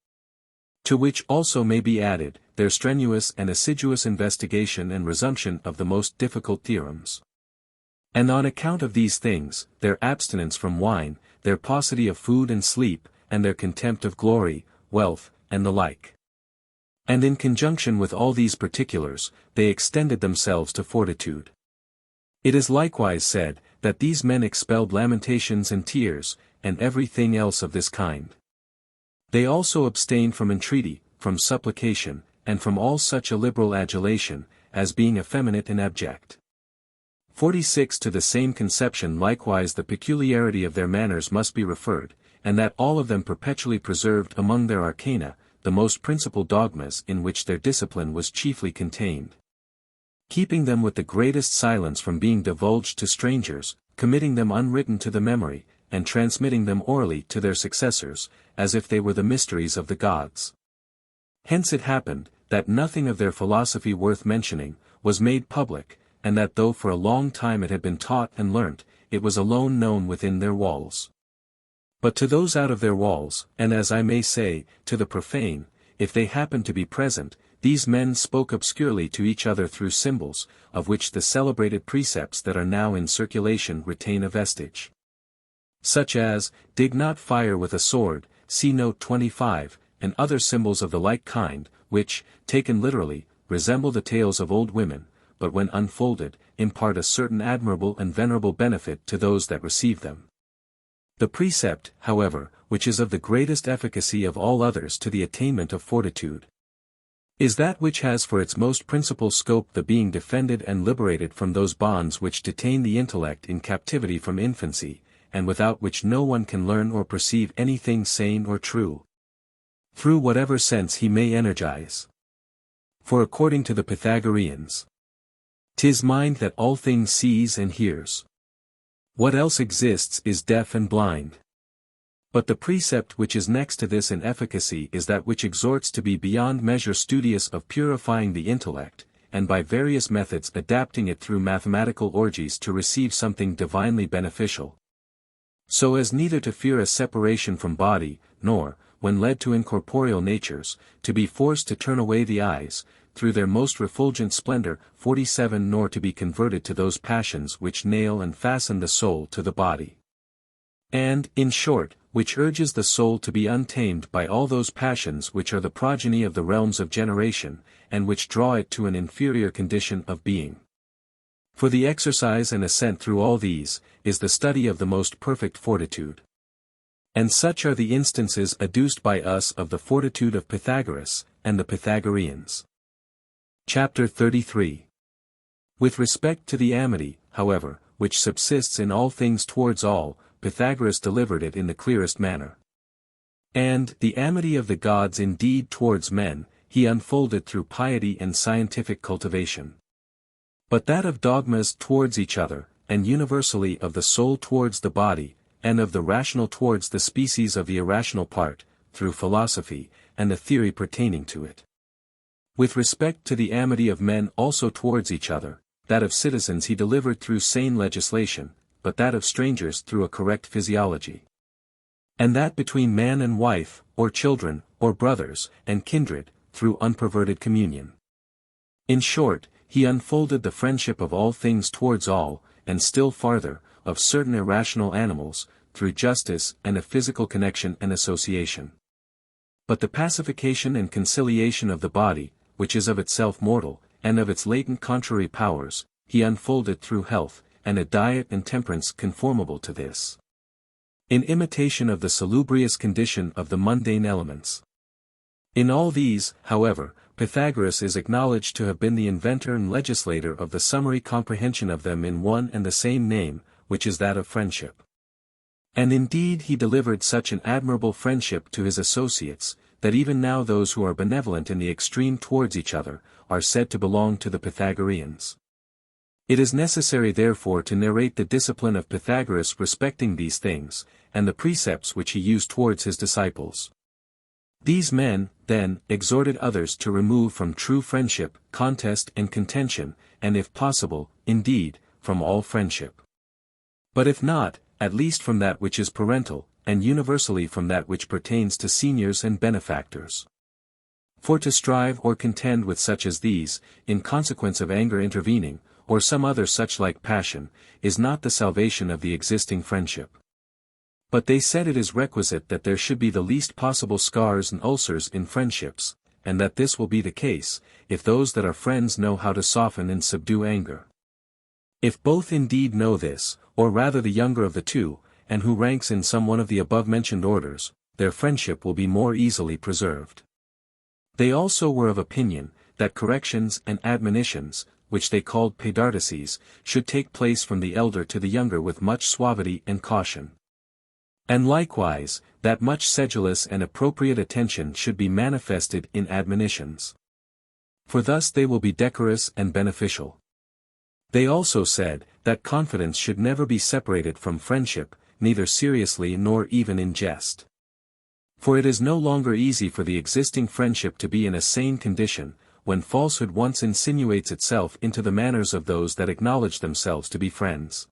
To which also may be added, their strenuous and assiduous investigation and resumption of the most difficult theorems. And on account of these things, their abstinence from wine, their paucity of food and sleep, and their contempt of glory, wealth, and the like. And in conjunction with all these particulars, they extended themselves to fortitude. It is likewise said, that these men expelled lamentations and tears, and everything else of this kind. They also abstained from entreaty, from supplication, and from all such illiberal adulation, as being effeminate and abject. 46 To the same conception likewise the peculiarity of their manners must be referred, and that all of them perpetually preserved among their arcana, the most principal dogmas in which their discipline was chiefly contained. Keeping them with the greatest silence from being divulged to strangers, committing them unwritten to the memory, and transmitting them orally to their successors, as if they were the mysteries of the gods. Hence it happened, that nothing of their philosophy worth mentioning, was made public, and that though for a long time it had been taught and learnt, it was alone known within their walls. But to those out of their walls, and as I may say, to the profane, if they happened to be present, these men spoke obscurely to each other through symbols, of which the celebrated precepts that are now in circulation retain a vestige. Such as, dig not fire with a sword, see note 25, and other symbols of the like kind, which, taken literally, resemble the tales of old women, but when unfolded, impart a certain admirable and venerable benefit to those that receive them. The precept, however, which is of the greatest efficacy of all others to the attainment of fortitude, is that which has for its most principal scope the being defended and liberated from those bonds which detain the intellect in captivity from infancy, and without which no one can learn or perceive anything sane or true, through whatever sense he may energize. For according to the Pythagoreans, 'tis mind that all things sees and hears. What else exists is deaf and blind. But the precept which is next to this in efficacy is that which exhorts to be beyond measure studious of purifying the intellect, and by various methods adapting it through mathematical orgies to receive something divinely beneficial. So as neither to fear a separation from body, nor, when led to incorporeal natures, to be forced to turn away the eyes, through their most refulgent splendor, 47 nor to be converted to those passions which nail and fasten the soul to the body. And, in short, which urges the soul to be untamed by all those passions which are the progeny of the realms of generation, and which draw it to an inferior condition of being. For the exercise and ascent through all these, is the study of the most perfect fortitude. And such are the instances adduced by us of the fortitude of Pythagoras, and the Pythagoreans. Chapter 33. With respect to the amity, however, which subsists in all things towards all, Pythagoras delivered it in the clearest manner. And the amity of the gods indeed towards men, he unfolded through piety and scientific cultivation. But that of dogmas towards each other, and universally of the soul towards the body, and of the rational towards the species of the irrational part, through philosophy, and the theory pertaining to it. With respect to the amity of men also towards each other, that of citizens he delivered through sane legislation, but that of strangers through a correct physiology. And that between man and wife, or children, or brothers, and kindred, through unperverted communion. In short, he unfolded the friendship of all things towards all, and still farther, of certain irrational animals, through justice and a physical connection and association. But the pacification and conciliation of the body, which is of itself mortal, and of its latent contrary powers, he unfolded through health, and a diet and temperance conformable to this. In imitation of the salubrious condition of the mundane elements. In all these, however, Pythagoras is acknowledged to have been the inventor and legislator of the summary comprehension of them in one and the same name, which is that of friendship. And indeed he delivered such an admirable friendship to his associates, that even now those who are benevolent in the extreme towards each other, are said to belong to the Pythagoreans. It is necessary therefore to narrate the discipline of Pythagoras respecting these things, and the precepts which he used towards his disciples. These men, then, exhorted others to remove from true friendship, contest and contention, and if possible, indeed, from all friendship. But if not, at least from that which is parental, and universally from that which pertains to seniors and benefactors. For to strive or contend with such as these, in consequence of anger intervening, or some other such like passion, is not the salvation of the existing friendship. But they said it is requisite that there should be the least possible scars and ulcers in friendships, and that this will be the case, if those that are friends know how to soften and subdue anger. If both indeed know this, or rather the younger of the two, and who ranks in some one of the above-mentioned orders, their friendship will be more easily preserved. They also were of opinion, that corrections and admonitions, which they called paidartices, should take place from the elder to the younger with much suavity and caution. And likewise, that much sedulous and appropriate attention should be manifested in admonitions. For thus they will be decorous and beneficial. They also said, that confidence should never be separated from friendship, neither seriously nor even in jest. For it is no longer easy for the existing friendship to be in a sane condition, when falsehood once insinuates itself into the manners of those that acknowledge themselves to be friends.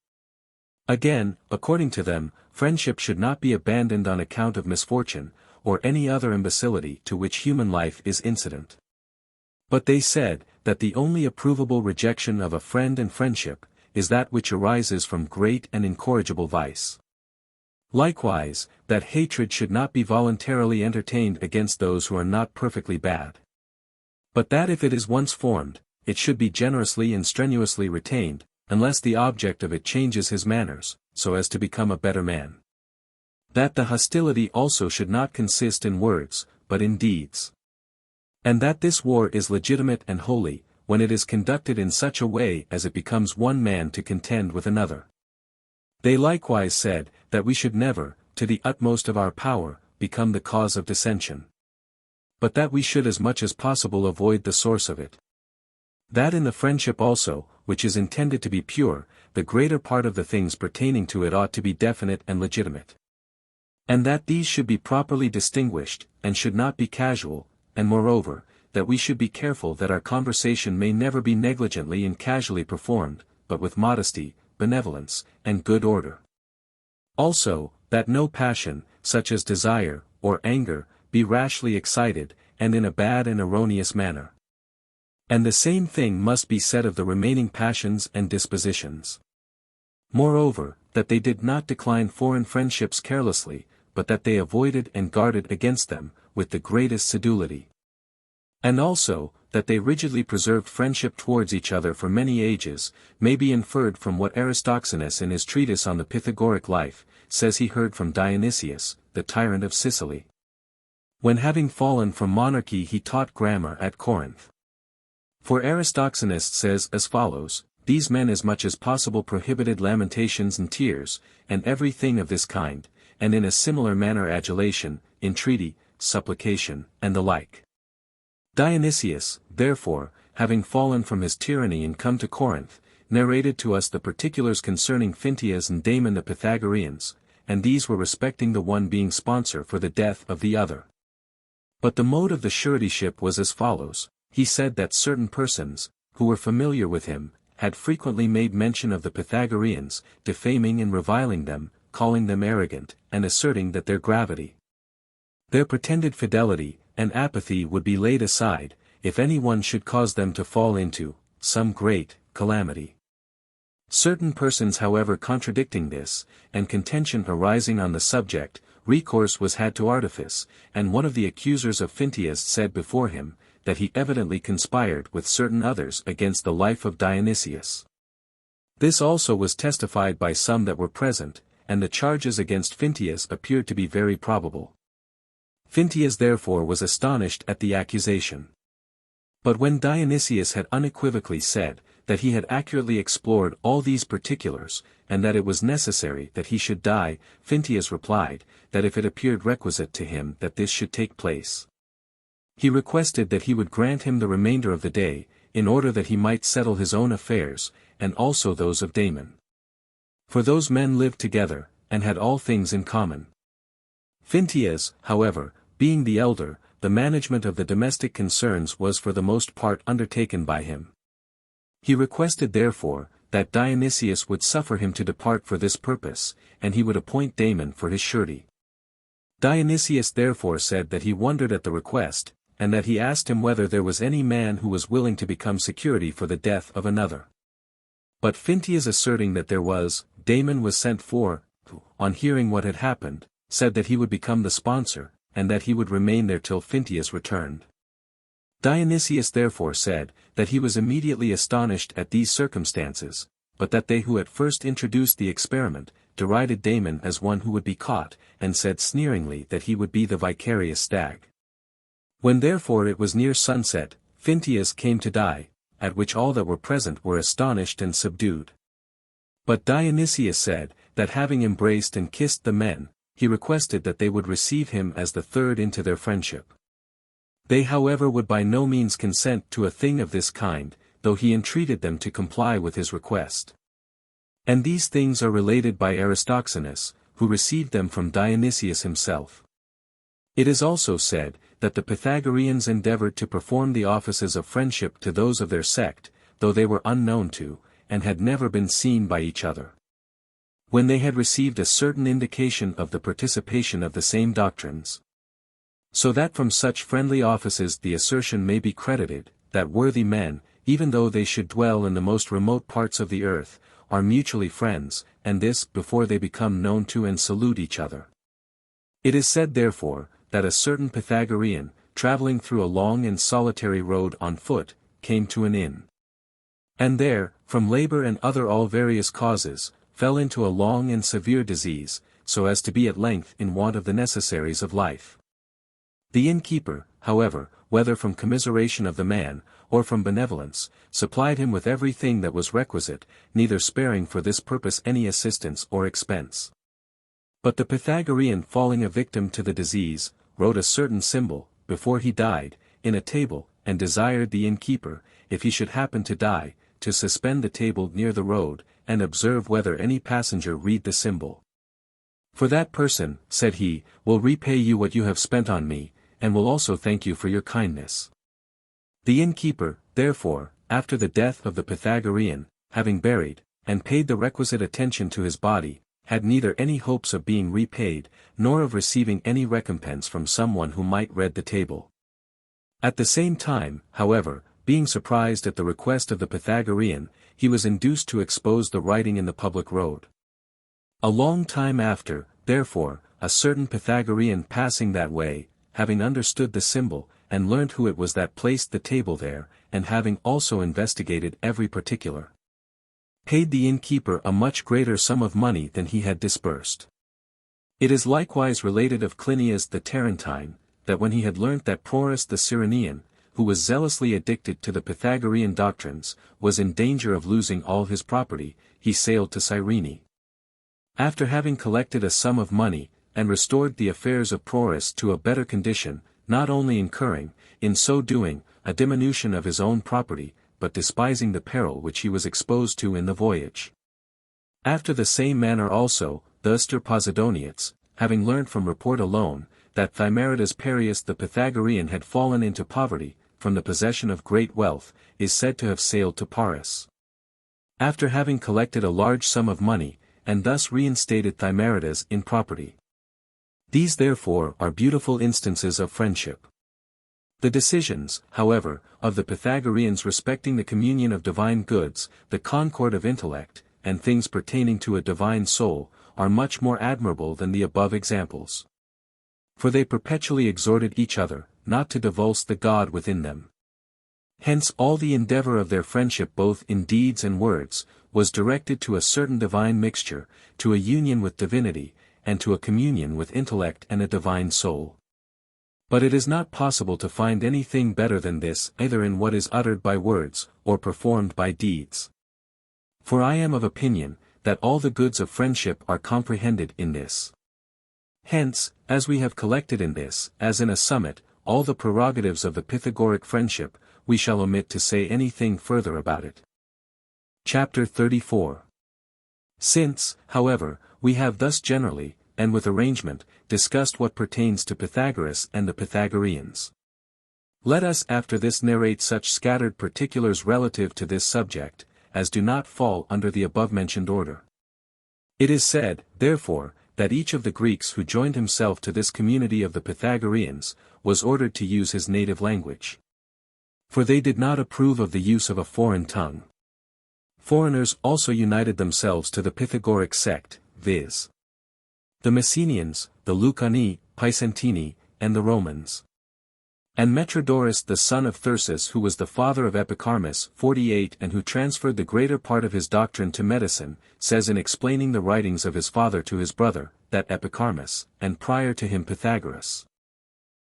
Again, according to them, friendship should not be abandoned on account of misfortune, or any other imbecility to which human life is incident. But they said, that the only approvable rejection of a friend and friendship, is that which arises from great and incorrigible vice. Likewise, that hatred should not be voluntarily entertained against those who are not perfectly bad. But that if it is once formed, it should be generously and strenuously retained, unless the object of it changes his manners, so as to become a better man. That the hostility also should not consist in words, but in deeds. And that this war is legitimate and holy, when it is conducted in such a way as it becomes one man to contend with another. They likewise said, that we should never, to the utmost of our power, become the cause of dissension. But that we should as much as possible avoid the source of it. That in the friendship also, which is intended to be pure, the greater part of the things pertaining to it ought to be definite and legitimate. And that these should be properly distinguished, and should not be casual, and moreover, that we should be careful that our conversation may never be negligently and casually performed, but with modesty, benevolence, and good order. Also, that no passion, such as desire, or anger, be rashly excited, and in a bad and erroneous manner. And the same thing must be said of the remaining passions and dispositions. Moreover, that they did not decline foreign friendships carelessly, but that they avoided and guarded against them, with the greatest sedulity. And also, that they rigidly preserved friendship towards each other for many ages, may be inferred from what Aristoxenus in his treatise on the Pythagoric life, says he heard from Dionysius, the tyrant of Sicily. When having fallen from monarchy he taught grammar at Corinth. For Aristoxenus says as follows, these men as much as possible prohibited lamentations and tears, and every thing of this kind, and in a similar manner adulation, entreaty, supplication, and the like. Dionysius, therefore, having fallen from his tyranny and come to Corinth, narrated to us the particulars concerning Phintias and Damon the Pythagoreans, and these were respecting the one being sponsor for the death of the other. But the mode of the suretyship was as follows, he said that certain persons, who were familiar with him, had frequently made mention of the Pythagoreans, defaming and reviling them, calling them arrogant, and asserting that their gravity, their pretended fidelity, and apathy would be laid aside, if any one should cause them to fall into some great calamity. Certain persons however contradicting this, and contention arising on the subject, recourse was had to artifice, and one of the accusers of Phintias said before him, that he evidently conspired with certain others against the life of Dionysius. This also was testified by some that were present, and the charges against Phintias appeared to be very probable. Phintias therefore was astonished at the accusation. But when Dionysius had unequivocally said, that he had accurately explored all these particulars, and that it was necessary that he should die, Phintias replied, that if it appeared requisite to him that this should take place, he requested that he would grant him the remainder of the day, in order that he might settle his own affairs, and also those of Damon. For those men lived together, and had all things in common. Phintias, however, being the elder, the management of the domestic concerns was for the most part undertaken by him. He requested therefore, that Dionysius would suffer him to depart for this purpose, and he would appoint Damon for his surety. Dionysius therefore said that he wondered at the request, and that he asked him whether there was any man who was willing to become security for the death of another. But Phintias asserting that there was, Damon was sent for, who, on hearing what had happened, said that he would become the sponsor, and that he would remain there till Phintias returned. Dionysius therefore said, that he was immediately astonished at these circumstances, but that they who at first introduced the experiment, derided Damon as one who would be caught, and said sneeringly that he would be the vicarious stag. When therefore it was near sunset, Phintias came to die, at which all that were present were astonished and subdued. But Dionysius said, that having embraced and kissed the men, he requested that they would receive him as the third into their friendship. They however would by no means consent to a thing of this kind, though he entreated them to comply with his request. And these things are related by Aristoxenus, who received them from Dionysius himself. It is also said, that the Pythagoreans endeavored to perform the offices of friendship to those of their sect, though they were unknown to, and had never been seen by each other. When they had received a certain indication of the participation of the same doctrines. So that from such friendly offices the assertion may be credited, that worthy men, even though they should dwell in the most remote parts of the earth, are mutually friends, and this before they become known to and salute each other. It is said therefore, that a certain Pythagorean, travelling through a long and solitary road on foot, came to an inn. And there, from labour and other all various causes, fell into a long and severe disease, so as to be at length in want of the necessaries of life. The innkeeper, however, whether from commiseration of the man, or from benevolence, supplied him with everything that was requisite, neither sparing for this purpose any assistance or expense. But the Pythagorean falling a victim to the disease, wrote a certain symbol, before he died, in a table, and desired the innkeeper, if he should happen to die, to suspend the table near the road, and observe whether any passenger read the symbol. For that person, said he, will repay you what you have spent on me, and will also thank you for your kindness. The innkeeper, therefore, after the death of the Pythagorean, having buried, and paid the requisite attention to his body, had neither any hopes of being repaid, nor of receiving any recompense from someone who might read the table. At the same time, however, being surprised at the request of the Pythagorean, he was induced to expose the writing in the public road. A long time after, therefore, a certain Pythagorean passing that way, having understood the symbol, and learnt who it was that placed the table there, and having also investigated every particular, paid the innkeeper a much greater sum of money than he had disbursed. It is likewise related of Clinias the Tarentine, that when he had learnt that Porus the Syrian, who was zealously addicted to the Pythagorean doctrines, was in danger of losing all his property, he sailed to Cyrene. After having collected a sum of money, and restored the affairs of Porus to a better condition, not only incurring, in so doing, a diminution of his own property, but despising the peril which he was exposed to in the voyage. After the same manner also, the Posidonians, having learnt from report alone, that Thymaridas Perius the Pythagorean had fallen into poverty, from the possession of great wealth, is said to have sailed to Paris. After having collected a large sum of money, and thus reinstated Thymaridas in property. These therefore are beautiful instances of friendship. The decisions, however, of the Pythagoreans respecting the communion of divine goods, the concord of intellect, and things pertaining to a divine soul, are much more admirable than the above examples. For they perpetually exhorted each other, not to divulge the God within them. Hence all the endeavour of their friendship both in deeds and words, was directed to a certain divine mixture, to a union with divinity, and to a communion with intellect and a divine soul. But it is not possible to find anything better than this either in what is uttered by words, or performed by deeds. For I am of opinion, that all the goods of friendship are comprehended in this. Hence, as we have collected in this, as in a summit, all the prerogatives of the Pythagoric friendship, we shall omit to say anything further about it. Chapter 34. Since, however, we have thus generally, and with arrangement, discussed what pertains to Pythagoras and the Pythagoreans. Let us after this narrate such scattered particulars relative to this subject, as do not fall under the above-mentioned order. It is said, therefore, that each of the Greeks who joined himself to this community of the Pythagoreans, was ordered to use his native language. For they did not approve of the use of a foreign tongue. Foreigners also united themselves to the Pythagoric sect, viz. the Messenians, the Lucani, Picentini, and the Romans. And Metrodorus the son of Thyrsis, who was the father of Epicharmus 48 and who transferred the greater part of his doctrine to medicine, says in explaining the writings of his father to his brother, that Epicharmus, and prior to him Pythagoras,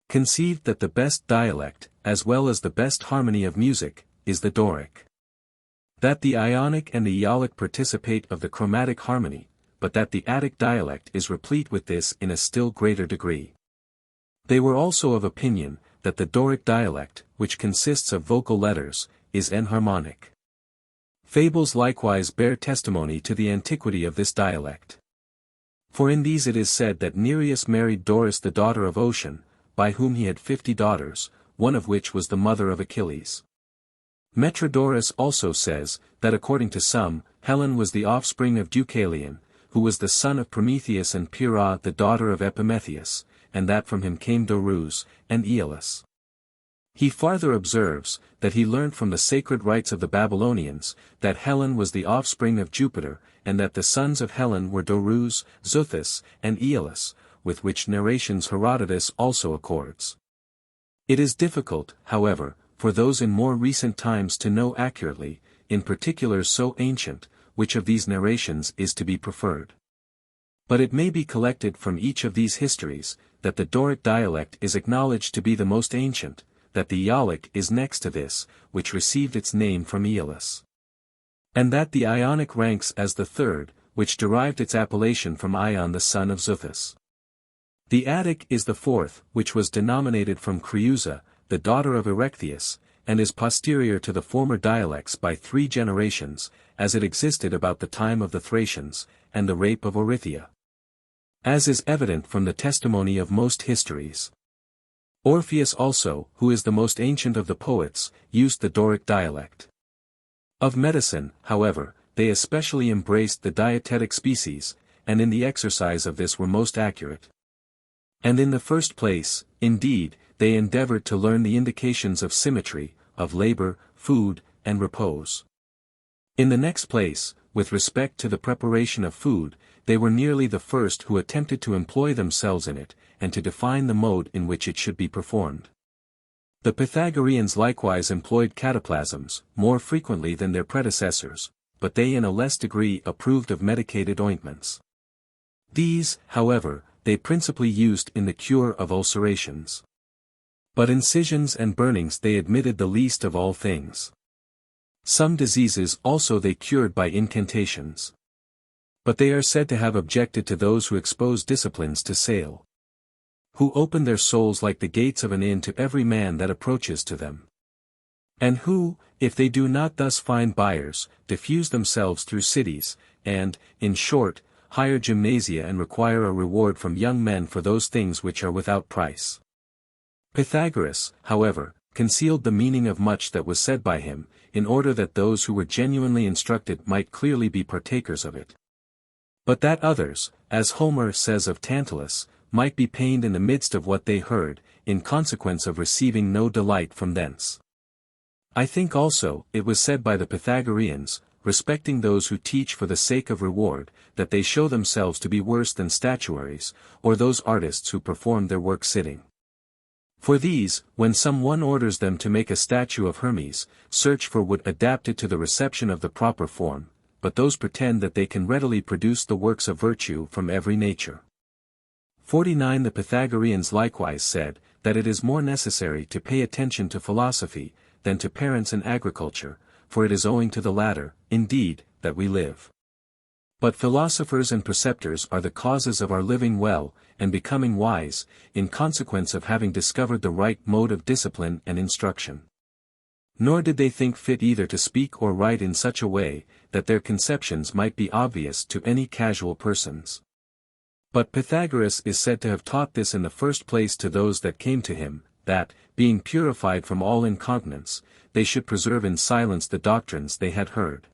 conceived that the best dialect, as well as the best harmony of music, is the Doric. That the Ionic and the Aeolic participate of the chromatic harmony, but that the Attic dialect is replete with this in a still greater degree. They were also of opinion, that the Doric dialect, which consists of vocal letters, is enharmonic. Fables likewise bear testimony to the antiquity of this dialect. For in these it is said that Nereus married Doris the daughter of Ocean, by whom he had 50 daughters, one of which was the mother of Achilles. Metrodorus also says, that according to some, Helen was the offspring of Deucalion, who was the son of Prometheus and Pyrrha the daughter of Epimetheus, and that from him came Dorus, and Aeolus. He farther observes, that he learnt from the sacred rites of the Babylonians, that Helen was the offspring of Jupiter, and that the sons of Helen were Dorus, Xuthus, and Aeolus, with which narrations Herodotus also accords. It is difficult, however, for those in more recent times to know accurately, in particulars so ancient, which of these narrations is to be preferred. But it may be collected from each of these histories, that the Doric dialect is acknowledged to be the most ancient, that the Ialic is next to this, which received its name from Aeolus. And that the Ionic ranks as the third, which derived its appellation from Ion the son of Xuthus. The Attic is the fourth, which was denominated from Creusa, the daughter of Erechtheus, and is posterior to the former dialects by 3 generations, as it existed about the time of the Thracians, and the rape of Orythia. As is evident from the testimony of most histories. Orpheus also, who is the most ancient of the poets, used the Doric dialect. Of medicine, however, they especially embraced the dietetic species, and in the exercise of this were most accurate. And in the first place, indeed, they endeavored to learn the indications of symmetry, of labor, food, and repose. In the next place, with respect to the preparation of food, they were nearly the first who attempted to employ themselves in it, and to define the mode in which it should be performed. The Pythagoreans likewise employed cataplasms, more frequently than their predecessors, but they in a less degree approved of medicated ointments. These, however, they principally used in the cure of ulcerations. But incisions and burnings they admitted the least of all things. Some diseases also they cured by incantations. But they are said to have objected to those who expose disciplines to sale. Who open their souls like the gates of an inn to every man that approaches to them. And who, if they do not thus find buyers, diffuse themselves through cities, and, in short, hire gymnasia and require a reward from young men for those things which are without price. Pythagoras, however, concealed the meaning of much that was said by him, in order that those who were genuinely instructed might clearly be partakers of it. But that others, as Homer says of Tantalus, might be pained in the midst of what they heard, in consequence of receiving no delight from thence. I think also, it was said by the Pythagoreans, respecting those who teach for the sake of reward, that they show themselves to be worse than statuaries, or those artists who perform their work sitting. For these, when some one orders them to make a statue of Hermes, search for wood adapted to the reception of the proper form, but those pretend that they can readily produce the works of virtue from every nature. 49 The Pythagoreans likewise said, that it is more necessary to pay attention to philosophy, than to parents and agriculture, for it is owing to the latter, indeed, that we live. But philosophers and preceptors are the causes of our living well, and becoming wise, in consequence of having discovered the right mode of discipline and instruction. Nor did they think fit either to speak or write in such a way, that their conceptions might be obvious to any casual persons. But Pythagoras is said to have taught this in the first place to those that came to him, that, being purified from all incontinence, they should preserve in silence the doctrines they had heard.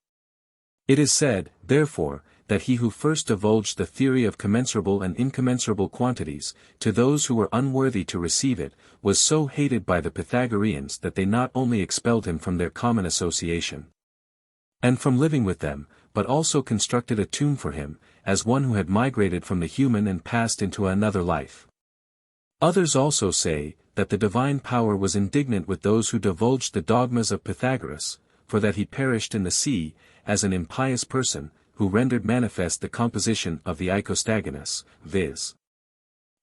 It is said, therefore, that he who first divulged the theory of commensurable and incommensurable quantities, to those who were unworthy to receive it, was so hated by the Pythagoreans that they not only expelled him from their common association, and from living with them, but also constructed a tomb for him, as one who had migrated from the human and passed into another life. Others also say, that the divine power was indignant with those who divulged the dogmas of Pythagoras, for that he perished in the sea, as an impious person, who rendered manifest the composition of the icostagonus, viz.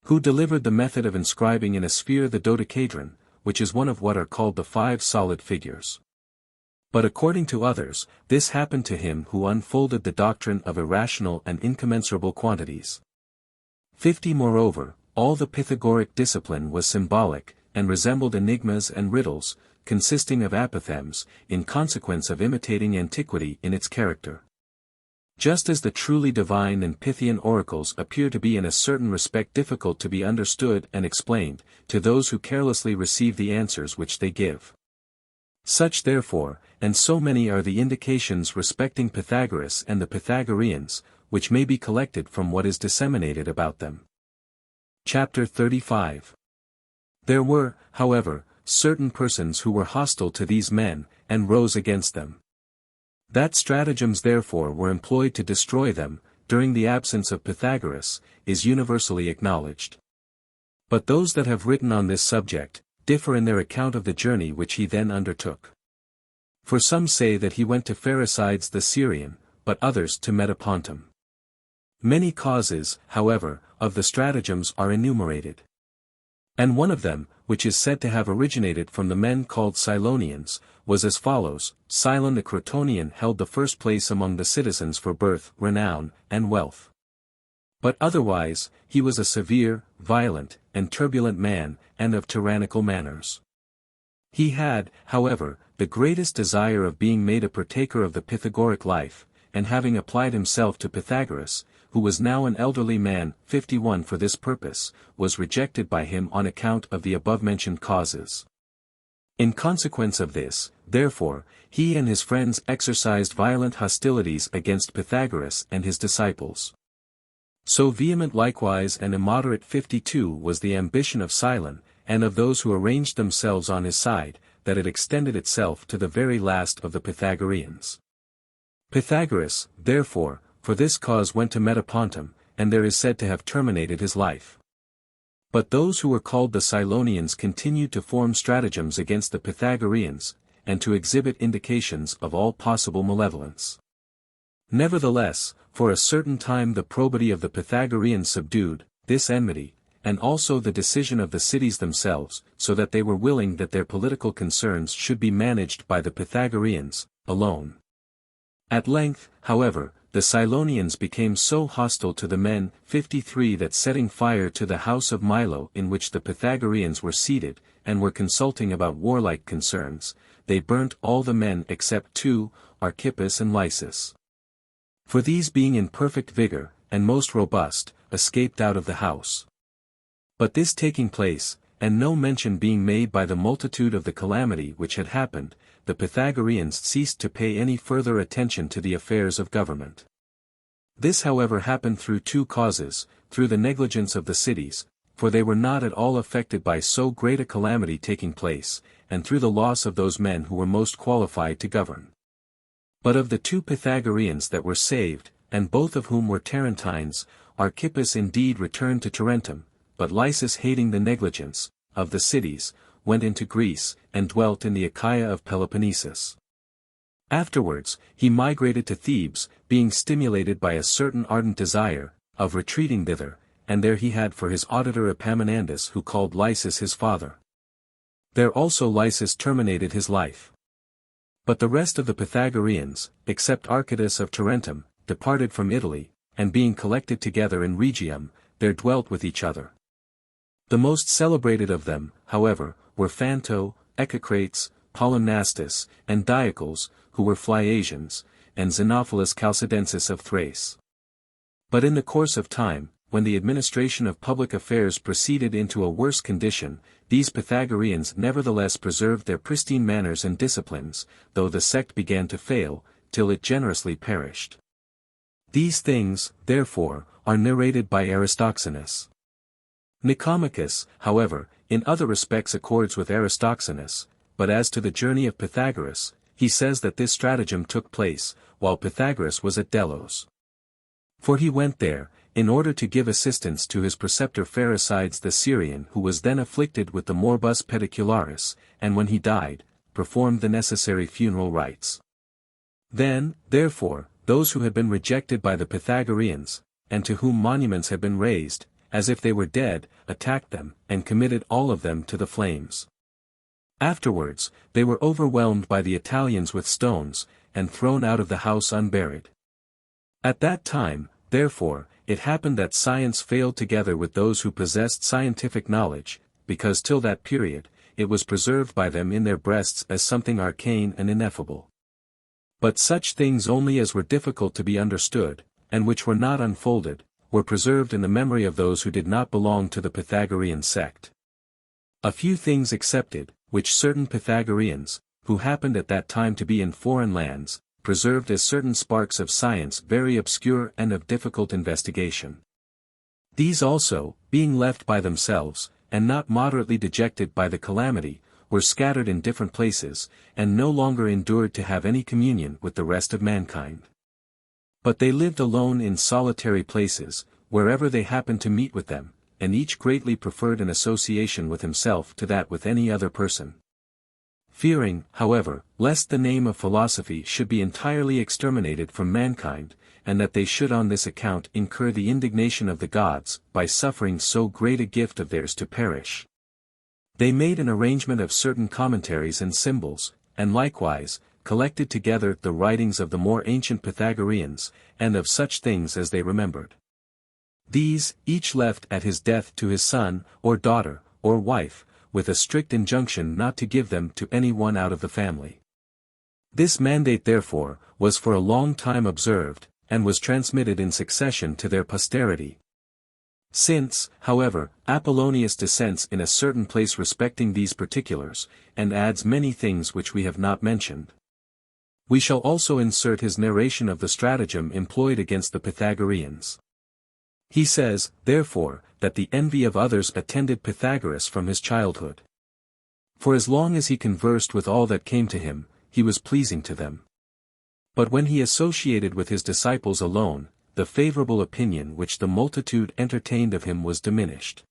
Who delivered the method of inscribing in a sphere the dodecahedron, which is one of what are called the 5 solid figures. But according to others, this happened to him who unfolded the doctrine of irrational and incommensurable quantities. 50 Moreover, all the Pythagoric discipline was symbolic, and resembled enigmas and riddles, consisting of apothegms, in consequence of imitating antiquity in its character. Just as the truly divine and Pythian oracles appear to be in a certain respect difficult to be understood and explained, to those who carelessly receive the answers which they give. Such therefore, and so many are the indications respecting Pythagoras and the Pythagoreans, which may be collected from what is disseminated about them. Chapter 35. There were, however, certain persons who were hostile to these men, and rose against them. That stratagems therefore were employed to destroy them, during the absence of Pythagoras, is universally acknowledged. But those that have written on this subject, differ in their account of the journey which he then undertook. For some say that he went to Pherecydes the Syrian, but others to Metapontum. Many causes, however, of the stratagems are enumerated. And one of them, which is said to have originated from the men called Cylonians, was as follows: Cylon the Crotonian held the first place among the citizens for birth, renown, and wealth. But otherwise, he was a severe, violent, and turbulent man, and of tyrannical manners. He had, however, the greatest desire of being made a partaker of the Pythagoric life, and having applied himself to Pythagoras, who was now an elderly man, 51 for this purpose, was rejected by him on account of the above-mentioned causes. In consequence of this, therefore, he and his friends exercised violent hostilities against Pythagoras and his disciples. So vehement likewise and immoderate 52 was the ambition of Cylon, and of those who arranged themselves on his side, that it extended itself to the very last of the Pythagoreans. Pythagoras, therefore, for this cause went to Metapontum, and there is said to have terminated his life. But those who were called the Cylonians continued to form stratagems against the Pythagoreans, and to exhibit indications of all possible malevolence. Nevertheless, for a certain time the probity of the Pythagoreans subdued this enmity, and also the decision of the cities themselves, so that they were willing that their political concerns should be managed by the Pythagoreans alone. At length, however, the Cylonians became so hostile to the men 53 that setting fire to the house of Milo in which the Pythagoreans were seated, and were consulting about warlike concerns, they burnt all the men except two, Archytas and Lysis. For these being in perfect vigor, and most robust, escaped out of the house. But this taking place, and no mention being made by the multitude of the calamity which had happened, the Pythagoreans ceased to pay any further attention to the affairs of government. This however happened through two causes, through the negligence of the cities, for they were not at all affected by so great a calamity taking place, and through the loss of those men who were most qualified to govern. But of the two Pythagoreans that were saved, and both of whom were Tarentines, Archytas indeed returned to Tarentum, but Lysis hating the negligence of the cities, went into Greece, and dwelt in the Achaia of Peloponnesus. Afterwards, he migrated to Thebes, being stimulated by a certain ardent desire of retreating thither, and there he had for his auditor Epaminondas who called Lysis his father. There also Lysis terminated his life. But the rest of the Pythagoreans, except Archytas of Tarentum, departed from Italy, and being collected together in Rhegium, there dwelt with each other. The most celebrated of them, however, were Phanto, Echecrates, Polymnastus, and Diocles, who were Phliasians, and Xenophilus Chalcidensis of Thrace. But in the course of time, when the administration of public affairs proceeded into a worse condition, these Pythagoreans nevertheless preserved their pristine manners and disciplines, though the sect began to fail, till it generously perished. These things, therefore, are narrated by Aristoxenus. Nicomachus, however, in other respects accords with Aristoxenus, but as to the journey of Pythagoras, he says that this stratagem took place, while Pythagoras was at Delos. For he went there, in order to give assistance to his preceptor Pherecydes the Syrian who was then afflicted with the morbus pedicularis, and when he died, performed the necessary funeral rites. Then, therefore, those who had been rejected by the Pythagoreans, and to whom monuments had been raised, as if they were dead, attacked them, and committed all of them to the flames. Afterwards, they were overwhelmed by the Italians with stones, and thrown out of the house unburied. At that time, therefore, it happened that science failed together with those who possessed scientific knowledge, because till that period, it was preserved by them in their breasts as something arcane and ineffable. But such things only as were difficult to be understood, and which were not unfolded, were preserved in the memory of those who did not belong to the Pythagorean sect. A few things excepted, which certain Pythagoreans, who happened at that time to be in foreign lands, preserved as certain sparks of science very obscure and of difficult investigation. These also, being left by themselves, and not moderately dejected by the calamity, were scattered in different places, and no longer endured to have any communion with the rest of mankind. But they lived alone in solitary places, wherever they happened to meet with them, and each greatly preferred an association with himself to that with any other person. Fearing, however, lest the name of philosophy should be entirely exterminated from mankind, and that they should on this account incur the indignation of the gods, by suffering so great a gift of theirs to perish, they made an arrangement of certain commentaries and symbols, and likewise, collected together the writings of the more ancient Pythagoreans, and of such things as they remembered. These, each left at his death to his son, or daughter, or wife, with a strict injunction not to give them to any one out of the family. This mandate therefore, was for a long time observed, and was transmitted in succession to their posterity. Since, however, Apollonius dissents in a certain place respecting these particulars, and adds many things which we have not mentioned, we shall also insert his narration of the stratagem employed against the Pythagoreans. He says, therefore, that the envy of others attended Pythagoras from his childhood. For as long as he conversed with all that came to him, he was pleasing to them. But when he associated with his disciples alone, the favorable opinion which the multitude entertained of him was diminished.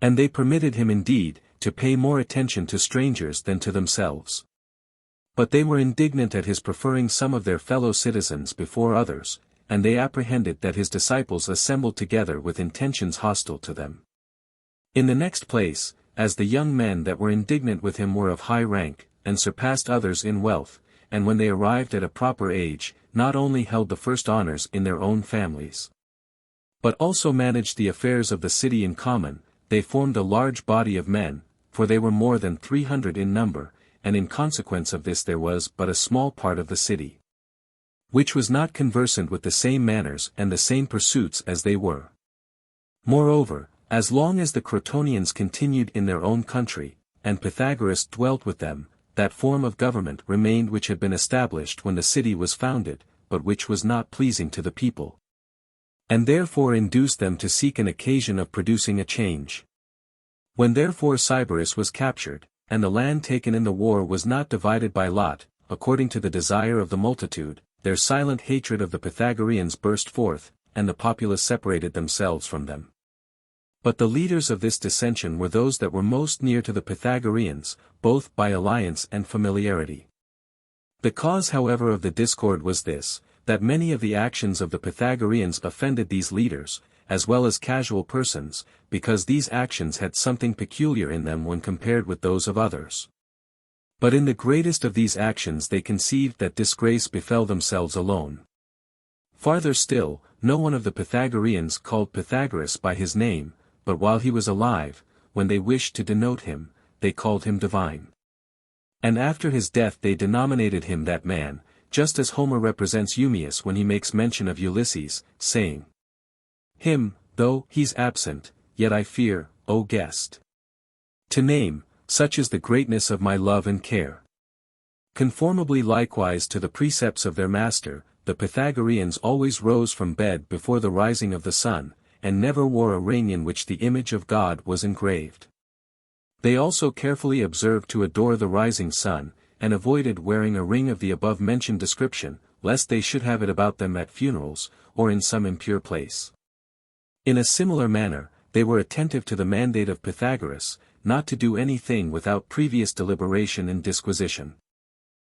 And they permitted him indeed, to pay more attention to strangers than to themselves. But they were indignant at his preferring some of their fellow citizens before others, and they apprehended that his disciples assembled together with intentions hostile to them. In the next place, as the young men that were indignant with him were of high rank, and surpassed others in wealth, and when they arrived at a proper age, not only held the first honors in their own families, but also managed the affairs of the city in common, they formed a large body of men, for they were more than 300 in number, and in consequence of this there was but a small part of the city which was not conversant with the same manners and the same pursuits as they were. Moreover, as long as the Crotonians continued in their own country, and Pythagoras dwelt with them, that form of government remained which had been established when the city was founded, but which was not pleasing to the people, and therefore induced them to seek an occasion of producing a change. When therefore Sybaris was captured, and the land taken in the war was not divided by lot, according to the desire of the multitude, their silent hatred of the Pythagoreans burst forth, and the populace separated themselves from them. But the leaders of this dissension were those that were most near to the Pythagoreans, both by alliance and familiarity. The cause however of the discord was this, that many of the actions of the Pythagoreans offended these leaders, as well as casual persons, because these actions had something peculiar in them when compared with those of others. But in the greatest of these actions they conceived that disgrace befell themselves alone. Farther still, no one of the Pythagoreans called Pythagoras by his name, but while he was alive, when they wished to denote him, they called him divine. And after his death they denominated him that man, just as Homer represents Eumaeus when he makes mention of Ulysses, saying, "Him, though he's absent, yet I fear, O guest. To name, such is the greatness of my love and care." Conformably likewise to the precepts of their master, the Pythagoreans always rose from bed before the rising of the sun, and never wore a ring in which the image of God was engraved. They also carefully observed to adore the rising sun, and avoided wearing a ring of the above-mentioned description, lest they should have it about them at funerals, or in some impure place. In a similar manner, they were attentive to the mandate of Pythagoras, not to do anything without previous deliberation and disquisition,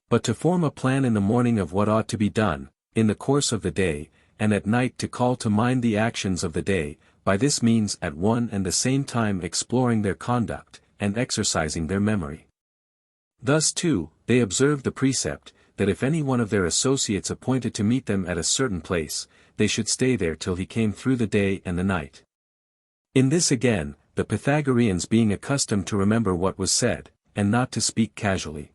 but to form a plan in the morning of what ought to be done, in the course of the day, and at night to call to mind the actions of the day, by this means at one and the same time exploring their conduct, and exercising their memory. Thus too, they observed the precept, that if any one of their associates appointed to meet them at a certain place, they should stay there till he came through the day and the night. In this again, the Pythagoreans being accustomed to remember what was said, and not to speak casually.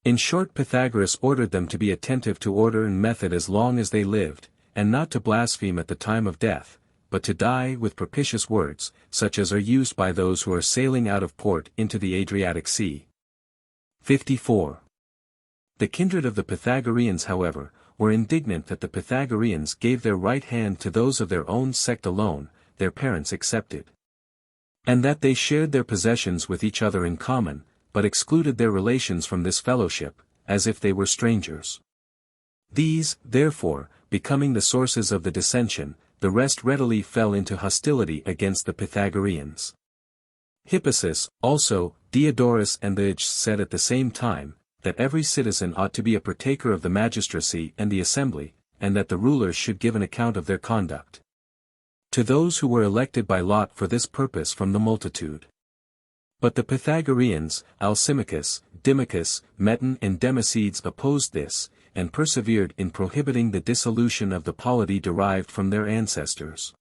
In short, Pythagoras ordered them to be attentive to order and method as long as they lived, and not to blaspheme at the time of death, but to die with propitious words, such as are used by those who are sailing out of port into the Adriatic Sea. 54. The kindred of the Pythagoreans, however, were indignant that the Pythagoreans gave their right hand to those of their own sect alone, their parents excepted. And that they shared their possessions with each other in common, but excluded their relations from this fellowship, as if they were strangers. These, therefore, becoming the sources of the dissension, the rest readily fell into hostility against the Pythagoreans. Hipparchus, also, Diodorus and Theages said at the same time, that every citizen ought to be a partaker of the magistracy and the assembly, and that the rulers should give an account of their conduct to those who were elected by lot for this purpose from the multitude. But the Pythagoreans, Alcimachus, Dimachus, Meton and Democedes opposed this, and persevered in prohibiting the dissolution of the polity derived from their ancestors.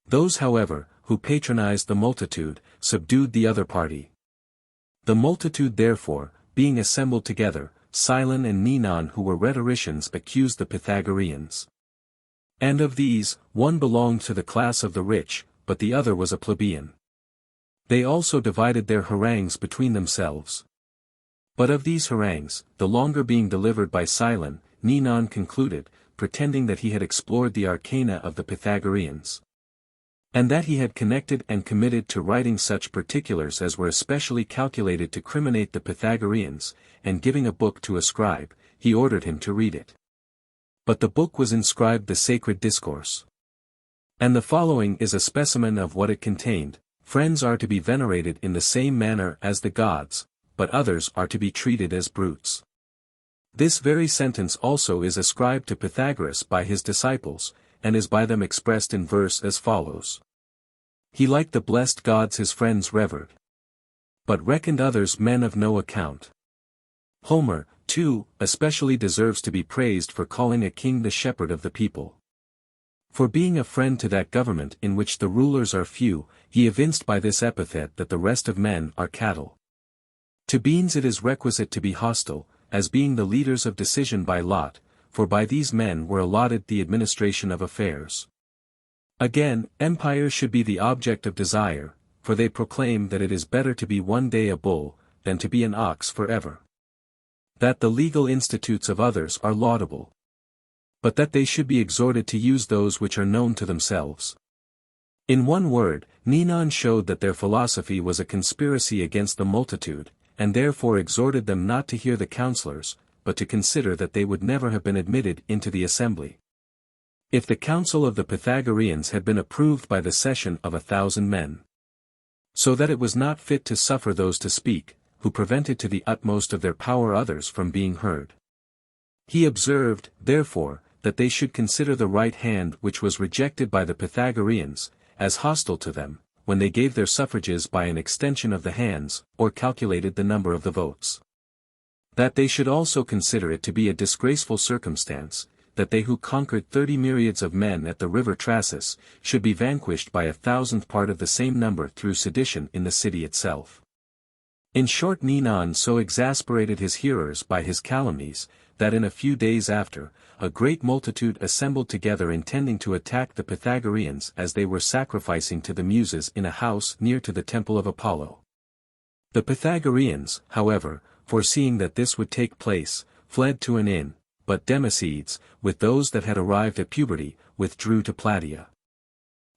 Those, however, who patronized the multitude, subdued the other party. The multitude therefore, being assembled together, Cylon and Menon, who were rhetoricians, accused the Pythagoreans. And of these, one belonged to the class of the rich, but the other was a plebeian. They also divided their harangues between themselves. But of these harangues, the longer being delivered by Cylon, Menon concluded, pretending that he had explored the arcana of the Pythagoreans, and that he had connected and committed to writing such particulars as were especially calculated to criminate the Pythagoreans, and giving a book to a scribe, he ordered him to read it. But the book was inscribed the Sacred Discourse. And the following is a specimen of what it contained: friends are to be venerated in the same manner as the gods, but others are to be treated as brutes. This very sentence also is ascribed to Pythagoras by his disciples, and is by them expressed in verse as follows. He liked the blessed gods his friends revered, but reckoned others men of no account. Homer, too, especially deserves to be praised for calling a king the shepherd of the people. For being a friend to that government in which the rulers are few, he evinced by this epithet that the rest of men are cattle. To beings it is requisite to be hostile, as being the leaders of decision by lot, for by these men were allotted the administration of affairs. Again, empire should be the object of desire, for they proclaim that it is better to be one day a bull, than to be an ox forever. That the legal institutes of others are laudable, but that they should be exhorted to use those which are known to themselves. In one word, Menon showed that their philosophy was a conspiracy against the multitude, and therefore exhorted them not to hear the counsellors, but to consider that they would never have been admitted into the assembly, if the counsel of the Pythagoreans had been approved by the session of 1,000 men. So that it was not fit to suffer those to speak, who prevented to the utmost of their power others from being heard. He observed, therefore, that they should consider the right hand which was rejected by the Pythagoreans, as hostile to them, when they gave their suffrages by an extension of the hands, or calculated the number of the votes. That they should also consider it to be a disgraceful circumstance, that they who conquered 30 myriads of men at the river Tracis, should be vanquished by 1,000th part of the same number through sedition in the city itself. In short, Menon so exasperated his hearers by his calumnies, that in a few days after, a great multitude assembled together intending to attack the Pythagoreans as they were sacrificing to the Muses in a house near to the temple of Apollo. The Pythagoreans, however, foreseeing that this would take place, fled to an inn, but Democedes, with those that had arrived at puberty, withdrew to Plataea.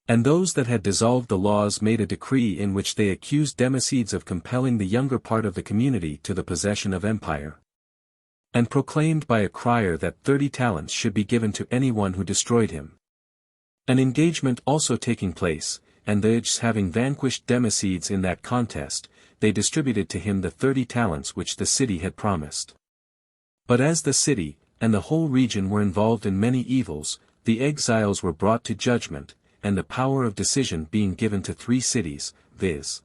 And those that had dissolved the laws made a decree in which they accused Democedes of compelling the younger part of the community to the possession of empire, and proclaimed by a crier that 30 talents should be given to anyone who destroyed him. An engagement also taking place, and Theages having vanquished Democedes in that contest, they distributed to him the 30 talents which the city had promised. But as the city, and the whole region were involved in many evils, the exiles were brought to judgment, and the power of decision being given to 3 cities, viz.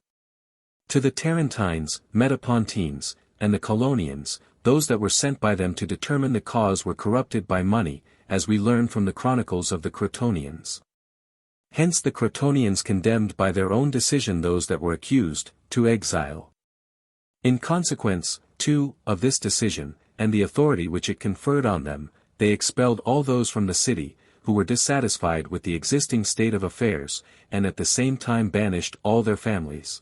to the Tarentines, Metapontines, and the Colonians. Those that were sent by them to determine the cause were corrupted by money, as we learn from the chronicles of the Cretonians. Hence the Cretonians condemned by their own decision those that were accused, to exile. In consequence, 2. Of this decision, and the authority which it conferred on them, they expelled all those from the city, who were dissatisfied with the existing state of affairs, and at the same time banished all their families.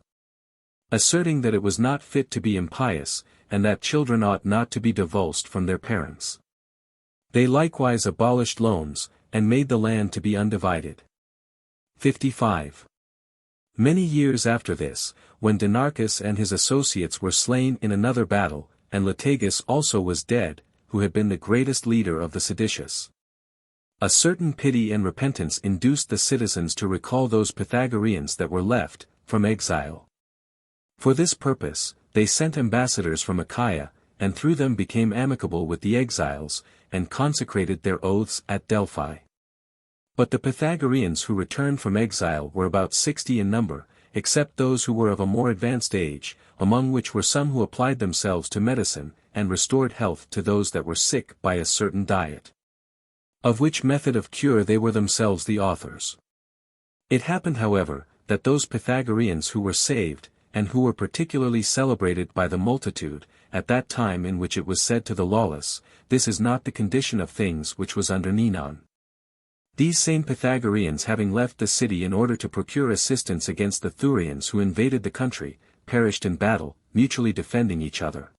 Asserting that it was not fit to be impious, and that children ought not to be divulged from their parents. They likewise abolished loans, and made the land to be undivided. 55. Many years after this, when Dinarchus and his associates were slain in another battle, and Latagus also was dead, who had been the greatest leader of the seditious, a certain pity and repentance induced the citizens to recall those Pythagoreans that were left, from exile. For this purpose, they sent ambassadors from Achaia, and through them became amicable with the exiles, and consecrated their oaths at Delphi. But the Pythagoreans who returned from exile were about 60 in number, except those who were of a more advanced age, among which were some who applied themselves to medicine, and restored health to those that were sick by a certain diet, of which method of cure they were themselves the authors. It happened however, that those Pythagoreans who were saved, and who were particularly celebrated by the multitude, at that time in which it was said to the lawless, this is not the condition of things which was under Ninon. These same Pythagoreans having left the city in order to procure assistance against the Thurians who invaded the country, perished in battle, mutually defending each other.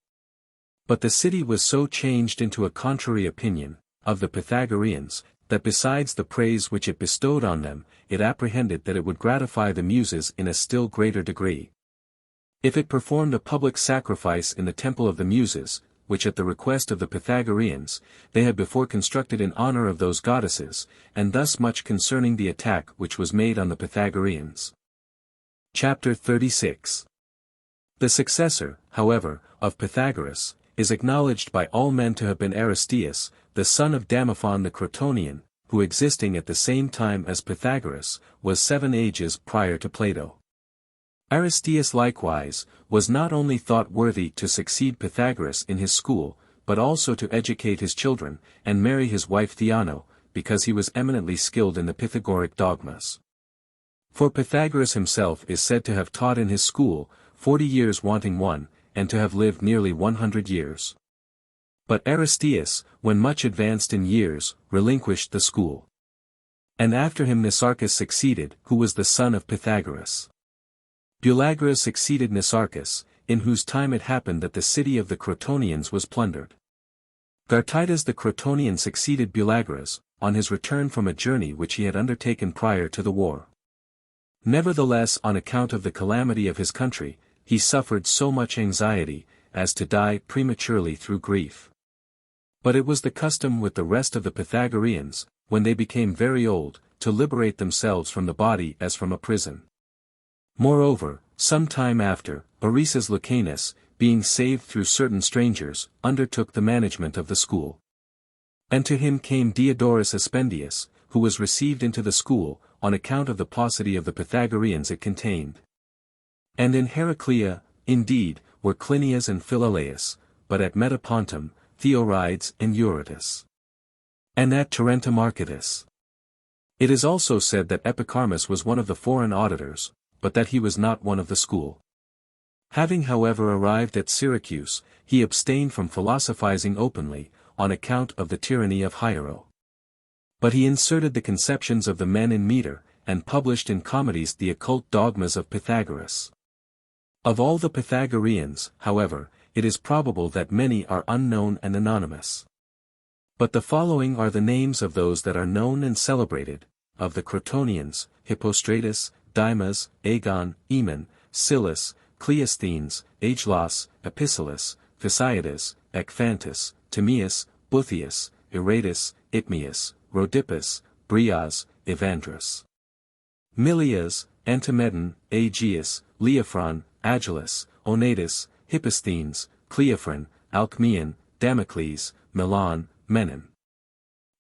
But the city was so changed into a contrary opinion, of the Pythagoreans, that besides the praise which it bestowed on them, it apprehended that it would gratify the Muses in a still greater degree, if it performed a public sacrifice in the temple of the Muses, which at the request of the Pythagoreans, they had before constructed in honor of those goddesses, and thus much concerning the attack which was made on the Pythagoreans. Chapter 36. The successor, however, of Pythagoras, is acknowledged by all men to have been Aristeas, the son of Damophon the Crotonian, who existing at the same time as Pythagoras, was 7 ages prior to Plato. Aristeas likewise, was not only thought worthy to succeed Pythagoras in his school, but also to educate his children, and marry his wife Theano, because he was eminently skilled in the Pythagoric dogmas. For Pythagoras himself is said to have taught in his school, 40 years wanting one, and to have lived nearly 100 years. But Aristeas, when much advanced in years, relinquished the school. And after him Nicarchus succeeded, who was the son of Pythagoras. Buagoras succeeded Nicarchus, in whose time it happened that the city of the Crotonians was plundered. Archytas the Crotonian succeeded Buagoras, on his return from a journey which he had undertaken prior to the war. Nevertheless, on account of the calamity of his country, he suffered so much anxiety, as to die prematurely through grief. But it was the custom with the rest of the Pythagoreans, when they became very old, to liberate themselves from the body as from a prison. Moreover, some time after, Orestes Lucanus, being saved through certain strangers, undertook the management of the school. And to him came Diodorus Aspendius, who was received into the school, on account of the paucity of the Pythagoreans it contained. And in Heraclea, indeed, were Clinias and Philolaus, but at Metapontum, Theorides and Euryphamus. And at Tarentum Archytas. It is also said that Epicharmus was one of the foreign auditors, but that he was not one of the school. Having however arrived at Syracuse, he abstained from philosophizing openly, on account of the tyranny of Hiero. But he inserted the conceptions of the men in meter, and published in comedies the occult dogmas of Pythagoras. Of all the Pythagoreans, however, it is probable that many are unknown and anonymous. But the following are the names of those that are known and celebrated, of the Crotonians: Hippostratus, Dymas, Agon, Eamon, Silius, Cleisthenes, Agelas, Epicellus, Thucydides, Ecphantus, Timaeus, Boethius, Aratus, Itmius, Rhodippus, Brias, Evandrus, Milias, Antimedon, Aegeus, Leophron, Agilus, Onatus, Hipposthenes, Cleophron, Alcmaeon, Damocles, Milan, Menon.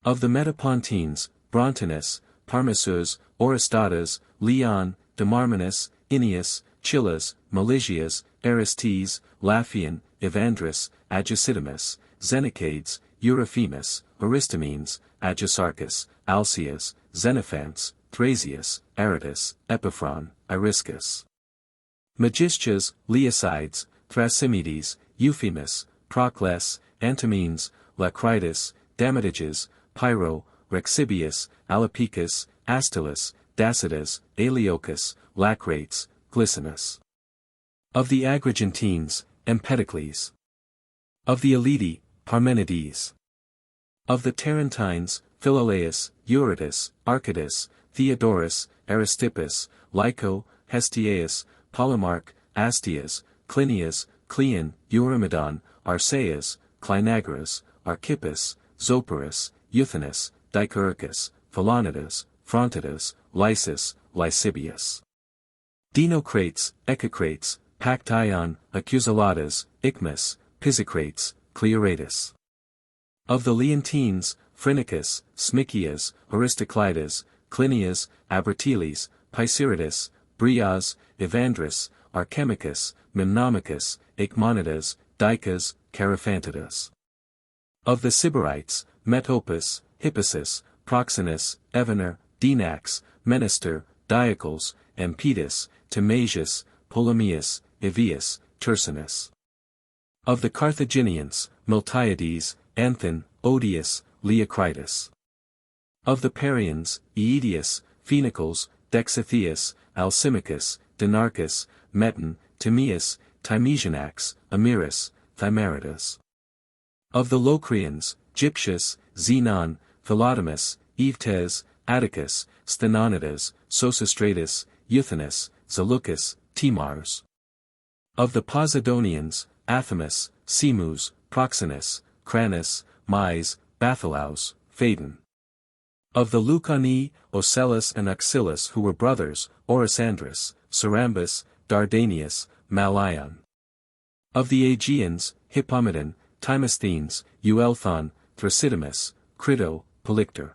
Of the Metapontines: Brontinus, Parmesus, Oristates, Leon, Demarminus, Ennius, Chillas, Melesias, Aristes, Laphian, Evandrus, Agesidamus, Xenocades, Euryphamus, Aristomenes, Agisarchus, Alcias, Xenophants, Thrasius, Aratus, Epiphron, Iriscus, Megiscus, Leocides, Thrasymedes, Euphemus, Procles, Antimenes, Lacritus, Damatiges, Pyro, Rexibius, Alapicus, Astylus, Dacidas, Aeolocus, Lacrates, Glycinus. Of the Agrigentines, Empedocles. Of the Eleti, Parmenides. Of the Tarentines, Philolaus, Eurytus, Archytas, Theodorus, Aristippus, Lyco, Hestiaeus, Polemarch, Astias, Clinias, Cleon, Eurymedon, Arsaeus, Clinagoras, Archippus, Zopyrus, Euthanus, Dicarchus, Philonidas, Phrontidas, Lysis, Lysibius. Dinocrates, Echecrates, Pactaion, Accusilatas, Ichmus, Pisicrates, Clearatus. Of the Leontines, Phrynicus, Smicias, Aristoclidas, Clinias, Abratiles, Pyceridas, Brias, Evandrus, Archemicus, Memnomachus, Echmonidas, Dicas, Caraphantidas. Of the Sybarites, Metopus, Hippasus, Proxenus, Evener, Dinax, Menister, Diocles, Ampetus, Timasius, Polemius, Evius, Tursinus. Of the Carthaginians, Miltiades, Anthon, Odius, Leocritus. Of the Parians, Aetius, Phoenicals, Dexithius, Alcimachus, Dinarchus, Meton, Timaeus, Timesianax, Amiris, Thymaridas. Of the Locrians, Gyptius, Zenon, Philodamus, Evetes, Atticus, Stenonidas, Sosistratus, Euthanus, Zaleucus, Timars. Of the Posidonians, Athamas, Simus, Proxenus, Cranus, Mais, Bathalaus, Phaedon. Of the Lucani, Ocellus and Oxylus who were brothers, Orisandrus, Cerambus, Dardanius, Malion. Of the Aegeans, Hippomedon, Timosthenes, Euelthon, Thrasydamus, Crito, Polyctor.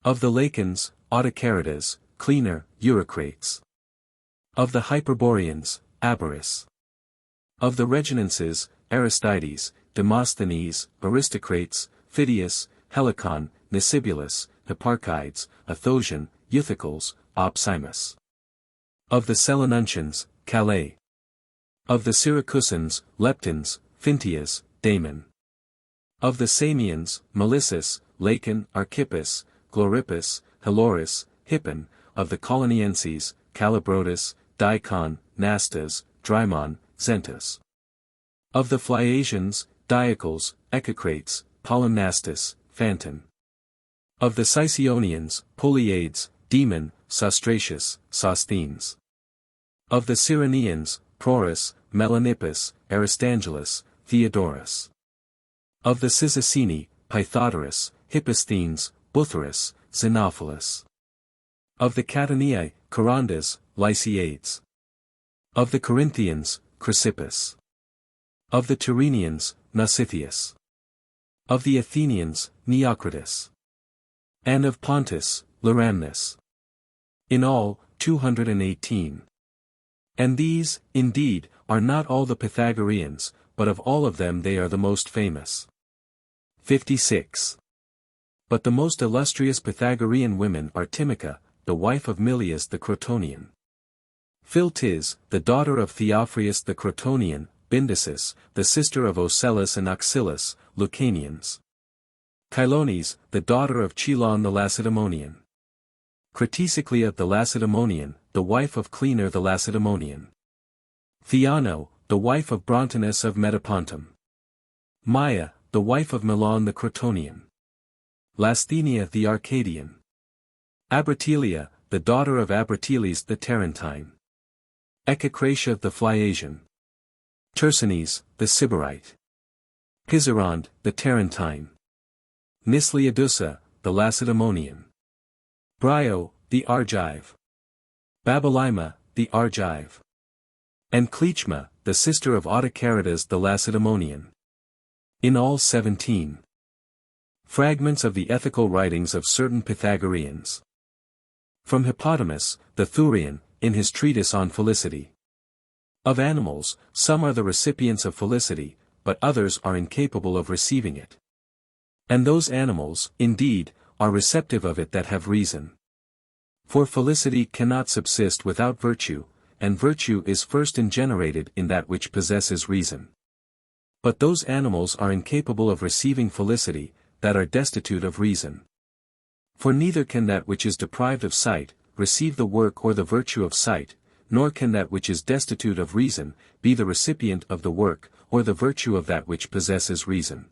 Of the Lacans, Autocaridas, Cleaner, Eurycrates. Of the Hyperboreans, Abaris. Of the Reginenses, Aristides, Demosthenes, Aristocrates, Phidias, Helicon, Nisibulus, Hipparchides, Athosian, Euthicals, Opsimus. Of the Selinuncians, Calais. Of the Syracusans, Leptins, Phintias, Damon. Of the Samians, Melissus, Lacon, Archippus, Glorippus, Heloris, Hippon. Of the Colonienses, Calabrotus, Dicon, Nastas, Drymon, Zentus. Of the Phliasians, Diocles, Echecrates, Polymnastus, Phanton. Of the Sicyonians, Polyades, Demon, Sostratius, Sosthenes. Of the Cyrenians, Prorus, Melanippus, Aristangelus, Theodorus. Of the Cyziceni, Pythagoras, Hipposthenes, Butherus, Xenophilus. Of the Catanaei, Charondas, Lysiades. Of the Corinthians, Chrysippus. Of the Tyrrhenians, Nausithius. Of the Athenians, Neocritus. And of Pontus, Lyramnus. In all, 218. And these, indeed, are not all the Pythagoreans, but of all of them they are the most famous. 56. But the most illustrious Pythagorean women are Timica, the wife of Milius the Crotonian. Philtis, the daughter of Theophrius the Crotonian, Bindasus, the sister of Ocellus and Oxylus, Lucanians. Chilones, the daughter of Chilon the Lacedaemonian. Criticiclia the Lacedaemonian, the wife of Cleaner the Lacedaemonian. Theano, the wife of Brontinus of Metapontum. Maia, the wife of Milon the Crotonian. Lasthenia the Arcadian. Abratilia, the daughter of Abratiles the Tarentine. Echecratia the Phliasian. Tersinees, the Sybarite. Pizarond, the Tarentine. Nisliadusa, the Lacedaemonian. Brio, the Argive. Babylaima, the Argive. And Clechma, the sister of Autocaridas the Lacedaemonian. In all 17. Fragments of the ethical writings of certain Pythagoreans. From Hippodamus, the Thurian, in his treatise on Felicity. Of animals, some are the recipients of felicity, but others are incapable of receiving it. And those animals, indeed, are receptive of it that have reason. For felicity cannot subsist without virtue, and virtue is first ingenerated in that which possesses reason. But those animals are incapable of receiving felicity, that are destitute of reason. For neither can that which is deprived of sight, receive the work or the virtue of sight, nor can that which is destitute of reason, be the recipient of the work, or the virtue of that which possesses reason.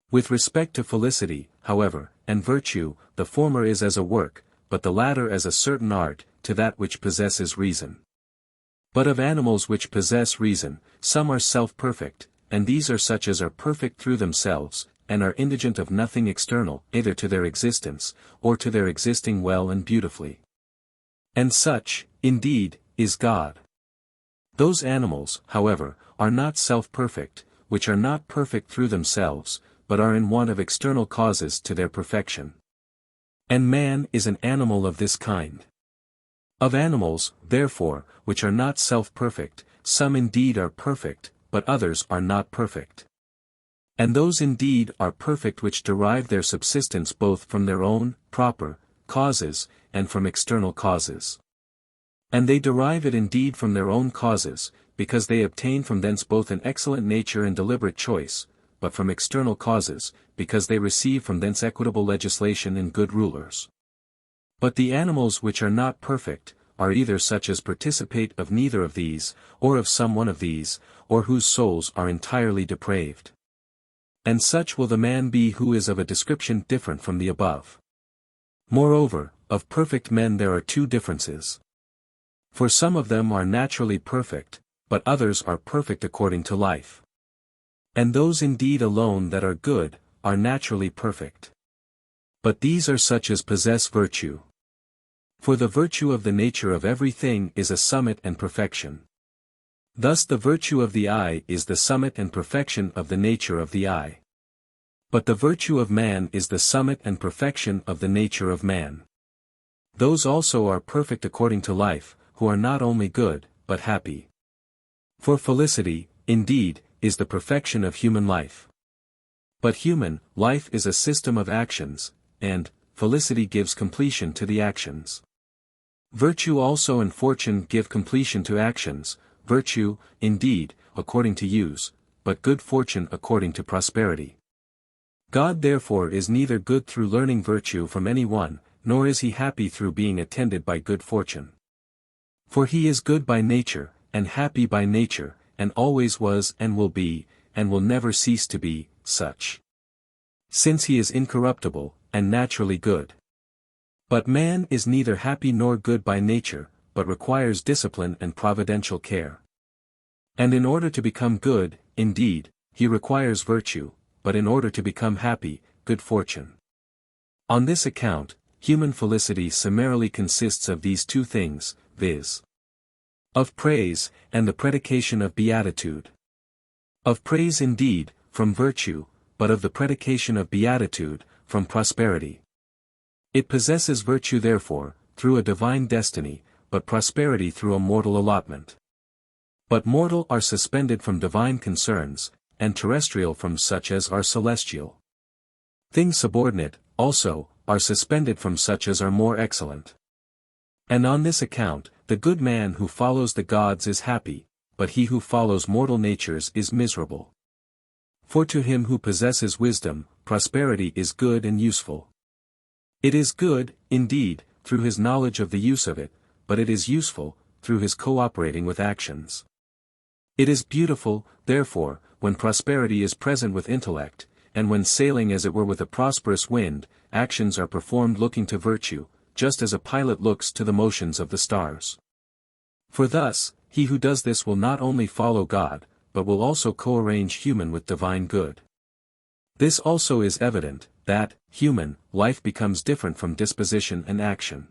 With respect to felicity, however, and virtue, the former is as a work, but the latter as a certain art, to that which possesses reason. But of animals which possess reason, some are self-perfect, and these are such as are perfect through themselves, and are indigent of nothing external, either to their existence, or to their existing well and beautifully. And such, indeed, is God. Those animals, however, are not self-perfect, which are not perfect through themselves, but are in want of external causes to their perfection. And man is an animal of this kind. Of animals, therefore, which are not self-perfect, some indeed are perfect, but others are not perfect. And those indeed are perfect which derive their subsistence both from their own, proper, causes, and from external causes. And they derive it indeed from their own causes, because they obtain from thence both an excellent nature and deliberate choice, but from external causes, because they receive from thence equitable legislation and good rulers. But the animals which are not perfect, are either such as participate of neither of these, or of some one of these, or whose souls are entirely depraved. And such will the man be who is of a description different from the above. Moreover, of perfect men there are two differences. For some of them are naturally perfect, but others are perfect according to life. And those indeed alone that are good, are naturally perfect. But these are such as possess virtue. For the virtue of the nature of everything is a summit and perfection. Thus the virtue of the eye is the summit and perfection of the nature of the eye. But the virtue of man is the summit and perfection of the nature of man. Those also are perfect according to life, who are not only good, but happy. For felicity, indeed, is the perfection of human life. But human life is a system of actions, and felicity gives completion to the actions. Virtue also and fortune give completion to actions, virtue, indeed, according to use, but good fortune according to prosperity. God therefore is neither good through learning virtue from any one, nor is he happy through being attended by good fortune. For he is good by nature, and happy by nature, and always was and will never cease to be, such. Since he is incorruptible, and naturally good. But man is neither happy nor good by nature, but requires discipline and providential care. And in order to become good, indeed, he requires virtue, but in order to become happy, good fortune. On this account, human felicity summarily consists of these two things, viz. Of praise, and the predication of beatitude. Of praise indeed, from virtue, but of the predication of beatitude, from prosperity. It possesses virtue therefore, through a divine destiny, but prosperity through a mortal allotment. But mortal are suspended from divine concerns, and terrestrial from such as are celestial. Things subordinate, also, are suspended from such as are more excellent. And on this account, the good man who follows the gods is happy, but he who follows mortal natures is miserable. For to him who possesses wisdom, prosperity is good and useful. It is good, indeed, through his knowledge of the use of it, but it is useful, through his cooperating with actions. It is beautiful, therefore, when prosperity is present with intellect, and when sailing as it were with a prosperous wind, actions are performed looking to virtue, just as a pilot looks to the motions of the stars. For thus, he who does this will not only follow God, but will also co-arrange human with divine good. This also is evident, that, human, life becomes different from disposition and action.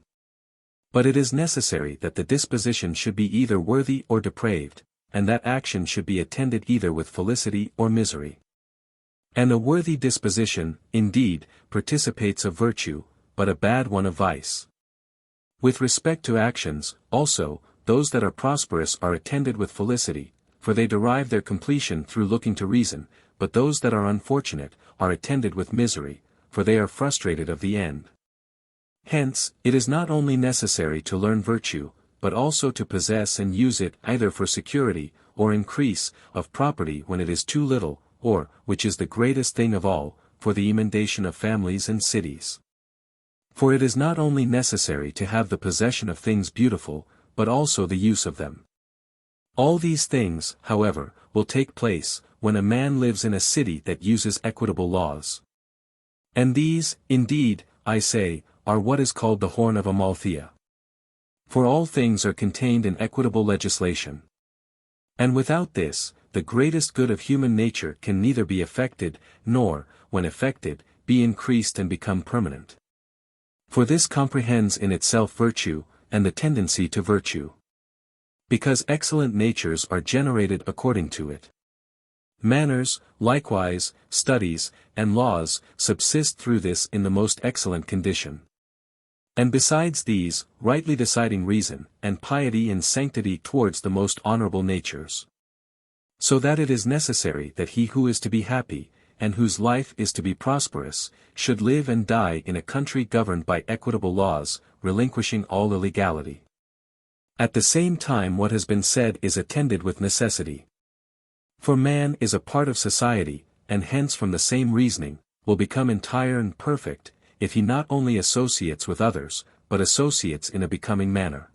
But it is necessary that the disposition should be either worthy or depraved, and that action should be attended either with felicity or misery. And a worthy disposition, indeed, participates of virtue, but a bad one of vice. With respect to actions, also, those that are prosperous are attended with felicity, for they derive their completion through looking to reason, but those that are unfortunate, are attended with misery, for they are frustrated of the end. Hence, it is not only necessary to learn virtue, but also to possess and use it either for security, or increase, of property when it is too little, or, which is the greatest thing of all, for the emendation of families and cities. For it is not only necessary to have the possession of things beautiful, but also the use of them. All these things, however, will take place, when a man lives in a city that uses equitable laws. And these, indeed, I say, are what is called the horn of Amalthea. For all things are contained in equitable legislation. And without this, the greatest good of human nature can neither be effected, nor, when effected, be increased and become permanent. For this comprehends in itself virtue, and the tendency to virtue. Because excellent natures are generated according to it. Manners, likewise, studies, and laws, subsist through this in the most excellent condition. And besides these, rightly deciding reason, and piety and sanctity towards the most honorable natures. So that it is necessary that he who is to be happy, and whose life is to be prosperous, should live and die in a country governed by equitable laws, relinquishing all illegality. At the same time what has been said is attended with necessity. For man is a part of society, and hence from the same reasoning, will become entire and perfect, if he not only associates with others, but associates in a becoming manner.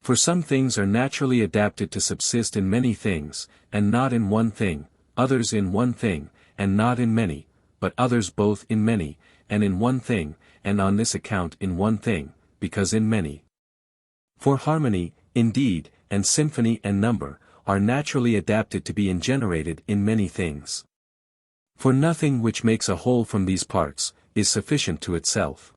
For some things are naturally adapted to subsist in many things, and not in one thing, others in one thing, and not in many, but others both in many, and in one thing, and on this account in one thing, because in many. For harmony, indeed, and symphony and number, are naturally adapted to be ingenerated in many things. For nothing which makes a whole from these parts, is sufficient to itself.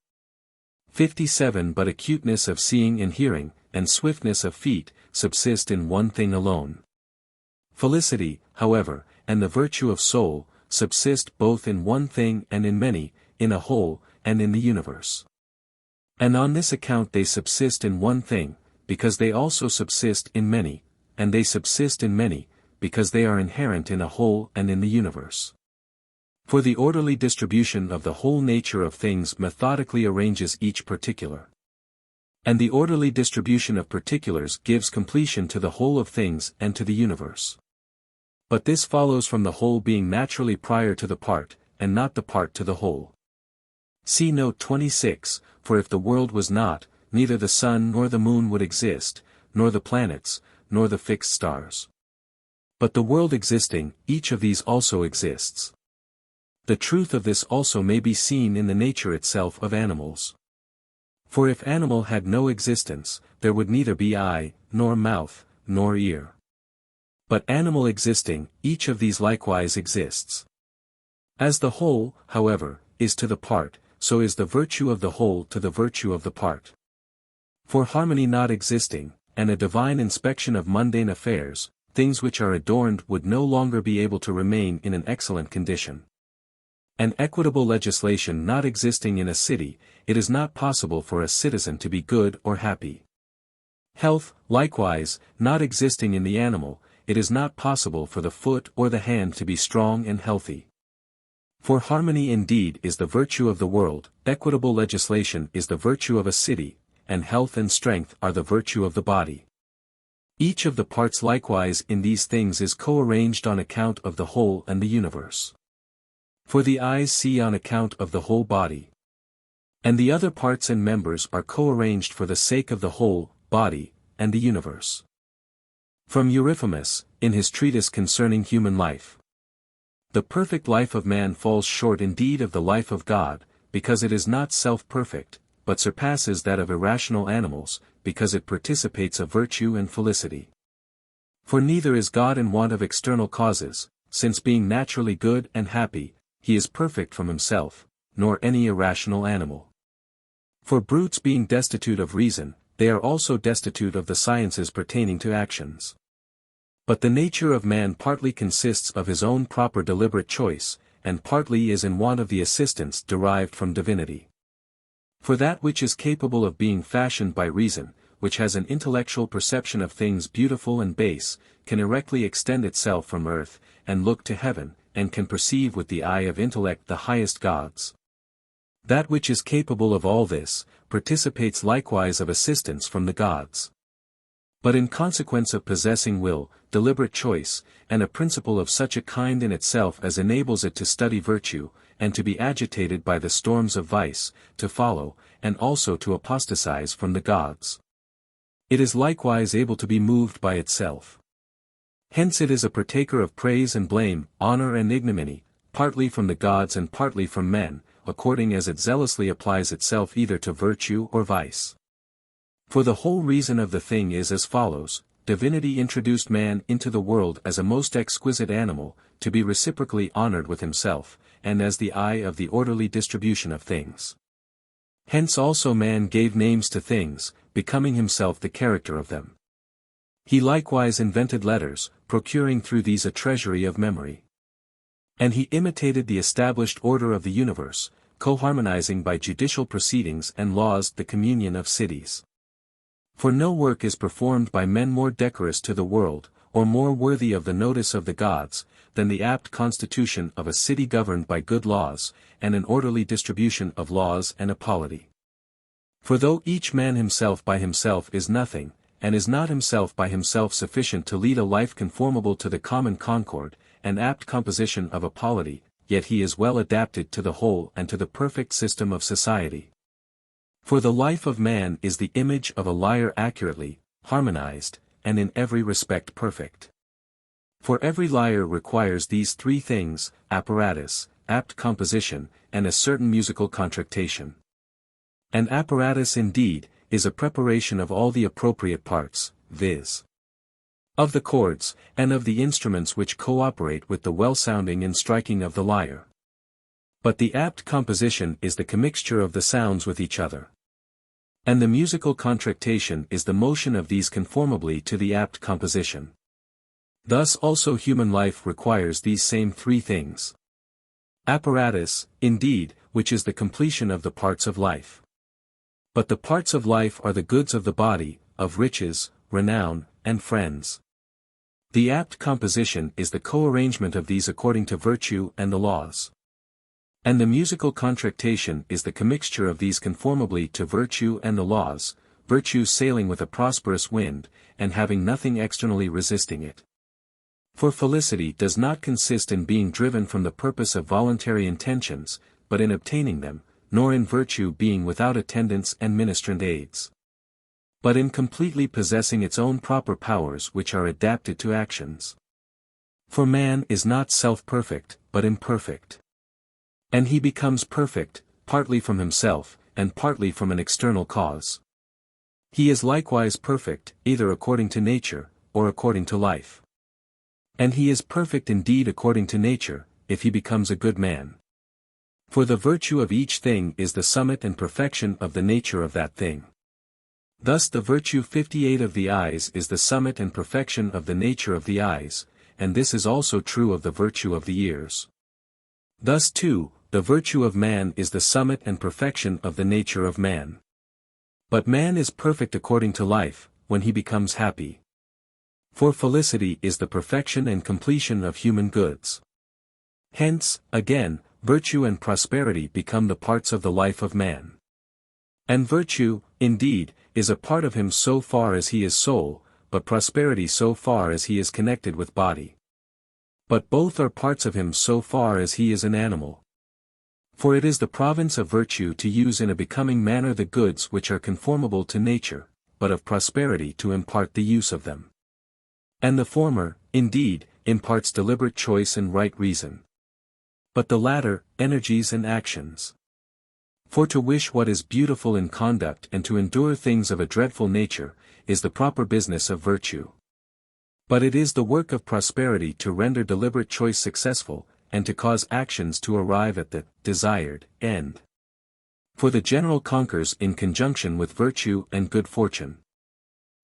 57 But acuteness of seeing and hearing, and swiftness of feet, subsist in one thing alone. Felicity, however, and the virtue of soul, subsist both in one thing and in many, in a whole, and in the universe. And on this account they subsist in one thing, because they also subsist in many, and they subsist in many, because they are inherent in a whole and in the universe. For the orderly distribution of the whole nature of things methodically arranges each particular. And the orderly distribution of particulars gives completion to the whole of things and to the universe. But this follows from the whole being naturally prior to the part, and not the part to the whole. See note 26, for if the world was not, neither the sun nor the moon would exist, nor the planets, nor the fixed stars. But the world existing, each of these also exists. The truth of this also may be seen in the nature itself of animals. For if animal had no existence, there would neither be eye, nor mouth, nor ear. But animal existing, each of these likewise exists. As the whole, however, is to the part, so is the virtue of the whole to the virtue of the part. For harmony not existing, and a divine inspection of mundane affairs, things which are adorned would no longer be able to remain in an excellent condition. An equitable legislation not existing in a city, it is not possible for a citizen to be good or happy. Health, likewise, not existing in the animal, it is not possible for the foot or the hand to be strong and healthy. For harmony indeed is the virtue of the world, equitable legislation is the virtue of a city, and health and strength are the virtue of the body. Each of the parts likewise in these things is co-arranged on account of the whole and the universe. For the eyes see on account of the whole body. And the other parts and members are co-arranged for the sake of the whole, body, and the universe. From Euryphamus, in his treatise concerning human life. The perfect life of man falls short indeed of the life of God, because it is not self-perfect, but surpasses that of irrational animals, because it participates of virtue and felicity. For neither is God in want of external causes, since being naturally good and happy, he is perfect from himself, nor any irrational animal. For brutes being destitute of reason, they are also destitute of the sciences pertaining to actions. But the nature of man partly consists of his own proper deliberate choice, and partly is in want of the assistance derived from divinity. For that which is capable of being fashioned by reason, which has an intellectual perception of things beautiful and base, can erectly extend itself from earth, and look to heaven, and can perceive with the eye of intellect the highest gods. That which is capable of all this, participates likewise of assistance from the gods. But in consequence of possessing will, deliberate choice, and a principle of such a kind in itself as enables it to study virtue, and to be agitated by the storms of vice, to follow, and also to apostatize from the gods. It is likewise able to be moved by itself. Hence it is a partaker of praise and blame, honor and ignominy, partly from the gods and partly from men, according as it zealously applies itself either to virtue or vice. For the whole reason of the thing is as follows: divinity introduced man into the world as a most exquisite animal, to be reciprocally honored with himself, and as the eye of the orderly distribution of things. Hence also man gave names to things, becoming himself the character of them. He likewise invented letters, procuring through these a treasury of memory. And he imitated the established order of the universe, co-harmonizing by judicial proceedings and laws the communion of cities. For no work is performed by men more decorous to the world, or more worthy of the notice of the gods, than the apt constitution of a city governed by good laws, and an orderly distribution of laws and a polity. For though each man himself by himself is nothing, and is not himself by himself sufficient to lead a life conformable to the common concord, and apt composition of a polity, yet he is well adapted to the whole and to the perfect system of society. For the life of man is the image of a lyre accurately, harmonized, and in every respect perfect. For every lyre requires these three things: apparatus, apt composition, and a certain musical contractation. An apparatus indeed, is a preparation of all the appropriate parts, viz. of the chords, and of the instruments which co-operate with the well-sounding and striking of the lyre. But the apt composition is the commixture of the sounds with each other. And the musical contractation is the motion of these conformably to the apt composition. Thus also human life requires these same three things. Apparatus, indeed, which is the completion of the parts of life. But the parts of life are the goods of the body, of riches, renown, and friends. The apt composition is the co-arrangement of these according to virtue and the laws. And the musical contractation is the commixture of these conformably to virtue and the laws, virtue sailing with a prosperous wind, and having nothing externally resisting it. For felicity does not consist in being driven from the purpose of voluntary intentions, but in obtaining them, nor in virtue being without attendants and ministrant aids. But in completely possessing its own proper powers which are adapted to actions. For man is not self-perfect, but imperfect. And he becomes perfect, partly from himself, and partly from an external cause. He is likewise perfect, either according to nature, or according to life. And he is perfect indeed according to nature, if he becomes a good man. For the virtue of each thing is the summit and perfection of the nature of that thing. Thus the virtue 58 of the eyes is the summit and perfection of the nature of the eyes, and this is also true of the virtue of the ears. Thus too, the virtue of man is the summit and perfection of the nature of man. But man is perfect according to life, when he becomes happy. For felicity is the perfection and completion of human goods. Hence, again, virtue and prosperity become the parts of the life of man. And virtue, indeed, is a part of him so far as he is soul, but prosperity so far as he is connected with body. But both are parts of him so far as he is an animal. For it is the province of virtue to use in a becoming manner the goods which are conformable to nature, but of prosperity to impart the use of them. And the former, indeed, imparts deliberate choice and right reason. But the latter, energies and actions. For to wish what is beautiful in conduct and to endure things of a dreadful nature, is the proper business of virtue. But it is the work of prosperity to render deliberate choice successful, and to cause actions to arrive at the desired end. For the general conquers in conjunction with virtue and good fortune.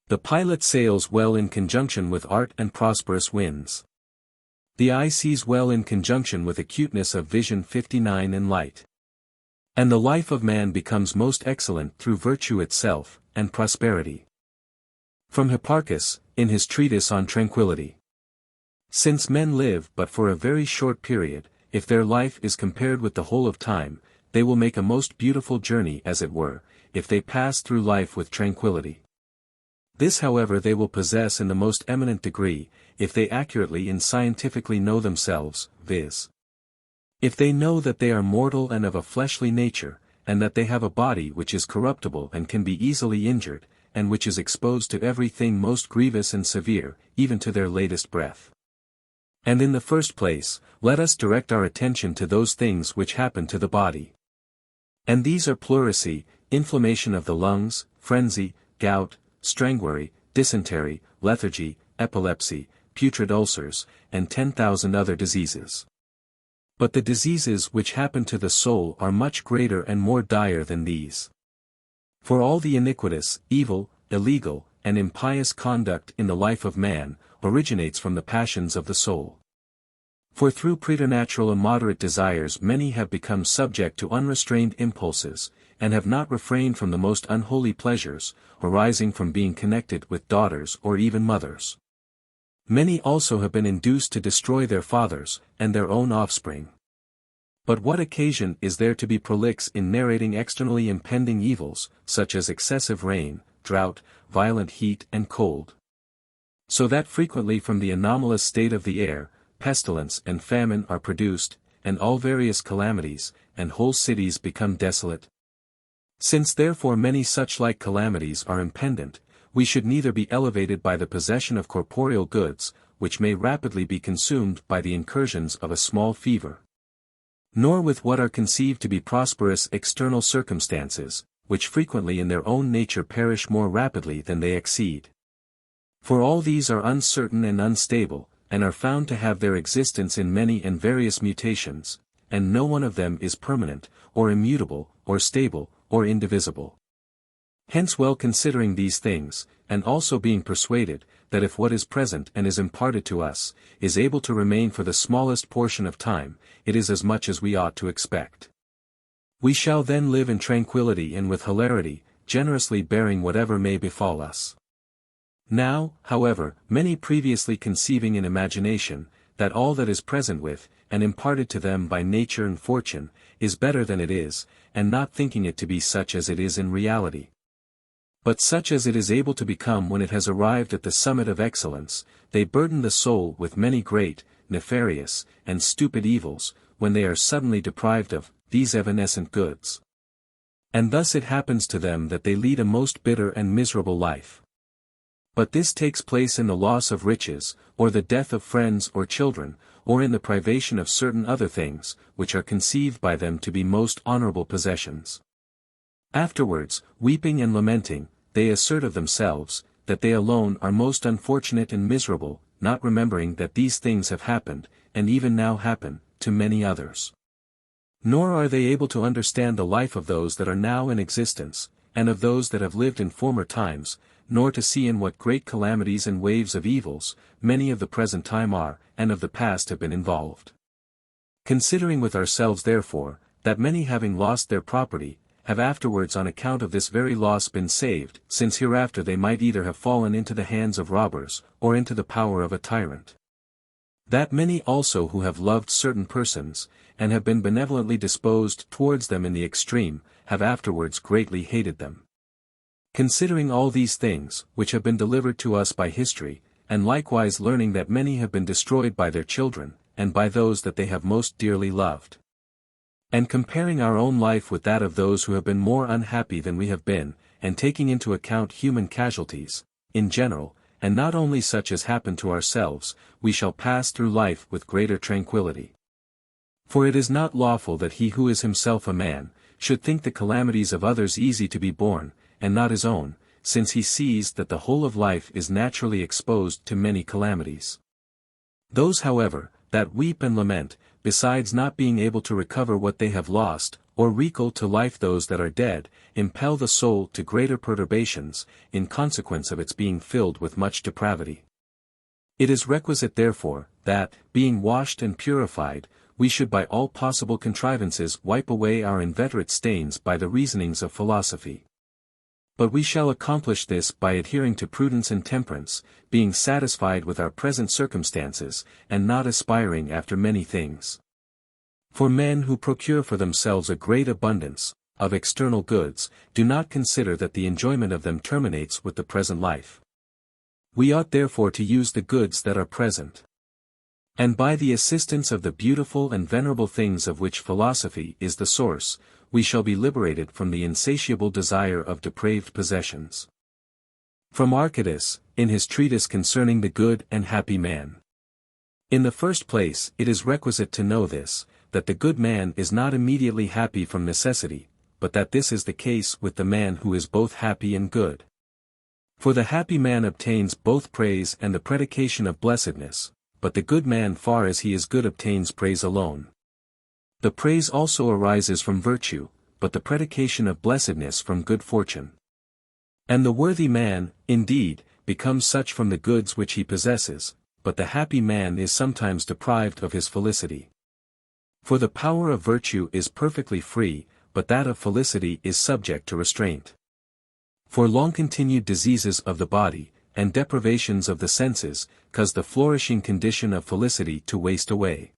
The pilot sails well in conjunction with art and prosperous winds. The eye sees well in conjunction with acuteness of vision 59 and light. And the life of man becomes most excellent through virtue itself, and prosperity. From Hipparchus, in his treatise on Tranquillity. Since men live but for a very short period, if their life is compared with the whole of time, they will make a most beautiful journey as it were, if they pass through life with tranquillity. This however they will possess in the most eminent degree, if they accurately and scientifically know themselves, viz. If they know that they are mortal and of a fleshly nature, and that they have a body which is corruptible and can be easily injured, and which is exposed to everything most grievous and severe, even to their latest breath. And in the first place, let us direct our attention to those things which happen to the body. And these are pleurisy, inflammation of the lungs, frenzy, gout, strangury, dysentery, lethargy, epilepsy, putrid ulcers, and 10,000 other diseases. But the diseases which happen to the soul are much greater and more dire than these. For all the iniquitous, evil, illegal, and impious conduct in the life of man, originates from the passions of the soul. For through preternatural immoderate desires many have become subject to unrestrained impulses, and have not refrained from the most unholy pleasures, arising from being connected with daughters or even mothers. Many also have been induced to destroy their fathers, and their own offspring. But what occasion is there to be prolix in narrating externally impending evils, such as excessive rain, drought, violent heat and cold? So that frequently from the anomalous state of the air, pestilence and famine are produced, and all various calamities, and whole cities become desolate. Since therefore many such like calamities are impendent, we should neither be elevated by the possession of corporeal goods, which may rapidly be consumed by the incursions of a small fever, nor with what are conceived to be prosperous external circumstances, which frequently in their own nature perish more rapidly than they exceed. For all these are uncertain and unstable, and are found to have their existence in many and various mutations, and no one of them is permanent, or immutable, or stable, or indivisible. Hence well considering these things, and also being persuaded, that if what is present and is imparted to us, is able to remain for the smallest portion of time, it is as much as we ought to expect. We shall then live in tranquillity and with hilarity, generously bearing whatever may befall us. Now, however, many previously conceiving in imagination, that all that is present with, and imparted to them by nature and fortune, is better than it is, and not thinking it to be such as it is in reality, but such as it is able to become when it has arrived at the summit of excellence, they burden the soul with many great, nefarious, and stupid evils, when they are suddenly deprived of these evanescent goods. And thus it happens to them that they lead a most bitter and miserable life. But this takes place in the loss of riches, or the death of friends or children, or in the privation of certain other things, which are conceived by them to be most honorable possessions. Afterwards, weeping and lamenting, they assert of themselves, that they alone are most unfortunate and miserable, not remembering that these things have happened, and even now happen, to many others. Nor are they able to understand the life of those that are now in existence, and of those that have lived in former times, nor to see in what great calamities and waves of evils, many of the present time are, and of the past have been involved. Considering with ourselves therefore, that many having lost their property, have afterwards on account of this very loss been saved, since hereafter they might either have fallen into the hands of robbers, or into the power of a tyrant. That many also who have loved certain persons, and have been benevolently disposed towards them in the extreme, have afterwards greatly hated them. Considering all these things, which have been delivered to us by history, and likewise learning that many have been destroyed by their children, and by those that they have most dearly loved, and comparing our own life with that of those who have been more unhappy than we have been, and taking into account human casualties, in general, and not only such as happen to ourselves, we shall pass through life with greater tranquillity. For it is not lawful that he who is himself a man, should think the calamities of others easy to be borne, and not his own, since he sees that the whole of life is naturally exposed to many calamities. Those however, that weep and lament, besides not being able to recover what they have lost, or recall to life those that are dead, impel the soul to greater perturbations, in consequence of its being filled with much depravity. It is requisite therefore, that, being washed and purified, we should by all possible contrivances wipe away our inveterate stains by the reasonings of philosophy. But we shall accomplish this by adhering to prudence and temperance, being satisfied with our present circumstances, and not aspiring after many things. For men who procure for themselves a great abundance of external goods, do not consider that the enjoyment of them terminates with the present life, We ought therefore to use the goods that are present. And by the assistance of the beautiful and venerable things of which philosophy is the source, we shall be liberated from the insatiable desire of depraved possessions. From Archytas, in his treatise concerning the good and happy man. In the first place, it is requisite to know this, that the good man is not immediately happy from necessity, but that this is the case with the man who is both happy and good. For the happy man obtains both praise and the predication of blessedness, but the good man far as he is good obtains praise alone. The praise also arises from virtue, but the predication of blessedness from good fortune. And the worthy man, indeed, becomes such from the goods which he possesses, but the happy man is sometimes deprived of his felicity. For the power of virtue is perfectly free, but that of felicity is subject to restraint. For long-continued diseases of the body, and deprivations of the senses, cause the flourishing condition of felicity to waste away.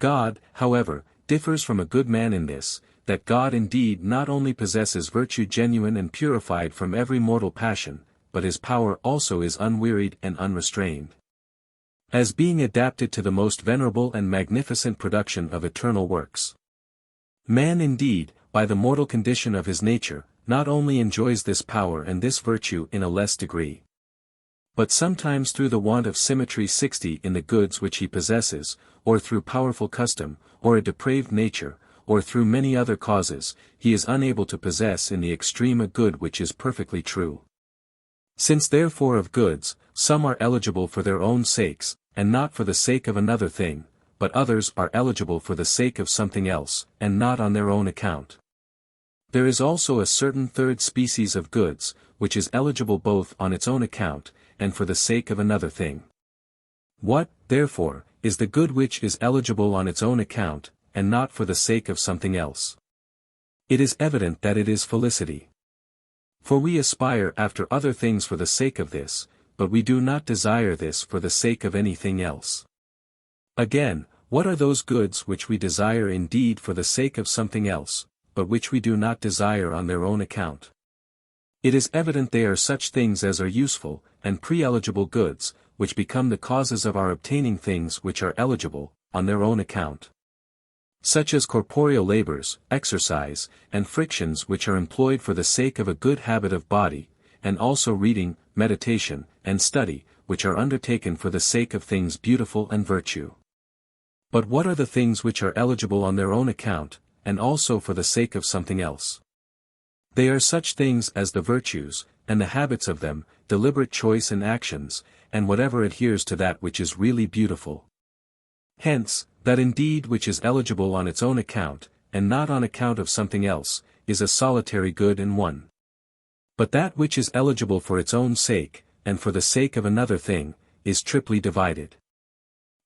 God, however, differs from a good man in this, that God indeed not only possesses virtue genuine and purified from every mortal passion, but his power also is unwearied and unrestrained. As being adapted to the most venerable and magnificent production of eternal works. Man indeed, by the mortal condition of his nature, not only enjoys this power and this virtue in a less degree, but sometimes through the want of symmetry 60 in the goods which he possesses, or through powerful custom, or a depraved nature, or through many other causes, he is unable to possess in the extreme a good which is perfectly true. Since therefore of goods, some are eligible for their own sakes, and not for the sake of another thing, but others are eligible for the sake of something else, and not on their own account. There is also a certain third species of goods, which is eligible both on its own account, and for the sake of another thing. What, therefore, is the good which is eligible on its own account, and not for the sake of something else? It is evident that it is felicity. For we aspire after other things for the sake of this, but we do not desire this for the sake of anything else. Again, what are those goods which we desire indeed for the sake of something else, but which we do not desire on their own account? It is evident they are such things as are useful, and pre-eligible goods, which become the causes of our obtaining things which are eligible, on their own account. Such as corporeal labors, exercise, and frictions which are employed for the sake of a good habit of body, and also reading, meditation, and study, which are undertaken for the sake of things beautiful and virtue. But what are the things which are eligible on their own account, and also for the sake of something else? They are such things as the virtues, and the habits of them, deliberate choice and actions, and whatever adheres to that which is really beautiful. Hence, that indeed which is eligible on its own account, and not on account of something else, is a solitary good in one. But that which is eligible for its own sake, and for the sake of another thing, is triply divided.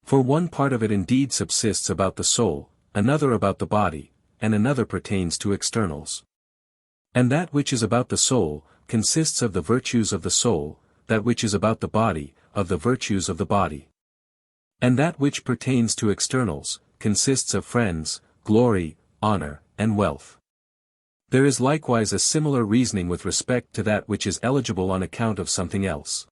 For one part of it indeed subsists about the soul, another about the body, and another pertains to externals. And that which is about the soul, consists of the virtues of the soul, that which is about the body, of the virtues of the body. And that which pertains to externals, consists of friends, glory, honor, and wealth. There is likewise a similar reasoning with respect to that which is eligible on account of something else.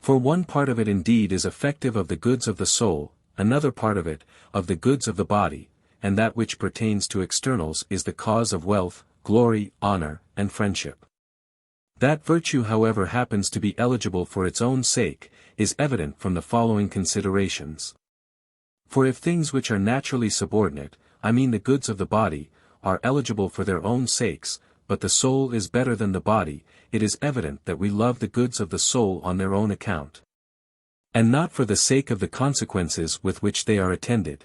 For one part of it indeed is effective of the goods of the soul, another part of it, of the goods of the body, and that which pertains to externals is the cause of wealth, glory, honor, and friendship. That virtue however happens to be eligible for its own sake, is evident from the following considerations. For if things which are naturally subordinate, I mean the goods of the body, are eligible for their own sakes, but the soul is better than the body, it is evident that we love the goods of the soul on their own account, and not for the sake of the consequences with which they are attended.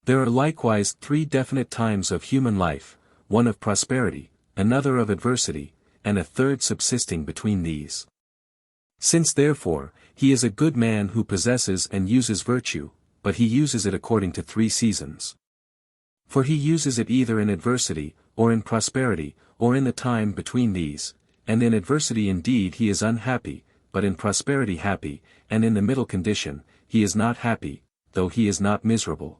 There are likewise 3 definite times of human life, one of prosperity, another of adversity, and a third subsisting between these. Since therefore, he is a good man who possesses and uses virtue, but he uses it according to 3 seasons. For he uses it either in adversity, or in prosperity, or in the time between these, and in adversity indeed he is unhappy, but in prosperity happy, and in the middle condition, he is not happy, though he is not miserable.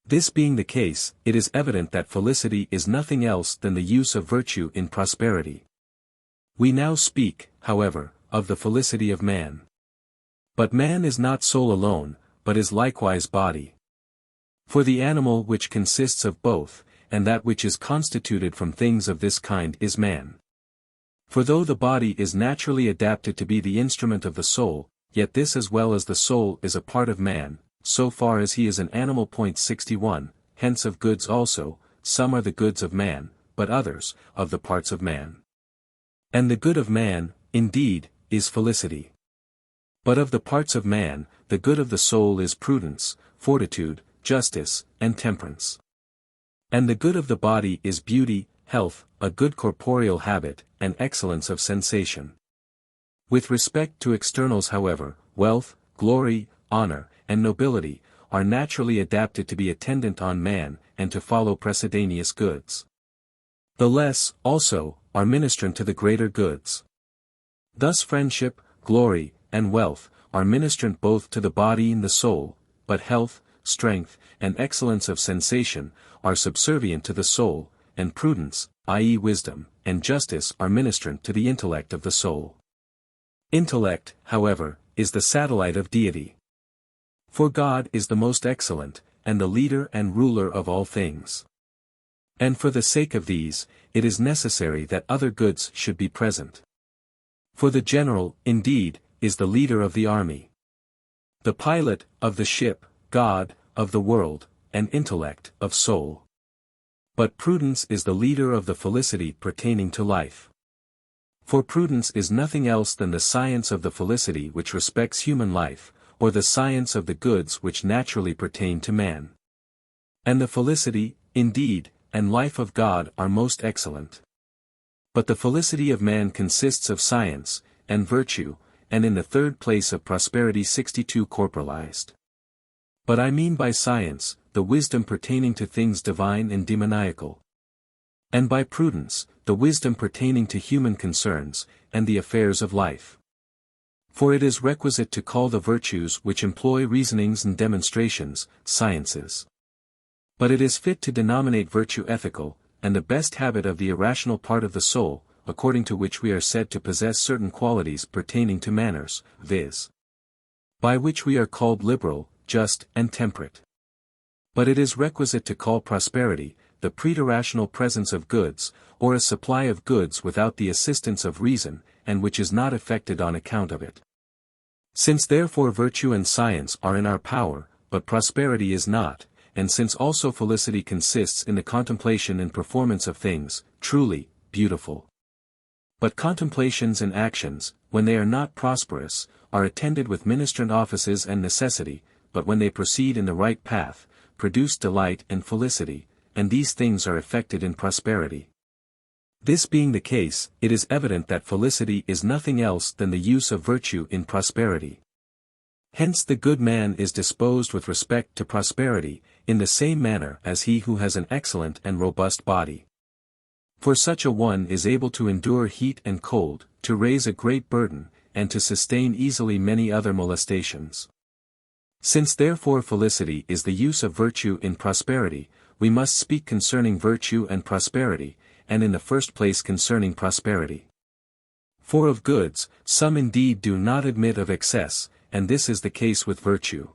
This being the case, it is evident that felicity is nothing else than the use of virtue in prosperity. We now speak, however, of the felicity of man. But man is not soul alone, but is likewise body. For the animal which consists of both, and that which is constituted from things of this kind is man. For though the body is naturally adapted to be the instrument of the soul, yet this as well as the soul is a part of man, so far as he is an animal. 61, hence of goods also, some are the goods of man, but others, of the parts of man. And the good of man, indeed, is felicity. But of the parts of man, the good of the soul is prudence, fortitude, justice, and temperance. And the good of the body is beauty, health, a good corporeal habit, and excellence of sensation. With respect to externals however, wealth, glory, honor, and nobility, are naturally adapted to be attendant on man, and to follow precedenious goods. The less, also, are ministrant to the greater goods. Thus friendship, glory, and wealth, are ministrant both to the body and the soul, but health, strength, and excellence of sensation, are subservient to the soul, and prudence, i.e. wisdom, and justice are ministrant to the intellect of the soul. Intellect, however, is the satellite of deity. For God is the most excellent, and the leader and ruler of all things. And for the sake of these, it is necessary that other goods should be present. For the general, indeed, is the leader of the army. The pilot, of the ship, God, of the world, and intellect, of soul. But prudence is the leader of the felicity pertaining to life. For prudence is nothing else than the science of the felicity which respects human life, or the science of the goods which naturally pertain to man. And the felicity, indeed, and life of God are most excellent. But the felicity of man consists of science, and virtue, and in the third place of prosperity. 62 corporalized. But I mean by science, the wisdom pertaining to things divine and demoniacal. And by prudence, the wisdom pertaining to human concerns, and the affairs of life. For it is requisite to call the virtues which employ reasonings and demonstrations, sciences. But it is fit to denominate virtue ethical, and the best habit of the irrational part of the soul, according to which we are said to possess certain qualities pertaining to manners, viz. By which we are called liberal, just, and temperate. But it is requisite to call prosperity, the preterrational presence of goods, or a supply of goods without the assistance of reason, and which is not effected on account of it. Since therefore virtue and science are in our power, but prosperity is not, and since also felicity consists in the contemplation and performance of things, truly, beautiful. But contemplations and actions, when they are not prosperous, are attended with ministrant offices and necessity, but when they proceed in the right path, produce delight and felicity, and these things are effected in prosperity. This being the case, it is evident that felicity is nothing else than the use of virtue in prosperity. Hence the good man is disposed with respect to prosperity, in the same manner as he who has an excellent and robust body. For such a one is able to endure heat and cold, to raise a great burden, and to sustain easily many other molestations. Since therefore felicity is the use of virtue in prosperity, we must speak concerning virtue and prosperity, and in the first place concerning prosperity. For of goods, some indeed do not admit of excess, and this is the case with virtue.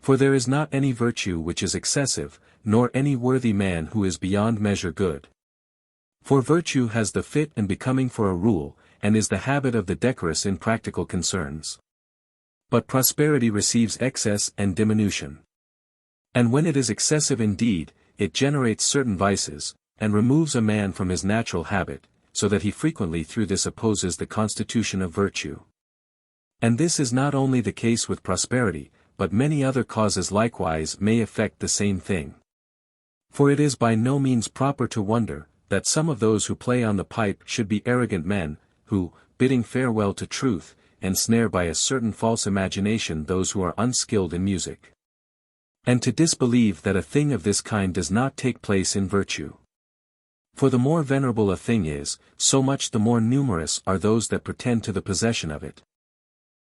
For there is not any virtue which is excessive, nor any worthy man who is beyond measure good. For virtue has the fit and becoming for a rule, and is the habit of the decorous in practical concerns. But prosperity receives excess and diminution. And when it is excessive indeed, it generates certain vices, and removes a man from his natural habit, so that he frequently through this opposes the constitution of virtue. And this is not only the case with prosperity, but many other causes likewise may effect the same thing. For it is by no means proper to wonder, that some of those who play on the pipe should be arrogant men, who, bidding farewell to truth, ensnare by a certain false imagination those who are unskilled in music. And to disbelieve that a thing of this kind does not take place in virtue. For the more venerable a thing is, so much the more numerous are those that pretend to the possession of it.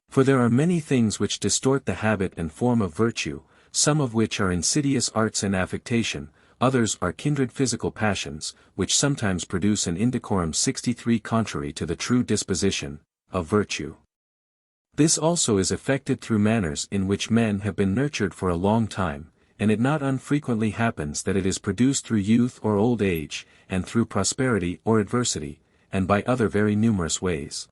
For there are many things which distort the habit and form of virtue, some of which are insidious arts and affectation, others are kindred physical passions, which sometimes produce an indecorum. 63 contrary to the true disposition, of virtue. This also is effected through manners in which men have been nurtured for a long time, and it not unfrequently happens that it is produced through youth or old age, and through prosperity or adversity, and by other very numerous ways.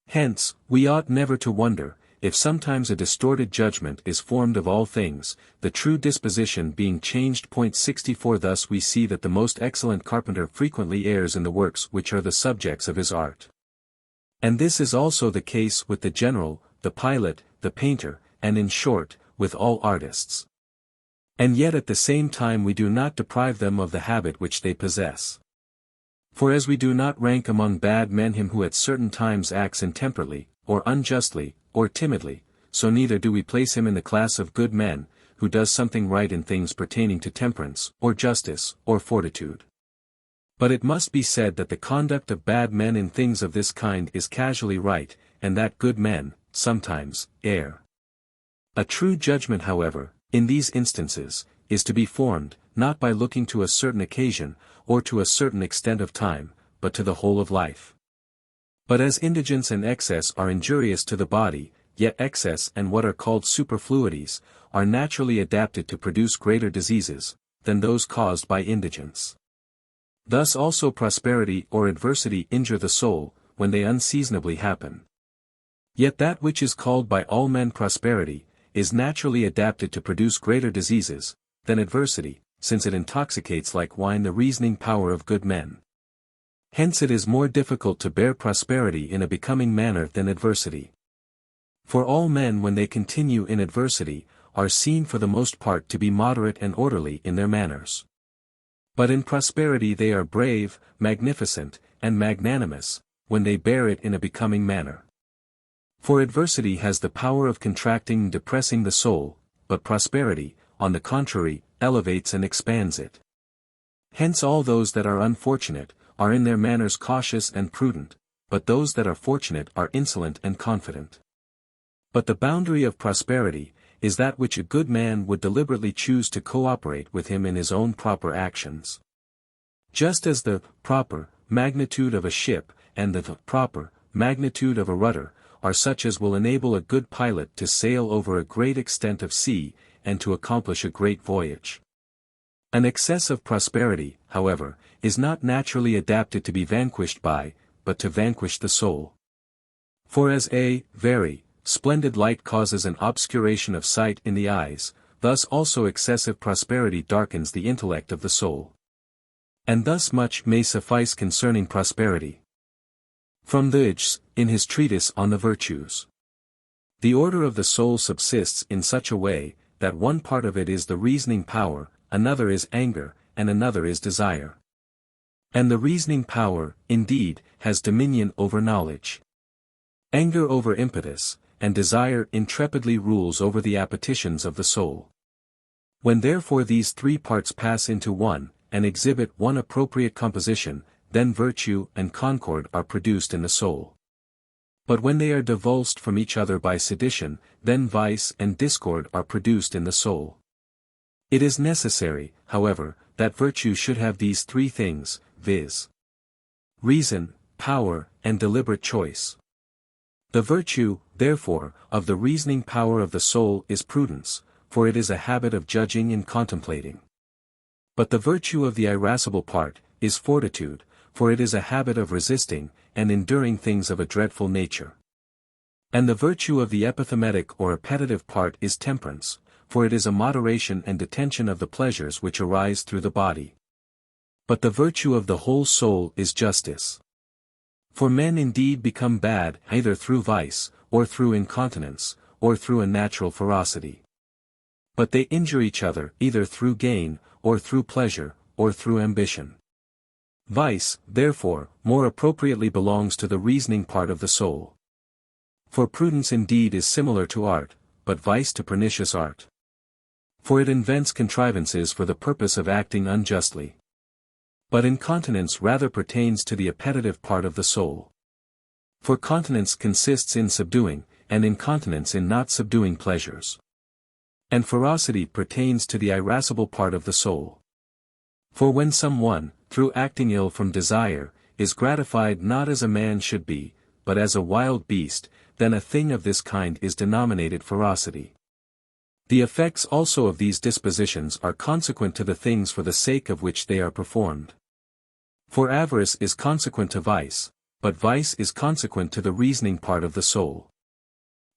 Hence, we ought never to wonder, if sometimes a distorted judgment is formed of all things, the true disposition being changed. 64 Thus we see that the most excellent carpenter frequently errs in the works which are the subjects of his art. And this is also the case with the general, the pilot, the painter, and in short, with all artists. And yet at the same time we do not deprive them of the habit which they possess. For as we do not rank among bad men him who at certain times acts intemperately, or unjustly, or timidly, so neither do we place him in the class of good men, who does something right in things pertaining to temperance, or justice, or fortitude. But it must be said that the conduct of bad men in things of this kind is casually right, and that good men, sometimes, err. A true judgment however, in these instances, is to be formed, not by looking to a certain occasion, or to a certain extent of time, but to the whole of life. But as indigence and excess are injurious to the body, yet excess and what are called superfluities, are naturally adapted to produce greater diseases, than those caused by indigence. Thus also prosperity or adversity injure the soul, when they unseasonably happen. Yet that which is called by all men prosperity, is naturally adapted to produce greater diseases, than adversity, since it intoxicates like wine the reasoning power of good men. Hence it is more difficult to bear prosperity in a becoming manner than adversity. For all men when they continue in adversity, are seen for the most part to be moderate and orderly in their manners. But in prosperity they are brave, magnificent, and magnanimous, when they bear it in a becoming manner. For adversity has the power of contracting and depressing the soul, but prosperity, on the contrary, elevates and expands it. Hence all those that are unfortunate, are in their manners cautious and prudent, but those that are fortunate are insolent and confident. But the boundary of prosperity, is that which a good man would deliberately choose to cooperate with him in his own proper actions. Just as the proper magnitude of a ship, and the proper magnitude of a rudder, are such as will enable a good pilot to sail over a great extent of sea, and to accomplish a great voyage. An excess of prosperity, however, is not naturally adapted to be vanquished by, but to vanquish the soul. For as a very splendid light causes an obscuration of sight in the eyes, thus also excessive prosperity darkens the intellect of the soul. And thus much may suffice concerning prosperity. From Theages, in his treatise on the virtues. The order of the soul subsists in such a way, that one part of it is the reasoning power, another is anger, and another is desire. And the reasoning power, indeed, has dominion over knowledge. Anger over impetus, and desire intrepidly rules over the appetitions of the soul. When therefore these three parts pass into one, and exhibit one appropriate composition, then virtue and concord are produced in the soul. But when they are divulsed from each other by sedition, then vice and discord are produced in the soul. It is necessary, however, that virtue should have these three things, viz. Reason, power, and deliberate choice. The virtue, therefore, of the reasoning power of the soul is prudence, for it is a habit of judging and contemplating. But the virtue of the irascible part, is fortitude, for it is a habit of resisting, and enduring things of a dreadful nature. And the virtue of the epithymetic or appetitive part is temperance, for it is a moderation and detention of the pleasures which arise through the body. But the virtue of the whole soul is justice. For men indeed become bad either through vice, or through incontinence, or through a natural ferocity. But they injure each other either through gain, or through pleasure, or through ambition. Vice, therefore, more appropriately belongs to the reasoning part of the soul. For prudence indeed is similar to art, but vice to pernicious art. For it invents contrivances for the purpose of acting unjustly. But incontinence rather pertains to the appetitive part of the soul. For continence consists in subduing, and incontinence in not subduing pleasures. And ferocity pertains to the irascible part of the soul. For when some one, through acting ill from desire, is gratified not as a man should be, but as a wild beast, then a thing of this kind is denominated ferocity. The effects also of these dispositions are consequent to the things for the sake of which they are performed. For avarice is consequent to vice, but vice is consequent to the reasoning part of the soul.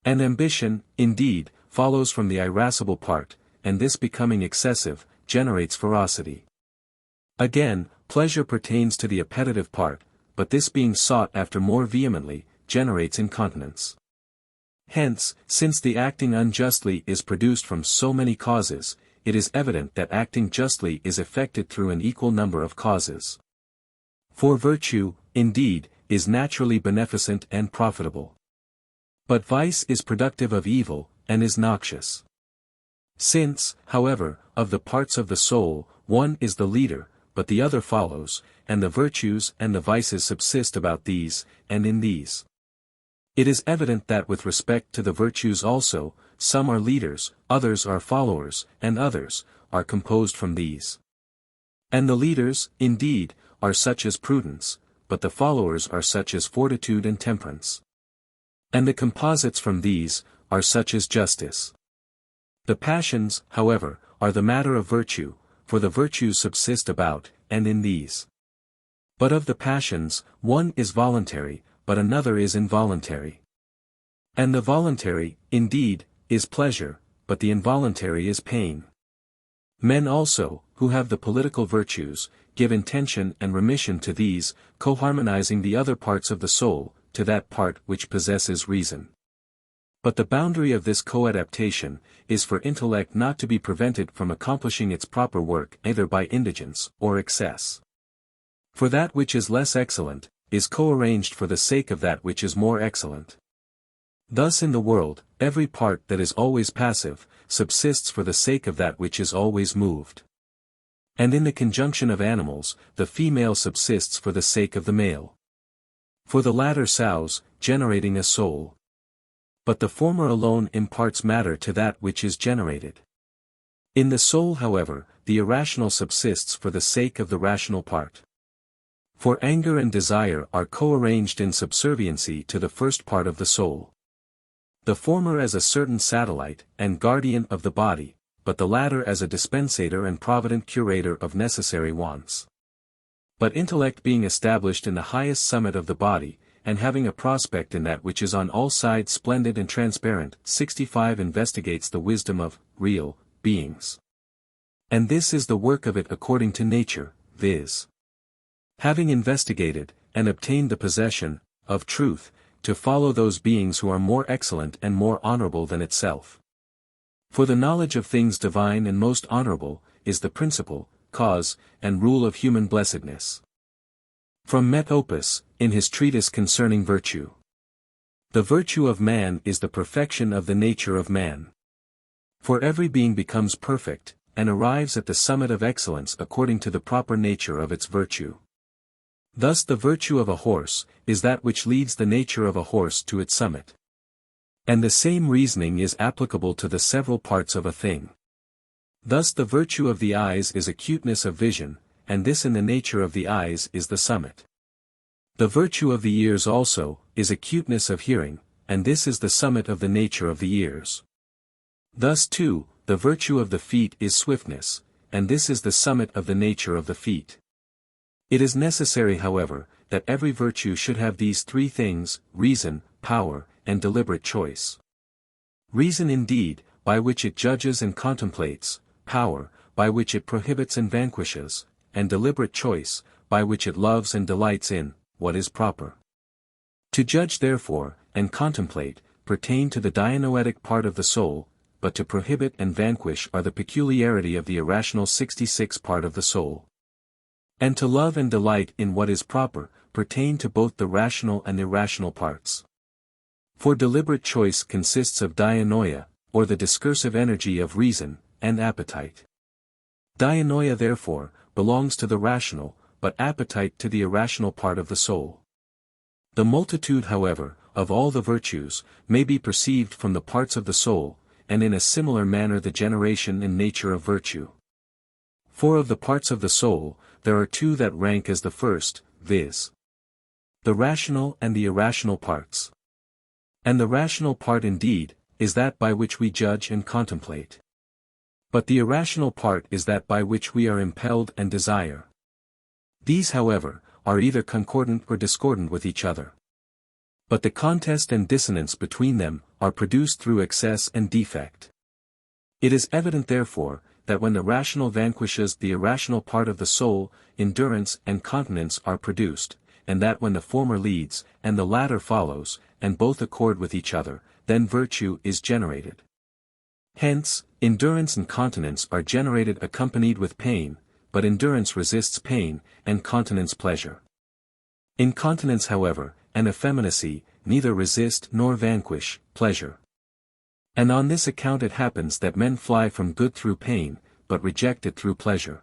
And ambition, indeed, follows from the irascible part, and this becoming excessive, generates ferocity. Again, pleasure pertains to the appetitive part, but this being sought after more vehemently, generates incontinence. Hence, since the acting unjustly is produced from so many causes, it is evident that acting justly is effected through an equal number of causes. For virtue, indeed, is naturally beneficent and profitable. But vice is productive of evil, and is noxious. Since, however, of the parts of the soul, one is the leader, but the other follows, and the virtues and the vices subsist about these, and in these. It is evident that with respect to the virtues also, some are leaders, others are followers, and others are composed from these. And the leaders, indeed, are such as prudence, but the followers are such as fortitude and temperance. And the composites from these are such as justice. The passions, however, are the matter of virtue, for the virtues subsist about, and in these. But of the passions, one is voluntary, but another is involuntary. And the voluntary, indeed, is pleasure, but the involuntary is pain. Men also, who have the political virtues, give intention and remission to these, coharmonizing the other parts of the soul, to that part which possesses reason. But the boundary of this coadaptation is for intellect not to be prevented from accomplishing its proper work either by indigence or excess. For that which is less excellent, is co-arranged for the sake of that which is more excellent. Thus in the world, every part that is always passive, subsists for the sake of that which is always moved. And in the conjunction of animals, the female subsists for the sake of the male. For the latter sows, generating a soul. But the former alone imparts matter to that which is generated. In the soul however, the irrational subsists for the sake of the rational part. For anger and desire are co-arranged in subserviency to the first part of the soul. The former as a certain satellite and guardian of the body, but the latter as a dispensator and provident curator of necessary wants. But intellect being established in the highest summit of the body, and having a prospect in that which is on all sides splendid and transparent, 65 investigates the wisdom of real beings. And this is the work of it according to nature, viz. Having investigated, and obtained the possession, of truth, to follow those beings who are more excellent and more honorable than itself. For the knowledge of things divine and most honorable, is the principle, cause, and rule of human blessedness. From Metopus, in his treatise concerning virtue. The virtue of man is the perfection of the nature of man. For every being becomes perfect, and arrives at the summit of excellence according to the proper nature of its virtue. Thus the virtue of a horse, is that which leads the nature of a horse to its summit. And the same reasoning is applicable to the several parts of a thing. Thus the virtue of the eyes is acuteness of vision, and this in the nature of the eyes is the summit. The virtue of the ears also, is acuteness of hearing, and this is the summit of the nature of the ears. Thus too, the virtue of the feet is swiftness, and this is the summit of the nature of the feet. It is necessary however, that every virtue should have these three things, reason, power, and deliberate choice. Reason indeed, by which it judges and contemplates, power, by which it prohibits and vanquishes, and deliberate choice, by which it loves and delights in what is proper. To judge therefore, and contemplate, pertain to the dianoetic part of the soul, but to prohibit and vanquish are the peculiarity of the irrational 66 part of the soul. And to love and delight in what is proper, pertain to both the rational and irrational parts. For deliberate choice consists of dianoia, or the discursive energy of reason, and appetite. Dianoia therefore, belongs to the rational, but appetite to the irrational part of the soul. The multitude however, of all the virtues, may be perceived from the parts of the soul, and in a similar manner the generation and nature of virtue. For of the parts of the soul, there are two that rank as the first, viz. The rational and the irrational parts. And the rational part indeed, is that by which we judge and contemplate. But the irrational part is that by which we are impelled and desire. These however, are either concordant or discordant with each other. But the contest and dissonance between them, are produced through excess and defect. It is evident therefore, that when the rational vanquishes the irrational part of the soul, endurance and continence are produced, and that when the former leads, and the latter follows, and both accord with each other, then virtue is generated. Hence, endurance and continence are generated accompanied with pain, but endurance resists pain, and continence pleasure. Incontinence however, and effeminacy, neither resist nor vanquish pleasure. And on this account it happens that men fly from good through pain, but reject it through pleasure.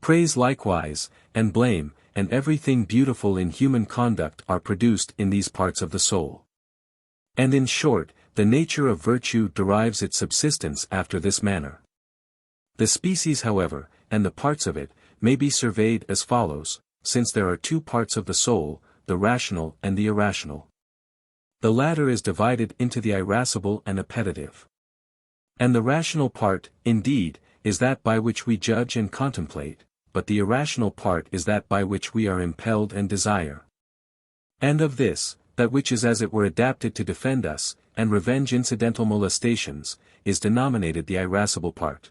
Praise likewise, and blame, and everything beautiful in human conduct are produced in these parts of the soul. And in short, the nature of virtue derives its subsistence after this manner. The species however, and the parts of it, may be surveyed as follows, since there are two parts of the soul, the rational and the irrational. The latter is divided into the irascible and appetitive. And the rational part, indeed, is that by which we judge and contemplate, but the irrational part is that by which we are impelled and desire. And of this, that which is as it were adapted to defend us, and revenge incidental molestations, is denominated the irascible part.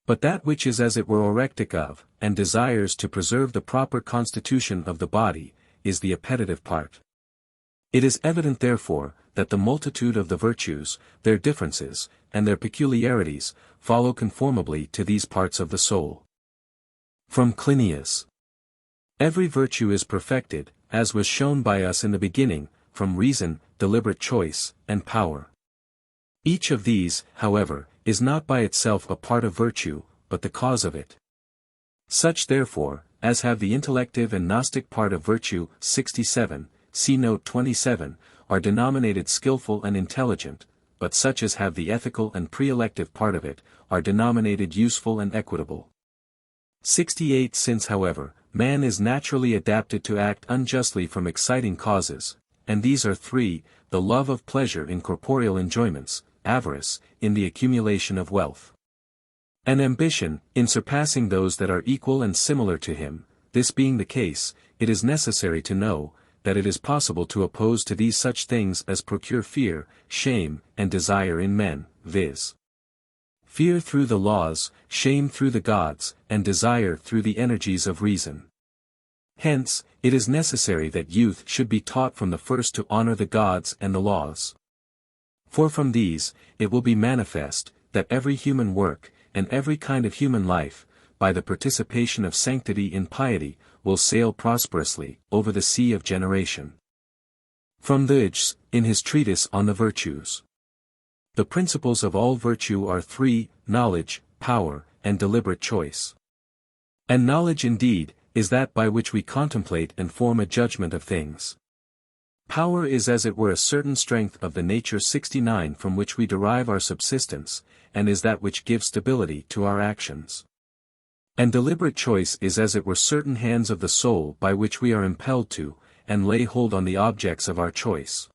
But that which is as it were orectic of, and desires to preserve the proper constitution of the body, is the appetitive part. It is evident therefore, that the multitude of the virtues, their differences, and their peculiarities, follow conformably to these parts of the soul. From Clinias. Every virtue is perfected, as was shown by us in the beginning, from reason, deliberate choice, and power. Each of these, however, is not by itself a part of virtue, but the cause of it. Such therefore, as have the intellective and gnostic part of virtue, 67, see note 27, are denominated skillful and intelligent, but such as have the ethical and pre-elective part of it, are denominated useful and equitable. 68 Since however, man is naturally adapted to act unjustly from exciting causes, and these are three, the love of pleasure in corporeal enjoyments, avarice, in the accumulation of wealth, and ambition, in surpassing those that are equal and similar to him. This being the case, it is necessary to know, that it is possible to oppose to these such things as procure fear, shame, and desire in men, viz. Fear through the laws, shame through the gods, and desire through the energies of reason. Hence, it is necessary that youth should be taught from the first to honor the gods and the laws. For from these, it will be manifest, that every human work, and every kind of human life, by the participation of sanctity in piety, will sail prosperously over the sea of generation. From Theages, in his treatise on the virtues. The principles of all virtue are three, knowledge, power, and deliberate choice. And knowledge indeed, is that by which we contemplate and form a judgment of things. Power is as it were a certain strength of the nature 69 from which we derive our subsistence, and is that which gives stability to our actions. And deliberate choice is as it were certain hands of the soul by which we are impelled to, and lay hold on the objects of our choice.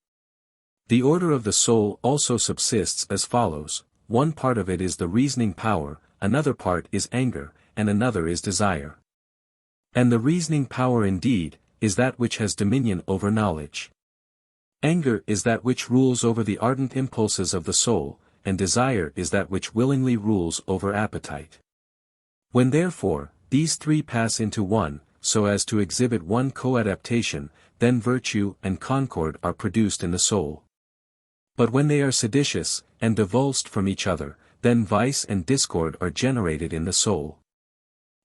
The order of the soul also subsists as follows: one part of it is the reasoning power, another part is anger, and another is desire. And the reasoning power indeed, is that which has dominion over knowledge. Anger is that which rules over the ardent impulses of the soul, and desire is that which willingly rules over appetite. When therefore, these three pass into one, so as to exhibit one co-adaptation, then virtue and concord are produced in the soul. But when they are seditious, and divulsed from each other, then vice and discord are generated in the soul.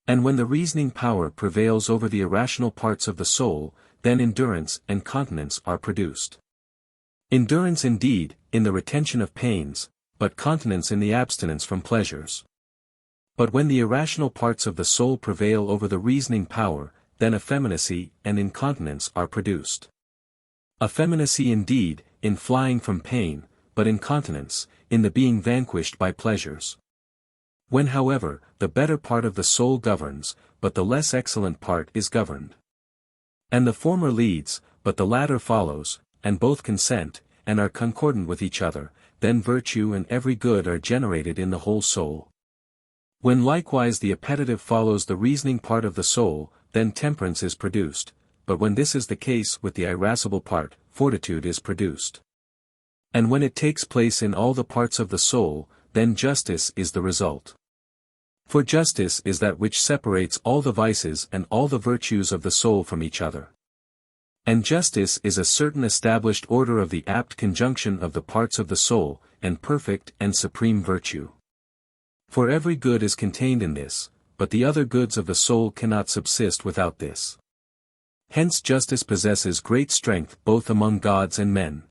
And when the reasoning power prevails over the irrational parts of the soul, then endurance and continence are produced. Endurance indeed, in the retention of pains, but continence in the abstinence from pleasures. But when the irrational parts of the soul prevail over the reasoning power, then effeminacy and incontinence are produced. Effeminacy indeed, in flying from pain, but incontinence, in the being vanquished by pleasures. When however, the better part of the soul governs, but the less excellent part is governed. And the former leads, but the latter follows, and both consent, and are concordant with each other, then virtue and every good are generated in the whole soul. When likewise the appetitive follows the reasoning part of the soul, then temperance is produced, but when this is the case with the irascible part, fortitude is produced. And when it takes place in all the parts of the soul, then justice is the result. For justice is that which separates all the vices and all the virtues of the soul from each other. And justice is a certain established order of the apt conjunction of the parts of the soul, and perfect and supreme virtue. For every good is contained in this, but the other goods of the soul cannot subsist without this. Hence justice possesses great strength both among gods and men.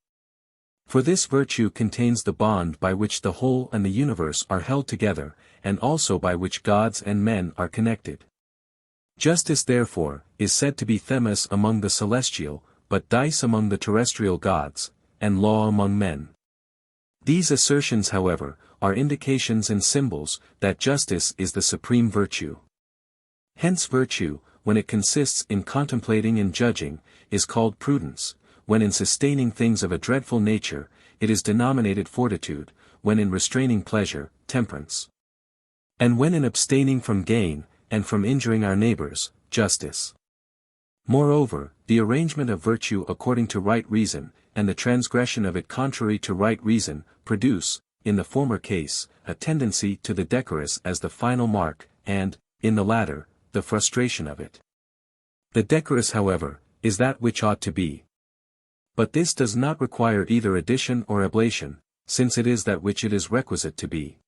For this virtue contains the bond by which the whole and the universe are held together, and also by which gods and men are connected. Justice therefore, is said to be themis among the celestial, but dice among the terrestrial gods, and law among men. These assertions however, are indications and symbols, that justice is the supreme virtue. Hence virtue, when it consists in contemplating and judging, is called prudence, when in sustaining things of a dreadful nature, it is denominated fortitude, when in restraining pleasure, temperance. And when in abstaining from gain, and from injuring our neighbors, justice. Moreover, the arrangement of virtue according to right reason, and the transgression of it contrary to right reason, produce, in the former case, a tendency to the decorous as the final mark, and, in the latter, the frustration of it. The decorous however, is that which ought to be. But this does not require either addition or ablation, since it is that which it is requisite to be.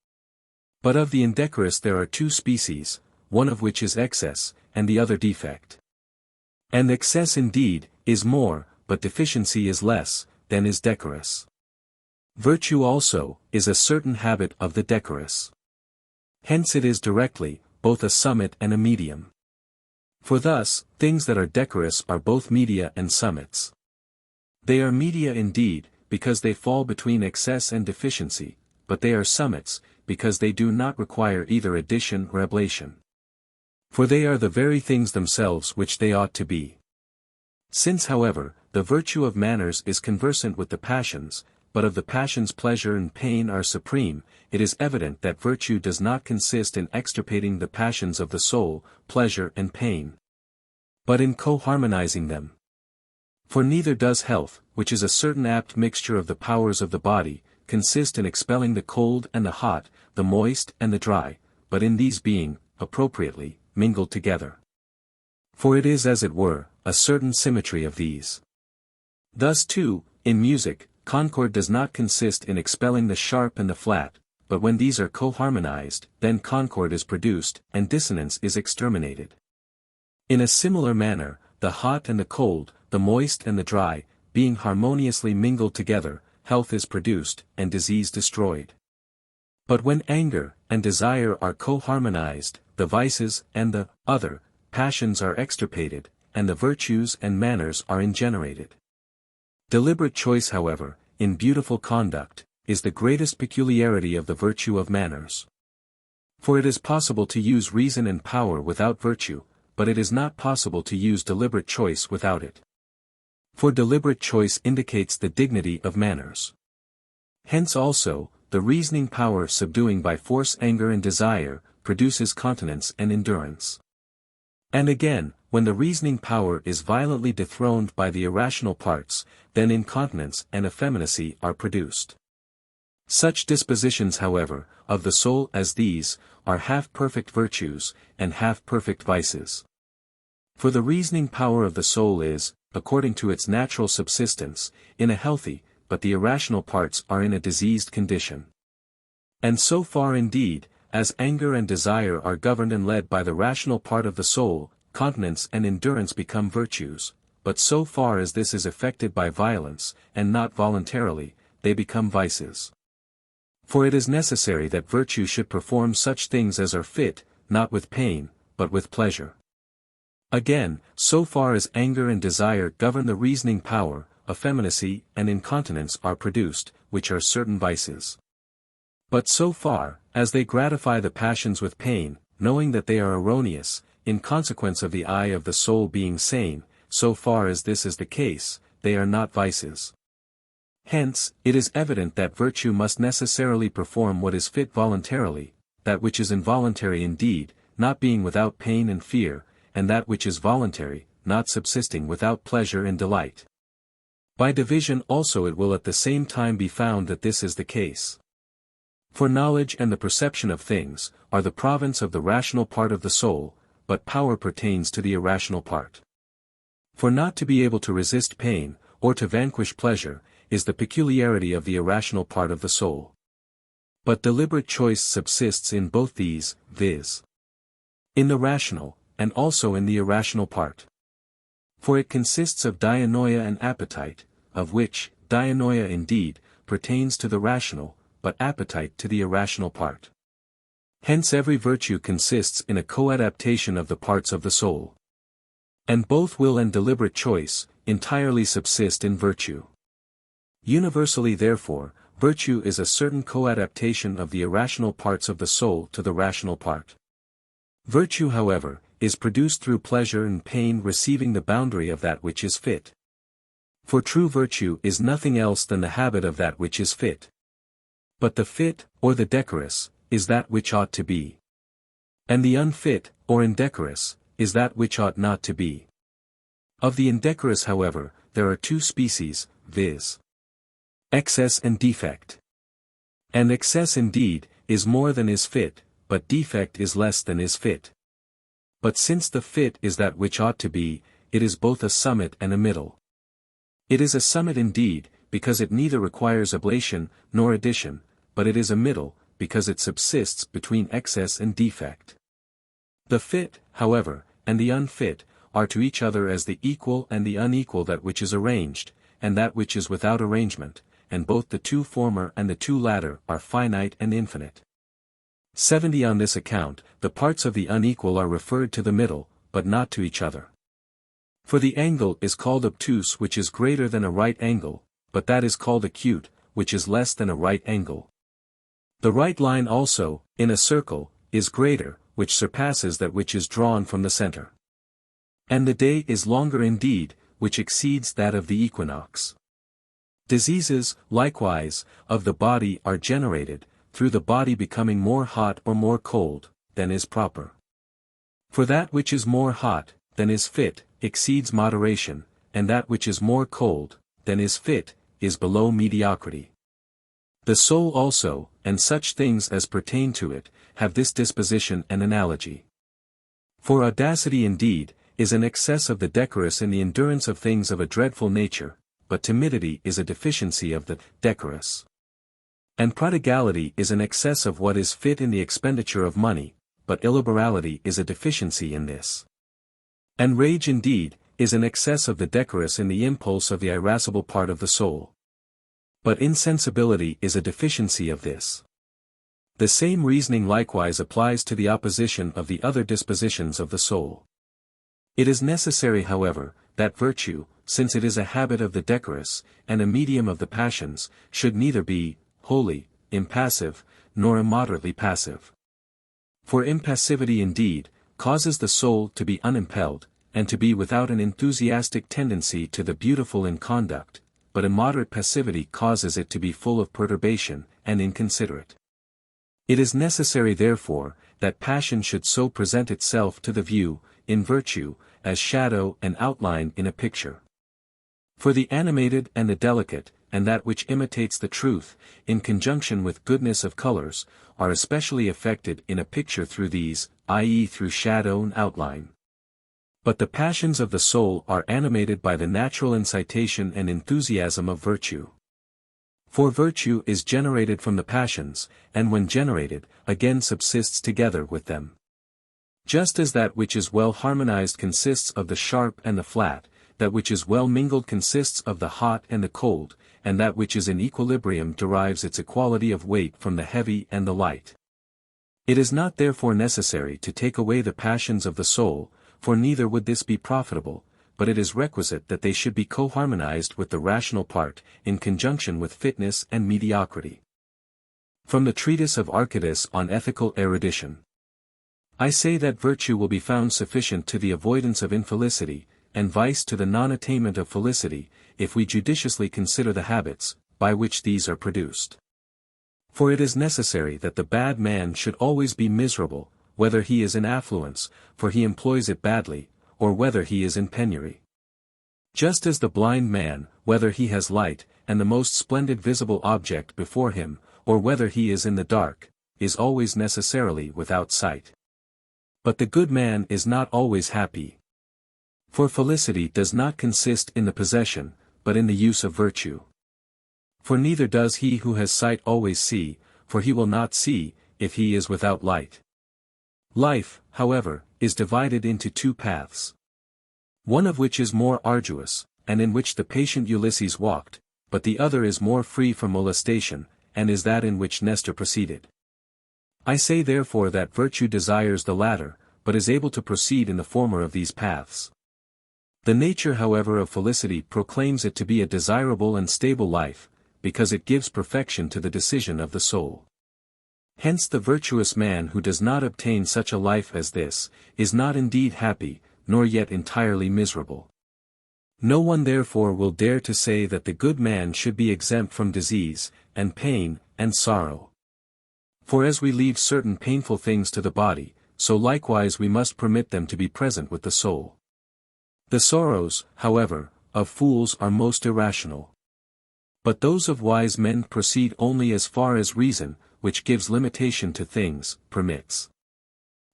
But of the indecorous there are two species, one of which is excess, and the other defect. And excess indeed, is more, but deficiency is less, than is decorous. Virtue also, is a certain habit of the decorous. Hence it is directly, both a summit and a medium. For thus, things that are decorous are both media and summits. They are media indeed, because they fall between excess and deficiency, but they are summits, because they do not require either addition or ablation. For they are the very things themselves which they ought to be. Since however, the virtue of manners is conversant with the passions, but of the passions pleasure and pain are supreme, it is evident that virtue does not consist in extirpating the passions of the soul, pleasure and pain, but in co-harmonizing them. For neither does health, which is a certain apt mixture of the powers of the body, consist in expelling the cold and the hot, the moist and the dry, but in these being, appropriately, mingled together. For it is as it were, a certain symmetry of these. Thus too, in music, concord does not consist in expelling the sharp and the flat, but when these are co-harmonized, then concord is produced, and dissonance is exterminated. In a similar manner, the hot and the cold, the moist and the dry, being harmoniously mingled together, health is produced, and disease destroyed. But when anger and desire are co-harmonized, the vices and the other passions are extirpated, and the virtues and manners are ingenerated. Deliberate choice however, in beautiful conduct, is the greatest peculiarity of the virtue of manners. For it is possible to use reason and power without virtue, but it is not possible to use deliberate choice without it. For deliberate choice indicates the dignity of manners. Hence also, the reasoning power subduing by force anger and desire, produces continence and endurance. And again, when the reasoning power is violently dethroned by the irrational parts, then incontinence and effeminacy are produced. Such dispositions however, of the soul as these, are half-perfect virtues, and half-perfect vices. For the reasoning power of the soul is, according to its natural subsistence, in a healthy, but the irrational parts are in a diseased condition. And so far indeed, as anger and desire are governed and led by the rational part of the soul, continence and endurance become virtues, but so far as this is effected by violence, and not voluntarily, they become vices. For it is necessary that virtue should perform such things as are fit, not with pain, but with pleasure. Again, so far as anger and desire govern the reasoning power, effeminacy and incontinence are produced, which are certain vices. But so far, as they gratify the passions with pain, knowing that they are erroneous, in consequence of the eye of the soul being sane, so far as this is the case, they are not vices. Hence, it is evident that virtue must necessarily perform what is fit voluntarily, that which is involuntary indeed, not being without pain and fear, and that which is voluntary, not subsisting without pleasure and delight. By division also it will at the same time be found that this is the case. For knowledge and the perception of things, are the province of the rational part of the soul, but power pertains to the irrational part. For not to be able to resist pain, or to vanquish pleasure, is the peculiarity of the irrational part of the soul. But deliberate choice subsists in both these, viz. in the rational, and also in the irrational part. For it consists of dianoia and appetite, of which, dianoia indeed, pertains to the rational, but appetite to the irrational part. Hence every virtue consists in a co-adaptation of the parts of the soul. And both will and deliberate choice, entirely subsist in virtue. Universally therefore, virtue is a certain co-adaptation of the irrational parts of the soul to the rational part. Virtue however, is produced through pleasure and pain receiving the boundary of that which is fit. For true virtue is nothing else than the habit of that which is fit. But the fit, or the decorous, is that which ought to be. And the unfit, or indecorous, is that which ought not to be. Of the indecorous however, there are two species, viz. excess and defect. And excess indeed, is more than is fit, but defect is less than is fit. But since the fit is that which ought to be, it is both a summit and a middle. It is a summit indeed, because it neither requires ablation, nor addition, but it is a middle, because it subsists between excess and defect. The fit, however, and the unfit, are to each other as the equal and the unequal that which is arranged, and that which is without arrangement, and both the two former and the two latter are finite and infinite. 70 On this account, the parts of the unequal are referred to the middle, but not to each other. For the angle is called obtuse which is greater than a right angle, but that is called acute, which is less than a right angle. The right line also, in a circle, is greater, which surpasses that which is drawn from the center. And the day is longer indeed, which exceeds that of the equinox. Diseases, likewise, of the body are generated, through the body becoming more hot or more cold, than is proper. For that which is more hot, than is fit, exceeds moderation, and that which is more cold, than is fit, is below mediocrity. The soul also, and such things as pertain to it, have this disposition and analogy. For audacity indeed, is an excess of the decorous in the endurance of things of a dreadful nature, but timidity is a deficiency of the decorous. And prodigality is an excess of what is fit in the expenditure of money, but illiberality is a deficiency in this. And rage indeed, is an excess of the decorous in the impulse of the irascible part of the soul. But insensibility is a deficiency of this. The same reasoning likewise applies to the opposition of the other dispositions of the soul. It is necessary however, that virtue, since it is a habit of the decorous, and a medium of the passions, should neither be wholly impassive, nor immoderately passive. For impassivity indeed, causes the soul to be unimpelled, and to be without an enthusiastic tendency to the beautiful in conduct, but immoderate passivity causes it to be full of perturbation, and inconsiderate. It is necessary therefore, that passion should so present itself to the view, in virtue, as shadow and outline in a picture. For the animated and the delicate, and that which imitates the truth, in conjunction with goodness of colors, are especially affected in a picture through these, i.e. through shadow and outline. But the passions of the soul are animated by the natural incitation and enthusiasm of virtue. For virtue is generated from the passions, and when generated, again subsists together with them. Just as that which is well harmonized consists of the sharp and the flat, that which is well mingled consists of the hot and the cold, and that which is in equilibrium derives its equality of weight from the heavy and the light. It is not therefore necessary to take away the passions of the soul, for neither would this be profitable, but it is requisite that they should be co-harmonized with the rational part, in conjunction with fitness and mediocrity. From the Treatise of Archytas on Ethical Erudition. I say that virtue will be found sufficient to the avoidance of infelicity, and vice to the non-attainment of felicity, if we judiciously consider the habits, by which these are produced. For it is necessary that the bad man should always be miserable, whether he is in affluence, for he employs it badly, or whether he is in penury. Just as the blind man, whether he has light, and the most splendid visible object before him, or whether he is in the dark, is always necessarily without sight. But the good man is not always happy. For felicity does not consist in the possession, but in the use of virtue. For neither does he who has sight always see, for he will not see, if he is without light. Life, however, is divided into two paths. One of which is more arduous, and in which the patient Ulysses walked, but the other is more free from molestation, and is that in which Nestor proceeded. I say therefore that virtue desires the latter, but is able to proceed in the former of these paths. The nature however of felicity proclaims it to be a desirable and stable life, because it gives perfection to the decision of the soul. Hence the virtuous man who does not obtain such a life as this, is not indeed happy, nor yet entirely miserable. No one therefore will dare to say that the good man should be exempt from disease, and pain, and sorrow. For as we leave certain painful things to the body, so likewise we must permit them to be present with the soul. The sorrows, however, of fools are most irrational. But those of wise men proceed only as far as reason, which gives limitation to things, permits.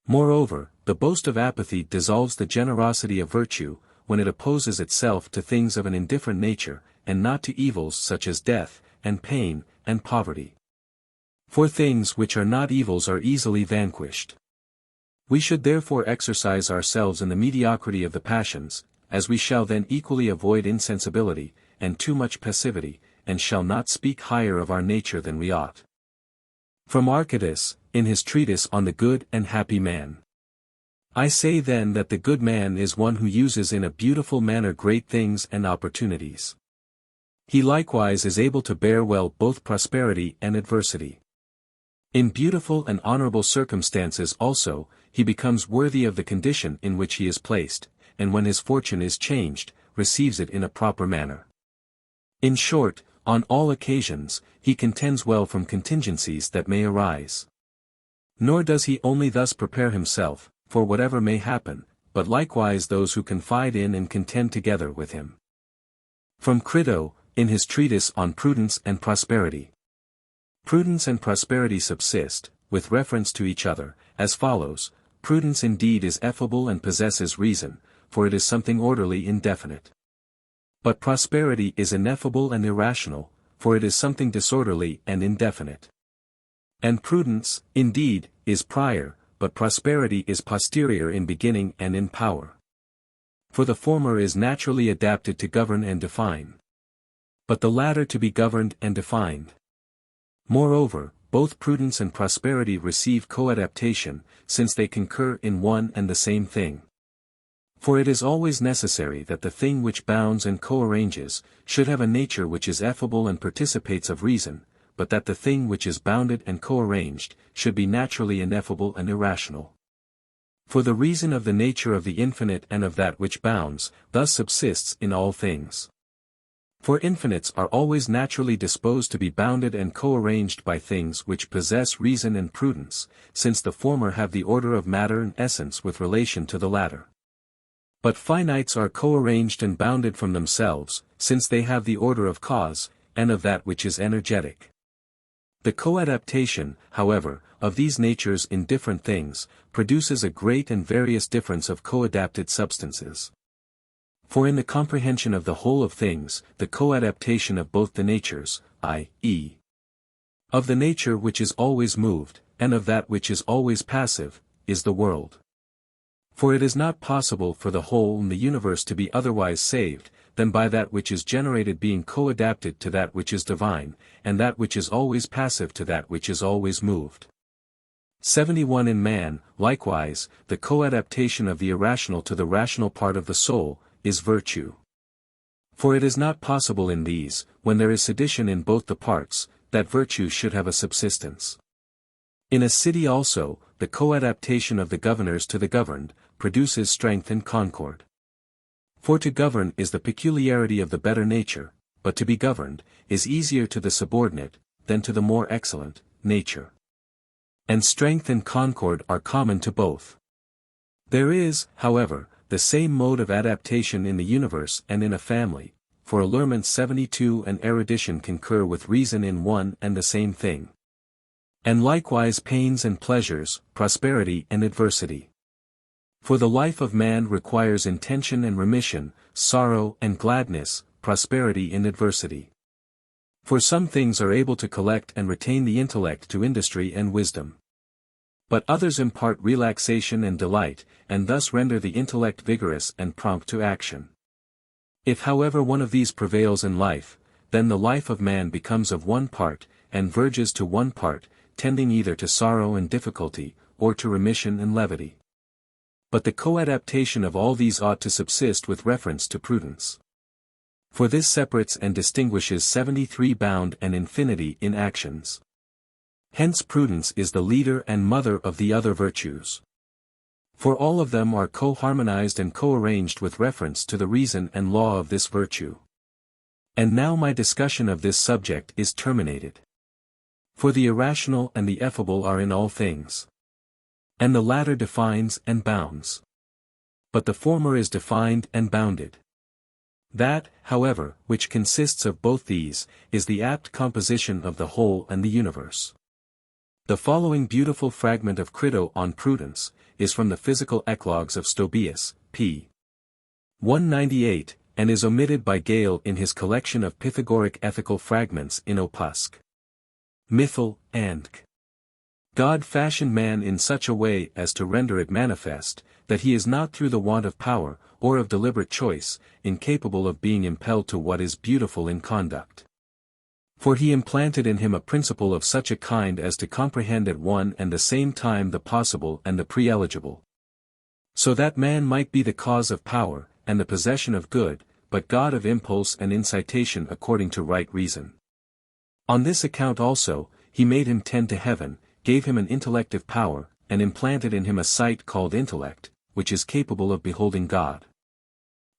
Moreover, the boast of apathy dissolves the generosity of virtue, when it opposes itself to things of an indifferent nature, and not to evils such as death, and pain, and poverty. For things which are not evils are easily vanquished. We should therefore exercise ourselves in the mediocrity of the passions, as we shall then equally avoid insensibility, and too much passivity, and shall not speak higher of our nature than we ought. From Archytas, in his treatise on the good and happy man. I say then that the good man is one who uses in a beautiful manner great things and opportunities. He likewise is able to bear well both prosperity and adversity. In beautiful and honorable circumstances also, he becomes worthy of the condition in which he is placed, and when his fortune is changed, receives it in a proper manner. In short, on all occasions, he contends well from contingencies that may arise. Nor does he only thus prepare himself, for whatever may happen, but likewise those who confide in and contend together with him. From Crito, in his treatise on Prudence and Prosperity. Prudence and prosperity subsist, with reference to each other, as follows: prudence indeed is effable and possesses reason, for it is something orderly indefinite. But prosperity is ineffable and irrational, for it is something disorderly and indefinite. And prudence, indeed, is prior, but prosperity is posterior in beginning and in power. For the former is naturally adapted to govern and define, but the latter to be governed and defined. Moreover, both prudence and prosperity receive co-adaptation, since they concur in one and the same thing. For it is always necessary that the thing which bounds and co-arranges, should have a nature which is effable and participates of reason, but that the thing which is bounded and co-arranged, should be naturally ineffable and irrational. For the reason of the nature of the infinite and of that which bounds, thus subsists in all things. For infinites are always naturally disposed to be bounded and co-arranged by things which possess reason and prudence, since the former have the order of matter and essence with relation to the latter. But finites are co-arranged and bounded from themselves, since they have the order of cause, and of that which is energetic. The co-adaptation, however, of these natures in different things, produces a great and various difference of co-adapted substances. For in the comprehension of the whole of things, the co-adaptation of both the natures, i.e., of the nature which is always moved, and of that which is always passive, is the world. For it is not possible for the whole in the universe to be otherwise saved, than by that which is generated being co-adapted to that which is divine, and that which is always passive to that which is always moved. 71 In man, likewise, the co-adaptation of the irrational to the rational part of the soul, is virtue. For it is not possible in these, when there is sedition in both the parts, that virtue should have a subsistence. In a city also, the co-adaptation of the governors to the governed, produces strength and concord. For to govern is the peculiarity of the better nature, but to be governed, is easier to the subordinate, than to the more excellent, nature. And strength and concord are common to both. There is, however, the same mode of adaptation in the universe and in a family, for allurements 72 and erudition concur with reason in one and the same thing. And likewise pains and pleasures, prosperity and adversity. For the life of man requires intention and remission, sorrow and gladness, prosperity and adversity. For some things are able to collect and retain the intellect to industry and wisdom. But others impart relaxation and delight, and thus render the intellect vigorous and prompt to action. If however one of these prevails in life, then the life of man becomes of one part, and verges to one part, tending either to sorrow and difficulty, or to remission and levity. But the co-adaptation of all these ought to subsist with reference to prudence. For this separates and distinguishes 73 bound and infinity in actions. Hence prudence is the leader and mother of the other virtues. For all of them are co-harmonized and co-arranged with reference to the reason and law of this virtue. And now my discussion of this subject is terminated. For the irrational and the effable are in all things. And the latter defines and bounds. But the former is defined and bounded. That, however, which consists of both these, is the apt composition of the whole and the universe. The following beautiful fragment of Crito on Prudence, is from the Physical Eclogues of Stobaeus, p. 198, and is omitted by Gale in his collection of Pythagoric ethical fragments in Opuscula Mythologica. God fashioned man in such a way as to render it manifest, that he is not through the want of power, or of deliberate choice, incapable of being impelled to what is beautiful in conduct. For he implanted in him a principle of such a kind as to comprehend at one and the same time the possible and the pre-eligible. So that man might be the cause of power, and the possession of good, but God of impulse and incitation according to right reason. On this account also, he made him tend to heaven, gave him an intellective power, and implanted in him a sight called intellect, which is capable of beholding God.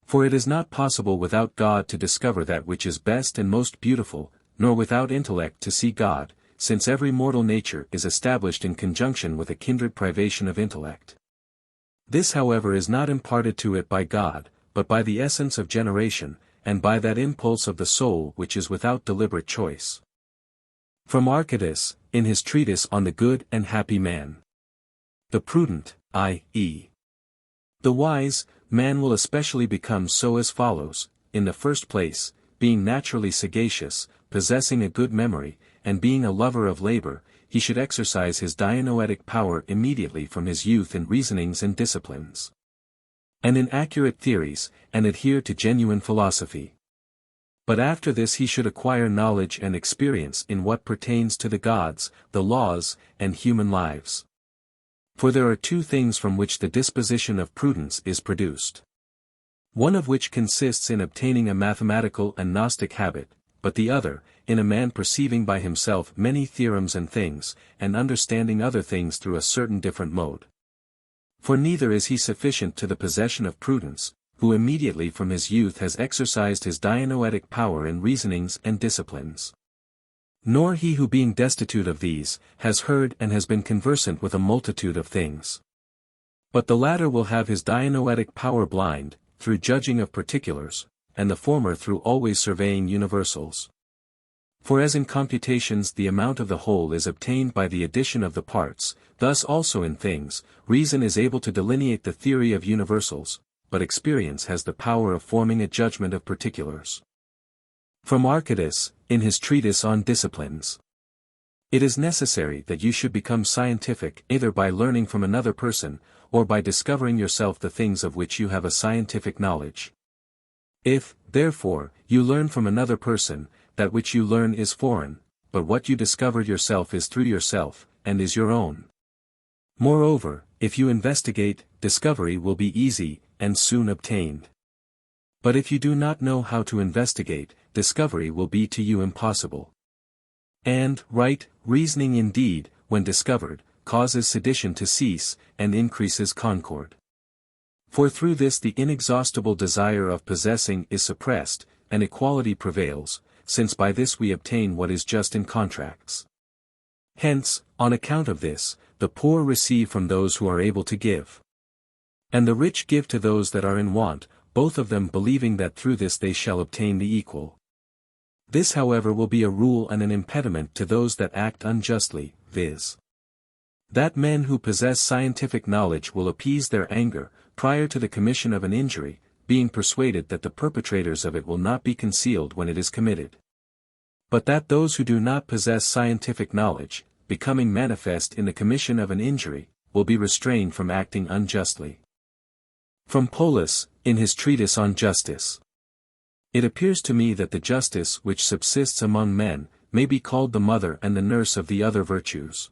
For it is not possible without God to discover that which is best and most beautiful, nor without intellect to see God, since every mortal nature is established in conjunction with a kindred privation of intellect. This however is not imparted to it by God, but by the essence of generation, and by that impulse of the soul which is without deliberate choice. From Archytas, in his treatise on the good and happy man. The prudent, i.e. the wise, man will especially become so as follows: in the first place, being naturally sagacious, possessing a good memory, and being a lover of labor, he should exercise his dianoetic power immediately from his youth in reasonings and disciplines, and in accurate theories, and adhere to genuine philosophy. But after this he should acquire knowledge and experience in what pertains to the gods, the laws, and human lives. For there are two things from which the disposition of prudence is produced. One of which consists in obtaining a mathematical and Gnostic habit, but the other, in a man perceiving by himself many theorems and things, and understanding other things through a certain different mode. For neither is he sufficient to the possession of prudence, who immediately from his youth has exercised his dianoetic power in reasonings and disciplines. Nor he who being destitute of these, has heard and has been conversant with a multitude of things. But the latter will have his dianoetic power blind, through judging of particulars, and the former through always surveying universals. For as in computations the amount of the whole is obtained by the addition of the parts, thus also in things, reason is able to delineate the theory of universals, but experience has the power of forming a judgment of particulars. From Archytas, in his treatise on disciplines. It is necessary that you should become scientific either by learning from another person, or by discovering yourself the things of which you have a scientific knowledge. If, therefore, you learn from another person, that which you learn is foreign, but what you discover yourself is through yourself, and is your own. Moreover, if you investigate, discovery will be easy, and soon obtained. But if you do not know how to investigate, discovery will be to you impossible. And right reasoning indeed, when discovered, causes sedition to cease, and increases concord. For through this the inexhaustible desire of possessing is suppressed, and equality prevails, since by this we obtain what is just in contracts. Hence, on account of this, the poor receive from those who are able to give. And the rich give to those that are in want, both of them believing that through this they shall obtain the equal. This however will be a rule and an impediment to those that act unjustly, viz. That men who possess scientific knowledge will appease their anger, prior to the commission of an injury, being persuaded that the perpetrators of it will not be concealed when it is committed. But that those who do not possess scientific knowledge, becoming manifest in the commission of an injury, will be restrained from acting unjustly. From Polus, in his Treatise on Justice. It appears to me that the justice which subsists among men, may be called the mother and the nurse of the other virtues.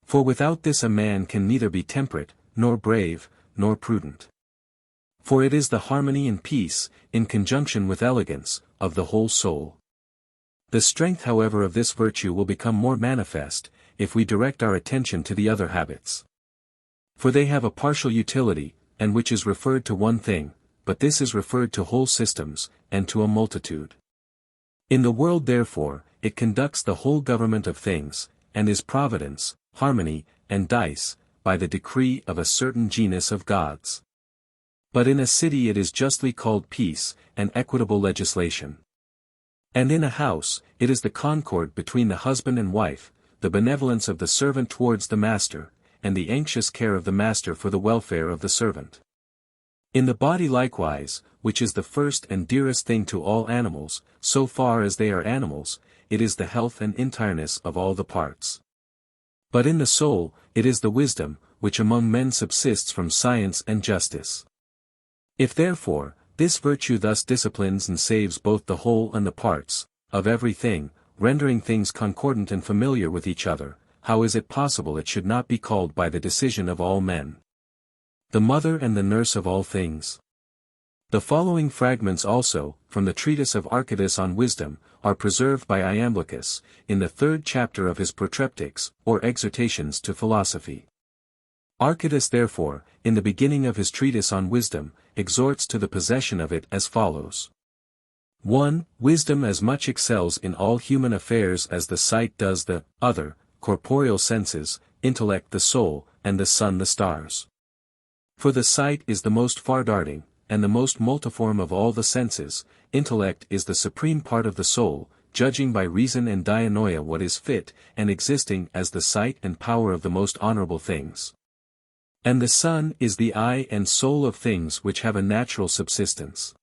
For without this a man can neither be temperate, nor brave, nor prudent. For it is the harmony and peace, in conjunction with elegance, of the whole soul. The strength however of this virtue will become more manifest, if we direct our attention to the other habits. For they have a partial utility, and which is referred to one thing, but this is referred to whole systems, and to a multitude. In the world therefore, it conducts the whole government of things, and is providence, harmony, and dice, by the decree of a certain genus of gods. But in a city it is justly called peace, and equitable legislation. And in a house, it is the concord between the husband and wife, the benevolence of the servant towards the master, and the anxious care of the master for the welfare of the servant. In the body likewise, which is the first and dearest thing to all animals, so far as they are animals, it is the health and entireness of all the parts. But in the soul, it is the wisdom, which among men subsists from science and justice. If therefore, this virtue thus disciplines and saves both the whole and the parts, of every thing, rendering things concordant and familiar with each other, how is it possible it should not be called by the decision of all men the mother and the nurse of all things? The following fragments also, from the treatise of Archytas on wisdom, are preserved by Iamblichus, in the 3rd chapter of his Protreptics, or Exhortations to Philosophy. Archytas therefore, in the beginning of his treatise on wisdom, exhorts to the possession of it as follows. 1. Wisdom as much excels in all human affairs as the sight does the other, corporeal senses, intellect the soul, and the sun the stars. For the sight is the most far-darting, and the most multiform of all the senses, intellect is the supreme part of the soul, judging by reason and dianoia what is fit, and existing as the sight and power of the most honorable things. And the sun is the eye and soul of things which have a natural subsistence.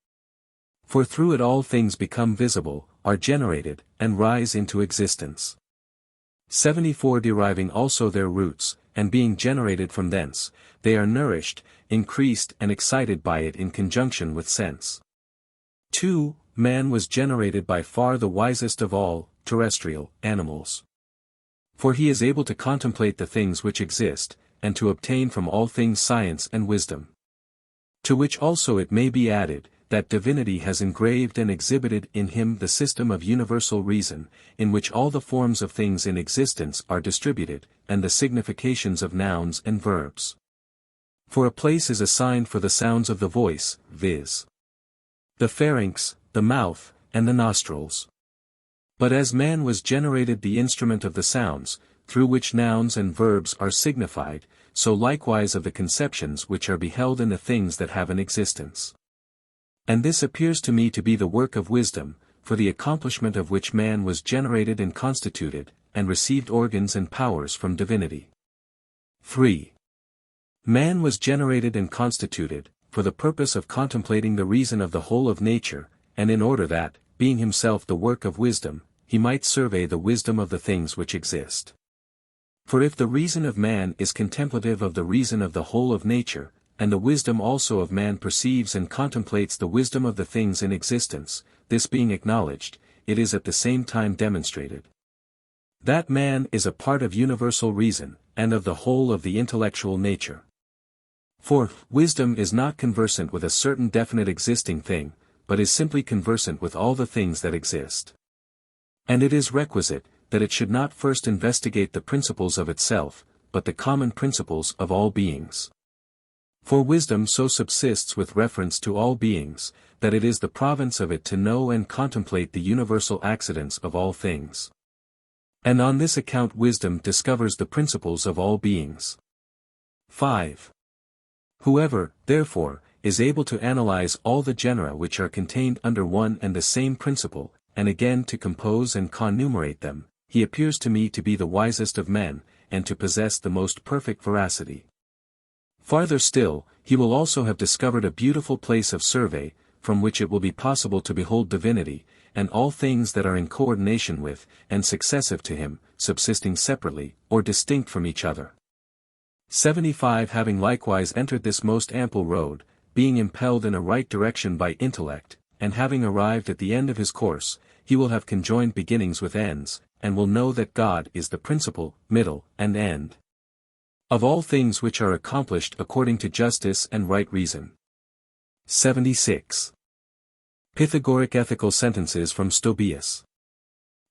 For through it all things become visible, are generated, and rise into existence. 74 Deriving also their roots, and being generated from thence, they are nourished, increased and excited by it in conjunction with sense. 2. Man was generated by far the wisest of all, terrestrial, animals. For he is able to contemplate the things which exist, and to obtain from all things science and wisdom. To which also it may be added, that divinity has engraved and exhibited in him the system of universal reason, in which all the forms of things in existence are distributed, and the significations of nouns and verbs. For a place is assigned for the sounds of the voice, viz. the pharynx, the mouth, and the nostrils. But as man was generated the instrument of the sounds, through which nouns and verbs are signified, so likewise of the conceptions which are beheld in the things that have an existence. And this appears to me to be the work of wisdom, for the accomplishment of which man was generated and constituted, and received organs and powers from divinity. 3. Man was generated and constituted, for the purpose of contemplating the reason of the whole of nature, and in order that, being himself the work of wisdom, he might survey the wisdom of the things which exist. For if the reason of man is contemplative of the reason of the whole of nature, and the wisdom also of man perceives and contemplates the wisdom of the things in existence, this being acknowledged, it is at the same time demonstrated that man is a part of universal reason, and of the whole of the intellectual nature. For, wisdom is not conversant with a certain definite existing thing, but is simply conversant with all the things that exist. And it is requisite, that it should not first investigate the principles of itself, but the common principles of all beings. For wisdom so subsists with reference to all beings, that it is the province of it to know and contemplate the universal accidents of all things. And on this account wisdom discovers the principles of all beings. 5. Whoever, therefore, is able to analyze all the genera which are contained under one and the same principle, and again to compose and connumerate them, he appears to me to be the wisest of men, and to possess the most perfect veracity. Farther still, he will also have discovered a beautiful place of survey, from which it will be possible to behold divinity, and all things that are in coordination with, and successive to him, subsisting separately, or distinct from each other. 75 Having likewise entered this most ample road, being impelled in a right direction by intellect, and having arrived at the end of his course, he will have conjoined beginnings with ends, and will know that God is the principle, middle, and end of all things which are accomplished according to justice and right reason. 76. Pythagoric ethical sentences from Stobaeus,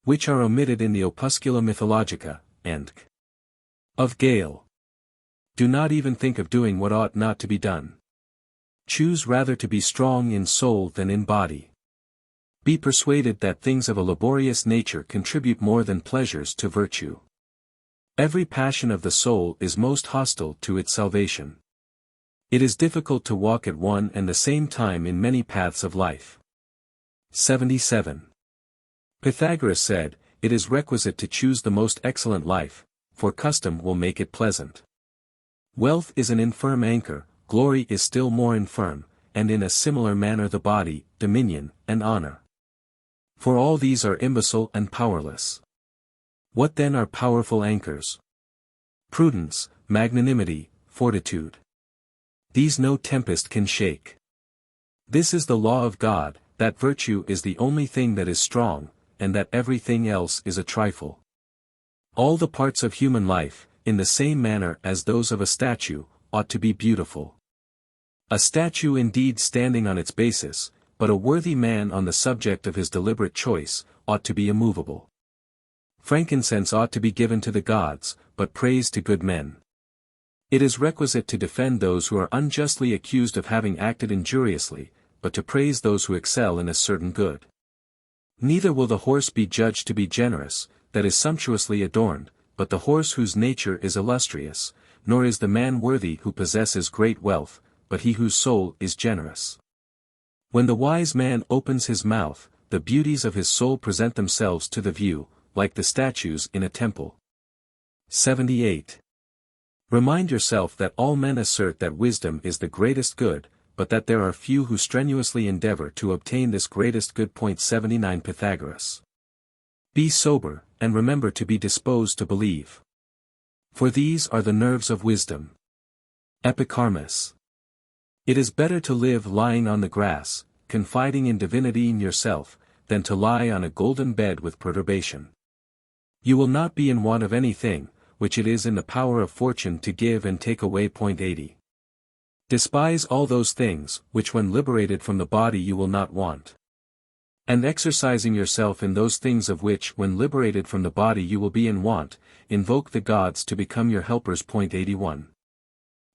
which are omitted in the Opuscula Mythologica, and of Gale. Do not even think of doing what ought not to be done. Choose rather to be strong in soul than in body. Be persuaded that things of a laborious nature contribute more than pleasures to virtue. Every passion of the soul is most hostile to its salvation. It is difficult to walk at one and the same time in many paths of life. 77. Pythagoras said, "It is requisite to choose the most excellent life, for custom will make it pleasant. Wealth is an infirm anchor, glory is still more infirm, and in a similar manner the body, dominion, and honor. For all these are imbecile and powerless. What then are powerful anchors? Prudence, magnanimity, fortitude. These no tempest can shake. This is the law of God, that virtue is the only thing that is strong, and that everything else is a trifle. All the parts of human life, in the same manner as those of a statue, ought to be beautiful. A statue indeed standing on its basis, but a worthy man on the subject of his deliberate choice, ought to be immovable. Frankincense ought to be given to the gods, but praise to good men. It is requisite to defend those who are unjustly accused of having acted injuriously, but to praise those who excel in a certain good. Neither will the horse be judged to be generous, that is sumptuously adorned, but the horse whose nature is illustrious, nor is the man worthy who possesses great wealth, but he whose soul is generous. When the wise man opens his mouth, the beauties of his soul present themselves to the view, like the statues in a temple. 78. Remind yourself that all men assert that wisdom is the greatest good, but that there are few who strenuously endeavor to obtain this greatest good. 79 Pythagoras. Be sober, and remember to be disposed to believe. For these are the nerves of wisdom. Epicharmus. It is better to live lying on the grass, confiding in divinity in yourself, than to lie on a golden bed with perturbation. You will not be in want of anything, which it is in the power of fortune to give and take away. 80. Despise all those things, which when liberated from the body you will not want. And exercising yourself in those things of which when liberated from the body you will be in want, invoke the gods to become your helpers. 81.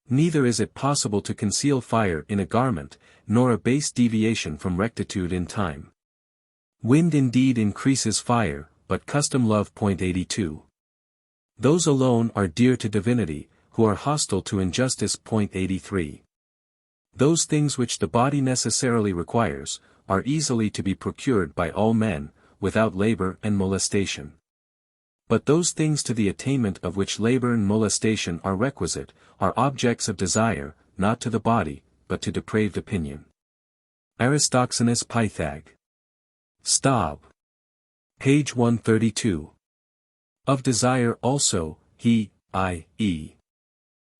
Neither is it possible to conceal fire in a garment, nor a base deviation from rectitude in time. Wind indeed increases fire, but custom love. 82. Those alone are dear to divinity, who are hostile to injustice. 83. Those things which the body necessarily requires, are easily to be procured by all men, without labor and molestation. But those things to the attainment of which labor and molestation are requisite, are objects of desire, not to the body, but to depraved opinion. Aristoxenus Pythag. Stob. Page 132. Of desire also, he, i.e.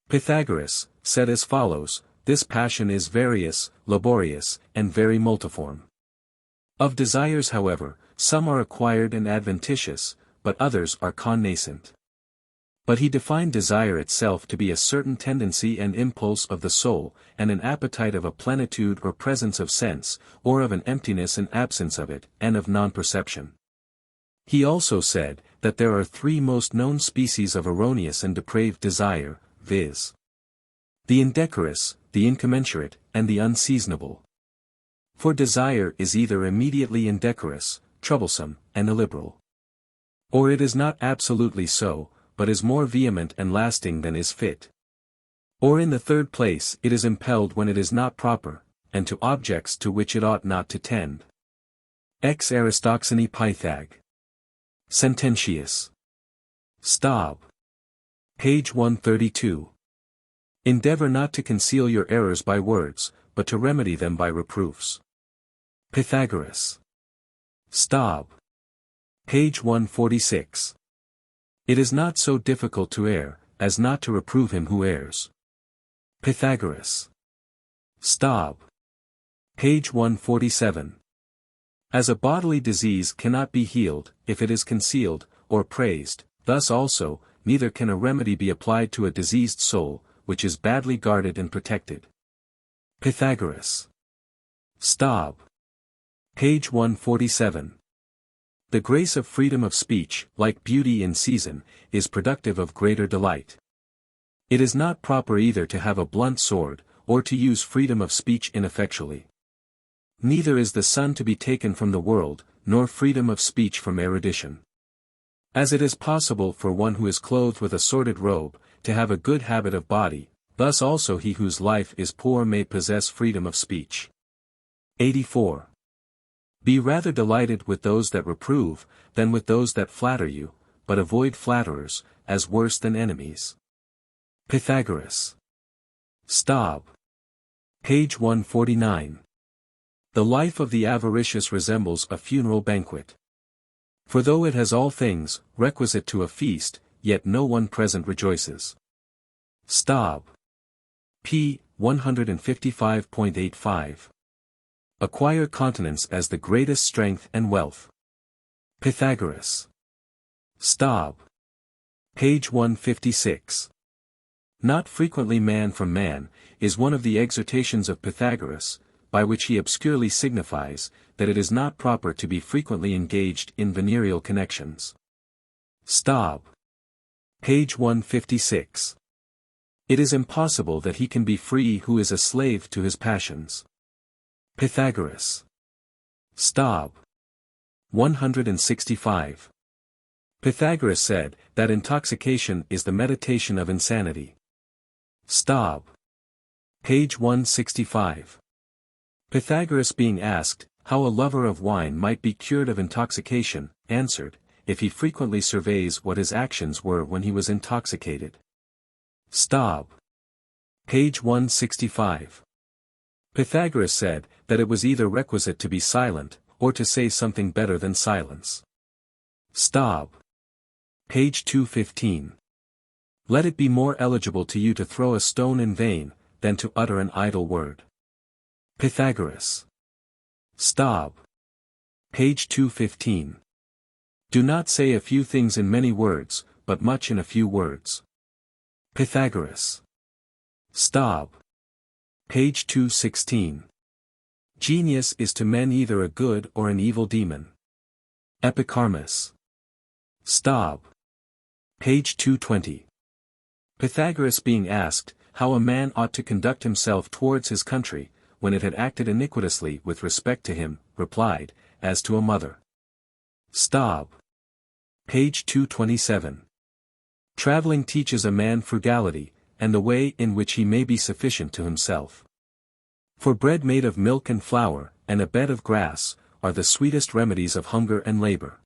Pythagoras, said as follows, this passion is various, laborious, and very multiform. Of desires however, some are acquired and adventitious, but others are connascent. But he defined desire itself to be a certain tendency and impulse of the soul, and an appetite of a plenitude or presence of sense, or of an emptiness and absence of it, and of non-perception. He also said, that there are three most known species of erroneous and depraved desire, viz. the indecorous, the incommensurate, and the unseasonable. For desire is either immediately indecorous, troublesome, and illiberal. Or it is not absolutely so, but is more vehement and lasting than is fit. Or in the third place it is impelled when it is not proper, and to objects to which it ought not to tend. Ex Aristoxene Pythag. Sententious. Stob. Page 132. Endeavor not to conceal your errors by words, but to remedy them by reproofs. Pythagoras. Stob. Page 146. It is not so difficult to err, as not to reprove him who errs. Pythagoras. Stob. Page 147. As a bodily disease cannot be healed, if it is concealed, or praised, thus also, neither can a remedy be applied to a diseased soul, which is badly guarded and protected. Pythagoras. Stob. Page 147. The grace of freedom of speech, like beauty in season, is productive of greater delight. It is not proper either to have a blunt sword, or to use freedom of speech ineffectually. Neither is the sun to be taken from the world, nor freedom of speech from erudition. As it is possible for one who is clothed with a sordid robe, to have a good habit of body, thus also he whose life is poor may possess freedom of speech. 84. Be rather delighted with those that reprove, than with those that flatter you, but avoid flatterers, as worse than enemies. Pythagoras. Stob. Page 149. The life of the avaricious resembles a funeral banquet. For though it has all things, requisite to a feast, yet no one present rejoices. Stob. p. 155.85. Acquire continence as the greatest strength and wealth. Pythagoras. Stob. Page 156. Not frequently man from man, is one of the exhortations of Pythagoras, by which he obscurely signifies, that it is not proper to be frequently engaged in venereal connections. Stob. Page 156. It is impossible that he can be free who is a slave to his passions. Pythagoras. Stob. 165. Pythagoras said, that intoxication is the meditation of insanity. Stob. Page 165. Pythagoras being asked, how a lover of wine might be cured of intoxication, answered, if he frequently surveys what his actions were when he was intoxicated. Stob. Page 165. Pythagoras said, that it was either requisite to be silent, or to say something better than silence. Stob. Page 215. Let it be more eligible to you to throw a stone in vain, than to utter an idle word. Pythagoras. Stob. Page 215. Do not say a few things in many words, but much in a few words. Pythagoras. Stob. Page 216. Genius is to men either a good or an evil demon. Epicharmus. Stob. Page 220. Pythagoras being asked, how a man ought to conduct himself towards his country, when it had acted iniquitously with respect to him, replied, as to a mother. Stob. Page 227. Traveling teaches a man frugality, and the way in which he may be sufficient to himself. For bread made of milk and flour, and a bed of grass, are the sweetest remedies of hunger and labor.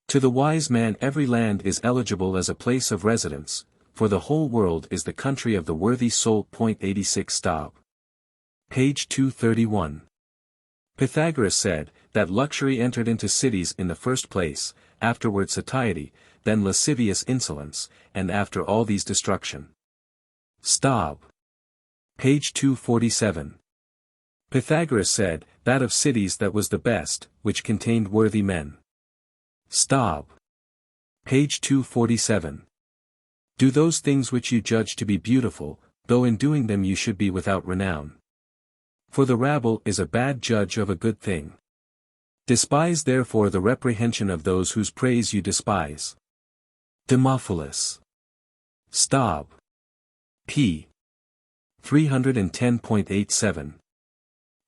To the wise man every land is eligible as a place of residence, for the whole world is the country of the worthy soul. 86 Stob. Page 231. Pythagoras said, that luxury entered into cities in the first place, afterward satiety, then lascivious insolence, and after all these destruction. Stob. Page 247. Pythagoras said, that of cities that was the best, which contained worthy men. Stob. Page 247. Do those things which you judge to be beautiful, though in doing them you should be without renown. For the rabble is a bad judge of a good thing. Despise therefore the reprehension of those whose praise you despise. Demophilus. Stob. p. 310.87.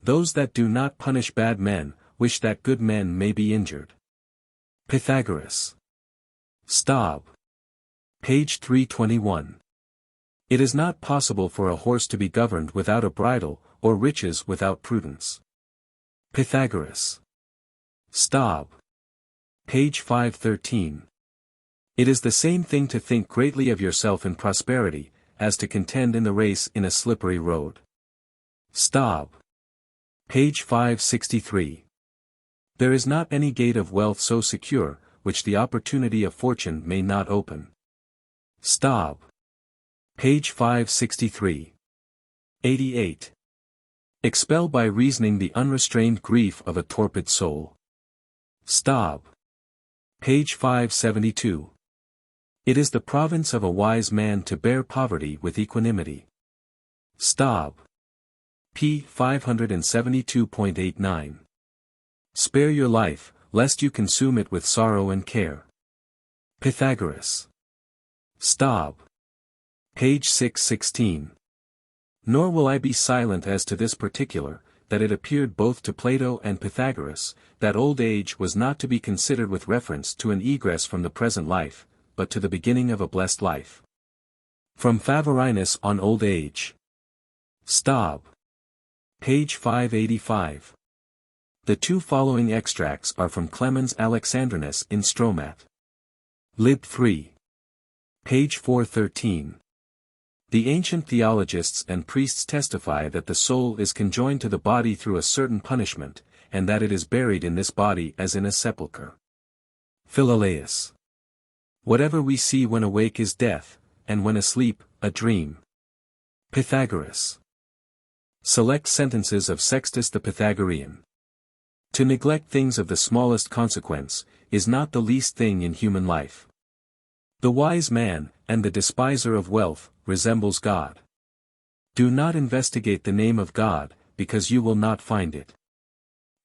Those that do not punish bad men, wish that good men may be injured. Pythagoras. Stob. Page 321. It is not possible for a horse to be governed without a bridle, or riches without prudence. Pythagoras. Stob. Page 513. It is the same thing to think greatly of yourself in prosperity, as to contend in the race in a slippery road. Stob. Page 563. There is not any gate of wealth so secure, which the opportunity of fortune may not open. Stob. Page 563. 88. Expel by reasoning the unrestrained grief of a torpid soul. Stob. Page 572. It is the province of a wise man to bear poverty with equanimity. Stob. p. 572.89. Spare your life, lest you consume it with sorrow and care. Pythagoras. Stob. Page 616. Nor will I be silent as to this particular, that it appeared both to Plato and Pythagoras, that old age was not to be considered with reference to an egress from the present life, but to the beginning of a blessed life. From Favorinus on Old Age. Stob. Page 585. The two following extracts are from Clemens Alexandrinus in Stromat. Lib 3. Page 413. The ancient theologists and priests testify that the soul is conjoined to the body through a certain punishment, and that it is buried in this body as in a sepulchre. Philolaus. Whatever we see when awake is death, and when asleep, a dream. Pythagoras. Select sentences of Sextus the Pythagorean. To neglect things of the smallest consequence, is not the least thing in human life. The wise man, and the despiser of wealth, resembles God. Do not investigate the name of God, because you will not find it.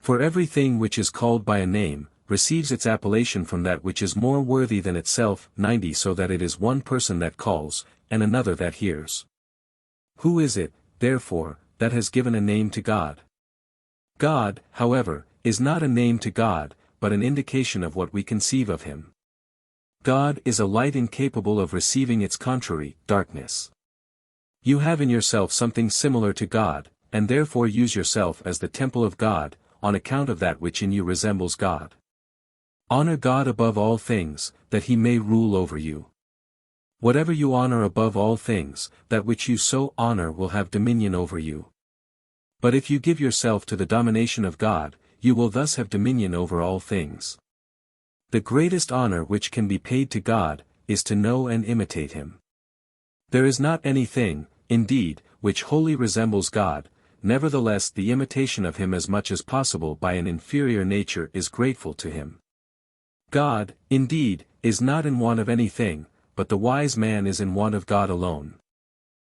For everything which is called by a name, receives its appellation from that which is more worthy than itself. 90. So that it is one person that calls, and another that hears. Who is it, therefore, that has given a name to God? God, however, is not a name to God, but an indication of what we conceive of him. God is a light incapable of receiving its contrary, darkness. You have in yourself something similar to God, and therefore use yourself as the temple of God, on account of that which in you resembles God. Honor God above all things, that he may rule over you. Whatever you honor above all things, that which you so honor will have dominion over you. But if you give yourself to the domination of God, you will thus have dominion over all things. The greatest honor which can be paid to God, is to know and imitate him. There is not anything, indeed, which wholly resembles God, nevertheless the imitation of him as much as possible by an inferior nature is grateful to him. God, indeed, is not in want of anything, but the wise man is in want of God alone.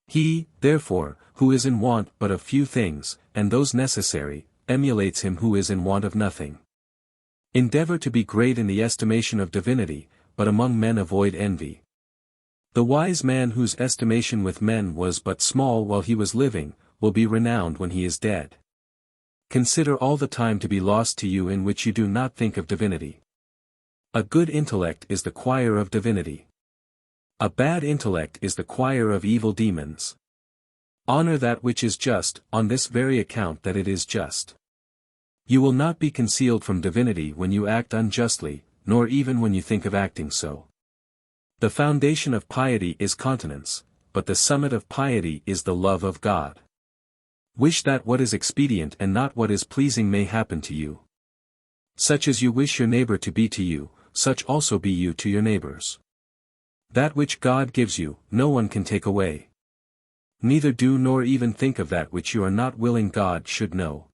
He, therefore, who is in want but of few things, and those necessary, emulates him who is in want of nothing. Endeavor to be great in the estimation of divinity, but among men avoid envy. The wise man whose estimation with men was but small while he was living, will be renowned when he is dead. Consider all the time to be lost to you in which you do not think of divinity. A good intellect is the choir of divinity. A bad intellect is the choir of evil demons. Honor that which is just, on this very account that it is just. You will not be concealed from divinity when you act unjustly, nor even when you think of acting so. The foundation of piety is continence, but the summit of piety is the love of God. Wish that what is expedient and not what is pleasing may happen to you. Such as you wish your neighbor to be to you, such also be you to your neighbors. That which God gives you, no one can take away. Neither do nor even think of that which you are not willing God should know.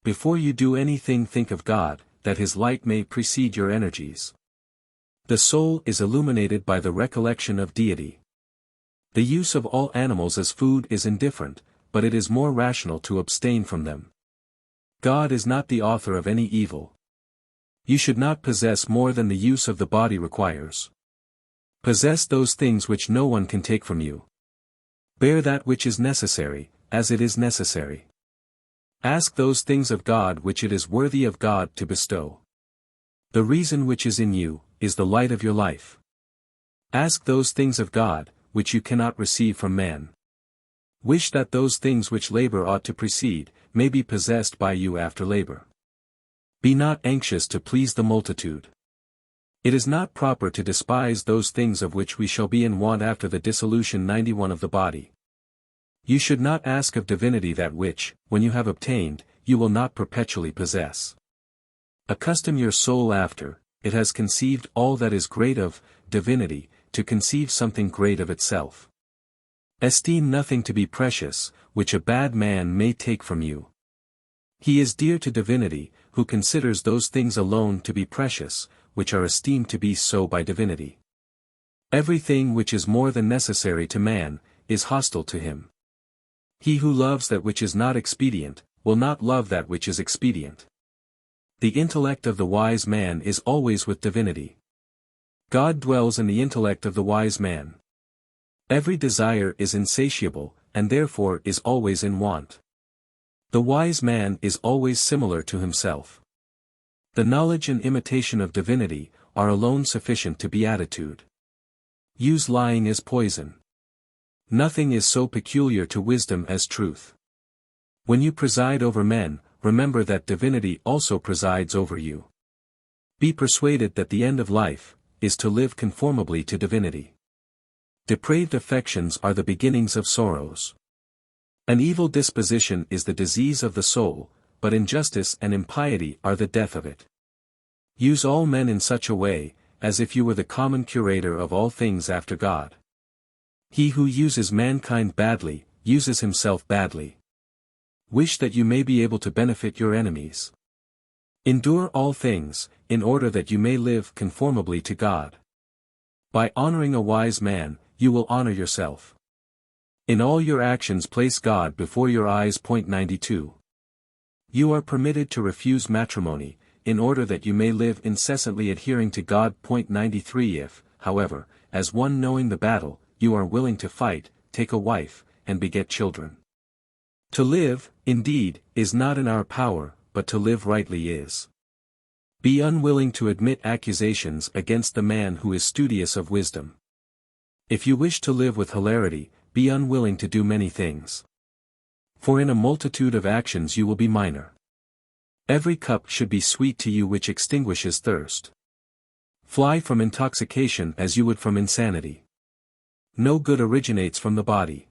Before you do anything, think of God, that his light may precede your energies. The soul is illuminated by the recollection of deity. The use of all animals as food is indifferent, but it is more rational to abstain from them. God is not the author of any evil. You should not possess more than the use of the body requires. Possess those things which no one can take from you. Bear that which is necessary, as it is necessary. Ask those things of God which it is worthy of God to bestow. The reason which is in you, is the light of your life. Ask those things of God, which you cannot receive from man. Wish that those things which labor ought to precede, may be possessed by you after labor. Be not anxious to please the multitude. It is not proper to despise those things of which we shall be in want after the dissolution 91 of the body. You should not ask of divinity that which, when you have obtained, you will not perpetually possess. Accustom your soul after, it has conceived all that is great of divinity, to conceive something great of itself. Esteem nothing to be precious, which a bad man may take from you. He is dear to divinity, who considers those things alone to be precious, which are esteemed to be so by divinity. Everything which is more than necessary to man, is hostile to him. He who loves that which is not expedient, will not love that which is expedient. The intellect of the wise man is always with divinity. God dwells in the intellect of the wise man. Every desire is insatiable, and therefore is always in want. The wise man is always similar to himself. The knowledge and imitation of divinity, are alone sufficient to beatitude. Use lying as poison. Nothing is so peculiar to wisdom as truth. When you preside over men, remember that divinity also presides over you. Be persuaded that the end of life, is to live conformably to divinity. Depraved affections are the beginnings of sorrows. An evil disposition is the disease of the soul, but injustice and impiety are the death of it. Use all men in such a way, as if you were the common curator of all things after God. He who uses mankind badly, uses himself badly. Wish that you may be able to benefit your enemies. Endure all things, in order that you may live conformably to God. By honoring a wise man, you will honor yourself. In all your actions place God before your eyes. 92. You are permitted to refuse matrimony, in order that you may live incessantly adhering to God. 93. If, however, as one knowing the battle, you are willing to fight, take a wife, and beget children. To live, indeed, is not in our power, but to live rightly is. Be unwilling to admit accusations against the man who is studious of wisdom. If you wish to live with hilarity, be unwilling to do many things. For in a multitude of actions you will be minor. Every cup should be sweet to you which extinguishes thirst. Fly from intoxication as you would from insanity. No good originates from the body.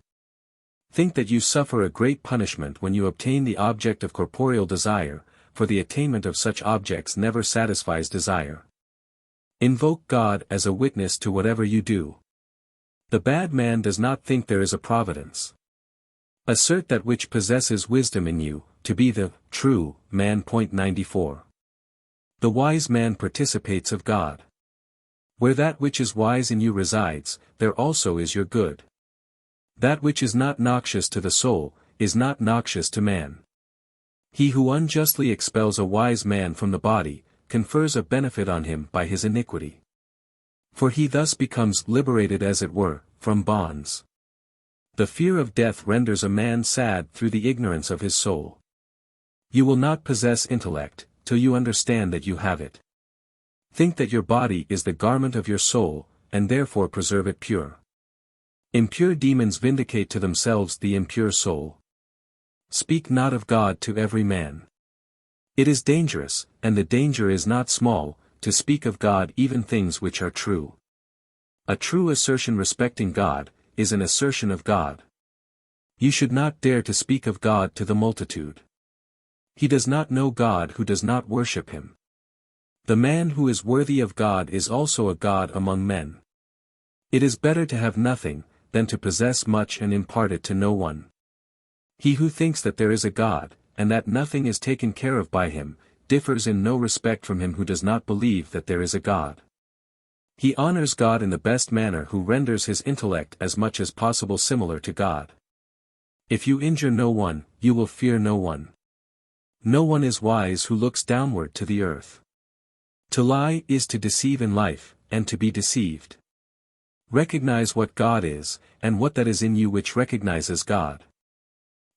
Think that you suffer a great punishment when you obtain the object of corporeal desire, for the attainment of such objects never satisfies desire. Invoke God as a witness to whatever you do. The bad man does not think there is a providence. Assert that which possesses wisdom in you, to be the true man. 94. The wise man participates of God. Where that which is wise in you resides, there also is your good. That which is not noxious to the soul, is not noxious to man. He who unjustly expels a wise man from the body, confers a benefit on him by his iniquity. For he thus becomes liberated as it were, from bonds. The fear of death renders a man sad through the ignorance of his soul. You will not possess intellect, till you understand that you have it. Think that your body is the garment of your soul, and therefore preserve it pure. Impure demons vindicate to themselves the impure soul. Speak not of God to every man. It is dangerous, and the danger is not small, to speak of God even things which are true. A true assertion respecting God, is an assertion of God. You should not dare to speak of God to the multitude. He does not know God who does not worship him. The man who is worthy of God is also a god among men. It is better to have nothing, than to possess much and impart it to no one. He who thinks that there is a God, and that nothing is taken care of by him, differs in no respect from him who does not believe that there is a God. He honors God in the best manner who renders his intellect as much as possible similar to God. If you injure no one, you will fear no one. No one is wise who looks downward to the earth. To lie is to deceive in life, and to be deceived. Recognize what God is, and what that is in you which recognizes God.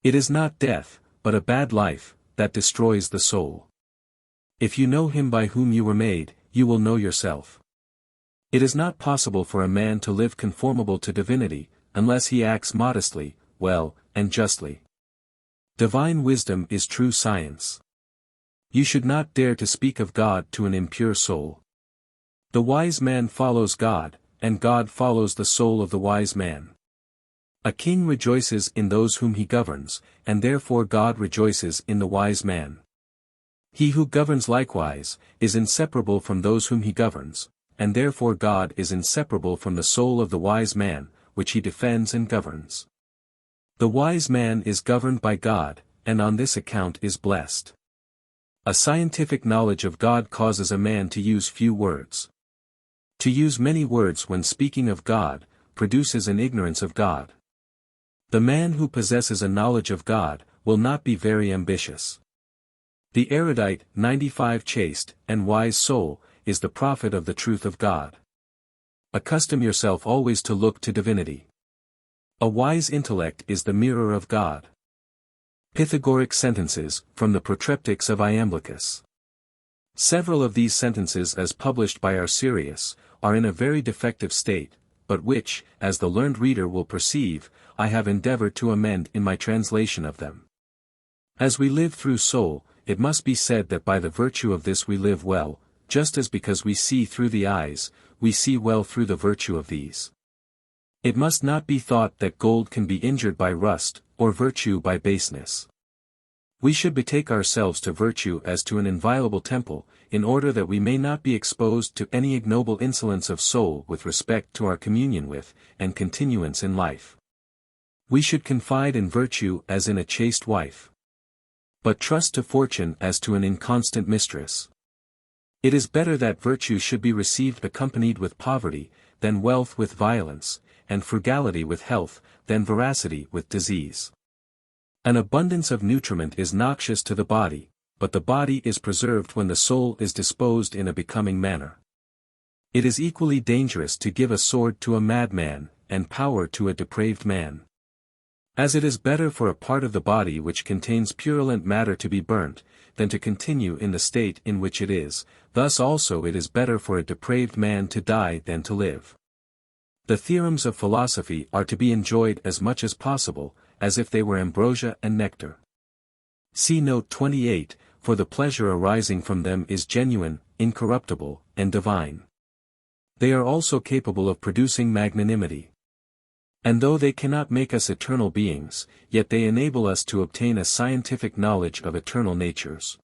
It is not death, but a bad life, that destroys the soul. If you know him by whom you were made, you will know yourself. It is not possible for a man to live conformable to divinity, unless he acts modestly, well, and justly. Divine wisdom is true science. You should not dare to speak of God to an impure soul. The wise man follows God, and God follows the soul of the wise man. A king rejoices in those whom he governs, and therefore God rejoices in the wise man. He who governs likewise, is inseparable from those whom he governs, and therefore God is inseparable from the soul of the wise man, which he defends and governs. The wise man is governed by God, and on this account is blessed. A scientific knowledge of God causes a man to use few words. To use many words when speaking of God, produces an ignorance of God. The man who possesses a knowledge of God, will not be very ambitious. The erudite, 95 chaste, and wise soul, is the prophet of the truth of God. Accustom yourself always to look to divinity. A wise intellect is the mirror of God. Pythagoric Sentences, from the Protreptics of Iamblichus. Several of these sentences as published by Archytas, are in a very defective state, but which, as the learned reader will perceive, I have endeavored to amend in my translation of them. As we live through soul, it must be said that by the virtue of this we live well, just as because we see through the eyes, we see well through the virtue of these. It must not be thought that gold can be injured by rust, or virtue by baseness. We should betake ourselves to virtue as to an inviolable temple, in order that we may not be exposed to any ignoble insolence of soul with respect to our communion with, and continuance in life. We should confide in virtue as in a chaste wife. But trust to fortune as to an inconstant mistress. It is better that virtue should be received accompanied with poverty, than wealth with violence, and frugality with health, than veracity with disease. An abundance of nutriment is noxious to the body, but the body is preserved when the soul is disposed in a becoming manner. It is equally dangerous to give a sword to a madman, and power to a depraved man. As it is better for a part of the body which contains purulent matter to be burnt, than to continue in the state in which it is, thus also it is better for a depraved man to die than to live. The theorems of philosophy are to be enjoyed as much as possible, as if they were ambrosia and nectar. See note 28, for the pleasure arising from them is genuine, incorruptible, and divine. They are also capable of producing magnanimity. And though they cannot make us eternal beings, yet they enable us to obtain a scientific knowledge of eternal natures.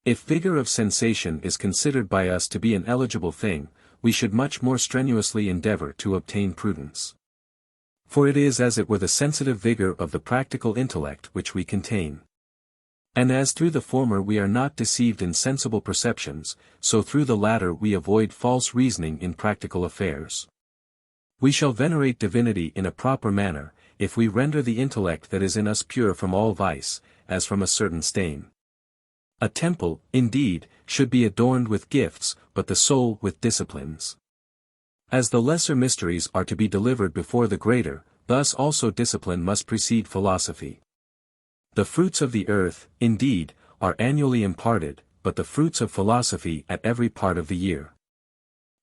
If vigor of sensation is considered by us to be an eligible thing, we should much more strenuously endeavor to obtain prudence. For it is as it were the sensitive vigor of the practical intellect which we contain. And as through the former we are not deceived in sensible perceptions, so through the latter we avoid false reasoning in practical affairs. We shall venerate divinity in a proper manner, if we render the intellect that is in us pure from all vice, as from a certain stain. A temple, indeed, should be adorned with gifts, but the soul with disciplines. As the lesser mysteries are to be delivered before the greater, thus also discipline must precede philosophy. The fruits of the earth, indeed, are annually imparted, but the fruits of philosophy at every part of the year.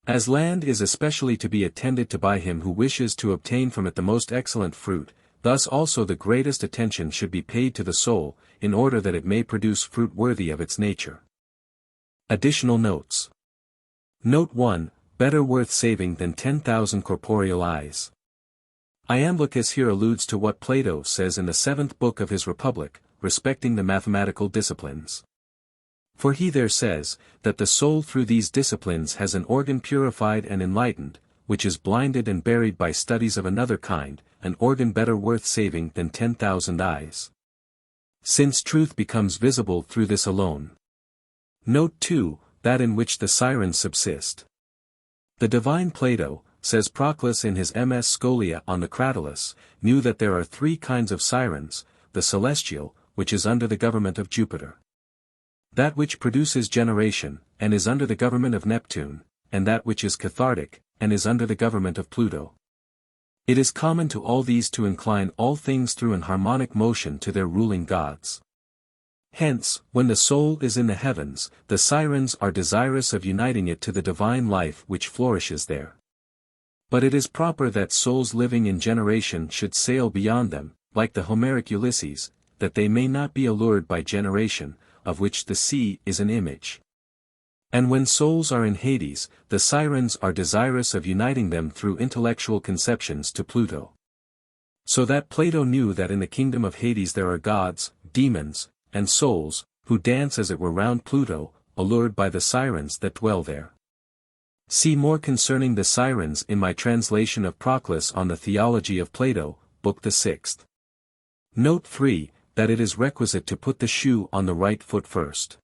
As land is especially to be attended to by him who wishes to obtain from it the most excellent fruit, thus also the greatest attention should be paid to the soul, in order that it may produce fruit worthy of its nature. Additional notes. Note 1, better worth saving than 10,000 corporeal eyes. Iamblichus here alludes to what Plato says in the 7th book of his Republic, respecting the mathematical disciplines. For he there says, that the soul through these disciplines has an organ purified and enlightened, which is blinded and buried by studies of another kind, an organ better worth saving than 10,000 eyes. Since truth becomes visible through this alone. Note 2, that in which the sirens subsist. The divine Plato, says Proclus in his MS Scholia on the Cratylus, knew that there are 3 kinds of sirens, the celestial, which is under the government of Jupiter. That which produces generation, and is under the government of Neptune, and that which is cathartic, and is under the government of Pluto. It is common to all these to incline all things through an harmonic motion to their ruling gods. Hence, when the soul is in the heavens, the Sirens are desirous of uniting it to the divine life which flourishes there. But it is proper that souls living in generation should sail beyond them, like the Homeric Ulysses, that they may not be allured by generation, of which the sea is an image. And when souls are in Hades, the Sirens are desirous of uniting them through intellectual conceptions to Pluto. So that Plato knew that in the kingdom of Hades there are gods, demons, and souls, who dance as it were round Pluto, allured by the Sirens that dwell there. See more concerning the Sirens in my translation of Proclus on the Theology of Plato, Book the 6th. Note 3, that it is requisite to put the shoe on the right foot first.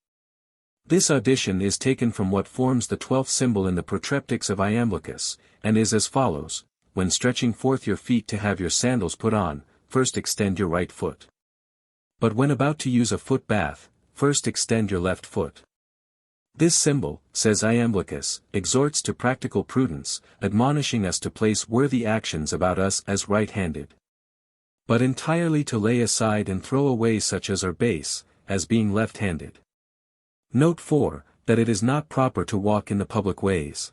This audition is taken from what forms the 12th symbol in the Protreptics of Iamblichus, and is as follows: when stretching forth your feet to have your sandals put on, first extend your right foot. But when about to use a foot bath, first extend your left foot. This symbol, says Iamblichus, exhorts to practical prudence, admonishing us to place worthy actions about us as right-handed, but entirely to lay aside and throw away such as are base, as being left-handed. Note 4, that it is not proper to walk in the public ways.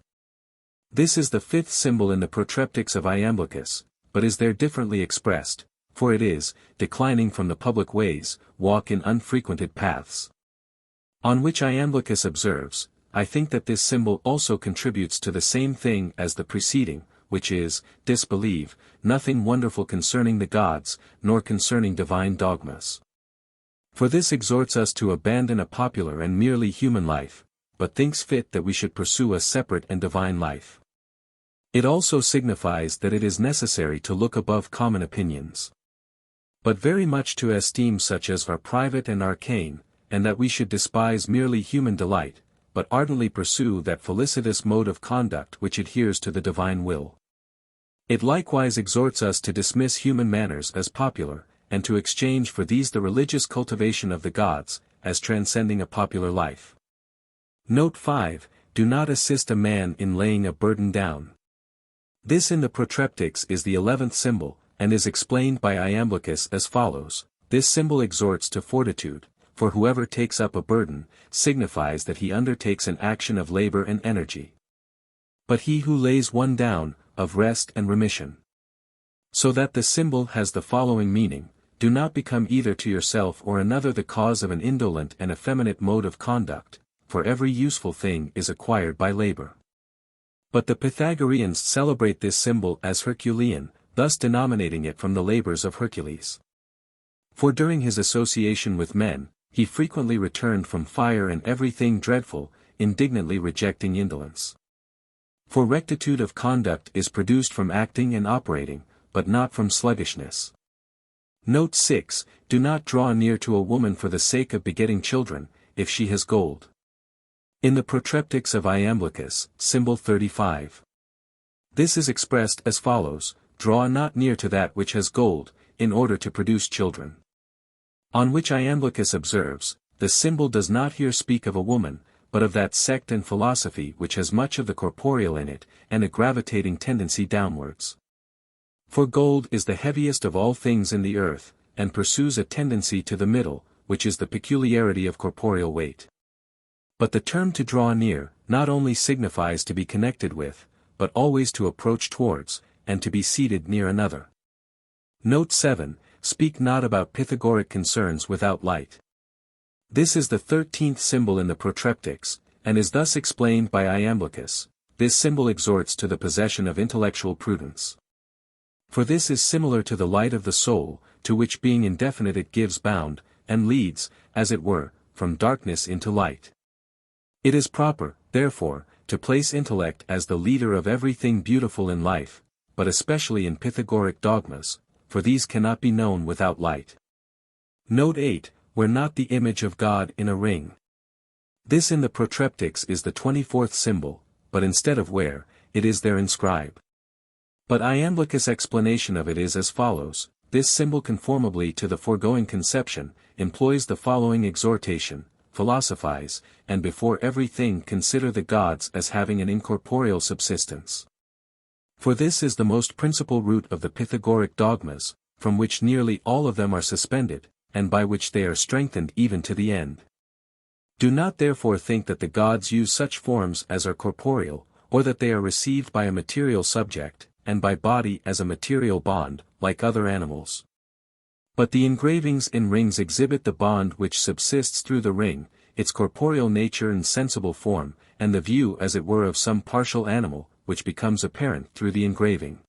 This is the 5th symbol in the Protreptics of Iamblichus, but is there differently expressed, for it is, declining from the public ways, walk in unfrequented paths. On which Iamblichus observes, I think that this symbol also contributes to the same thing as the preceding, which is, disbelieve, nothing wonderful concerning the gods, nor concerning divine dogmas. For this exhorts us to abandon a popular and merely human life, but thinks fit that we should pursue a separate and divine life. It also signifies that it is necessary to look above common opinions, but very much to esteem such as are private and arcane, and that we should despise merely human delight, but ardently pursue that felicitous mode of conduct which adheres to the divine will. It likewise exhorts us to dismiss human manners as popular, and to exchange for these the religious cultivation of the gods, as transcending a popular life. Note 5, do not assist a man in laying a burden down. This in the Protreptics is the 11th symbol, and is explained by Iamblichus as follows: this symbol exhorts to fortitude, for whoever takes up a burden, signifies that he undertakes an action of labor and energy. But he who lays one down, of rest and remission. So that the symbol has the following meaning: do not become either to yourself or another the cause of an indolent and effeminate mode of conduct, for every useful thing is acquired by labor. But the Pythagoreans celebrate this symbol as Herculean, thus denominating it from the labors of Hercules. For during his association with men, he frequently returned from fire and everything dreadful, indignantly rejecting indolence. For rectitude of conduct is produced from acting and operating, but not from sluggishness. Note 6, do not draw near to a woman for the sake of begetting children, if she has gold. In the Protreptics of Iamblichus, symbol 35. This is expressed as follows: draw not near to that which has gold, in order to produce children. On which Iamblichus observes, the symbol does not here speak of a woman, but of that sect and philosophy which has much of the corporeal in it, and a gravitating tendency downwards. For gold is the heaviest of all things in the earth, and pursues a tendency to the middle, which is the peculiarity of corporeal weight. But the term to draw near, not only signifies to be connected with, but always to approach towards, and to be seated near another. Note 7, speak not about Pythagoric concerns without light. This is the 13th symbol in the Protreptics, and is thus explained by Iamblichus. This symbol exhorts to the possession of intellectual prudence. For this is similar to the light of the soul, to which being indefinite it gives bound, and leads, as it were, from darkness into light. It is proper, therefore, to place intellect as the leader of everything beautiful in life, but especially in Pythagoric dogmas, for these cannot be known without light. Note 8, wear not the image of God in a ring. This in the Protreptics is the 24th symbol, but instead of wear, it is there inscribed. But Iamblichus' explanation of it is as follows: this symbol conformably to the foregoing conception, employs the following exhortation: philosophize, and before everything consider the gods as having an incorporeal subsistence. For this is the most principal root of the Pythagoric dogmas, from which nearly all of them are suspended, and by which they are strengthened even to the end. Do not therefore think that the gods use such forms as are corporeal, or that they are received by a material subject, and by body as a material bond, like other animals. But the engravings in rings exhibit the bond which subsists through the ring, its corporeal nature and sensible form, and the view as it were of some partial animal, which becomes apparent through the engraving.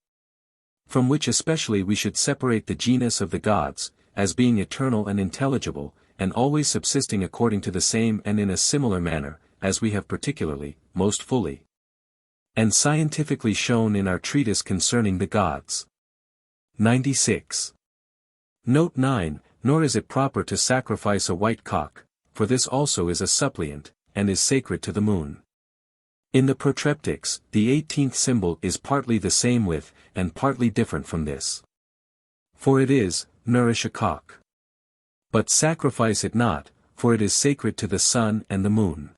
From which especially we should separate the genus of the gods, as being eternal and intelligible, and always subsisting according to the same and in a similar manner, as we have particularly, most fully, and scientifically shown in our treatise concerning the gods. 96. Note 9, nor is it proper to sacrifice a white cock, for this also is a suppliant, and is sacred to the moon. In the Protreptics, the 18th symbol is partly the same with, and partly different from this. For it is, nourish a cock. But sacrifice it not, for it is sacred to the sun and the moon.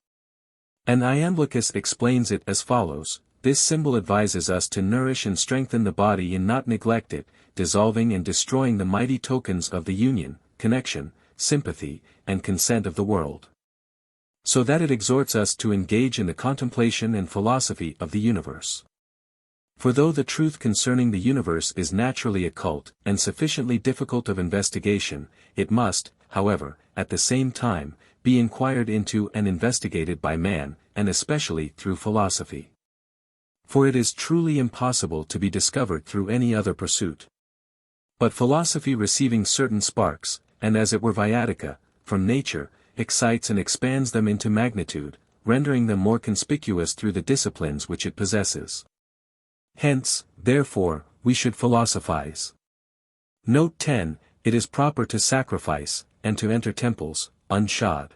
And Iamblichus explains it as follows: this symbol advises us to nourish and strengthen the body and not neglect it, dissolving and destroying the mighty tokens of the union, connection, sympathy, and consent of the world. So that it exhorts us to engage in the contemplation and philosophy of the universe. For though the truth concerning the universe is naturally occult, and sufficiently difficult of investigation, it must, however, at the same time, be inquired into and investigated by man, and especially through philosophy. For it is truly impossible to be discovered through any other pursuit. But philosophy receiving certain sparks, and as it were viatica, from nature, excites and expands them into magnitude, rendering them more conspicuous through the disciplines which it possesses. Hence, therefore, we should philosophize. Note 10, it is proper to sacrifice, and to enter temples, unshod.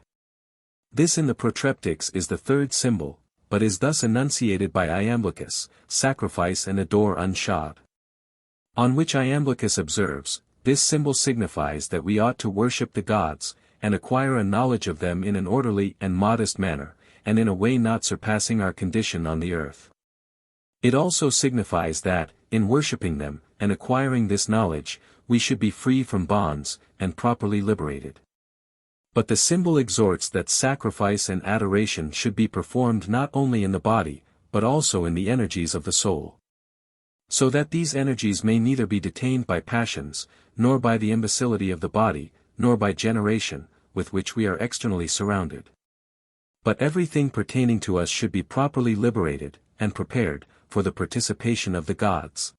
This in the Protreptics is the third symbol, but is thus enunciated by Iamblichus: sacrifice and adore unshod. On which Iamblichus observes, this symbol signifies that we ought to worship the gods, and acquire a knowledge of them in an orderly and modest manner, and in a way not surpassing our condition on the earth. It also signifies that, in worshipping them, and acquiring this knowledge, we should be free from bonds, and properly liberated. But the symbol exhorts that sacrifice and adoration should be performed not only in the body, but also in the energies of the soul. So that these energies may neither be detained by passions, nor by the imbecility of the body, nor by generation, with which we are externally surrounded. But everything pertaining to us should be properly liberated, and prepared, for the participation of the gods.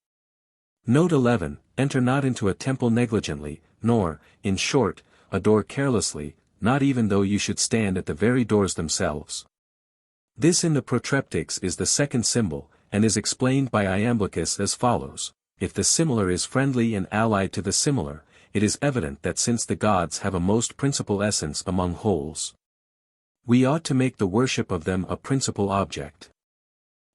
Note 11, enter not into a temple negligently, nor, in short, adore carelessly, not even though you should stand at the very doors themselves. This in the Protreptics is the second symbol, and is explained by Iamblichus as follows: if the similar is friendly and allied to the similar, it is evident that since the gods have a most principal essence among wholes, we ought to make the worship of them a principal object.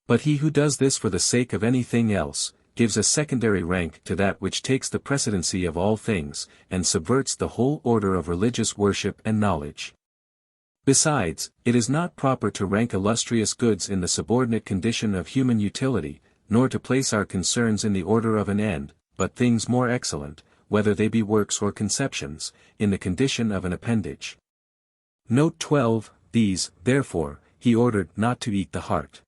But he who does this for the sake of anything else, gives a secondary rank to that which takes the precedency of all things, and subverts the whole order of religious worship and knowledge. Besides, it is not proper to rank illustrious goods in the subordinate condition of human utility, nor to place our concerns in the order of an end, but things more excellent, whether they be works or conceptions, in the condition of an appendage. Note 12, these, therefore, he ordered not to eat the heart.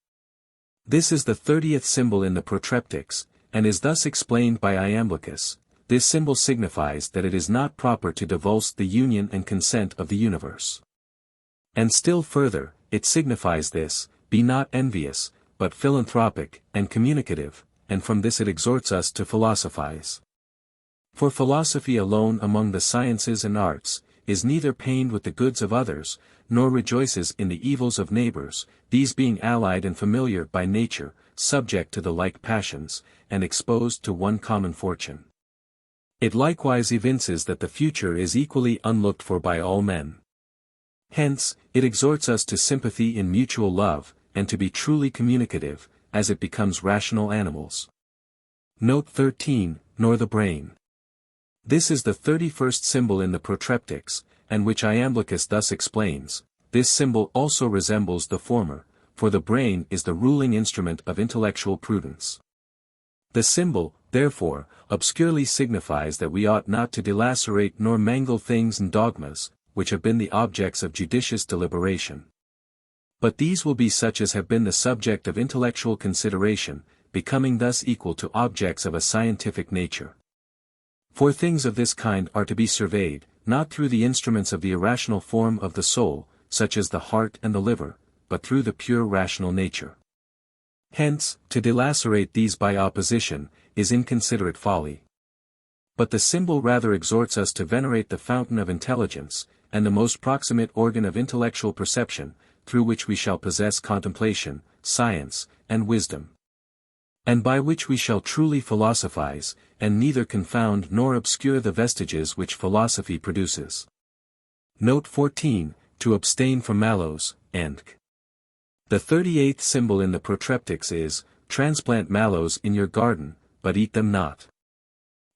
This is the 30th symbol in the Protreptics, and is thus explained by Iamblichus: this symbol signifies that it is not proper to divulge the union and consent of the universe. And still further, it signifies this: be not envious, but philanthropic, and communicative, and from this it exhorts us to philosophize. For philosophy alone among the sciences and arts, is neither pained with the goods of others, nor rejoices in the evils of neighbors, these being allied and familiar by nature, subject to the like passions, and exposed to one common fortune. It likewise evinces that the future is equally unlooked for by all men. Hence, it exhorts us to sympathy in mutual love, and to be truly communicative, as it becomes rational animals. Note 13, nor the brain. This is the 31st symbol in the Protreptics, and which Iamblichus thus explains: this symbol also resembles the former, for the brain is the ruling instrument of intellectual prudence. The symbol, therefore, obscurely signifies that we ought not to delacerate nor mangle things and dogmas, which have been the objects of judicious deliberation. But these will be such as have been the subject of intellectual consideration, becoming thus equal to objects of a scientific nature. For things of this kind are to be surveyed, not through the instruments of the irrational form of the soul, such as the heart and the liver, but through the pure rational nature. Hence, to delacerate these by opposition, is inconsiderate folly. But the symbol rather exhorts us to venerate the fountain of intelligence, and the most proximate organ of intellectual perception, through which we shall possess contemplation, science, and wisdom. And by which we shall truly philosophize, and neither confound nor obscure the vestiges which philosophy produces. Note 14, to abstain from mallows, and the 38th symbol in the protreptics is, transplant mallows in your garden, but eat them not.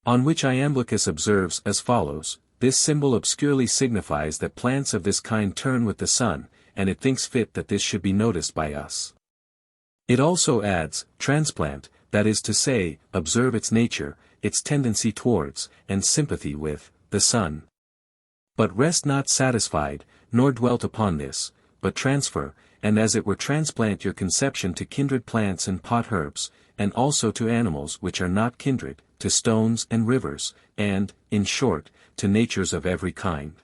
On which Iamblichus observes as follows, this symbol obscurely signifies that plants of this kind turn with the sun, and it thinks fit that this should be noticed by us. It also adds, transplant, that is to say, observe its nature, its tendency towards, and sympathy with, the sun. But rest not satisfied, nor dwelt upon this, but transfer, and as it were transplant your conception to kindred plants and pot herbs, and also to animals which are not kindred, to stones and rivers, and, in short, to natures of every kind.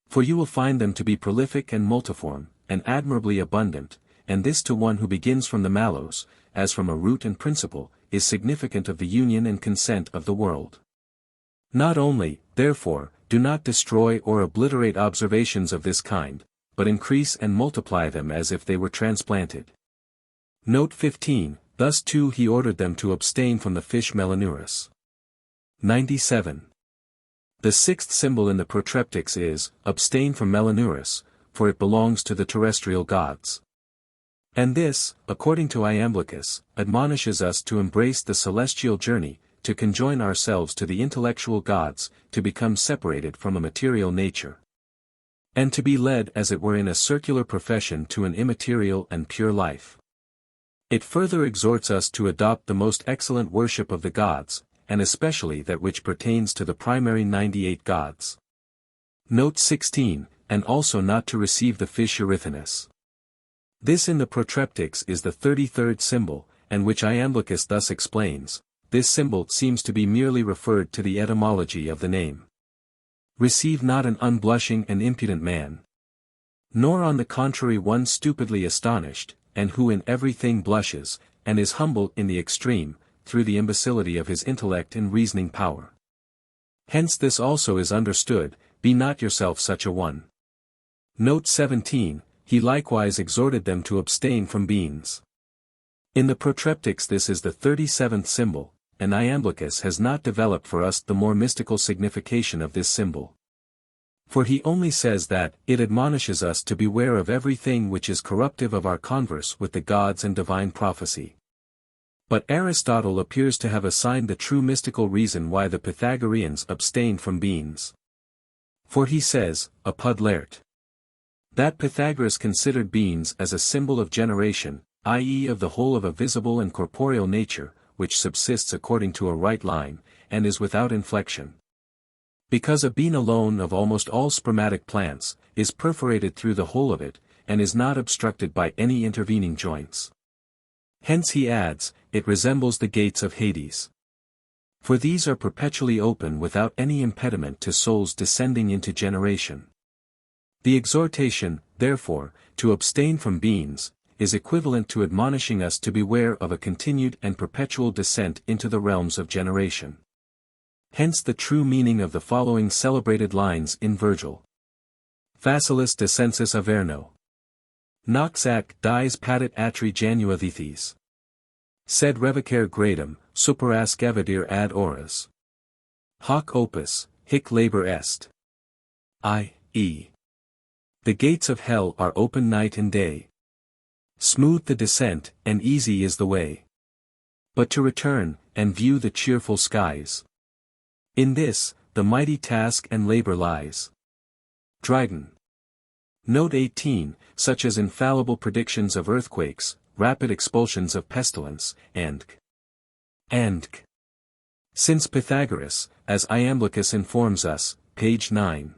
For you will find them to be prolific and multiform, and admirably abundant, and this to one who begins from the mallows, as from a root and principle, is significant of the union and consent of the world. Not only, therefore, do not destroy or obliterate observations of this kind, but increase and multiply them as if they were transplanted. Note 15, thus too he ordered them to abstain from the fish Melanurus. 97. The 6th symbol in the protreptics is, abstain from Melanurus, for it belongs to the terrestrial gods. And this, according to Iamblichus, admonishes us to embrace the celestial journey, to conjoin ourselves to the intellectual gods, to become separated from a material nature, and to be led as it were in a circular profession to an immaterial and pure life. It further exhorts us to adopt the most excellent worship of the gods, and especially that which pertains to the primary 98 gods. Note 16, and also not to receive the fish Euryphamus. This in the protreptics is the 33rd symbol, and which Iamblichus thus explains, this symbol seems to be merely referred to the etymology of the name. Receive not an unblushing and impudent man, nor on the contrary one stupidly astonished, and who in everything blushes, and is humble in the extreme, through the imbecility of his intellect and reasoning power. Hence this also is understood, be not yourself such a one. Note 17, he likewise exhorted them to abstain from beans. In the protreptics this is the 37th symbol, and Iamblichus has not developed for us the more mystical signification of this symbol. For he only says that, it admonishes us to beware of everything which is corruptive of our converse with the gods and divine prophecy. But Aristotle appears to have assigned the true mystical reason why the Pythagoreans abstained from beans. For he says, apud lert, that Pythagoras considered beans as a symbol of generation, i.e. of the whole of a visible and corporeal nature, which subsists according to a right line, and is without inflection. Because a bean alone of almost all spermatic plants, is perforated through the whole of it, and is not obstructed by any intervening joints. Hence he adds, it resembles the gates of Hades. For these are perpetually open without any impediment to souls descending into generation. The exhortation, therefore, to abstain from beans, is equivalent to admonishing us to beware of a continued and perpetual descent into the realms of generation. Hence the true meaning of the following celebrated lines in Virgil. Facilis descensus Averno. Nox ac dies patit atri janua thethes. Sed revocer gradum, superasc evadir ad horas. Hoc opus, hic labor est. I.e. The gates of hell are open night and day. Smooth the descent, and easy is the way. But to return, and view the cheerful skies. In this, the mighty task and labor lies. Dryden. Note 18, such as infallible predictions of earthquakes, rapid expulsions of pestilence, and and k. Since Pythagoras, as Iamblichus informs us, page 9,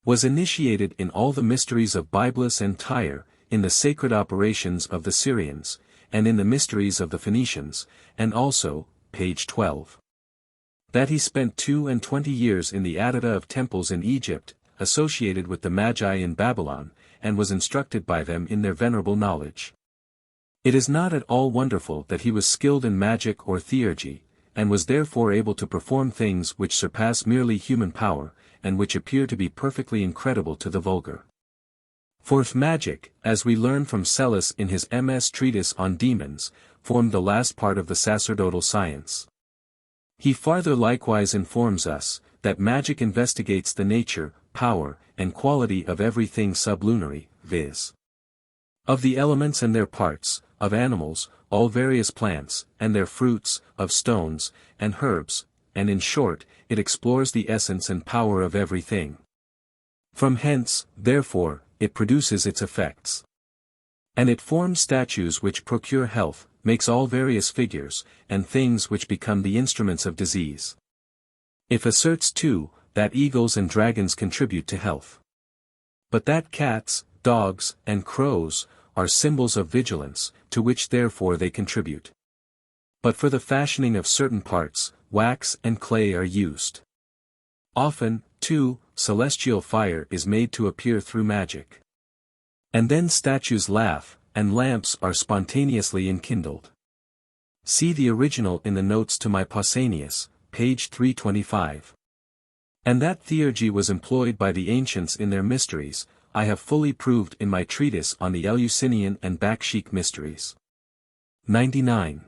was initiated in all the mysteries of Byblus and Tyre, in the sacred operations of the Syrians, and in the mysteries of the Phoenicians, and also, page 12. That he spent 22 years in the Attica of temples in Egypt, associated with the Magi in Babylon, and was instructed by them in their venerable knowledge. It is not at all wonderful that he was skilled in magic or theurgy, and was therefore able to perform things which surpass merely human power, and which appear to be perfectly incredible to the vulgar. For if magic, as we learn from Psellus in his MS Treatise on Demons, formed the last part of the sacerdotal science, he farther likewise informs us, that magic investigates the nature, power, and quality of everything sublunary, viz. of the elements and their parts, of animals, all various plants, and their fruits, of stones, and herbs, and in short, it explores the essence and power of everything. From hence, therefore, it produces its effects. And it forms statues which procure health, makes all various figures, and things which become the instruments of disease. It asserts too, that eagles and dragons contribute to health. But that cats, dogs, and crows, are symbols of vigilance, to which therefore they contribute. But for the fashioning of certain parts, wax and clay are used. Often, too, celestial fire is made to appear through magic. And then statues laugh, and lamps are spontaneously enkindled. See the original in the notes to my Pausanias, page 325. And that theurgy was employed by the ancients in their mysteries, I have fully proved in my treatise on the Eleusinian and Bakshic mysteries. 99.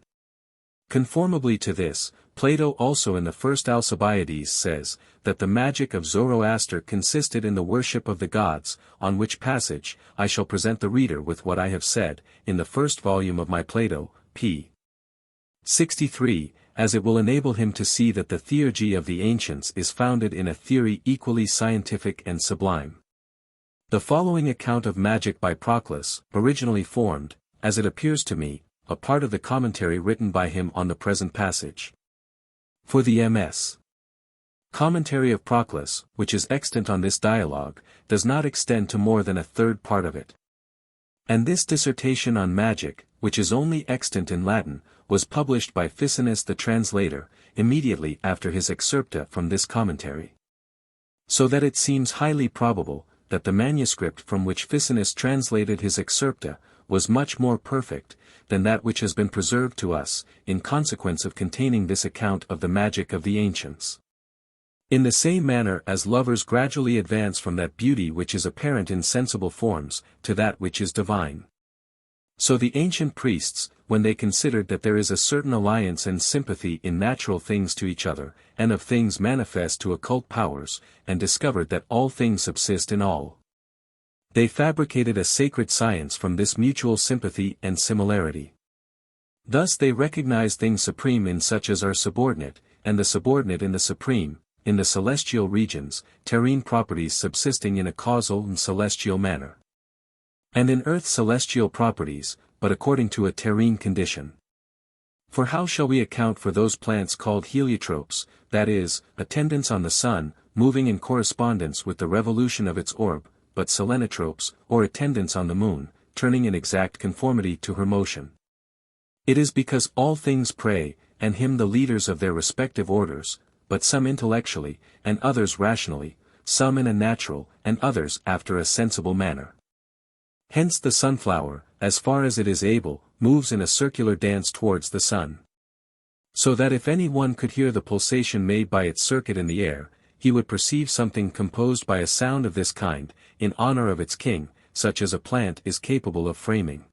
Conformably to this, Plato also in the first Alcibiades says, that the magic of Zoroaster consisted in the worship of the gods, on which passage, I shall present the reader with what I have said, in the first volume of my Plato, p. 63, as it will enable him to see that the theurgy of the ancients is founded in a theory equally scientific and sublime. The following account of magic by Proclus, originally formed, as it appears to me, a part of the commentary written by him on the present passage. For the MS. Commentary of Proclus, which is extant on this dialogue, does not extend to more than a third part of it. And this dissertation on magic, which is only extant in Latin, was published by Ficinus the translator, immediately after his excerpta from this commentary. So that it seems highly probable, that the manuscript from which Ficinus translated his excerpta, was much more perfect, than that which has been preserved to us, in consequence of containing this account of the magic of the ancients. In the same manner as lovers gradually advance from that beauty which is apparent in sensible forms, to that which is divine. So the ancient priests, when they considered that there is a certain alliance and sympathy in natural things to each other, and of things manifest to occult powers, and discovered that all things subsist in all, they fabricated a sacred science from this mutual sympathy and similarity. Thus they recognize things supreme in such as are subordinate, and the subordinate in the supreme, in the celestial regions, terrene properties subsisting in a causal and celestial manner. And in earth celestial properties, but according to a terrene condition. For how shall we account for those plants called heliotropes, that is, attendants on the sun, moving in correspondence with the revolution of its orb, but selenotropes, or attendants on the moon, turning in exact conformity to her motion? It is because all things pray, and hymn the leaders of their respective orders, but some intellectually, and others rationally, some in a natural, and others after a sensible manner. Hence the sunflower, as far as it is able, moves in a circular dance towards the sun. So that if any one could hear the pulsation made by its circuit in the air, he would perceive something composed by a sound of this kind, in honor of its king, such as a plant is capable of framing.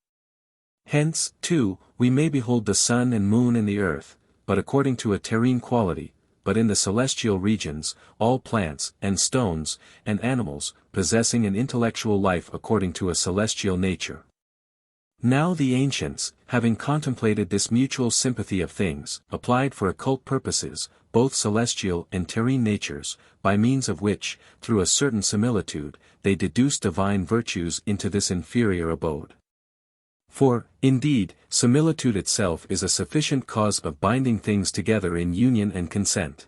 Hence, too, we may behold the sun and moon in the earth, but according to a terrene quality, but in the celestial regions, all plants, and stones, and animals, possessing an intellectual life according to a celestial nature. Now the ancients, having contemplated this mutual sympathy of things, applied for occult purposes, both celestial and terrene natures, by means of which, through a certain similitude, they deduced divine virtues into this inferior abode. For, indeed, similitude itself is a sufficient cause of binding things together in union and consent.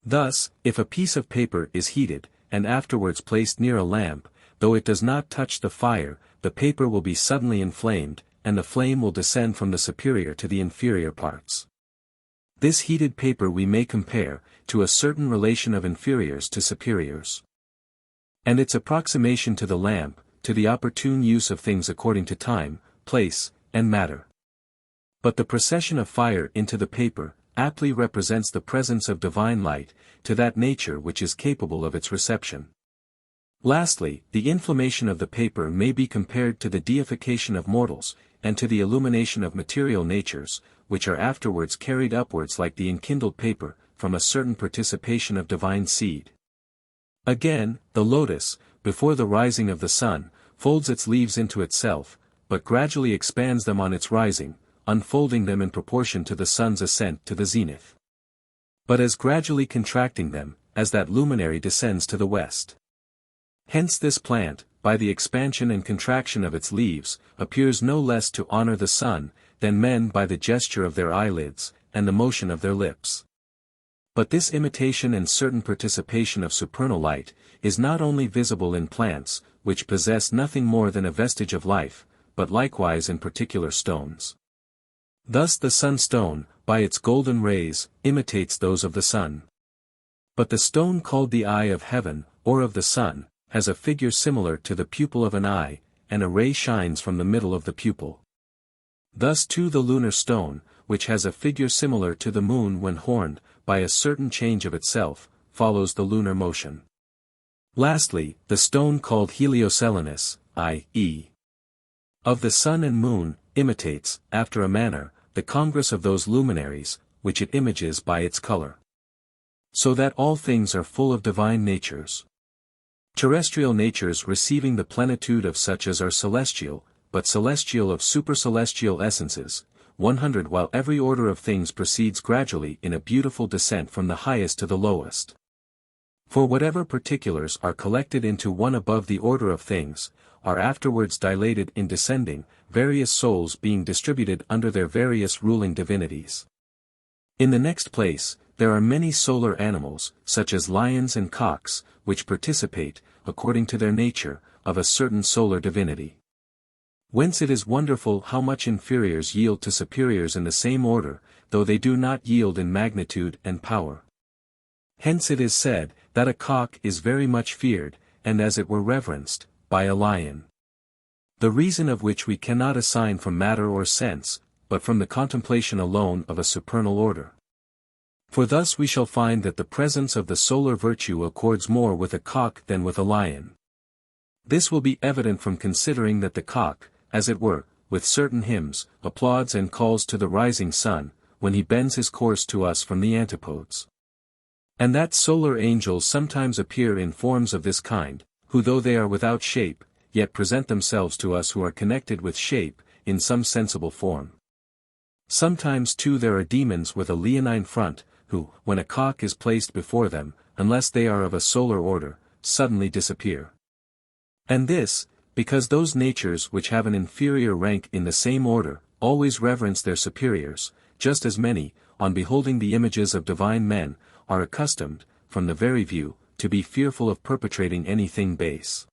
Thus, if a piece of paper is heated, and afterwards placed near a lamp, though it does not touch the fire, the paper will be suddenly inflamed, and the flame will descend from the superior to the inferior parts. This heated paper we may compare, to a certain relation of inferiors to superiors. And its approximation to the lamp, to the opportune use of things according to time, place, and matter. But the procession of fire into the paper, aptly represents the presence of divine light, to that nature which is capable of its reception. Lastly, the inflammation of the paper may be compared to the deification of mortals, and to the illumination of material natures, which are afterwards carried upwards like the enkindled paper, from a certain participation of divine seed. Again, the lotus, before the rising of the sun, folds its leaves into itself, but gradually expands them on its rising, unfolding them in proportion to the sun's ascent to the zenith. But as gradually contracting them, as that luminary descends to the west. Hence this plant, by the expansion and contraction of its leaves, appears no less to honor the sun, than men by the gesture of their eyelids, and the motion of their lips. But this imitation and certain participation of supernal light, is not only visible in plants, which possess nothing more than a vestige of life, but likewise in particular stones. Thus the sunstone, by its golden rays, imitates those of the sun. But the stone called the eye of heaven, or of the sun, has a figure similar to the pupil of an eye, and a ray shines from the middle of the pupil. Thus too the lunar stone, which has a figure similar to the moon when horned, by a certain change of itself, follows the lunar motion. Lastly, the stone called Helioselenus, i.e. of the sun and moon, imitates, after a manner, the congress of those luminaries, which it images by its color. So that all things are full of divine natures. Terrestrial natures receiving the plenitude of such as are celestial, but celestial of supercelestial essences, 100 while every order of things proceeds gradually in a beautiful descent from the highest to the lowest. For whatever particulars are collected into one above the order of things, are afterwards dilated in descending, various souls being distributed under their various ruling divinities. In the next place, there are many solar animals, such as lions and cocks, which participate, according to their nature, of a certain solar divinity. Whence it is wonderful how much inferiors yield to superiors in the same order, though they do not yield in magnitude and power. Hence it is said, that a cock is very much feared, and as it were reverenced, by a lion. The reason of which we cannot assign from matter or sense, but from the contemplation alone of a supernal order. For thus we shall find that the presence of the solar virtue accords more with a cock than with a lion. This will be evident from considering that the cock, as it were, with certain hymns, applauds and calls to the rising sun, when he bends his course to us from the antipodes. And that solar angels sometimes appear in forms of this kind, who though they are without shape, yet present themselves to us who are connected with shape, in some sensible form. Sometimes too there are demons with a leonine front, who, when a cock is placed before them, unless they are of a solar order, suddenly disappear. And this, because those natures which have an inferior rank in the same order, always reverence their superiors, just as many, on beholding the images of divine men, are accustomed, from the very view, to be fearful of perpetrating anything base.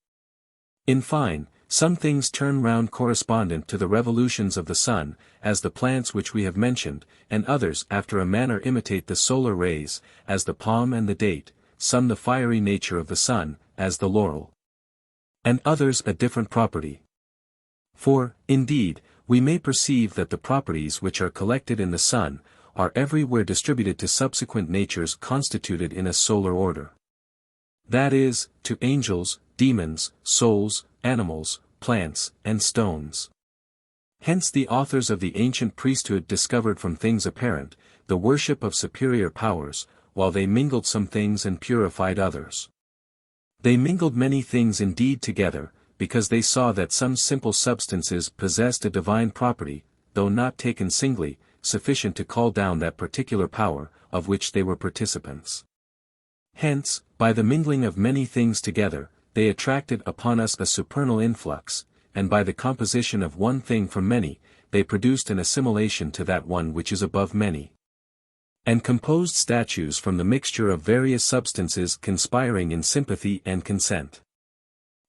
In fine, some things turn round correspondent to the revolutions of the sun, as the plants which we have mentioned, and others after a manner imitate the solar rays, as the palm and the date, some the fiery nature of the sun, as the laurel. And others a different property. For, indeed, we may perceive that the properties which are collected in the sun, are everywhere distributed to subsequent natures constituted in a solar order. That is, to angels, demons, souls, animals, plants, and stones. Hence the authors of the ancient priesthood discovered from things apparent, the worship of superior powers, while they mingled some things and purified others. They mingled many things indeed together, because they saw that some simple substances possessed a divine property, though not taken singly, sufficient to call down that particular power, of which they were participants. Hence, by the mingling of many things together, they attracted upon us a supernal influx, and by the composition of one thing from many, they produced an assimilation to that one which is above many. And composed statues from the mixture of various substances conspiring in sympathy and consent.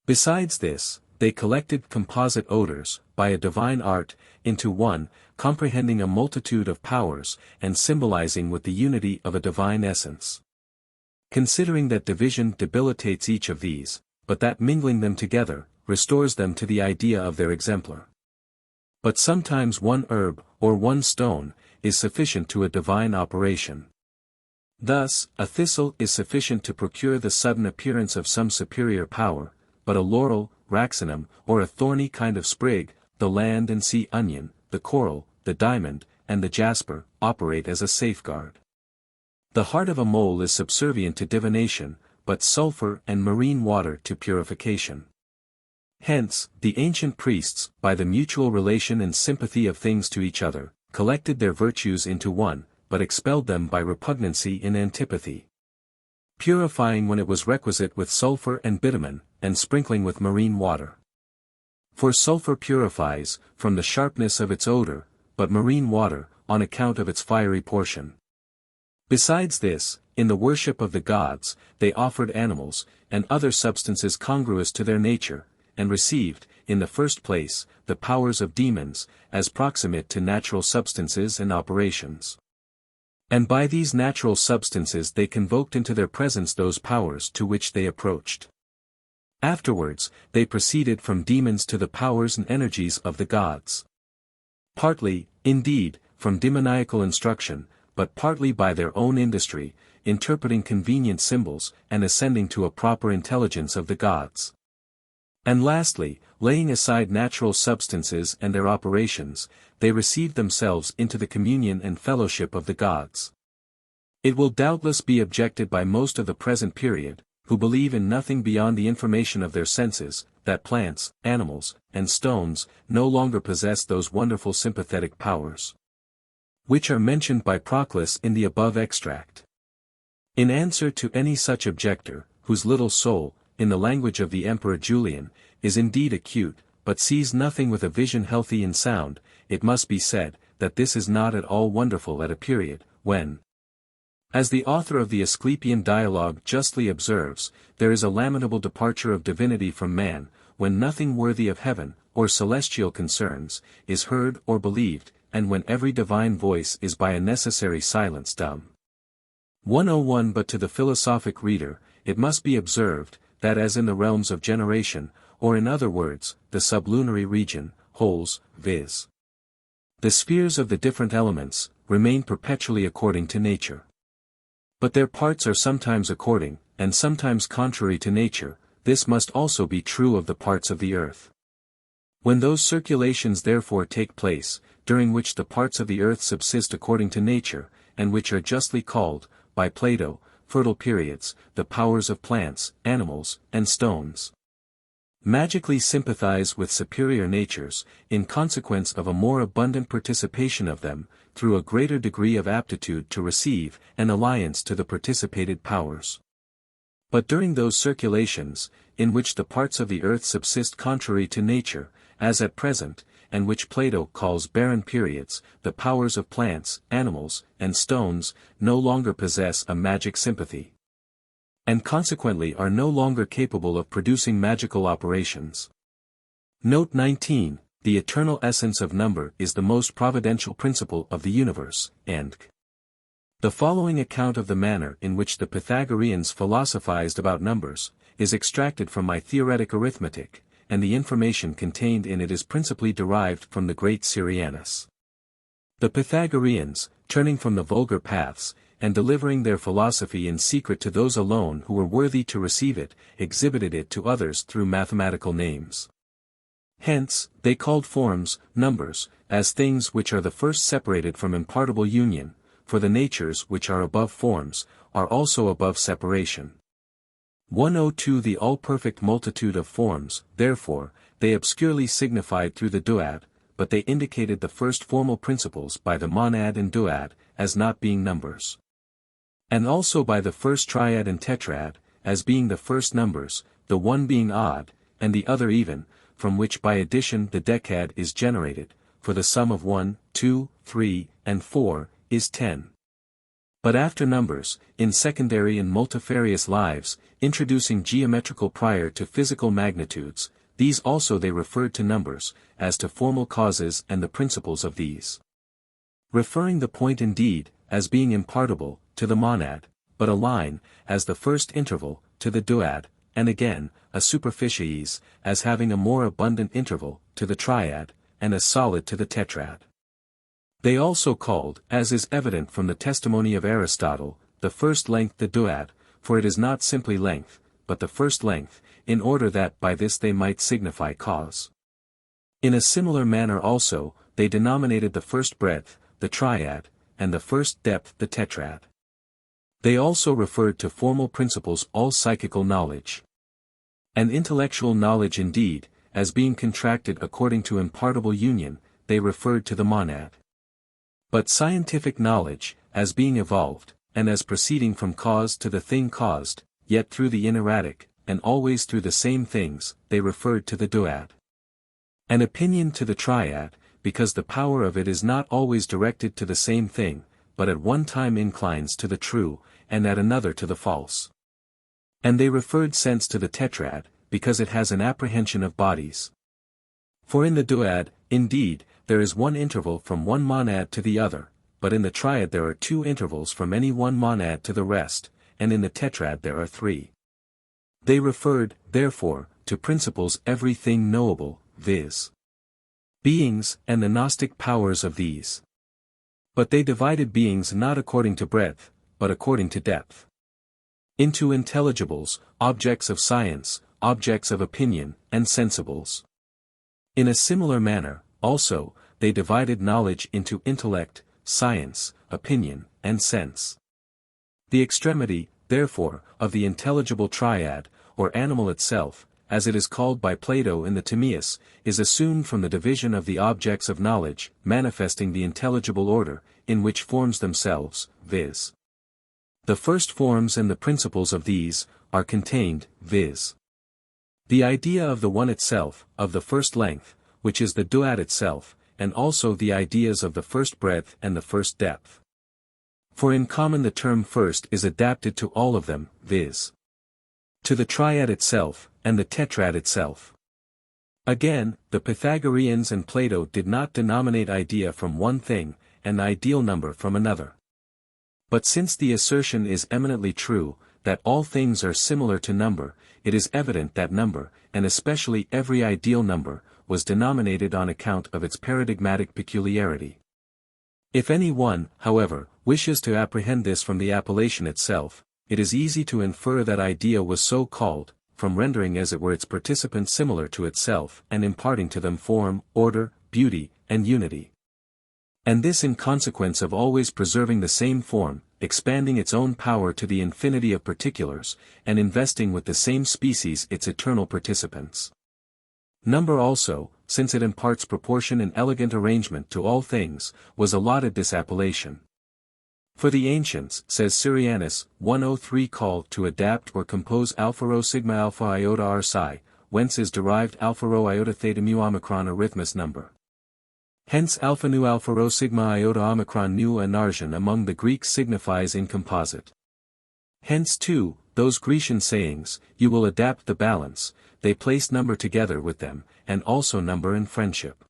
Besides this, they collected composite odors, by a divine art, into one, comprehending a multitude of powers, and symbolizing with the unity of a divine essence. Considering that division debilitates each of these, but that mingling them together, restores them to the idea of their exemplar. But sometimes one herb, or one stone, is sufficient to a divine operation. Thus, a thistle is sufficient to procure the sudden appearance of some superior power, but a laurel, raxinum, or a thorny kind of sprig, the land and sea onion, the coral, the diamond, and the jasper, operate as a safeguard. The heart of a mole is subservient to divination, but sulfur and marine water to purification. Hence, the ancient priests, by the mutual relation and sympathy of things to each other, collected their virtues into one, but expelled them by repugnancy in antipathy. Purifying when it was requisite with sulfur and bitumen, and sprinkling with marine water. For sulfur purifies, from the sharpness of its odor, but marine water, on account of its fiery portion. Besides this, in the worship of the gods, they offered animals, and other substances congruous to their nature, and received, in the first place, the powers of demons, as proximate to natural substances and operations. And by these natural substances they convoked into their presence those powers to which they approached. Afterwards, they proceeded from demons to the powers and energies of the gods. Partly, indeed, from demoniacal instruction, but partly by their own industry, interpreting convenient symbols, and ascending to a proper intelligence of the gods. And lastly, laying aside natural substances and their operations, they received themselves into the communion and fellowship of the gods. It will doubtless be objected by most of the present period, who believe in nothing beyond the information of their senses, that plants, animals, and stones, no longer possess those wonderful sympathetic powers, which are mentioned by Proclus in the above extract. In answer to any such objector, whose little soul, in the language of the Emperor Julian, is indeed acute, but sees nothing with a vision healthy and sound, it must be said, that this is not at all wonderful at a period, when, as the author of the Asclepian Dialogue justly observes, there is a lamentable departure of divinity from man, when nothing worthy of heaven, or celestial concerns, is heard or believed, and when every divine voice is by a necessary silence dumb. 101 But to the philosophic reader, it must be observed, that as in the realms of generation, or in other words, the sublunary region, wholes, viz. the spheres of the different elements, remain perpetually according to nature. But their parts are sometimes according, and sometimes contrary to nature, this must also be true of the parts of the earth. When those circulations therefore take place, during which the parts of the earth subsist according to nature, and which are justly called, by Plato, fertile periods, the powers of plants, animals, and stones magically sympathize with superior natures, in consequence of a more abundant participation of them, through a greater degree of aptitude to receive, and alliance to the participated powers. But during those circulations, in which the parts of the earth subsist contrary to nature, as at present, and which Plato calls barren periods, the powers of plants, animals, and stones, no longer possess a magic sympathy, and consequently are no longer capable of producing magical operations. Note 19, the eternal essence of number is the most providential principle of the universe, and the following account of the manner in which the Pythagoreans philosophized about numbers, is extracted from my Theoretic Arithmetic, and the information contained in it is principally derived from the great Syrianus. The Pythagoreans, turning from the vulgar paths, and delivering their philosophy in secret to those alone who were worthy to receive it, exhibited it to others through mathematical names. Hence, they called forms, numbers, as things which are the first separated from impartible union, for the natures which are above forms, are also above separation. 102 The all-perfect multitude of forms, therefore, they obscurely signified through the duad, but they indicated the first formal principles by the monad and duad, as not being numbers. And also by the first triad and tetrad, as being the first numbers, the one being odd, and the other even, from which by addition the decad is generated, for the sum of 1, 2, 3, and 4, is 10. But after numbers, in secondary and multifarious lives, introducing geometrical prior to physical magnitudes, these also they referred to numbers, as to formal causes and the principles of these. Referring the point indeed, as being impartible, to the monad, but a line, as the first interval, to the duad, and again, a superficies, as having a more abundant interval, to the triad, and a solid to the tetrad. They also called, as is evident from the testimony of Aristotle, the first length the duad, for it is not simply length, but the first length, in order that by this they might signify cause. In a similar manner also, they denominated the first breadth, the triad, and the first depth the tetrad. They also referred to formal principles all psychical knowledge. And intellectual knowledge indeed, as being contracted according to impartible union, they referred to the monad. But scientific knowledge, as being evolved, and as proceeding from cause to the thing caused, yet through the inerratic, and always through the same things, they referred to the duad. An opinion to the triad, because the power of it is not always directed to the same thing, but at one time inclines to the true, and at another to the false. And they referred sense to the tetrad, because it has an apprehension of bodies. For in the duad, indeed, there is one interval from one monad to the other, but in the triad there are two intervals from any one monad to the rest, and in the tetrad there are three. They referred, therefore, to principles everything knowable, viz. Beings, and the Gnostic powers of these. But they divided beings not according to breadth, but according to depth. Into intelligibles, objects of science, objects of opinion, and sensibles. In a similar manner, also, they divided knowledge into intellect, science, opinion, and sense. The extremity, therefore, of the intelligible triad, or animal itself, as it is called by Plato in the Timaeus, is assumed from the division of the objects of knowledge, manifesting the intelligible order, in which forms themselves, viz. The first forms and the principles of these, are contained, viz. The idea of the one itself, of the first length, which is the duad itself, and also the ideas of the first breadth and the first depth. For in common the term first is adapted to all of them, viz. To the triad itself, and the tetrad itself. Again, the Pythagoreans and Plato did not denominate idea from one thing, and ideal number from another. But since the assertion is eminently true, that all things are similar to number, it is evident that number, and especially every ideal number, was denominated on account of its paradigmatic peculiarity. If any one, however, wishes to apprehend this from the appellation itself, it is easy to infer that idea was so called, from rendering as it were its participants similar to itself and imparting to them form, order, beauty, and unity. And this in consequence of always preserving the same form, expanding its own power to the infinity of particulars, and investing with the same species its eternal participants. Number also, since it imparts proportion and elegant arrangement to all things, was allotted this appellation. For the ancients, says Syrianus, 103 called to adapt or compose alpha rho sigma alpha iota r psi, whence is derived alpha rho iota theta mu omicron arithmus number. Hence alpha nu alpha rho sigma iota omicron nu anarjan among the Greeks signifies in composite. Hence too, those Grecian sayings, you will adapt the balance, they place number together with them, and also number and friendship.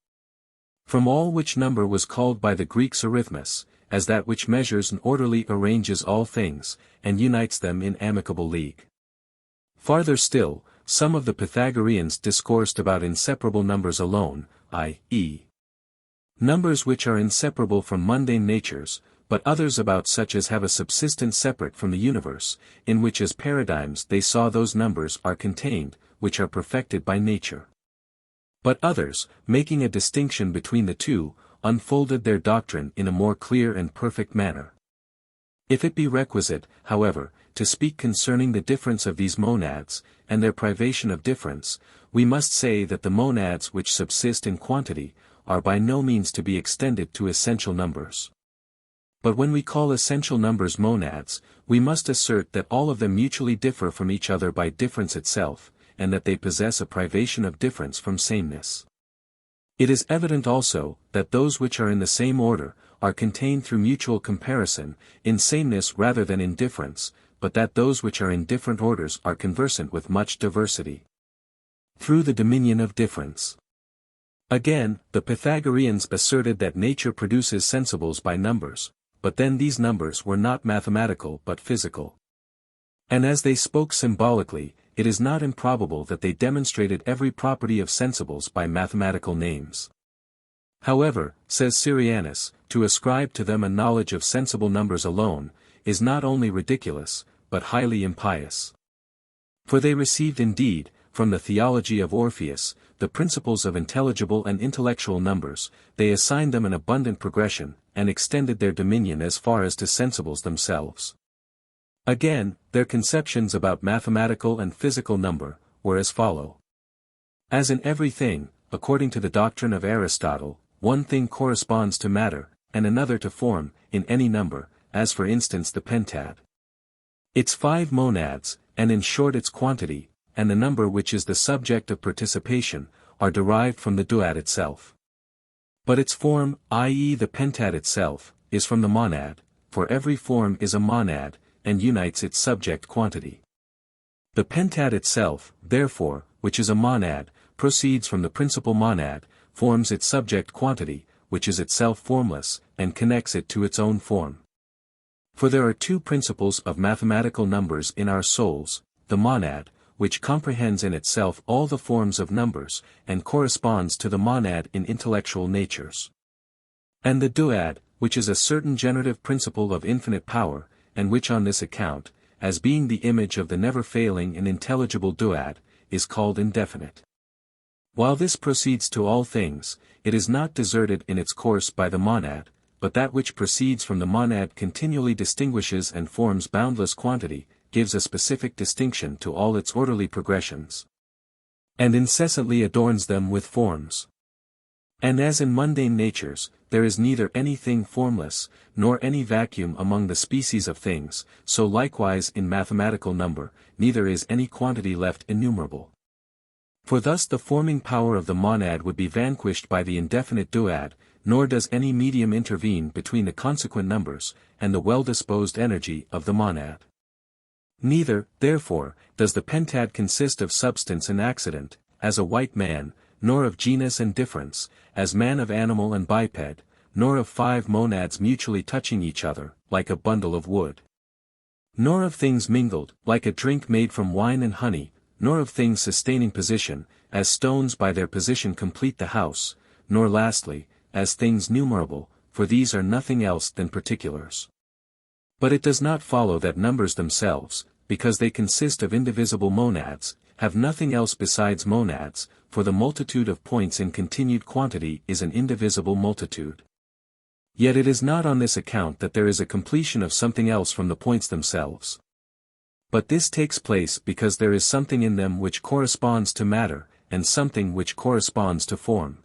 From all which number was called by the Greeks arithmus, as that which measures and orderly arranges all things, and unites them in amicable league. Farther still, some of the Pythagoreans discoursed about inseparable numbers alone, i.e. numbers which are inseparable from mundane natures, but others about such as have a subsistence separate from the universe, in which as paradigms they saw those numbers are contained, which are perfected by nature. But others, making a distinction between the two, unfolded their doctrine in a more clear and perfect manner. If it be requisite, however, to speak concerning the difference of these monads, and their privation of difference, we must say that the monads which subsist in quantity, are by no means to be extended to essential numbers. But when we call essential numbers monads, we must assert that all of them mutually differ from each other by difference itself, and that they possess a privation of difference from sameness. It is evident also, that those which are in the same order, are contained through mutual comparison, in sameness rather than in difference, but that those which are in different orders are conversant with much diversity, through the dominion of difference. Again, the Pythagoreans asserted that nature produces sensibles by numbers, but then these numbers were not mathematical but physical. And as they spoke symbolically, it is not improbable that they demonstrated every property of sensibles by mathematical names. However, says Syrianus, to ascribe to them a knowledge of sensible numbers alone, is not only ridiculous, but highly impious. For they received indeed, from the theology of Orpheus, the principles of intelligible and intellectual numbers, they assigned them an abundant progression, and extended their dominion as far as to sensibles themselves. Again, their conceptions about mathematical and physical number, were as follow. As in every thing, according to the doctrine of Aristotle, one thing corresponds to matter, and another to form, in any number, as for instance the pentad. Its 5 monads, and in short its quantity, and the number which is the subject of participation, are derived from the duad itself. But its form, i.e. the pentad itself, is from the monad, for every form is a monad, and unites its subject quantity. The pentad itself, therefore, which is a monad, proceeds from the principal monad, forms its subject quantity, which is itself formless, and connects it to its own form. For there are 2 principles of mathematical numbers in our souls, the monad, which comprehends in itself all the forms of numbers, and corresponds to the monad in intellectual natures. And the duad, which is a certain generative principle of infinite power, and which on this account, as being the image of the never-failing and intelligible duad, is called indefinite. While this proceeds to all things, it is not deserted in its course by the monad, but that which proceeds from the monad continually distinguishes and forms boundless quantity, gives a specific distinction to all its orderly progressions, and incessantly adorns them with forms. And as in mundane natures, there is neither anything formless, nor any vacuum among the species of things, so likewise in mathematical number, neither is any quantity left innumerable. For thus the forming power of the monad would be vanquished by the indefinite duad, nor does any medium intervene between the consequent numbers, and the well-disposed energy of the monad. Neither, therefore, does the pentad consist of substance and accident, as a white man, nor of genus and difference, as man of animal and biped, nor of 5 monads mutually touching each other, like a bundle of wood. Nor of things mingled, like a drink made from wine and honey, nor of things sustaining position, as stones by their position complete the house, nor lastly, as things numerable, for these are nothing else than particulars. But it does not follow that numbers themselves, because they consist of indivisible monads, have nothing else besides monads, for the multitude of points in continued quantity is an indivisible multitude. Yet it is not on this account that there is a completion of something else from the points themselves. But this takes place because there is something in them which corresponds to matter, and something which corresponds to form.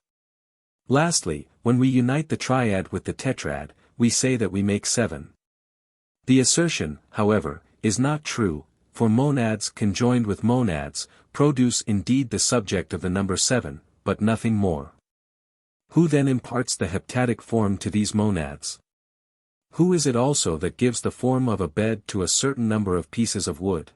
Lastly, when we unite the triad with the tetrad, we say that we make 7. The assertion, however, is not true, for monads conjoined with monads, produce indeed the subject of the number 7, but nothing more. Who then imparts the heptadic form to these monads? Who is it also that gives the form of a bed to a certain number of pieces of wood?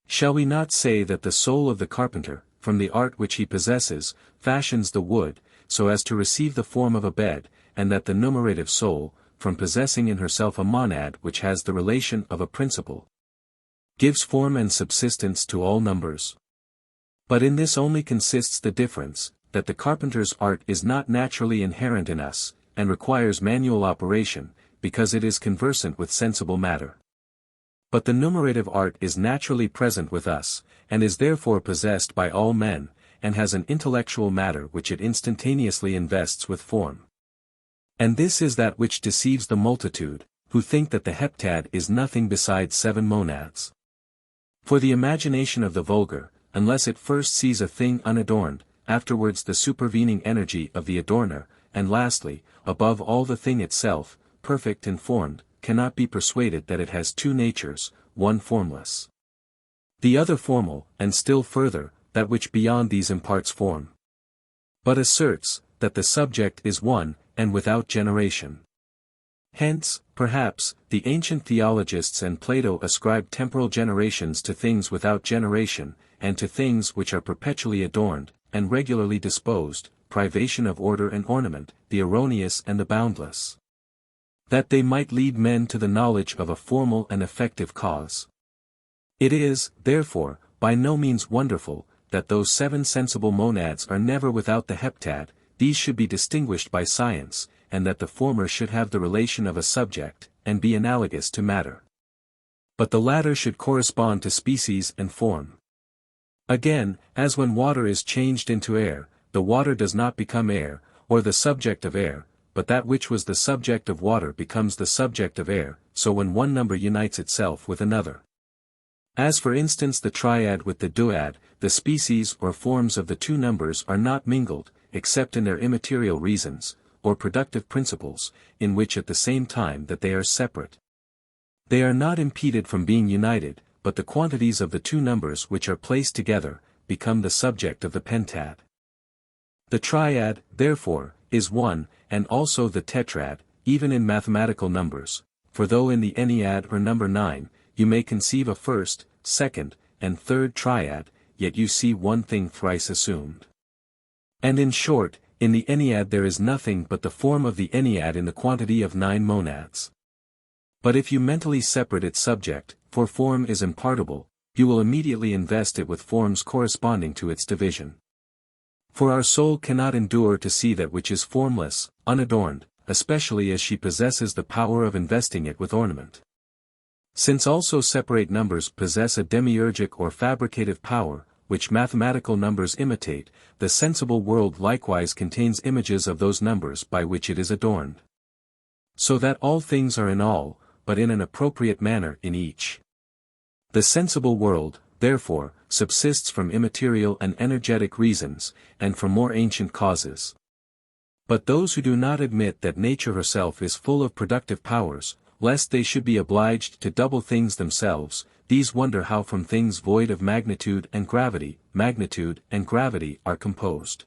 Shall we not say that the soul of the carpenter, from the art which he possesses, fashions the wood, so as to receive the form of a bed, and that the numerative soul, from possessing in herself a monad which has the relation of a principle, gives form and subsistence to all numbers? But in this only consists the difference, that the carpenter's art is not naturally inherent in us, and requires manual operation, because it is conversant with sensible matter. But the numerative art is naturally present with us, and is therefore possessed by all men, and has an intellectual matter which it instantaneously invests with form. And this is that which deceives the multitude, who think that the heptad is nothing besides 7 monads. For the imagination of the vulgar, unless it first sees a thing unadorned, afterwards the supervening energy of the adorner, and lastly, above all the thing itself, perfect and formed, cannot be persuaded that it has 2 natures, one formless. The other formal, and still further, that which beyond these imparts form. But asserts, that the subject is one, and without generation. Hence, perhaps, the ancient theologists and Plato ascribed temporal generations to things without generation, and to things which are perpetually adorned, and regularly disposed, privation of order and ornament, the erroneous and the boundless. That they might lead men to the knowledge of a formal and effective cause. It is, therefore, by no means wonderful, that those 7 sensible monads are never without the heptad, these should be distinguished by science, and that the former should have the relation of a subject, and be analogous to matter. But the latter should correspond to species and form. Again, as when water is changed into air, the water does not become air, or the subject of air, but that which was the subject of water becomes the subject of air, so when one number unites itself with another. As for instance the triad with the duad, the species or forms of the two numbers are not mingled, except in their immaterial reasons, or productive principles, in which at the same time that they are separate. They are not impeded from being united, but the quantities of the two numbers which are placed together, become the subject of the pentad. The triad, therefore, is one, and also the tetrad, even in mathematical numbers, for though in the ennead or number 9, you may conceive a first, second, and third triad, yet you see one thing thrice assumed. And in short, in the ennead there is nothing but the form of the ennead in the quantity of 9 monads. But if you mentally separate its subject, for form is impartible, you will immediately invest it with forms corresponding to its division. For our soul cannot endure to see that which is formless, unadorned, especially as she possesses the power of investing it with ornament. Since also separate numbers possess a demiurgic or fabricative power, which mathematical numbers imitate, the sensible world likewise contains images of those numbers by which it is adorned. So that all things are in all, but in an appropriate manner in each. The sensible world, therefore, subsists from immaterial and energetic reasons, and from more ancient causes. But those who do not admit that nature herself is full of productive powers, lest they should be obliged to double things themselves, these wonder how from things void of magnitude and gravity are composed.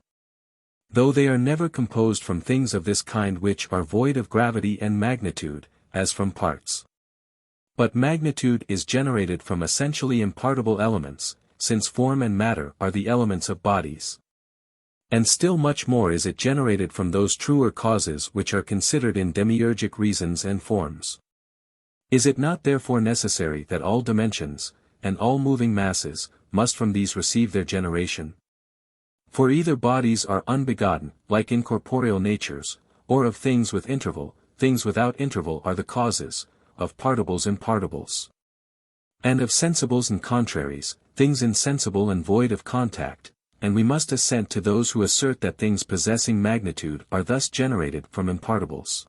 Though they are never composed from things of this kind which are void of gravity and magnitude, as from parts. But magnitude is generated from essentially impartible elements, since form and matter are the elements of bodies. And still much more is it generated from those truer causes which are considered in demiurgic reasons and forms. Is it not therefore necessary that all dimensions, and all moving masses, must from these receive their generation? For either bodies are unbegotten, like incorporeal natures, or of things with interval, things without interval are the causes, of partibles impartibles. And of sensibles and contraries, things insensible and void of contact, and we must assent to those who assert that things possessing magnitude are thus generated from impartibles.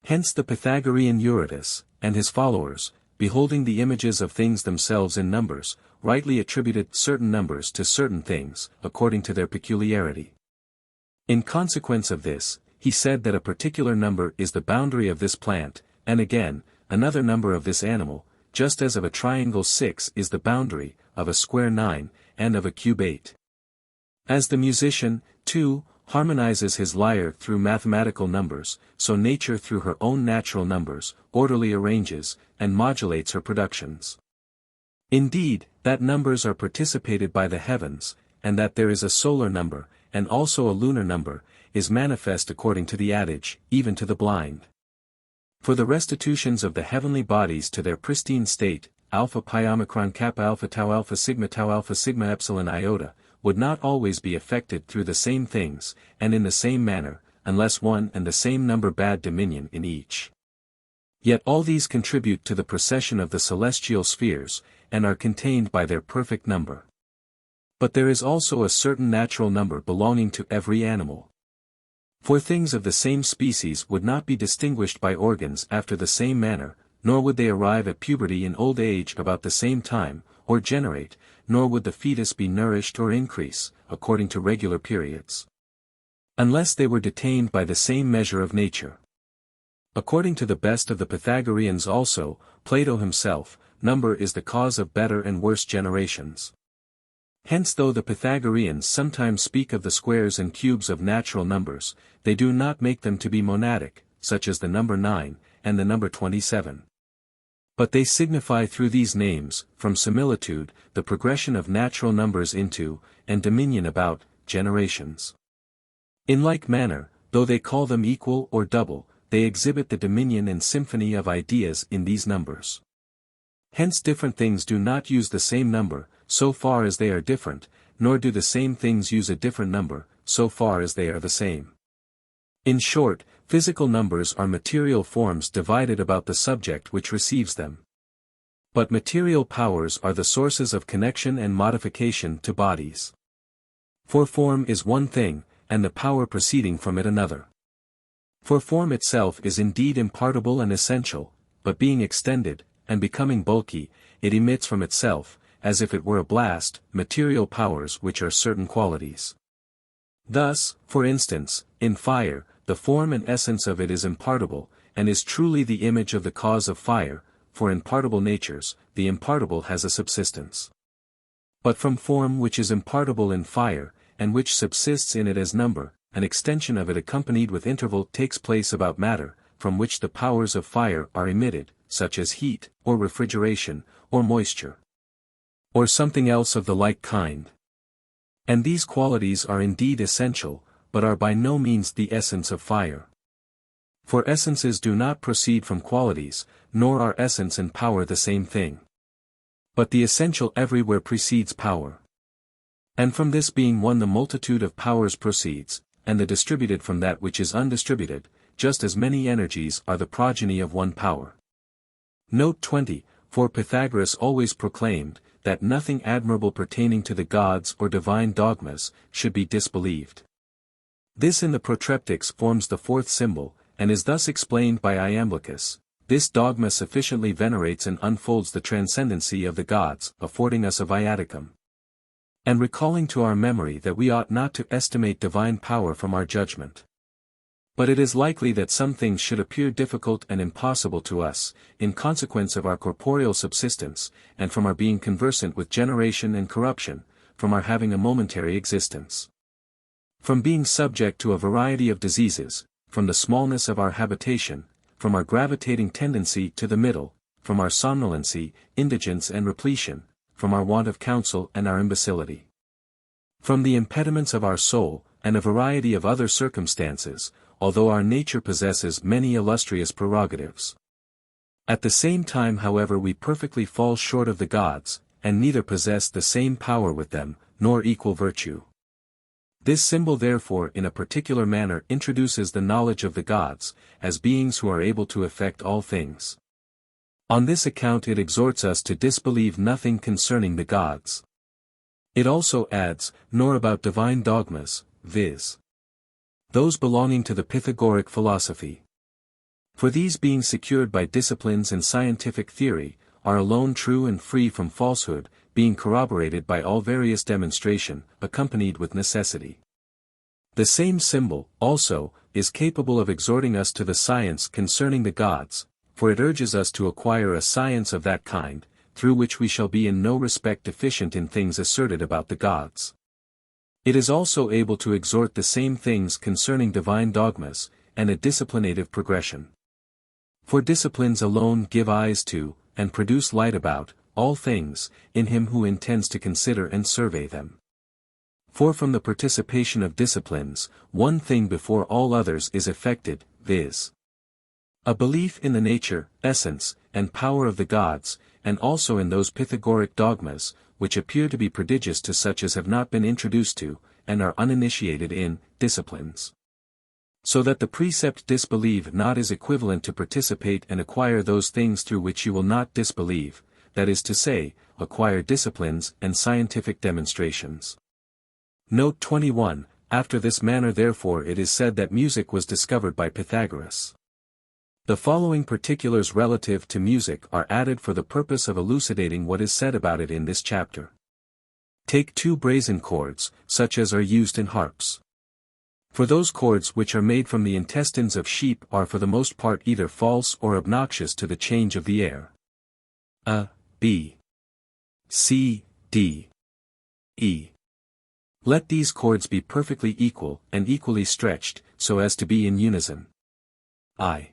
Hence the Pythagorean Euryphamus, and his followers, beholding the images of things themselves in numbers, rightly attributed certain numbers to certain things, according to their peculiarity. In consequence of this, he said that a particular number is the boundary of this plant, and again, another number of this animal, just as of a triangle 6 is the boundary, of a square 9, and of a cube 8. As the musician, too, harmonizes his lyre through mathematical numbers, so nature through her own natural numbers, orderly arranges, and modulates her productions. Indeed, that numbers are participated by the heavens, and that there is a solar number, and also a lunar number, is manifest according to the adage, even to the blind. For the restitutions of the heavenly bodies to their pristine state, alpha pi omicron kappa alpha tau alpha sigma epsilon iota, would not always be effected through the same things, and in the same manner, unless one and the same number bad dominion in each. Yet all these contribute to the procession of the celestial spheres, and are contained by their perfect number. But there is also a certain natural number belonging to every animal. For things of the same species would not be distinguished by organs after the same manner, nor would they arrive at puberty in old age about the same time, or generate, nor would the fetus be nourished or increase, according to regular periods. Unless they were detained by the same measure of nature. According to the best of the Pythagoreans also, Plato himself, number is the cause of better and worse generations. Hence though the Pythagoreans sometimes speak of the squares and cubes of natural numbers, they do not make them to be monadic, such as the number 9, and the number 27. But they signify through these names, from similitude, the progression of natural numbers into, and dominion about, generations. In like manner, though they call them equal or double, they exhibit the dominion and symphony of ideas in these numbers. Hence different things do not use the same number, so far as they are different, nor do the same things use a different number, so far as they are the same. In short, physical numbers are material forms divided about the subject which receives them. But material powers are the sources of connection and modification to bodies. For form is one thing, and the power proceeding from it another. For form itself is indeed impartible and essential, but being extended, and becoming bulky, it emits from itself, as if it were a blast, material powers which are certain qualities. Thus, for instance, in fire, the form and essence of it is impartible, and is truly the image of the cause of fire, for in partible natures, the impartible has a subsistence. But from form which is impartible in fire, and which subsists in it as number, an extension of it accompanied with interval takes place about matter, from which the powers of fire are emitted, such as heat, or refrigeration, or moisture, or something else of the like kind. And these qualities are indeed essential, but are by no means the essence of fire. For essences do not proceed from qualities, nor are essence and power the same thing. But the essential everywhere precedes power. And from this being one the multitude of powers proceeds, and the distributed from that which is undistributed, just as many energies are the progeny of one power. Note 20, for Pythagoras always proclaimed, that nothing admirable pertaining to the gods or divine dogmas, should be disbelieved. This in the protreptics forms the fourth symbol, and is thus explained by Iamblichus. This dogma sufficiently venerates and unfolds the transcendency of the gods, affording us a viaticum. And recalling to our memory that we ought not to estimate divine power from our judgment. But it is likely that some things should appear difficult and impossible to us, in consequence of our corporeal subsistence, and from our being conversant with generation and corruption, from our having a momentary existence. From being subject to a variety of diseases, from the smallness of our habitation, from our gravitating tendency to the middle, from our somnolency, indigence and repletion, from our want of counsel and our imbecility. From the impediments of our soul, and a variety of other circumstances, although our nature possesses many illustrious prerogatives. At the same time however we perfectly fall short of the gods, and neither possess the same power with them, nor equal virtue. This symbol therefore in a particular manner introduces the knowledge of the gods, as beings who are able to effect all things. On this account it exhorts us to disbelieve nothing concerning the gods. It also adds, nor about divine dogmas, viz. those belonging to the Pythagoric philosophy. For these being secured by disciplines and scientific theory, are alone true and free from falsehood, being corroborated by all various demonstration, accompanied with necessity. The same symbol, also, is capable of exhorting us to the science concerning the gods, for it urges us to acquire a science of that kind, through which we shall be in no respect deficient in things asserted about the gods. It is also able to exhort the same things concerning divine dogmas, and a disciplinative progression. For disciplines alone give eyes to, and produce light about, all things, in him who intends to consider and survey them. For from the participation of disciplines, one thing before all others is effected, viz. a belief in the nature, essence, and power of the gods, and also in those Pythagoric dogmas, which appear to be prodigious to such as have not been introduced to, and are uninitiated in, disciplines. So that the precept disbelieve not is equivalent to participate and acquire those things through which you will not disbelieve, that is to say, acquire disciplines and scientific demonstrations. Note 21, after this manner therefore it is said that music was discovered by Pythagoras. The following particulars relative to music are added for the purpose of elucidating what is said about it in this chapter. Take 2 brazen chords, such as are used in harps. For those chords which are made from the intestines of sheep are for the most part either false or obnoxious to the change of the air. A B, C, D, E. Let these chords be perfectly equal and equally stretched, so as to be in unison. I,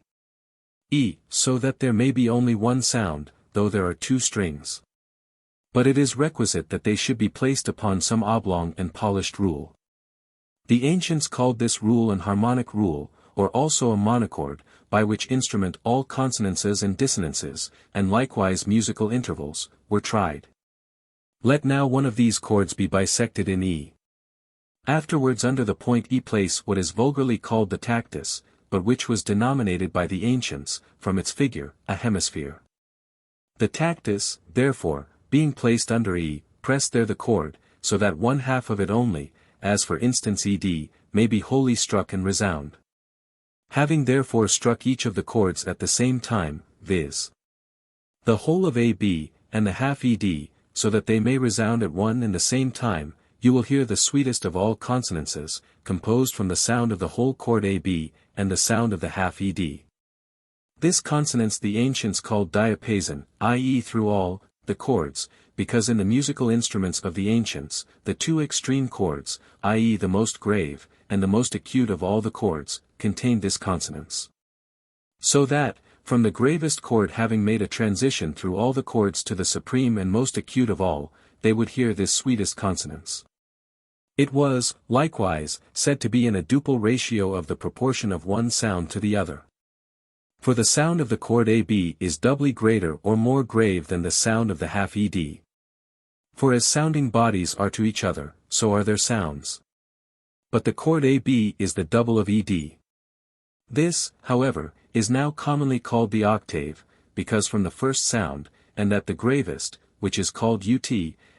E, so that there may be only one sound, though there are two strings. But it is requisite that they should be placed upon some oblong and polished rule. The ancients called this rule an harmonic rule, or also a monochord, by which instrument all consonances and dissonances, and likewise musical intervals, were tried. Let now one of these chords be bisected in E. Afterwards under the point E place what is vulgarly called the tactus, but which was denominated by the ancients, from its figure, a hemisphere. The tactus, therefore, being placed under E, press there the chord, so that one half of it only, as for instance ED, may be wholly struck and resound. Having therefore struck each of the chords at the same time, viz. the whole of AB, and the half ED, so that they may resound at one and the same time, you will hear the sweetest of all consonances, composed from the sound of the whole chord AB, and the sound of the half ED. This consonance the ancients called diapason, i.e. through all the chords, because in the musical instruments of the ancients, the two extreme chords, i.e. the most grave, and the most acute of all the chords, contained this consonance. So that, from the gravest chord having made a transition through all the chords to the supreme and most acute of all, they would hear this sweetest consonance. It was, likewise, said to be in a duple ratio of the proportion of one sound to the other. For the sound of the chord AB is doubly greater or more grave than the sound of the half ED. For as sounding bodies are to each other, so are their sounds. But the chord AB is the double of ED. This, however, is now commonly called the octave, because from the first sound, and that the gravest, which is called UT,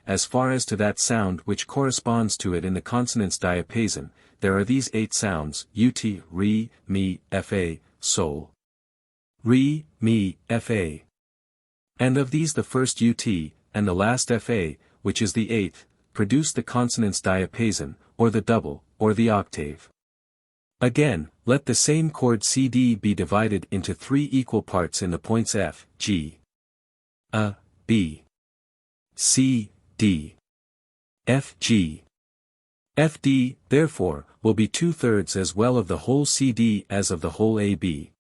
as far as to that sound which corresponds to it in the consonants diapason, there are these 8 sounds, UT, Re, Mi, Fa, Sol. Re, Mi, Fa. And of these the first UT, and the last Fa, which is the 8th, produce the consonants diapason, or the double, or the octave. Again, let the same chord CD be divided into 3 equal parts in the points F, G, A, B, C, D, F, G. FD, therefore, will be 2/3 as well of the whole CD as of the whole AB.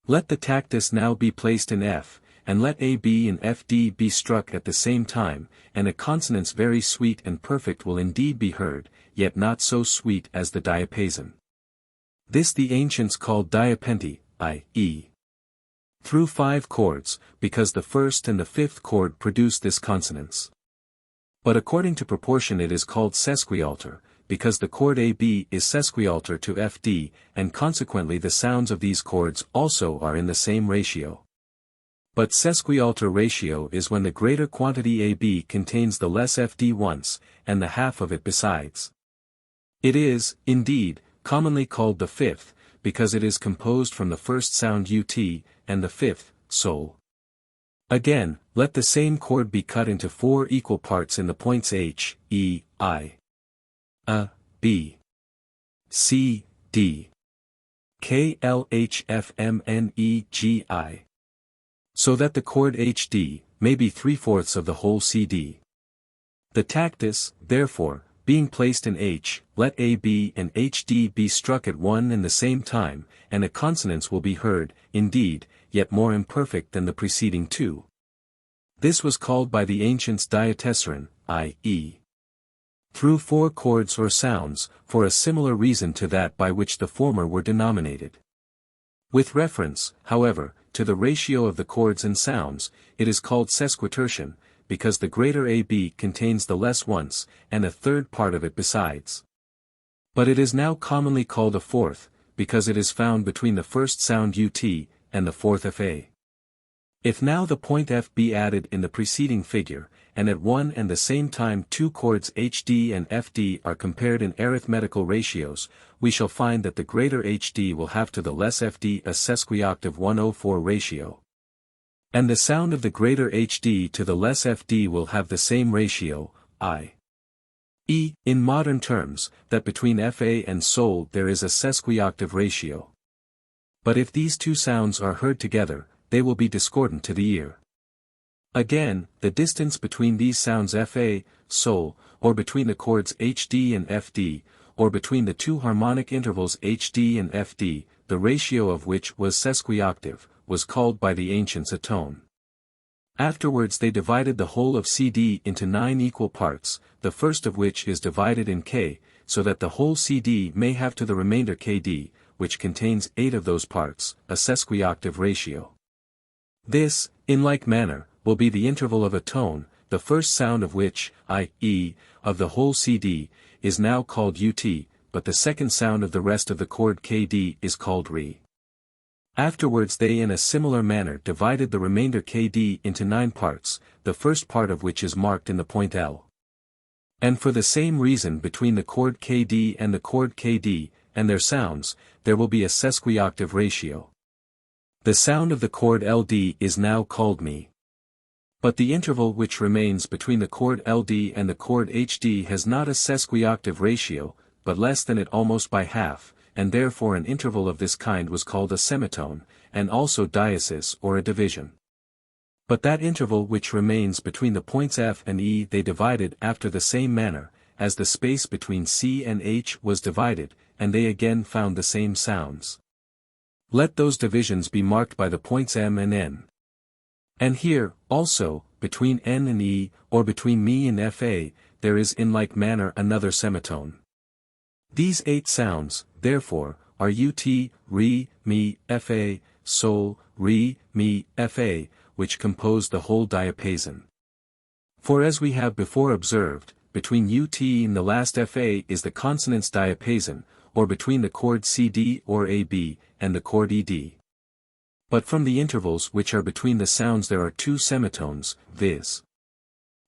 Let the tactus now be placed in F, and let AB and FD be struck at the same time, and a consonance very sweet and perfect will indeed be heard, yet not so sweet as the diapason. This the ancients called diapente, i.e. through 5 chords, because the first and the 5th chord produce this consonance. But according to proportion it is called sesquialter, because the chord AB is sesquialter to FD, and consequently the sounds of these chords also are in the same ratio. But sesquialter ratio is when the greater quantity AB contains the less FD once, and the half of it besides. It is, indeed, commonly called the 5th, because it is composed from the first sound UT, and the 5th, Sol. Again, let the same chord be cut into 4 equal parts in the points H, E, I, A, B, C, D, K, L, H, F, M, N, E, G, I. So that the chord HD may be 3/4 of the whole CD. The tactus, therefore, being placed in H, let AB and HD be struck at one and the same time, and a consonance will be heard, indeed, yet more imperfect than the preceding 2. This was called by the ancients diatessaron, i.e. through 4 chords or sounds, for a similar reason to that by which the former were denominated. With reference, however, to the ratio of the chords and sounds, it is called sesquitertian, because the greater AB contains the less once, and a 3rd part of it besides. But it is now commonly called a 4th, because it is found between the first sound UT, and the 4th Fa. If now the point F be added in the preceding figure, and at one and the same time 2 chords HD and FD are compared in arithmetical ratios, we shall find that the greater HD will have to the less FD a sesquioctave 104 ratio. And the sound of the greater HD to the less FD will have the same ratio, i.e. in modern terms, that between Fa and Sol there is a sesquioctave ratio. But if these 2 sounds are heard together, they will be discordant to the ear. Again, the distance between these sounds fa, sol, or between the chords hd and fd, or between the two harmonic intervals hd and fd, the ratio of which was sesquioctave, was called by the ancients a tone. Afterwards they divided the whole of CD into 9 equal parts, the first of which is divided in K, so that the whole CD may have to the remainder KD, which contains 8 of those parts, a sesquioctave ratio. This, in like manner, will be the interval of a tone, the first sound of which, i.e., of the whole CD, is now called UT, but the second sound of the rest of the chord KD is called Re. Afterwards they in a similar manner divided the remainder KD into 9 parts, the first part of which is marked in the point L. And for the same reason between the chord KD and the chord KD, and their sounds, there will be a sesquioctave ratio. The sound of the chord LD is now called Mi. But the interval which remains between the chord LD and the chord HD has not a sesquioctave ratio, but less than it almost by half, and therefore an interval of this kind was called a semitone, and also diesis or a division. But that interval which remains between the points F and E they divided after the same manner, as the space between C and H was divided, and they again found the same sounds. Let those divisions be marked by the points M and N. And here, also, between N and E, or between Mi and Fa, there is in like manner another semitone. These 8 sounds, therefore, are UT, Re, Mi, Fa, Sol, Re, Mi, Fa, which compose the whole diapason. For as we have before observed, between UT and the last Fa is the consonance diapason, or between the chord CD or AB, and the chord ED. But from the intervals which are between the sounds there are 2 semitones, viz.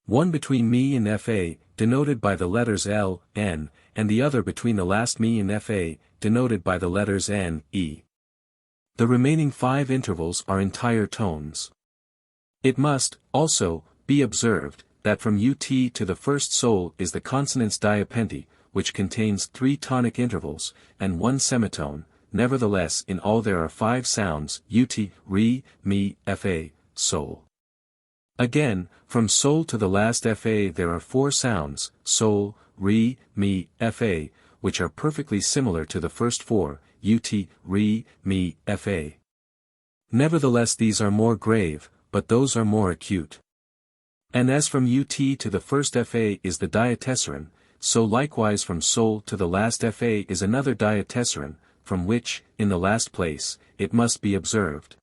One between Mi and Fa, denoted by the letters L, N, and the other between the last Mi and Fa, denoted by the letters N, E. The remaining 5 intervals are entire tones. It must, also, be observed, that from UT to the first Sol is the consonance diapente, which contains 3 tonic intervals, and 1 semitone. Nevertheless in all there are 5 sounds, UT, Re, Mi, Fa, Sol. Again, from Sol to the last Fa there are 4 sounds, Sol, Re, Mi, Fa, which are perfectly similar to the first 4, UT, Re, Mi, Fa. Nevertheless these are more grave, but those are more acute. And as from UT to the first Fa is the diatessaron, so likewise from Sol to the last Fa is another diatessaron, from which, in the last place, it must be observed.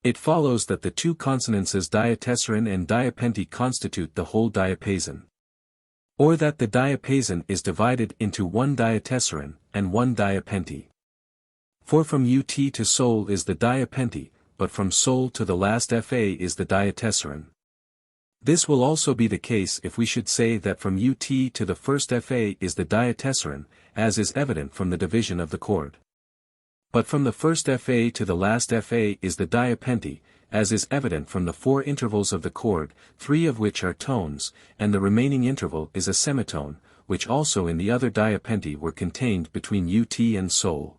It follows that the 2 consonances diatessaron and diapente constitute the whole diapason. Or that the diapason is divided into 1 diatessaron, and 1 diapente. For from UT to Sol is the diapente, but from Sol to the last Fa is the diatessaron. This will also be the case if we should say that from UT to the first Fa is the diatessaron, as is evident from the division of the chord. But from the first Fa to the last Fa is the diapente, as is evident from the 4 intervals of the chord, 3 of which are tones, and the remaining interval is a semitone, which also in the other diapente were contained between UT and Sol.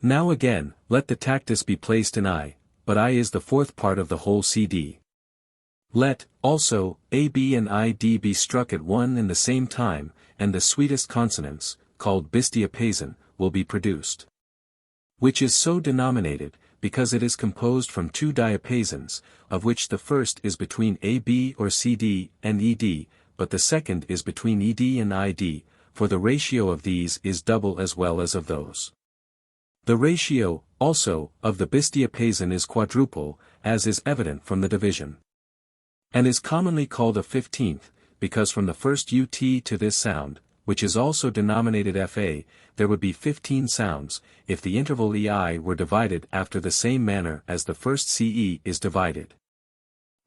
Now again, let the tactus be placed in I, but I is the 4th part of the whole CD. Let, also, AB and ID be struck at one and the same time, and the sweetest consonance, called bistiapason, will be produced. Which is so denominated, because it is composed from 2 diapasons, of which the first is between AB or CD and ED, but the second is between ED and ID, for the ratio of these is double as well as of those. The ratio, also, of the bistiapason is quadruple, as is evident from the division. And is commonly called a 15th, because from the first UT to this sound, which is also denominated Fa, there would be 15 sounds, if the interval EI were divided after the same manner as the first CE is divided.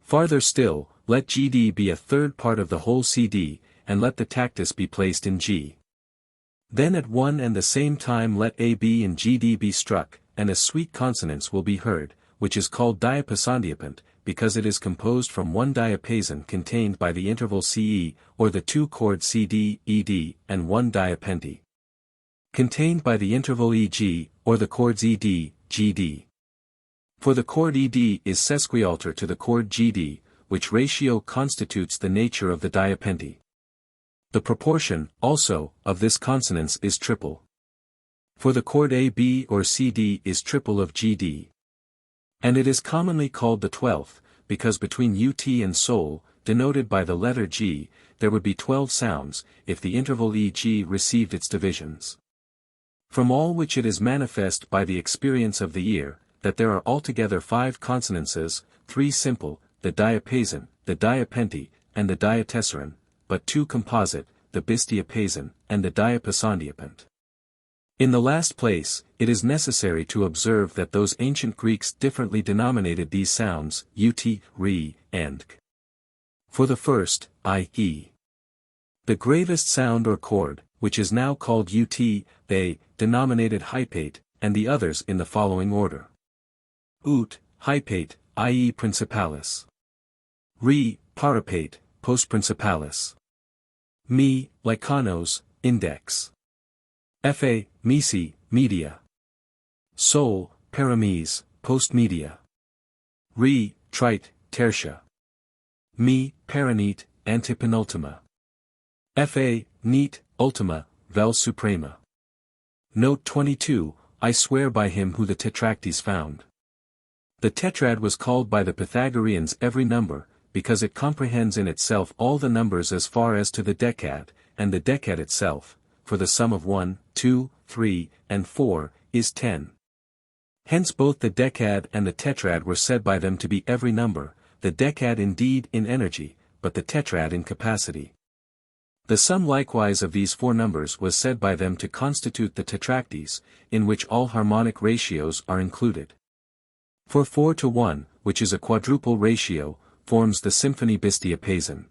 Farther still, let GD be a 3rd part of the whole CD, and let the tactus be placed in G. Then at one and the same time let AB and GD be struck, and a sweet consonance will be heard, which is called diapasondiapant, because it is composed from 1 diapason contained by the interval CE, or the 2 chords CD, ED, and 1 diapente. Contained by the interval EG, or the chords ED, GD. For the chord ED is sesquialter to the chord GD, which ratio constitutes the nature of the diapente. The proportion, also, of this consonance is triple. For the chord AB or CD is triple of GD. And it is commonly called the 12th, because between UT and Sol, denoted by the letter G, there would be 12 sounds, if the interval EG received its divisions. From all which it is manifest by the experience of the ear, that there are altogether 5 consonances, 3 simple, the diapason, the diapente, and the diatessaron, but 2 composite, the bistiapason, and the diapasondiapent. In the last place, it is necessary to observe that those ancient Greeks differently denominated these sounds, ut, re, and k. For the first, i.e. the gravest sound or chord, which is now called ut, they denominated hypate, and the others in the following order. Ut, hypate, i.e. principalis. Re, parapate, postprincipalis. Mi, lycanos, index. Fa, misi, media. Sol, parames, postmedia. Re, trite, tertia. Mi, paranete, antepenultima. Fa, neat, ultima, vel suprema. Note 22, I swear by him who the Tetractes found. The tetrad was called by the Pythagoreans every number, because it comprehends in itself all the numbers as far as to the decad, and the decad itself, for the sum of 1, 2, 3, and 4, is 10. Hence both the decad and the tetrad were said by them to be every number, the decad indeed in energy, but the tetrad in capacity. The sum likewise of these 4 numbers was said by them to constitute the Tetractes, in which all harmonic ratios are included. For 4 to 1, which is a quadruple ratio, forms the symphony bistiapason.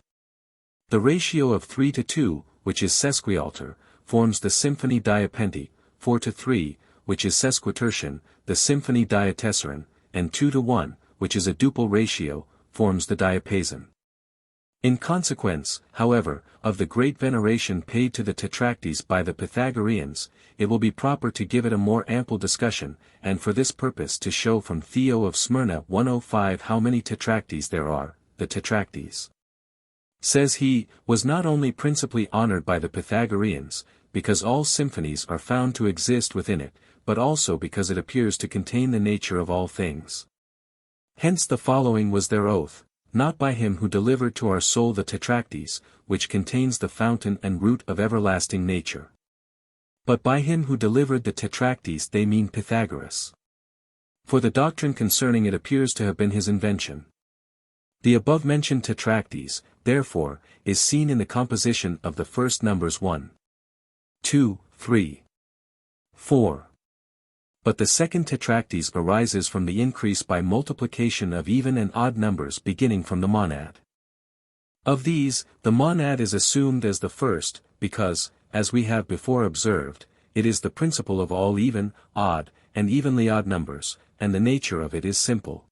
The ratio of 3 to 2, which is sesquialter, forms the symphony diapente, 4 to 3, which is sesquitertian, the symphony diatessaron, and 2 to 1, which is a duple ratio, forms the diapason. In consequence, however, of the great veneration paid to the Tetractes by the Pythagoreans, it will be proper to give it a more ample discussion, and for this purpose to show from Theo of Smyrna 105 how many Tetractes there are. The Tetractes, says he, was not only principally honored by the Pythagoreans, because all symphonies are found to exist within it, but also because it appears to contain the nature of all things. Hence the following was their oath, not by him who delivered to our soul the Tetractes, which contains the fountain and root of everlasting nature. But by him who delivered the Tetractes they mean Pythagoras. For the doctrine concerning it appears to have been his invention. The above-mentioned Tetractes, therefore, is seen in the composition of the first numbers 1, 2, 3, 4. But the second Tetractes arises from the increase by multiplication of even and odd numbers beginning from the monad. Of these, the monad is assumed as the first, because, as we have before observed, it is the principle of all even, odd, and evenly odd numbers, and the nature of it is simple.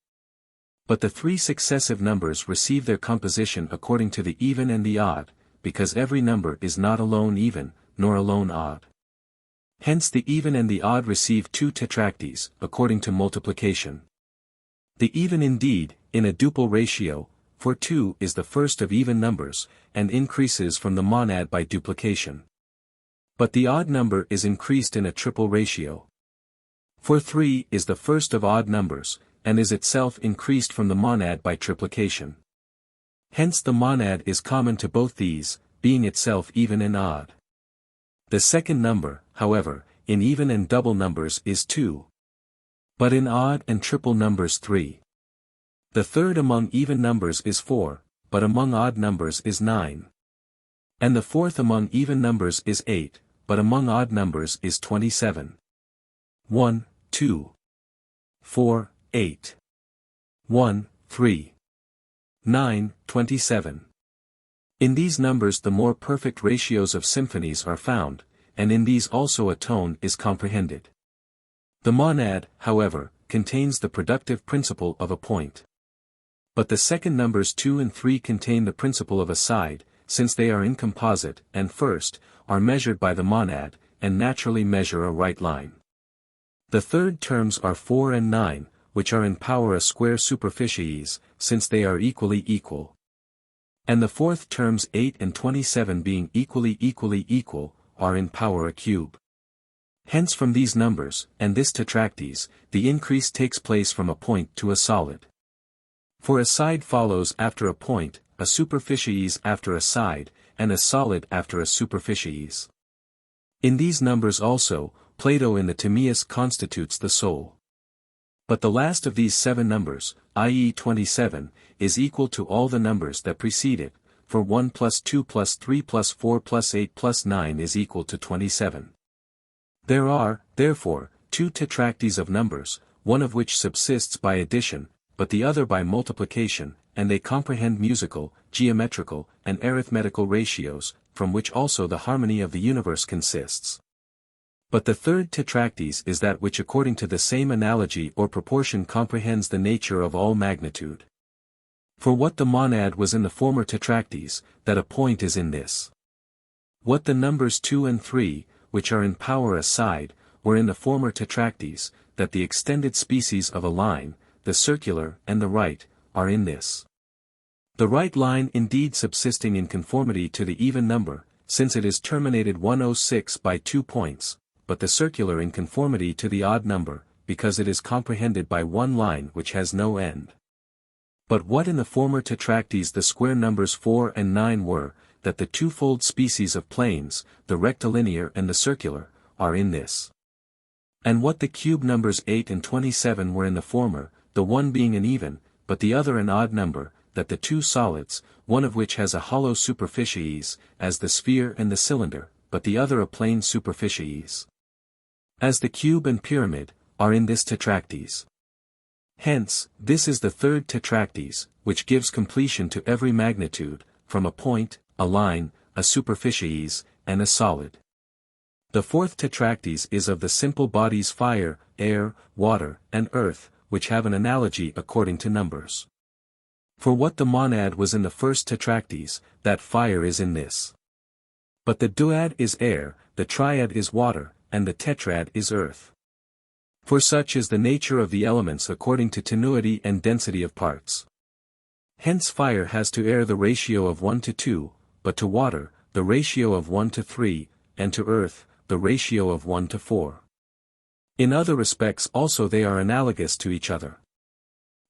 But the 3 successive numbers receive their composition according to the even and the odd, because every number is not alone even, nor alone odd. Hence the even and the odd receive 2 Tetractes, according to multiplication. The even indeed, in a duple ratio, for 2 is the first of even numbers, and increases from the monad by duplication. But the odd number is increased in a triple ratio. For 3 is the first of odd numbers, and is itself increased from the monad by triplication. Hence the monad is common to both these, being itself even and odd. The second number, however, in even and double numbers is 2. But in odd and triple numbers 3. The third among even numbers is 4, but among odd numbers is 9. And the fourth among even numbers is 8, but among odd numbers is 27. 1, 2, 4, 8. 1, 3. 9, 27. In these numbers the more perfect ratios of symphonies are found, and in these also a tone is comprehended. The monad, however, contains the productive principle of a point. But the second numbers 2 and 3 contain the principle of a side, since they are incomposite, and first, are measured by the monad, and naturally measure a right line. The third terms are 4 and 9, which are in power a square superficies, since they are equally equal. And the fourth terms 8 and 27 being equally equal, are in power a cube. Hence from these numbers, and this tetractys, the increase takes place from a point to a solid. For a side follows after a point, a superficies after a side, and a solid after a superficies. In these numbers also, Plato in the Timaeus constitutes the soul. But the last of these 7 numbers, i.e. 27, is equal to all the numbers that precede it, for 1 plus 2 plus 3 plus 4 plus 8 plus 9 is equal to 27. There are, therefore, 2 tetractys of numbers, one of which subsists by addition, but the other by multiplication, and they comprehend musical, geometrical, and arithmetical ratios, from which also the harmony of the universe consists. But the third tetractys is that which according to the same analogy or proportion comprehends the nature of all magnitude. For what the monad was in the former tetractys, that a point is in this. What the numbers 2 and 3, which are in power a side, were in the former tetractys, that the extended species of a line, the circular and the right, are in this. The right line indeed subsisting in conformity to the even number, since it is terminated 106 by 2 points, but the circular in conformity to the odd number, because it is comprehended by one line which has no end. But what in the former tetractys the square numbers 4 and 9 were, that the twofold species of planes, the rectilinear and the circular, are in this. And what the cube numbers 8 and 27 were in the former, the one being an even, but the other an odd number, that the 2 solids, one of which has a hollow superficies, as the sphere and the cylinder, but the other a plane superficies, as the cube and pyramid, are in this tetractys. Hence, this is the third tetractys, which gives completion to every magnitude, from a point, a line, a superficies, and a solid. The fourth tetractys is of the simple bodies fire, air, water, and earth, which have an analogy according to numbers. For what the monad was in the first tetractys, that fire is in this. But the duad is air, the triad is water, and the tetrad is earth. For such is the nature of the elements according to tenuity and density of parts. Hence fire has to air the ratio of 1 to 2, but to water, the ratio of 1 to 3, and to earth, the ratio of 1 to 4. In other respects also they are analogous to each other.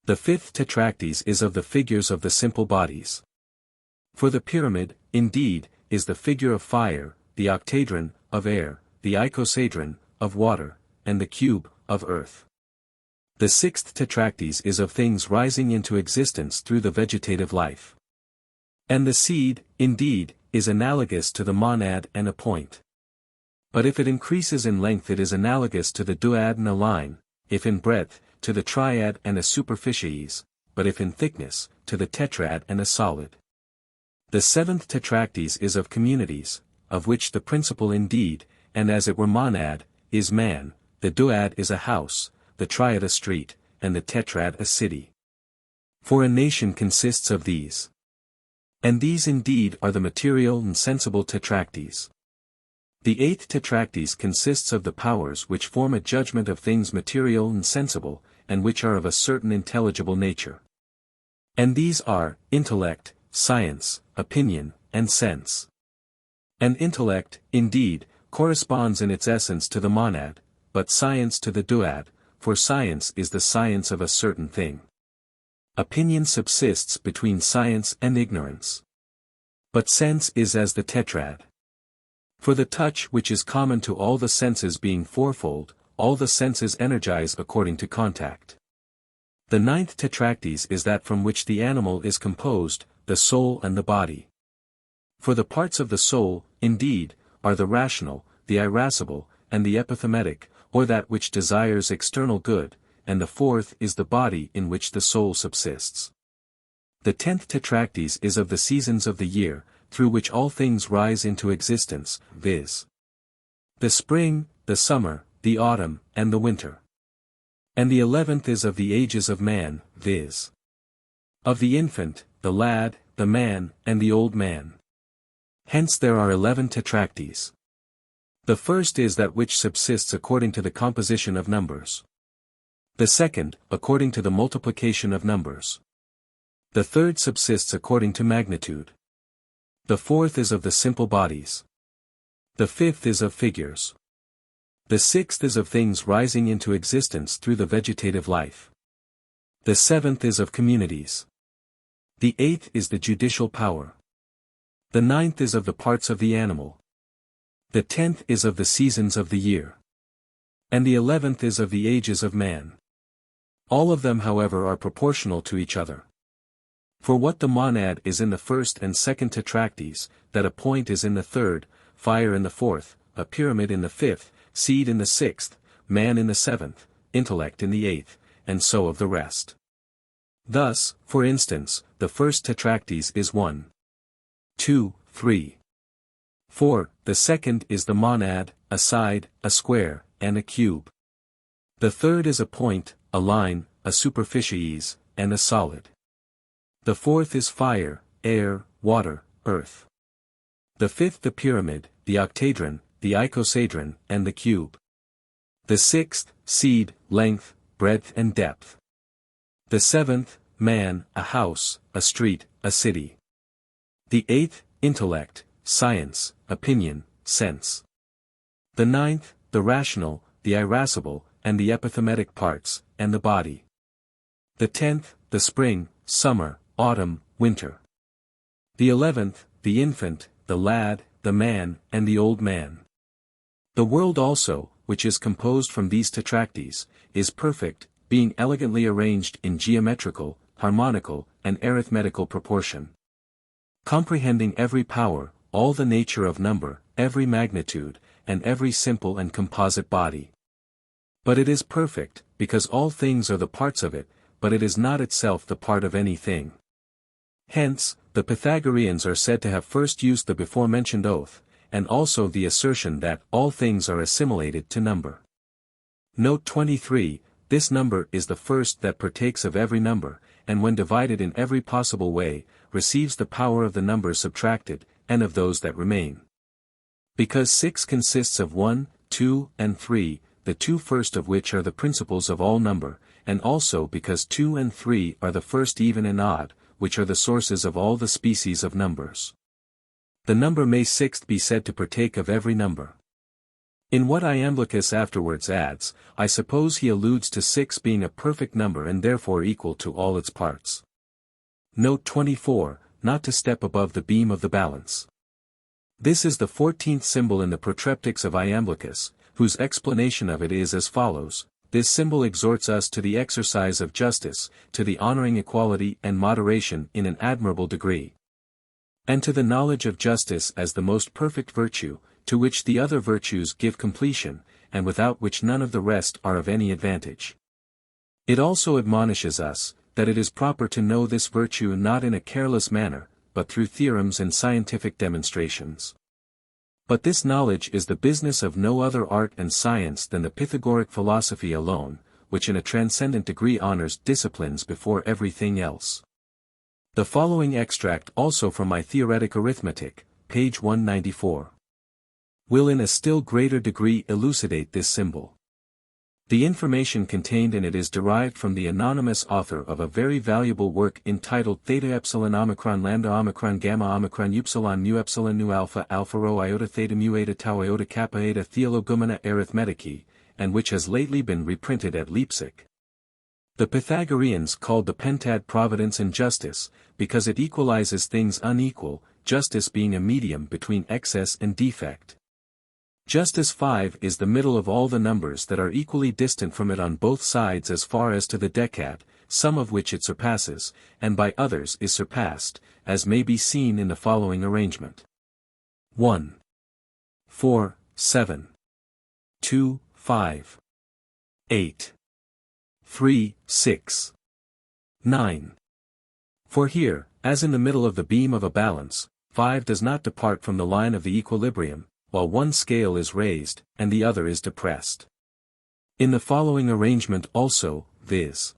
The fifth tetractys is of the figures of the simple bodies. For the pyramid, indeed, is the figure of fire, the octahedron, of air, the icosahedron, of water, and the cube, of earth. The sixth tetractys is of things rising into existence through the vegetative life. And the seed, indeed, is analogous to the monad and a point. But if it increases in length it is analogous to the duad and a line, if in breadth, to the triad and a superficies, but if in thickness, to the tetrad and a solid. The seventh tetractys is of communities, of which the principal indeed, and as it were monad, is man, the duad is a house, the triad a street, and the tetrad a city. For a nation consists of these. And these indeed are the material and sensible tetractys. The eighth tetractys consists of the powers which form a judgment of things material and sensible, and which are of a certain intelligible nature. And these are, intellect, science, opinion, and sense. And intellect, indeed, corresponds in its essence to the monad, but science to the duad, for science is the science of a certain thing. Opinion subsists between science and ignorance. But sense is as the tetrad. For the touch which is common to all the senses being fourfold, all the senses energize according to contact. The ninth tetractys is that from which the animal is composed, the soul and the body. For the parts of the soul, indeed, are the rational, the irascible, and the epithematic, or that which desires external good, and the fourth is the body in which the soul subsists. The 10th tetractys is of the seasons of the year, through which all things rise into existence, viz. the spring, the summer, the autumn, and the winter. And the 11th is of the ages of man, viz. of the infant, the lad, the man, and the old man. Hence there are 11 tetractys. The first is that which subsists according to the composition of numbers. The second, according to the multiplication of numbers. The third subsists according to magnitude. The fourth is of the simple bodies. The fifth is of figures. The sixth is of things rising into existence through the vegetative life. The seventh is of communities. The eighth is the judicial power. The ninth is of the parts of the animal. The 10th is of the seasons of the year. And the 11th is of the ages of man. All of them however are proportional to each other. For what the monad is in the first and second tetracties, that a point is in the third, fire in the fourth, a pyramid in the fifth, seed in the sixth, man in the seventh, intellect in the eighth, and so of the rest. Thus, for instance, the first tetracties is 1, 2, 3, 4, the second is the monad, a side, a square, and a cube. The third is a point, a line, a superficies, and a solid. The fourth is fire, air, water, earth. The fifth the pyramid, the octahedron, the icosahedron, and the cube. The sixth, seed, length, breadth and depth. The seventh, man, a house, a street, a city. The eighth, intellect, science, opinion, sense. The ninth, the rational, the irascible, and the epithematic parts, and the body. The 10th, the spring, summer, autumn, winter. The 11th, the infant, the lad, the man, and the old man. The world also, which is composed from these tetracties, is perfect, being elegantly arranged in geometrical, harmonical, and arithmetical proportion. Comprehending every power, all the nature of number, every magnitude, and every simple and composite body. But it is perfect, because all things are the parts of it, but it is not itself the part of any thing. Hence, the Pythagoreans are said to have first used the before-mentioned oath, and also the assertion that all things are assimilated to number. Note 23, this number is the first that partakes of every number, and when divided in every possible way, receives the power of the numbers subtracted, and of those that remain. Because 6 consists of 1, 2, and 3, the two first of which are the principles of all number, and also because 2 and 3 are the first even and odd, which are the sources of all the species of numbers. The number may sixth be said to partake of every number. In what Iamblichus afterwards adds, I suppose he alludes to 6 being a perfect number and therefore equal to all its parts. Note 24, not to step above the beam of the balance. This is the 14th symbol in the protreptics of Iamblichus, whose explanation of it is as follows. This symbol exhorts us to the exercise of justice, to the honoring equality and moderation in an admirable degree, and to the knowledge of justice as the most perfect virtue, to which the other virtues give completion, and without which none of the rest are of any advantage. It also admonishes us, that it is proper to know this virtue not in a careless manner, but through theorems and scientific demonstrations. But this knowledge is the business of no other art and science than the Pythagoric philosophy alone, which in a transcendent degree honors disciplines before everything else. The following extract also from my Theoretic Arithmetic, page 194. Will in a still greater degree elucidate this symbol. The information contained in it is derived from the anonymous author of a very valuable work entitled Theta Epsilon Omicron Lambda Omicron Gamma Omicron Upsilon Mu Epsilon Nu Alpha Alpha Rho Iota Theta Mu Eta Tau Iota Kappa Eta Theologumena Arithmetici, and which has lately been reprinted at Leipzig. The Pythagoreans called the pentad providence and justice, because it equalizes things unequal, justice being a medium between excess and defect. Justice 5 is the middle of all the numbers that are equally distant from it on both sides as far as to the decad, some of which it surpasses, and by others is surpassed, as may be seen in the following arrangement. 1, 4, 7, 2, 5, 8, 3, 6, 9. For here, as in the middle of the beam of a balance, 5 does not depart from the line of the equilibrium, while one scale is raised, and the other is depressed. In the following arrangement also, viz.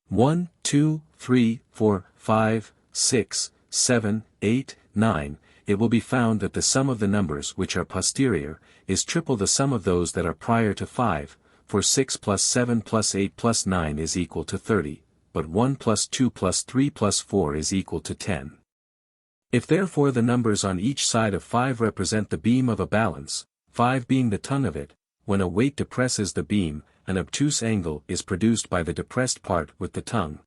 1, 2, 3, 4, 5, 6, 7, 8, 9, it will be found that the sum of the numbers which are posterior, is triple the sum of those that are prior to 5, for 6 plus 7 plus 8 plus 9 is equal to 30, but 1 plus 2 plus 3 plus 4 is equal to 10. If therefore the numbers on each side of 5 represent the beam of a balance, 5 being the tongue of it, when a weight depresses the beam, an obtuse angle is produced by the depressed part with the tongue,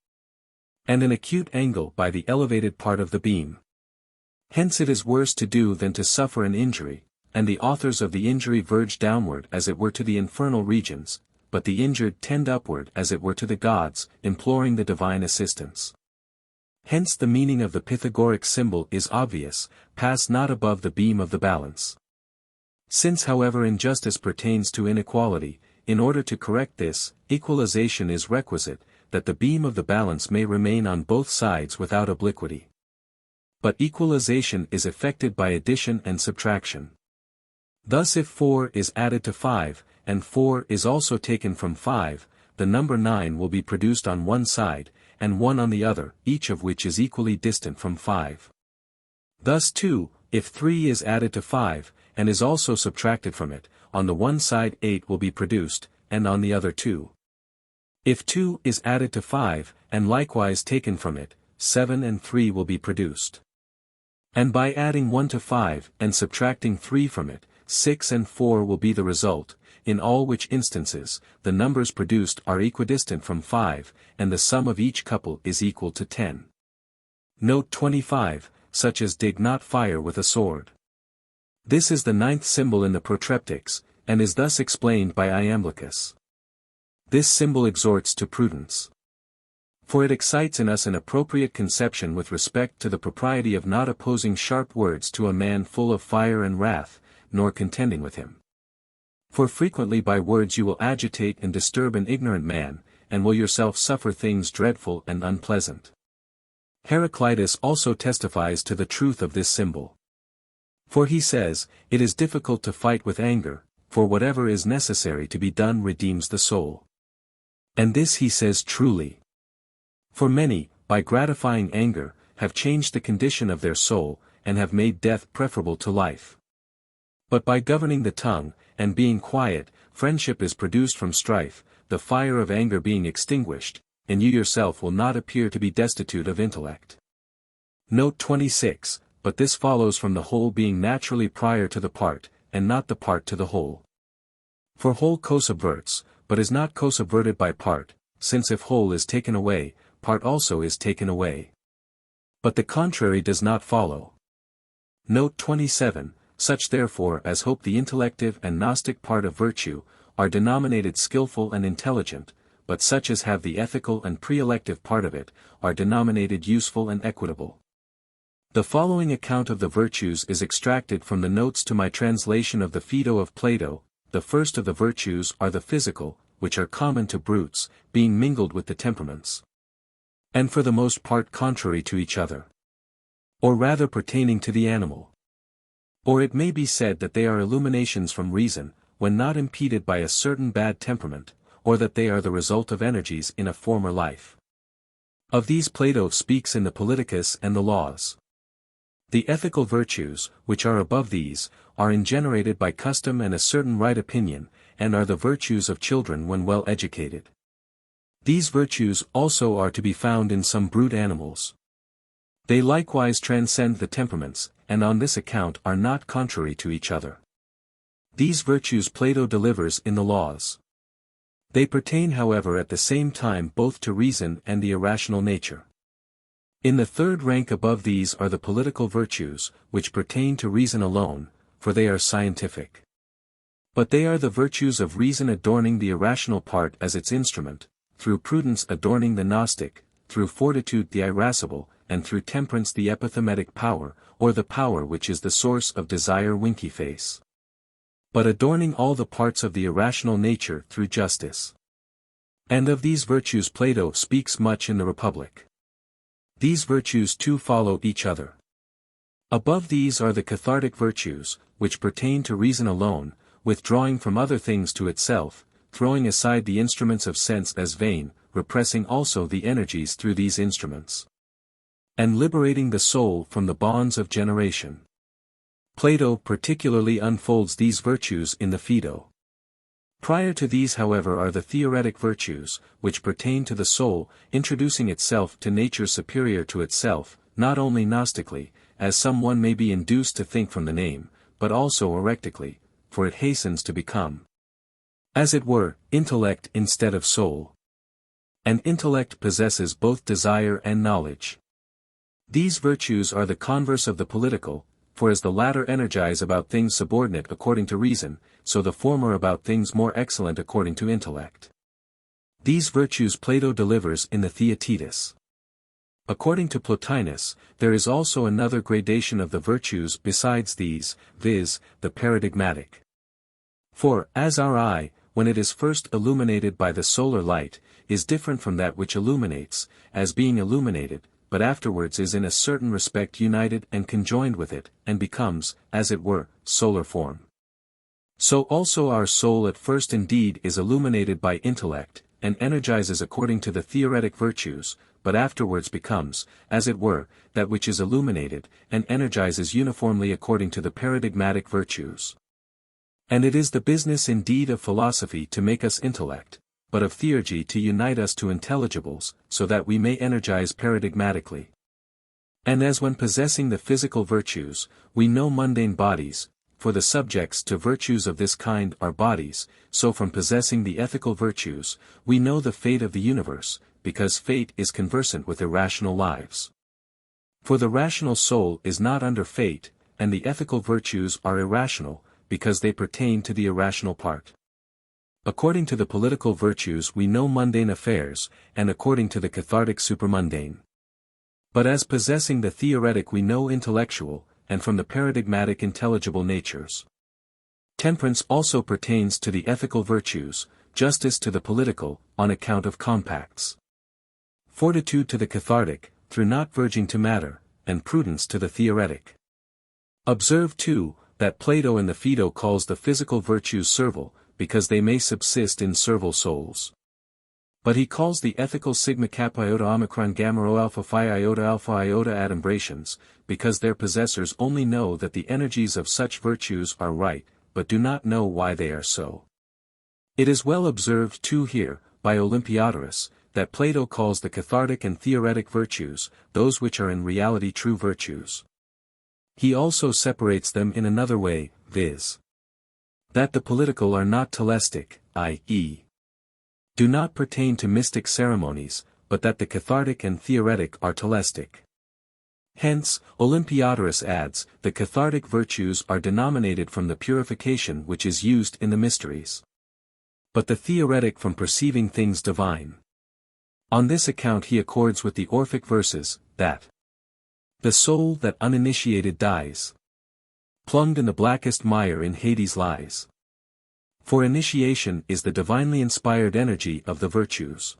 and an acute angle by the elevated part of the beam. Hence it is worse to do than to suffer an injury, and the authors of the injury verge downward as it were to the infernal regions, but the injured tend upward as it were to the gods, imploring the divine assistance. Hence the meaning of the Pythagorean symbol is obvious, pass not above the beam of the balance. Since however injustice pertains to inequality, in order to correct this, equalization is requisite, that the beam of the balance may remain on both sides without obliquity. But equalization is effected by addition and subtraction. Thus if 4 is added to 5, and 4 is also taken from 5, the number 9 will be produced on one side, and 1 on the other, each of which is equally distant from 5. Thus too, if 3 is added to 5, and is also subtracted from it, on the one side 8 will be produced, and on the other 2. If 2 is added to 5, and likewise taken from it, 7 and 3 will be produced. And by adding 1 to 5, and subtracting 3 from it, 6 and 4 will be the result, in all which instances, the numbers produced are equidistant from 5, and the sum of each couple is equal to 10. Note 25, such as dig not fire with a sword. This is the 9th symbol in the protreptics, and is thus explained by Iamblichus. This symbol exhorts to prudence. For it excites in us an appropriate conception with respect to the propriety of not opposing sharp words to a man full of fire and wrath, nor contending with him. For frequently by words you will agitate and disturb an ignorant man, and will yourself suffer things dreadful and unpleasant. Archytas also testifies to the truth of this symbol. For he says, it is difficult to fight with anger, for whatever is necessary to be done redeems the soul. And this he says truly. For many, by gratifying anger, have changed the condition of their soul, and have made death preferable to life. But by governing the tongue, and being quiet, friendship is produced from strife, the fire of anger being extinguished, and you yourself will not appear to be destitute of intellect. Note 26, but this follows from the whole being naturally prior to the part, and not the part to the whole. For whole co-subverts, but is not co-subverted by part, since if whole is taken away, part also is taken away. But the contrary does not follow. Note 27, such therefore as hope the intellective and Gnostic part of virtue, are denominated skillful and intelligent, but such as have the ethical and pre-elective part of it, are denominated useful and equitable. The following account of the virtues is extracted from the notes to my translation of the Phaedo of Plato. The first of the virtues are the physical, which are common to brutes, being mingled with the temperaments, and for the most part contrary to each other, or rather pertaining to the animal. Or it may be said that they are illuminations from reason, when not impeded by a certain bad temperament, or that they are the result of energies in a former life. Of these Plato speaks in the Politicus and the Laws. The ethical virtues, which are above these, are ingenerated by custom and a certain right opinion, and are the virtues of children when well educated. These virtues also are to be found in some brute animals. They likewise transcend the temperaments, and on this account are not contrary to each other. These virtues Plato delivers in the Laws. They pertain however at the same time both to reason and the irrational nature. In the third rank above these are the political virtues, which pertain to reason alone, for they are scientific. But they are the virtues of reason adorning the irrational part as its instrument, through prudence adorning the Gnostic, through fortitude the irascible, and through temperance the epithymetic power, or the power which is the source of desire winky face. But adorning all the parts of the irrational nature through justice. And of these virtues Plato speaks much in the Republic. These virtues too follow each other. Above these are the cathartic virtues, which pertain to reason alone, withdrawing from other things to itself, throwing aside the instruments of sense as vain, repressing also the energies through these instruments, and liberating the soul from the bonds of generation. Plato particularly unfolds these virtues in the Phaedo. Prior to these however are the theoretic virtues, which pertain to the soul, introducing itself to nature superior to itself, not only gnostically, as some one may be induced to think from the name, but also erectically, for it hastens to become, as it were, intellect instead of soul. And intellect possesses both desire and knowledge. These virtues are the converse of the political, for as the latter energize about things subordinate according to reason, so the former about things more excellent according to intellect. These virtues Plato delivers in the Theages. According to Plotinus, there is also another gradation of the virtues besides these, viz., the paradigmatic. For, as our eye, when it is first illuminated by the solar light, is different from that which illuminates, as being illuminated, but afterwards is in a certain respect united and conjoined with it, and becomes, as it were, solar form. So also our soul at first indeed is illuminated by intellect, and energizes according to the theoretic virtues, but afterwards becomes, as it were, that which is illuminated, and energizes uniformly according to the paradigmatic virtues. And it is the business indeed of philosophy to make us intellect, but of theurgy to unite us to intelligibles, so that we may energize paradigmatically. And as when possessing the physical virtues, we know mundane bodies, for the subjects to virtues of this kind are bodies, so from possessing the ethical virtues, we know the fate of the universe, because fate is conversant with irrational lives. For the rational soul is not under fate, and the ethical virtues are irrational, because they pertain to the irrational part. According to the political virtues we know mundane affairs, and according to the cathartic supermundane. But as possessing the theoretic we know intellectual, and from the paradigmatic intelligible natures. Temperance also pertains to the ethical virtues, justice to the political, on account of compacts. Fortitude to the cathartic, through not verging to matter, and prudence to the theoretic. Observe too, that Plato in the Phaedo calls the physical virtues servile, because they may subsist in servile souls. But he calls the ethical sigma kappa iota omicron gamma rho alpha phi iota adumbrations, because their possessors only know that the energies of such virtues are right, but do not know why they are so. It is well observed too here, by Olympiodorus, that Plato calls the cathartic and theoretic virtues, those which are in reality true virtues. He also separates them in another way, viz. that the political are not telestic, i.e. do not pertain to mystic ceremonies, but that the cathartic and theoretic are telestic. Hence, Olympiodorus adds, the cathartic virtues are denominated from the purification which is used in the mysteries. But the theoretic from perceiving things divine. On this account he accords with the Orphic verses, that the soul that uninitiated dies, plumbed in the blackest mire in Hades lies. For initiation is the divinely inspired energy of the virtues.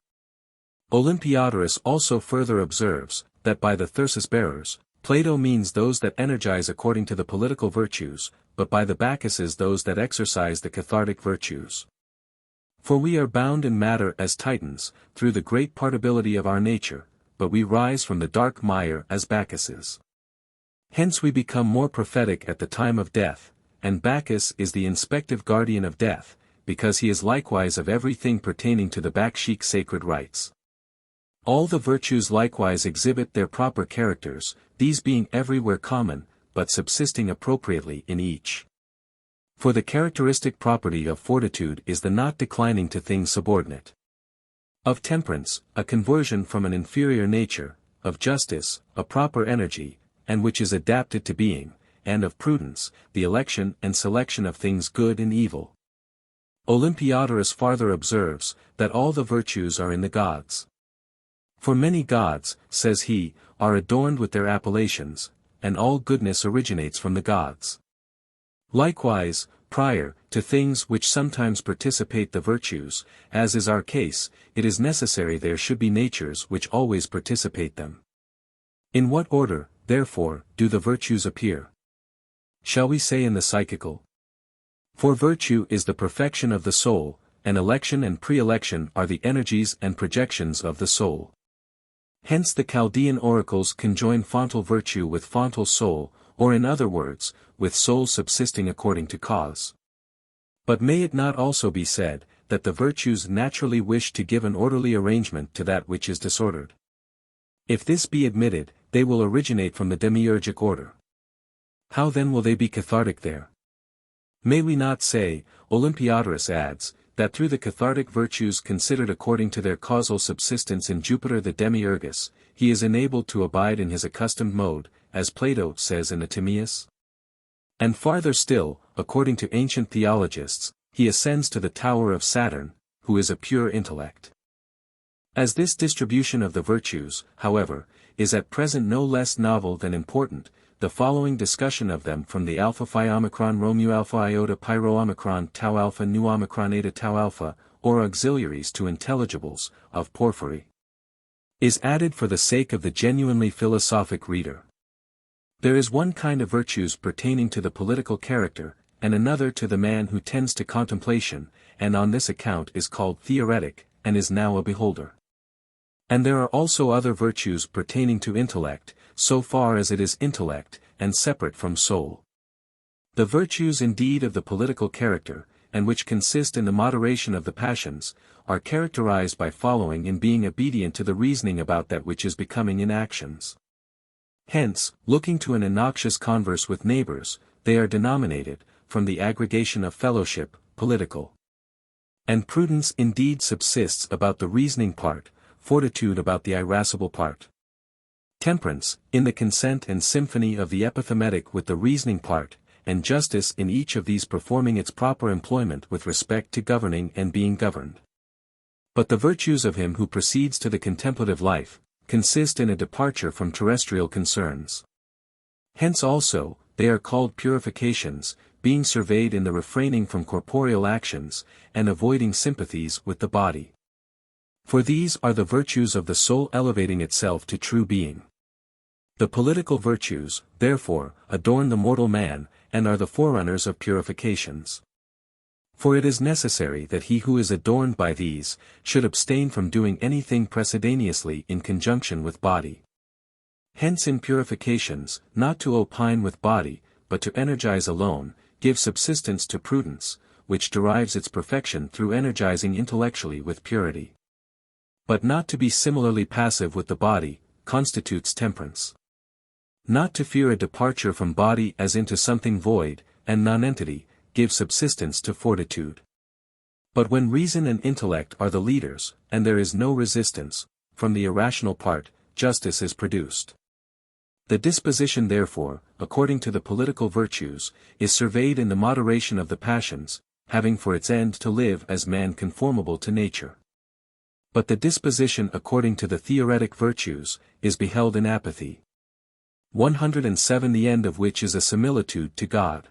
Olympiodorus also further observes, that by the thyrsus bearers, Plato means those that energize according to the political virtues, but by the Bacchuses those that exercise the cathartic virtues. For we are bound in matter as Titans, through the great partibility of our nature, but we rise from the dark mire as Bacchuses. Hence we become more prophetic at the time of death, and Bacchus is the inspective guardian of death, because he is likewise of everything pertaining to the Bacchic sacred rites. All the virtues likewise exhibit their proper characters, these being everywhere common, but subsisting appropriately in each. For the characteristic property of fortitude is the not declining to things subordinate. Of temperance, a conversion from an inferior nature, of justice, a proper energy, and which is adapted to being, and of prudence, the election and selection of things good and evil. Olympiodorus farther observes, that all the virtues are in the gods. For many gods, says he, are adorned with their appellations, and all goodness originates from the gods. Likewise, prior to things which sometimes participate the virtues, as is our case, it is necessary there should be natures which always participate them. In what order, therefore, do the virtues appear? Shall we say in the psychical? For virtue is the perfection of the soul, and election and pre-election are the energies and projections of the soul. Hence the Chaldean oracles conjoin fontal virtue with fontal soul, or in other words, with soul subsisting according to cause. But may it not also be said, that the virtues naturally wish to give an orderly arrangement to that which is disordered? If this be admitted, they will originate from the demiurgic order. How then will they be cathartic there? May we not say, Olympiodorus adds, that through the cathartic virtues considered according to their causal subsistence in Jupiter the demiurgus, he is enabled to abide in his accustomed mode, as Plato says in the Timaeus? And farther still, according to ancient theologists, he ascends to the tower of Saturn, who is a pure intellect. As this distribution of the virtues, however, is at present no less novel than important, the following discussion of them from the alpha phi omicron Romeo alpha iota pyro omicron tau alpha nu omicron eta tau alpha, or auxiliaries to intelligibles, of Porphyry, is added for the sake of the genuinely philosophic reader. There is one kind of virtues pertaining to the political character, and another to the man who tends to contemplation, and on this account is called theoretic, and is now a beholder. And there are also other virtues pertaining to intellect, so far as it is intellect, and separate from soul. The virtues indeed of the political character, and which consist in the moderation of the passions, are characterized by following in being obedient to the reasoning about that which is becoming in actions. Hence, looking to an innoxious converse with neighbors, they are denominated, from the aggregation of fellowship, political. And prudence indeed subsists about the reasoning part, fortitude about the irascible part. Temperance, in the consent and symphony of the epithymetic with the reasoning part, and justice in each of these performing its proper employment with respect to governing and being governed. But the virtues of him who proceeds to the contemplative life, consist in a departure from terrestrial concerns. Hence also, they are called purifications, being surveyed in the refraining from corporeal actions, and avoiding sympathies with the body. For these are the virtues of the soul elevating itself to true being. The political virtues, therefore, adorn the mortal man, and are the forerunners of purifications. For it is necessary that he who is adorned by these, should abstain from doing anything precedenteously in conjunction with body. Hence in purifications, not to opine with body, but to energize alone, give subsistence to prudence, which derives its perfection through energizing intellectually with purity. But not to be similarly passive with the body, constitutes temperance. Not to fear a departure from body as into something void, and nonentity, give subsistence to fortitude. But when reason and intellect are the leaders, and there is no resistance, from the irrational part, justice is produced. The disposition therefore, according to the political virtues, is surveyed in the moderation of the passions, having for its end to live as man conformable to nature. But the disposition according to the theoretic virtues, is beheld in apathy. 107 The end of which is a similitude to God.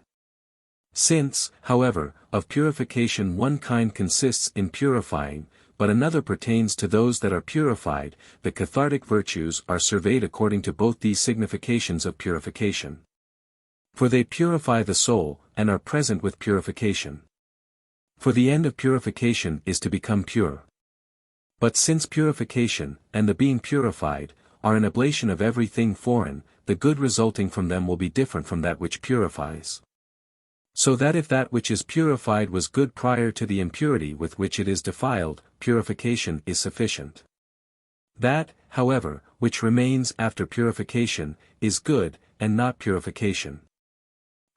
Since, however, of purification one kind consists in purifying, but another pertains to those that are purified, the cathartic virtues are surveyed according to both these significations of purification. For they purify the soul, and are present with purification. For the end of purification is to become pure. But since purification, and the being purified, are an ablation of everything foreign, the good resulting from them will be different from that which purifies. So that if that which is purified was good prior to the impurity with which it is defiled, purification is sufficient. That, however, which remains after purification, is good, and not purification.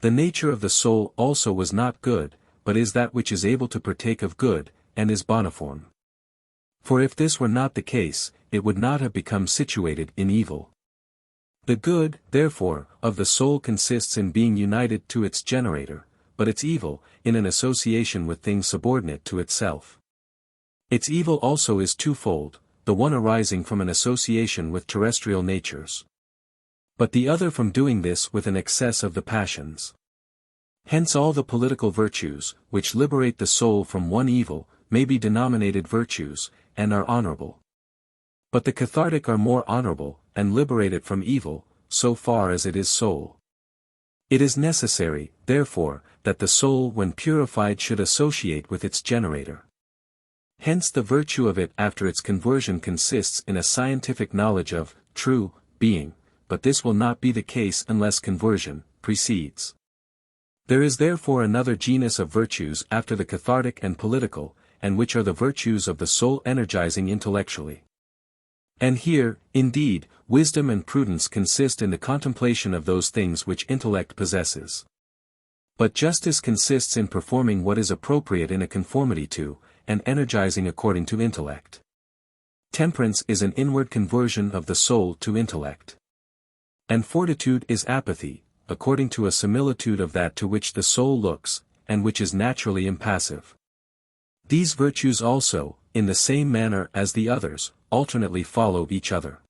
The nature of the soul also was not good, but is that which is able to partake of good, and is boniform. For if this were not the case, it would not have become situated in evil. The good, therefore, of the soul consists in being united to its generator, but its evil, in an association with things subordinate to itself. Its evil also is twofold, the one arising from an association with terrestrial natures, but the other from doing this with an excess of the passions. Hence all the political virtues, which liberate the soul from one evil, may be denominated virtues, and are honorable. But the cathartic are more honorable, and liberate it from evil, so far as it is soul. It is necessary, therefore, that the soul when purified should associate with its generator. Hence the virtue of it after its conversion consists in a scientific knowledge of true being, but this will not be the case unless conversion precedes. There is therefore another genus of virtues after the cathartic and political, and which are the virtues of the soul energizing intellectually. And here, indeed, wisdom and prudence consist in the contemplation of those things which intellect possesses. But justice consists in performing what is appropriate in a conformity to, and energizing according to intellect. Temperance is an inward conversion of the soul to intellect. And fortitude is apathy, according to a similitude of that to which the soul looks, and which is naturally impassive. These virtues also, in the same manner as the others, alternately follow each other.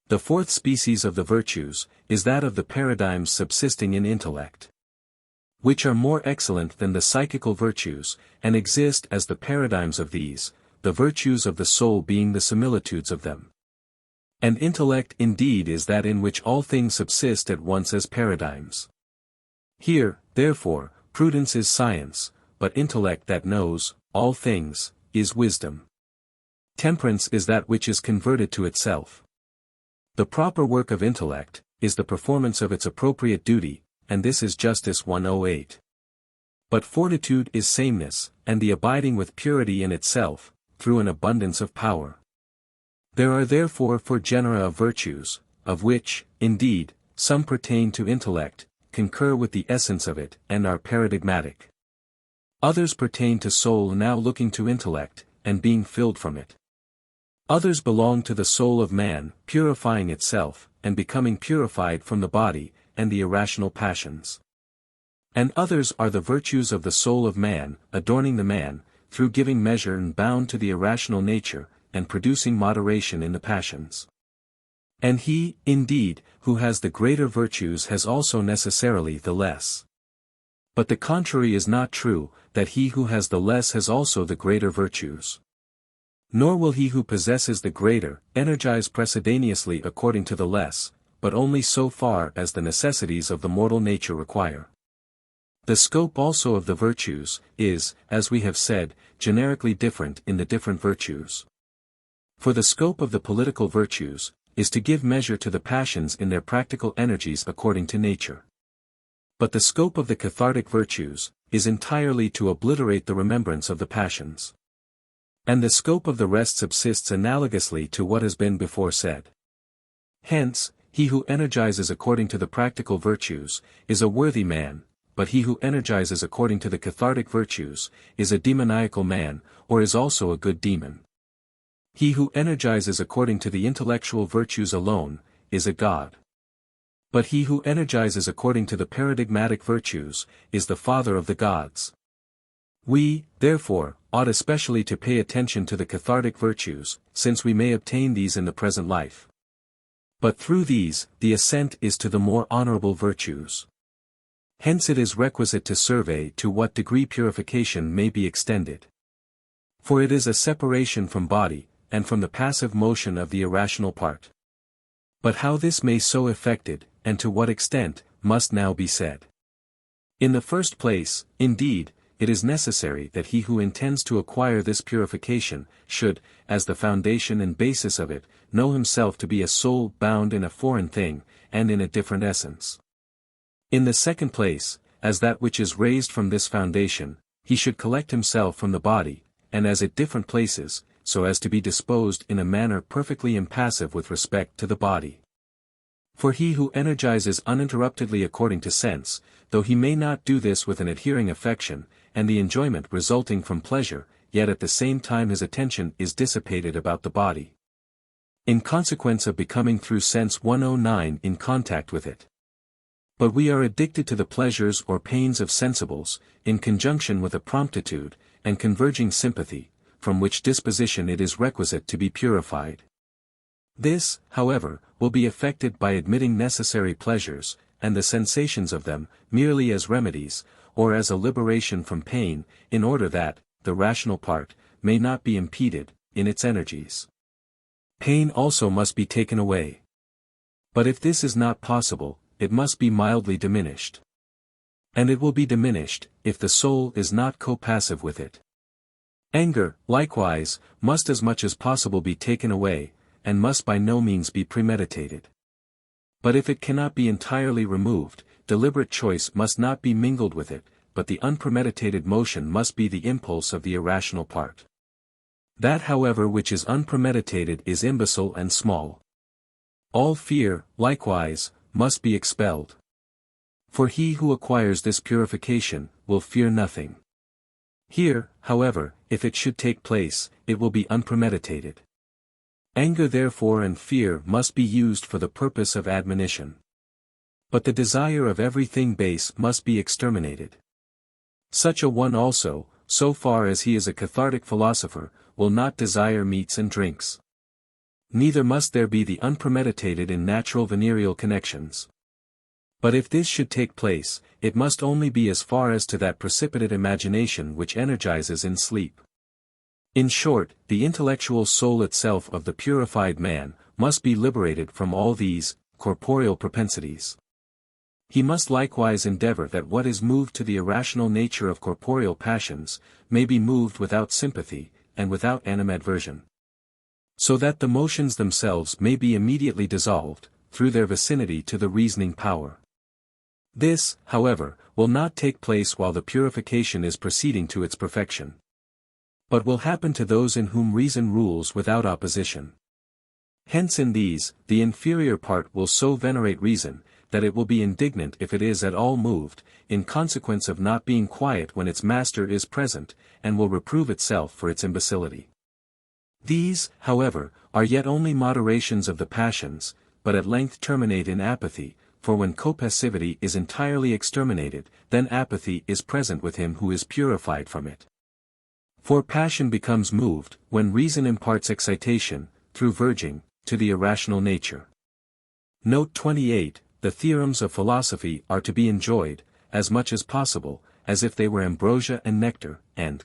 The fourth species of the virtues, is that of the paradigms subsisting in intellect, which are more excellent than the psychical virtues, and exist as the paradigms of these, the virtues of the soul being the similitudes of them. And intellect indeed is that in which all things subsist at once as paradigms. Here, therefore, prudence is science, but intellect that knows all things is wisdom. Temperance is that which is converted to itself. The proper work of intellect is the performance of its appropriate duty, and this is Justice 108. But fortitude is sameness, and the abiding with purity in itself, through an abundance of power. There are therefore four genera of virtues, of which, indeed, some pertain to intellect, concur with the essence of it, and are paradigmatic. Others pertain to soul now looking to intellect, and being filled from it. Others belong to the soul of man, purifying itself, and becoming purified from the body, and the irrational passions. And others are the virtues of the soul of man, adorning the man, through giving measure and bound to the irrational nature, and producing moderation in the passions. And he, indeed, who has the greater virtues has also necessarily the less. But the contrary is not true, that he who has the less has also the greater virtues. Nor will he who possesses the greater, energize precedenteously according to the less, but only so far as the necessities of the mortal nature require. The scope also of the virtues, is, as we have said, generically different in the different virtues. For the scope of the political virtues, is to give measure to the passions in their practical energies according to nature. But the scope of the cathartic virtues, is entirely to obliterate the remembrance of the passions. And the scope of the rest subsists analogously to what has been before said. Hence, he who energizes according to the practical virtues, is a worthy man, but he who energizes according to the cathartic virtues, is a demoniacal man, or is also a good demon. He who energizes according to the intellectual virtues alone, is a god. But he who energizes according to the paradigmatic virtues, is the father of the gods. We, therefore, ought especially to pay attention to the cathartic virtues, since we may obtain these in the present life. But through these, the ascent is to the more honorable virtues. Hence it is requisite to survey to what degree purification may be extended. For it is a separation from body, and from the passive motion of the irrational part. But how this may so effected, and to what extent, must now be said. In the first place, indeed, it is necessary that he who intends to acquire this purification, should, as the foundation and basis of it, know himself to be a soul bound in a foreign thing, and in a different essence. In the second place, as that which is raised from this foundation, he should collect himself from the body, and as at different places, so as to be disposed in a manner perfectly impassive with respect to the body. For he who energizes uninterruptedly according to sense, though he may not do this with an adhering affection, and the enjoyment resulting from pleasure, yet at the same time his attention is dissipated about the body. In consequence of becoming through sense 109 in contact with it. But we are addicted to the pleasures or pains of sensibles, in conjunction with a promptitude, and converging sympathy, from which disposition it is requisite to be purified. This, however, will be effected by admitting necessary pleasures, and the sensations of them, merely as remedies, or as a liberation from pain, in order that, the rational part, may not be impeded, in its energies. Pain also must be taken away. But if this is not possible, it must be mildly diminished. And it will be diminished, if the soul is not co-passive with it. Anger, likewise, must as much as possible be taken away, and must by no means be premeditated. But if it cannot be entirely removed, deliberate choice must not be mingled with it, but the unpremeditated motion must be the impulse of the irrational part. That however which is unpremeditated is imbecile and small. All fear, likewise, must be expelled. For he who acquires this purification, will fear nothing. Here, however, if it should take place, it will be unpremeditated. Anger therefore and fear must be used for the purpose of admonition. But the desire of everything base must be exterminated. Such a one also, so far as he is a cathartic philosopher, will not desire meats and drinks. Neither must there be the unpremeditated in natural venereal connections. But if this should take place, it must only be as far as to that precipitate imagination which energizes in sleep. In short, the intellectual soul itself of the purified man, must be liberated from all these, corporeal propensities. He must likewise endeavor that what is moved to the irrational nature of corporeal passions, may be moved without sympathy, and without animadversion. So that the motions themselves may be immediately dissolved, through their vicinity to the reasoning power. This, however, will not take place while the purification is proceeding to its perfection. But will happen to those in whom reason rules without opposition. Hence in these, the inferior part will so venerate reason, that it will be indignant if it is at all moved, in consequence of not being quiet when its master is present, and will reprove itself for its imbecility. These, however, are yet only moderations of the passions, but at length terminate in apathy, for when copassivity is entirely exterminated, then apathy is present with him who is purified from it. For passion becomes moved, when reason imparts excitation, through verging, to the irrational nature. Note 28, the theorems of philosophy are to be enjoyed, as much as possible, as if they were ambrosia and nectar, and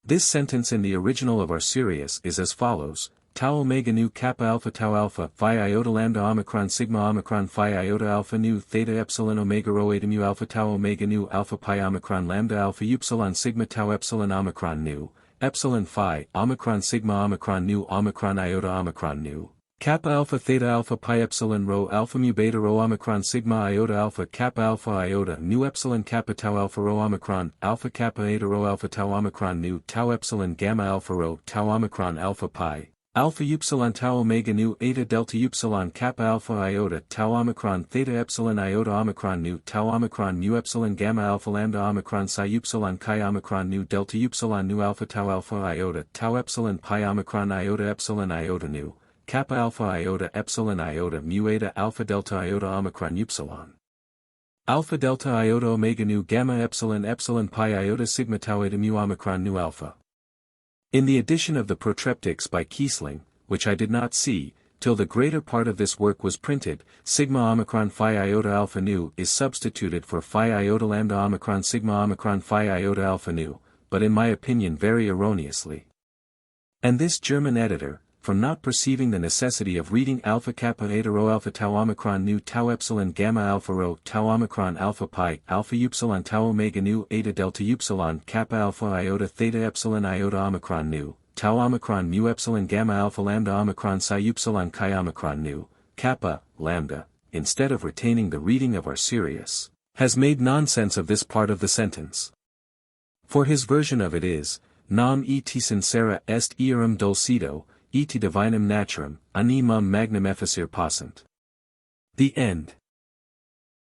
This sentence in the original of Archytas is as follows: tau omega nu kappa alpha tau alpha phi iota lambda omicron sigma omicron phi iota alpha nu theta epsilon omega rho eta mu alpha tau omega nu alpha pi omicron lambda alpha upsilon sigma tau epsilon omicron nu epsilon phi omicron sigma omicron nu omicron iota omicron nu kappa alpha theta alpha pi epsilon rho alpha mu beta rho omicron sigma iota alpha kappa alpha iota nu epsilon kappa tau alpha rho omicron alpha kappa eta rho alpha tau omicron nu tau epsilon gamma alpha rho tau omicron alpha pi alpha upsilon tau omega nu eta delta upsilon kappa alpha iota tau omicron theta epsilon iota omicron nu tau omicron mu epsilon gamma alpha lambda omicron psi upsilon chi omicron nu delta upsilon nu alpha tau alpha iota tau epsilon pi omicron iota epsilon iota nu kappa alpha iota epsilon iota mu eta alpha delta iota omicron upsilon alpha delta iota omega nu gamma epsilon epsilon pi iota sigma tau eta mu omicron nu alpha. In the edition of the Protreptics by Kiesling, which I did not see, till the greater part of this work was printed, sigma omicron phi iota alpha nu is substituted for phi iota lambda omicron sigma omicron phi iota alpha nu, but in my opinion very erroneously. And this German editor, from not perceiving the necessity of reading alpha kappa eta rho alpha tau omicron nu tau epsilon gamma alpha rho tau omicron alpha pi alpha upsilon tau omega nu eta delta upsilon kappa alpha iota theta epsilon iota omicron nu tau omicron mu epsilon gamma alpha lambda omicron psi upsilon chi omicron nu kappa lambda, instead of retaining the reading of Archytas, has made nonsense of this part of the sentence. For his version of it is, nam et sincera est earum dulcido, et divinum naturam, animum magnum efficere passant. The end.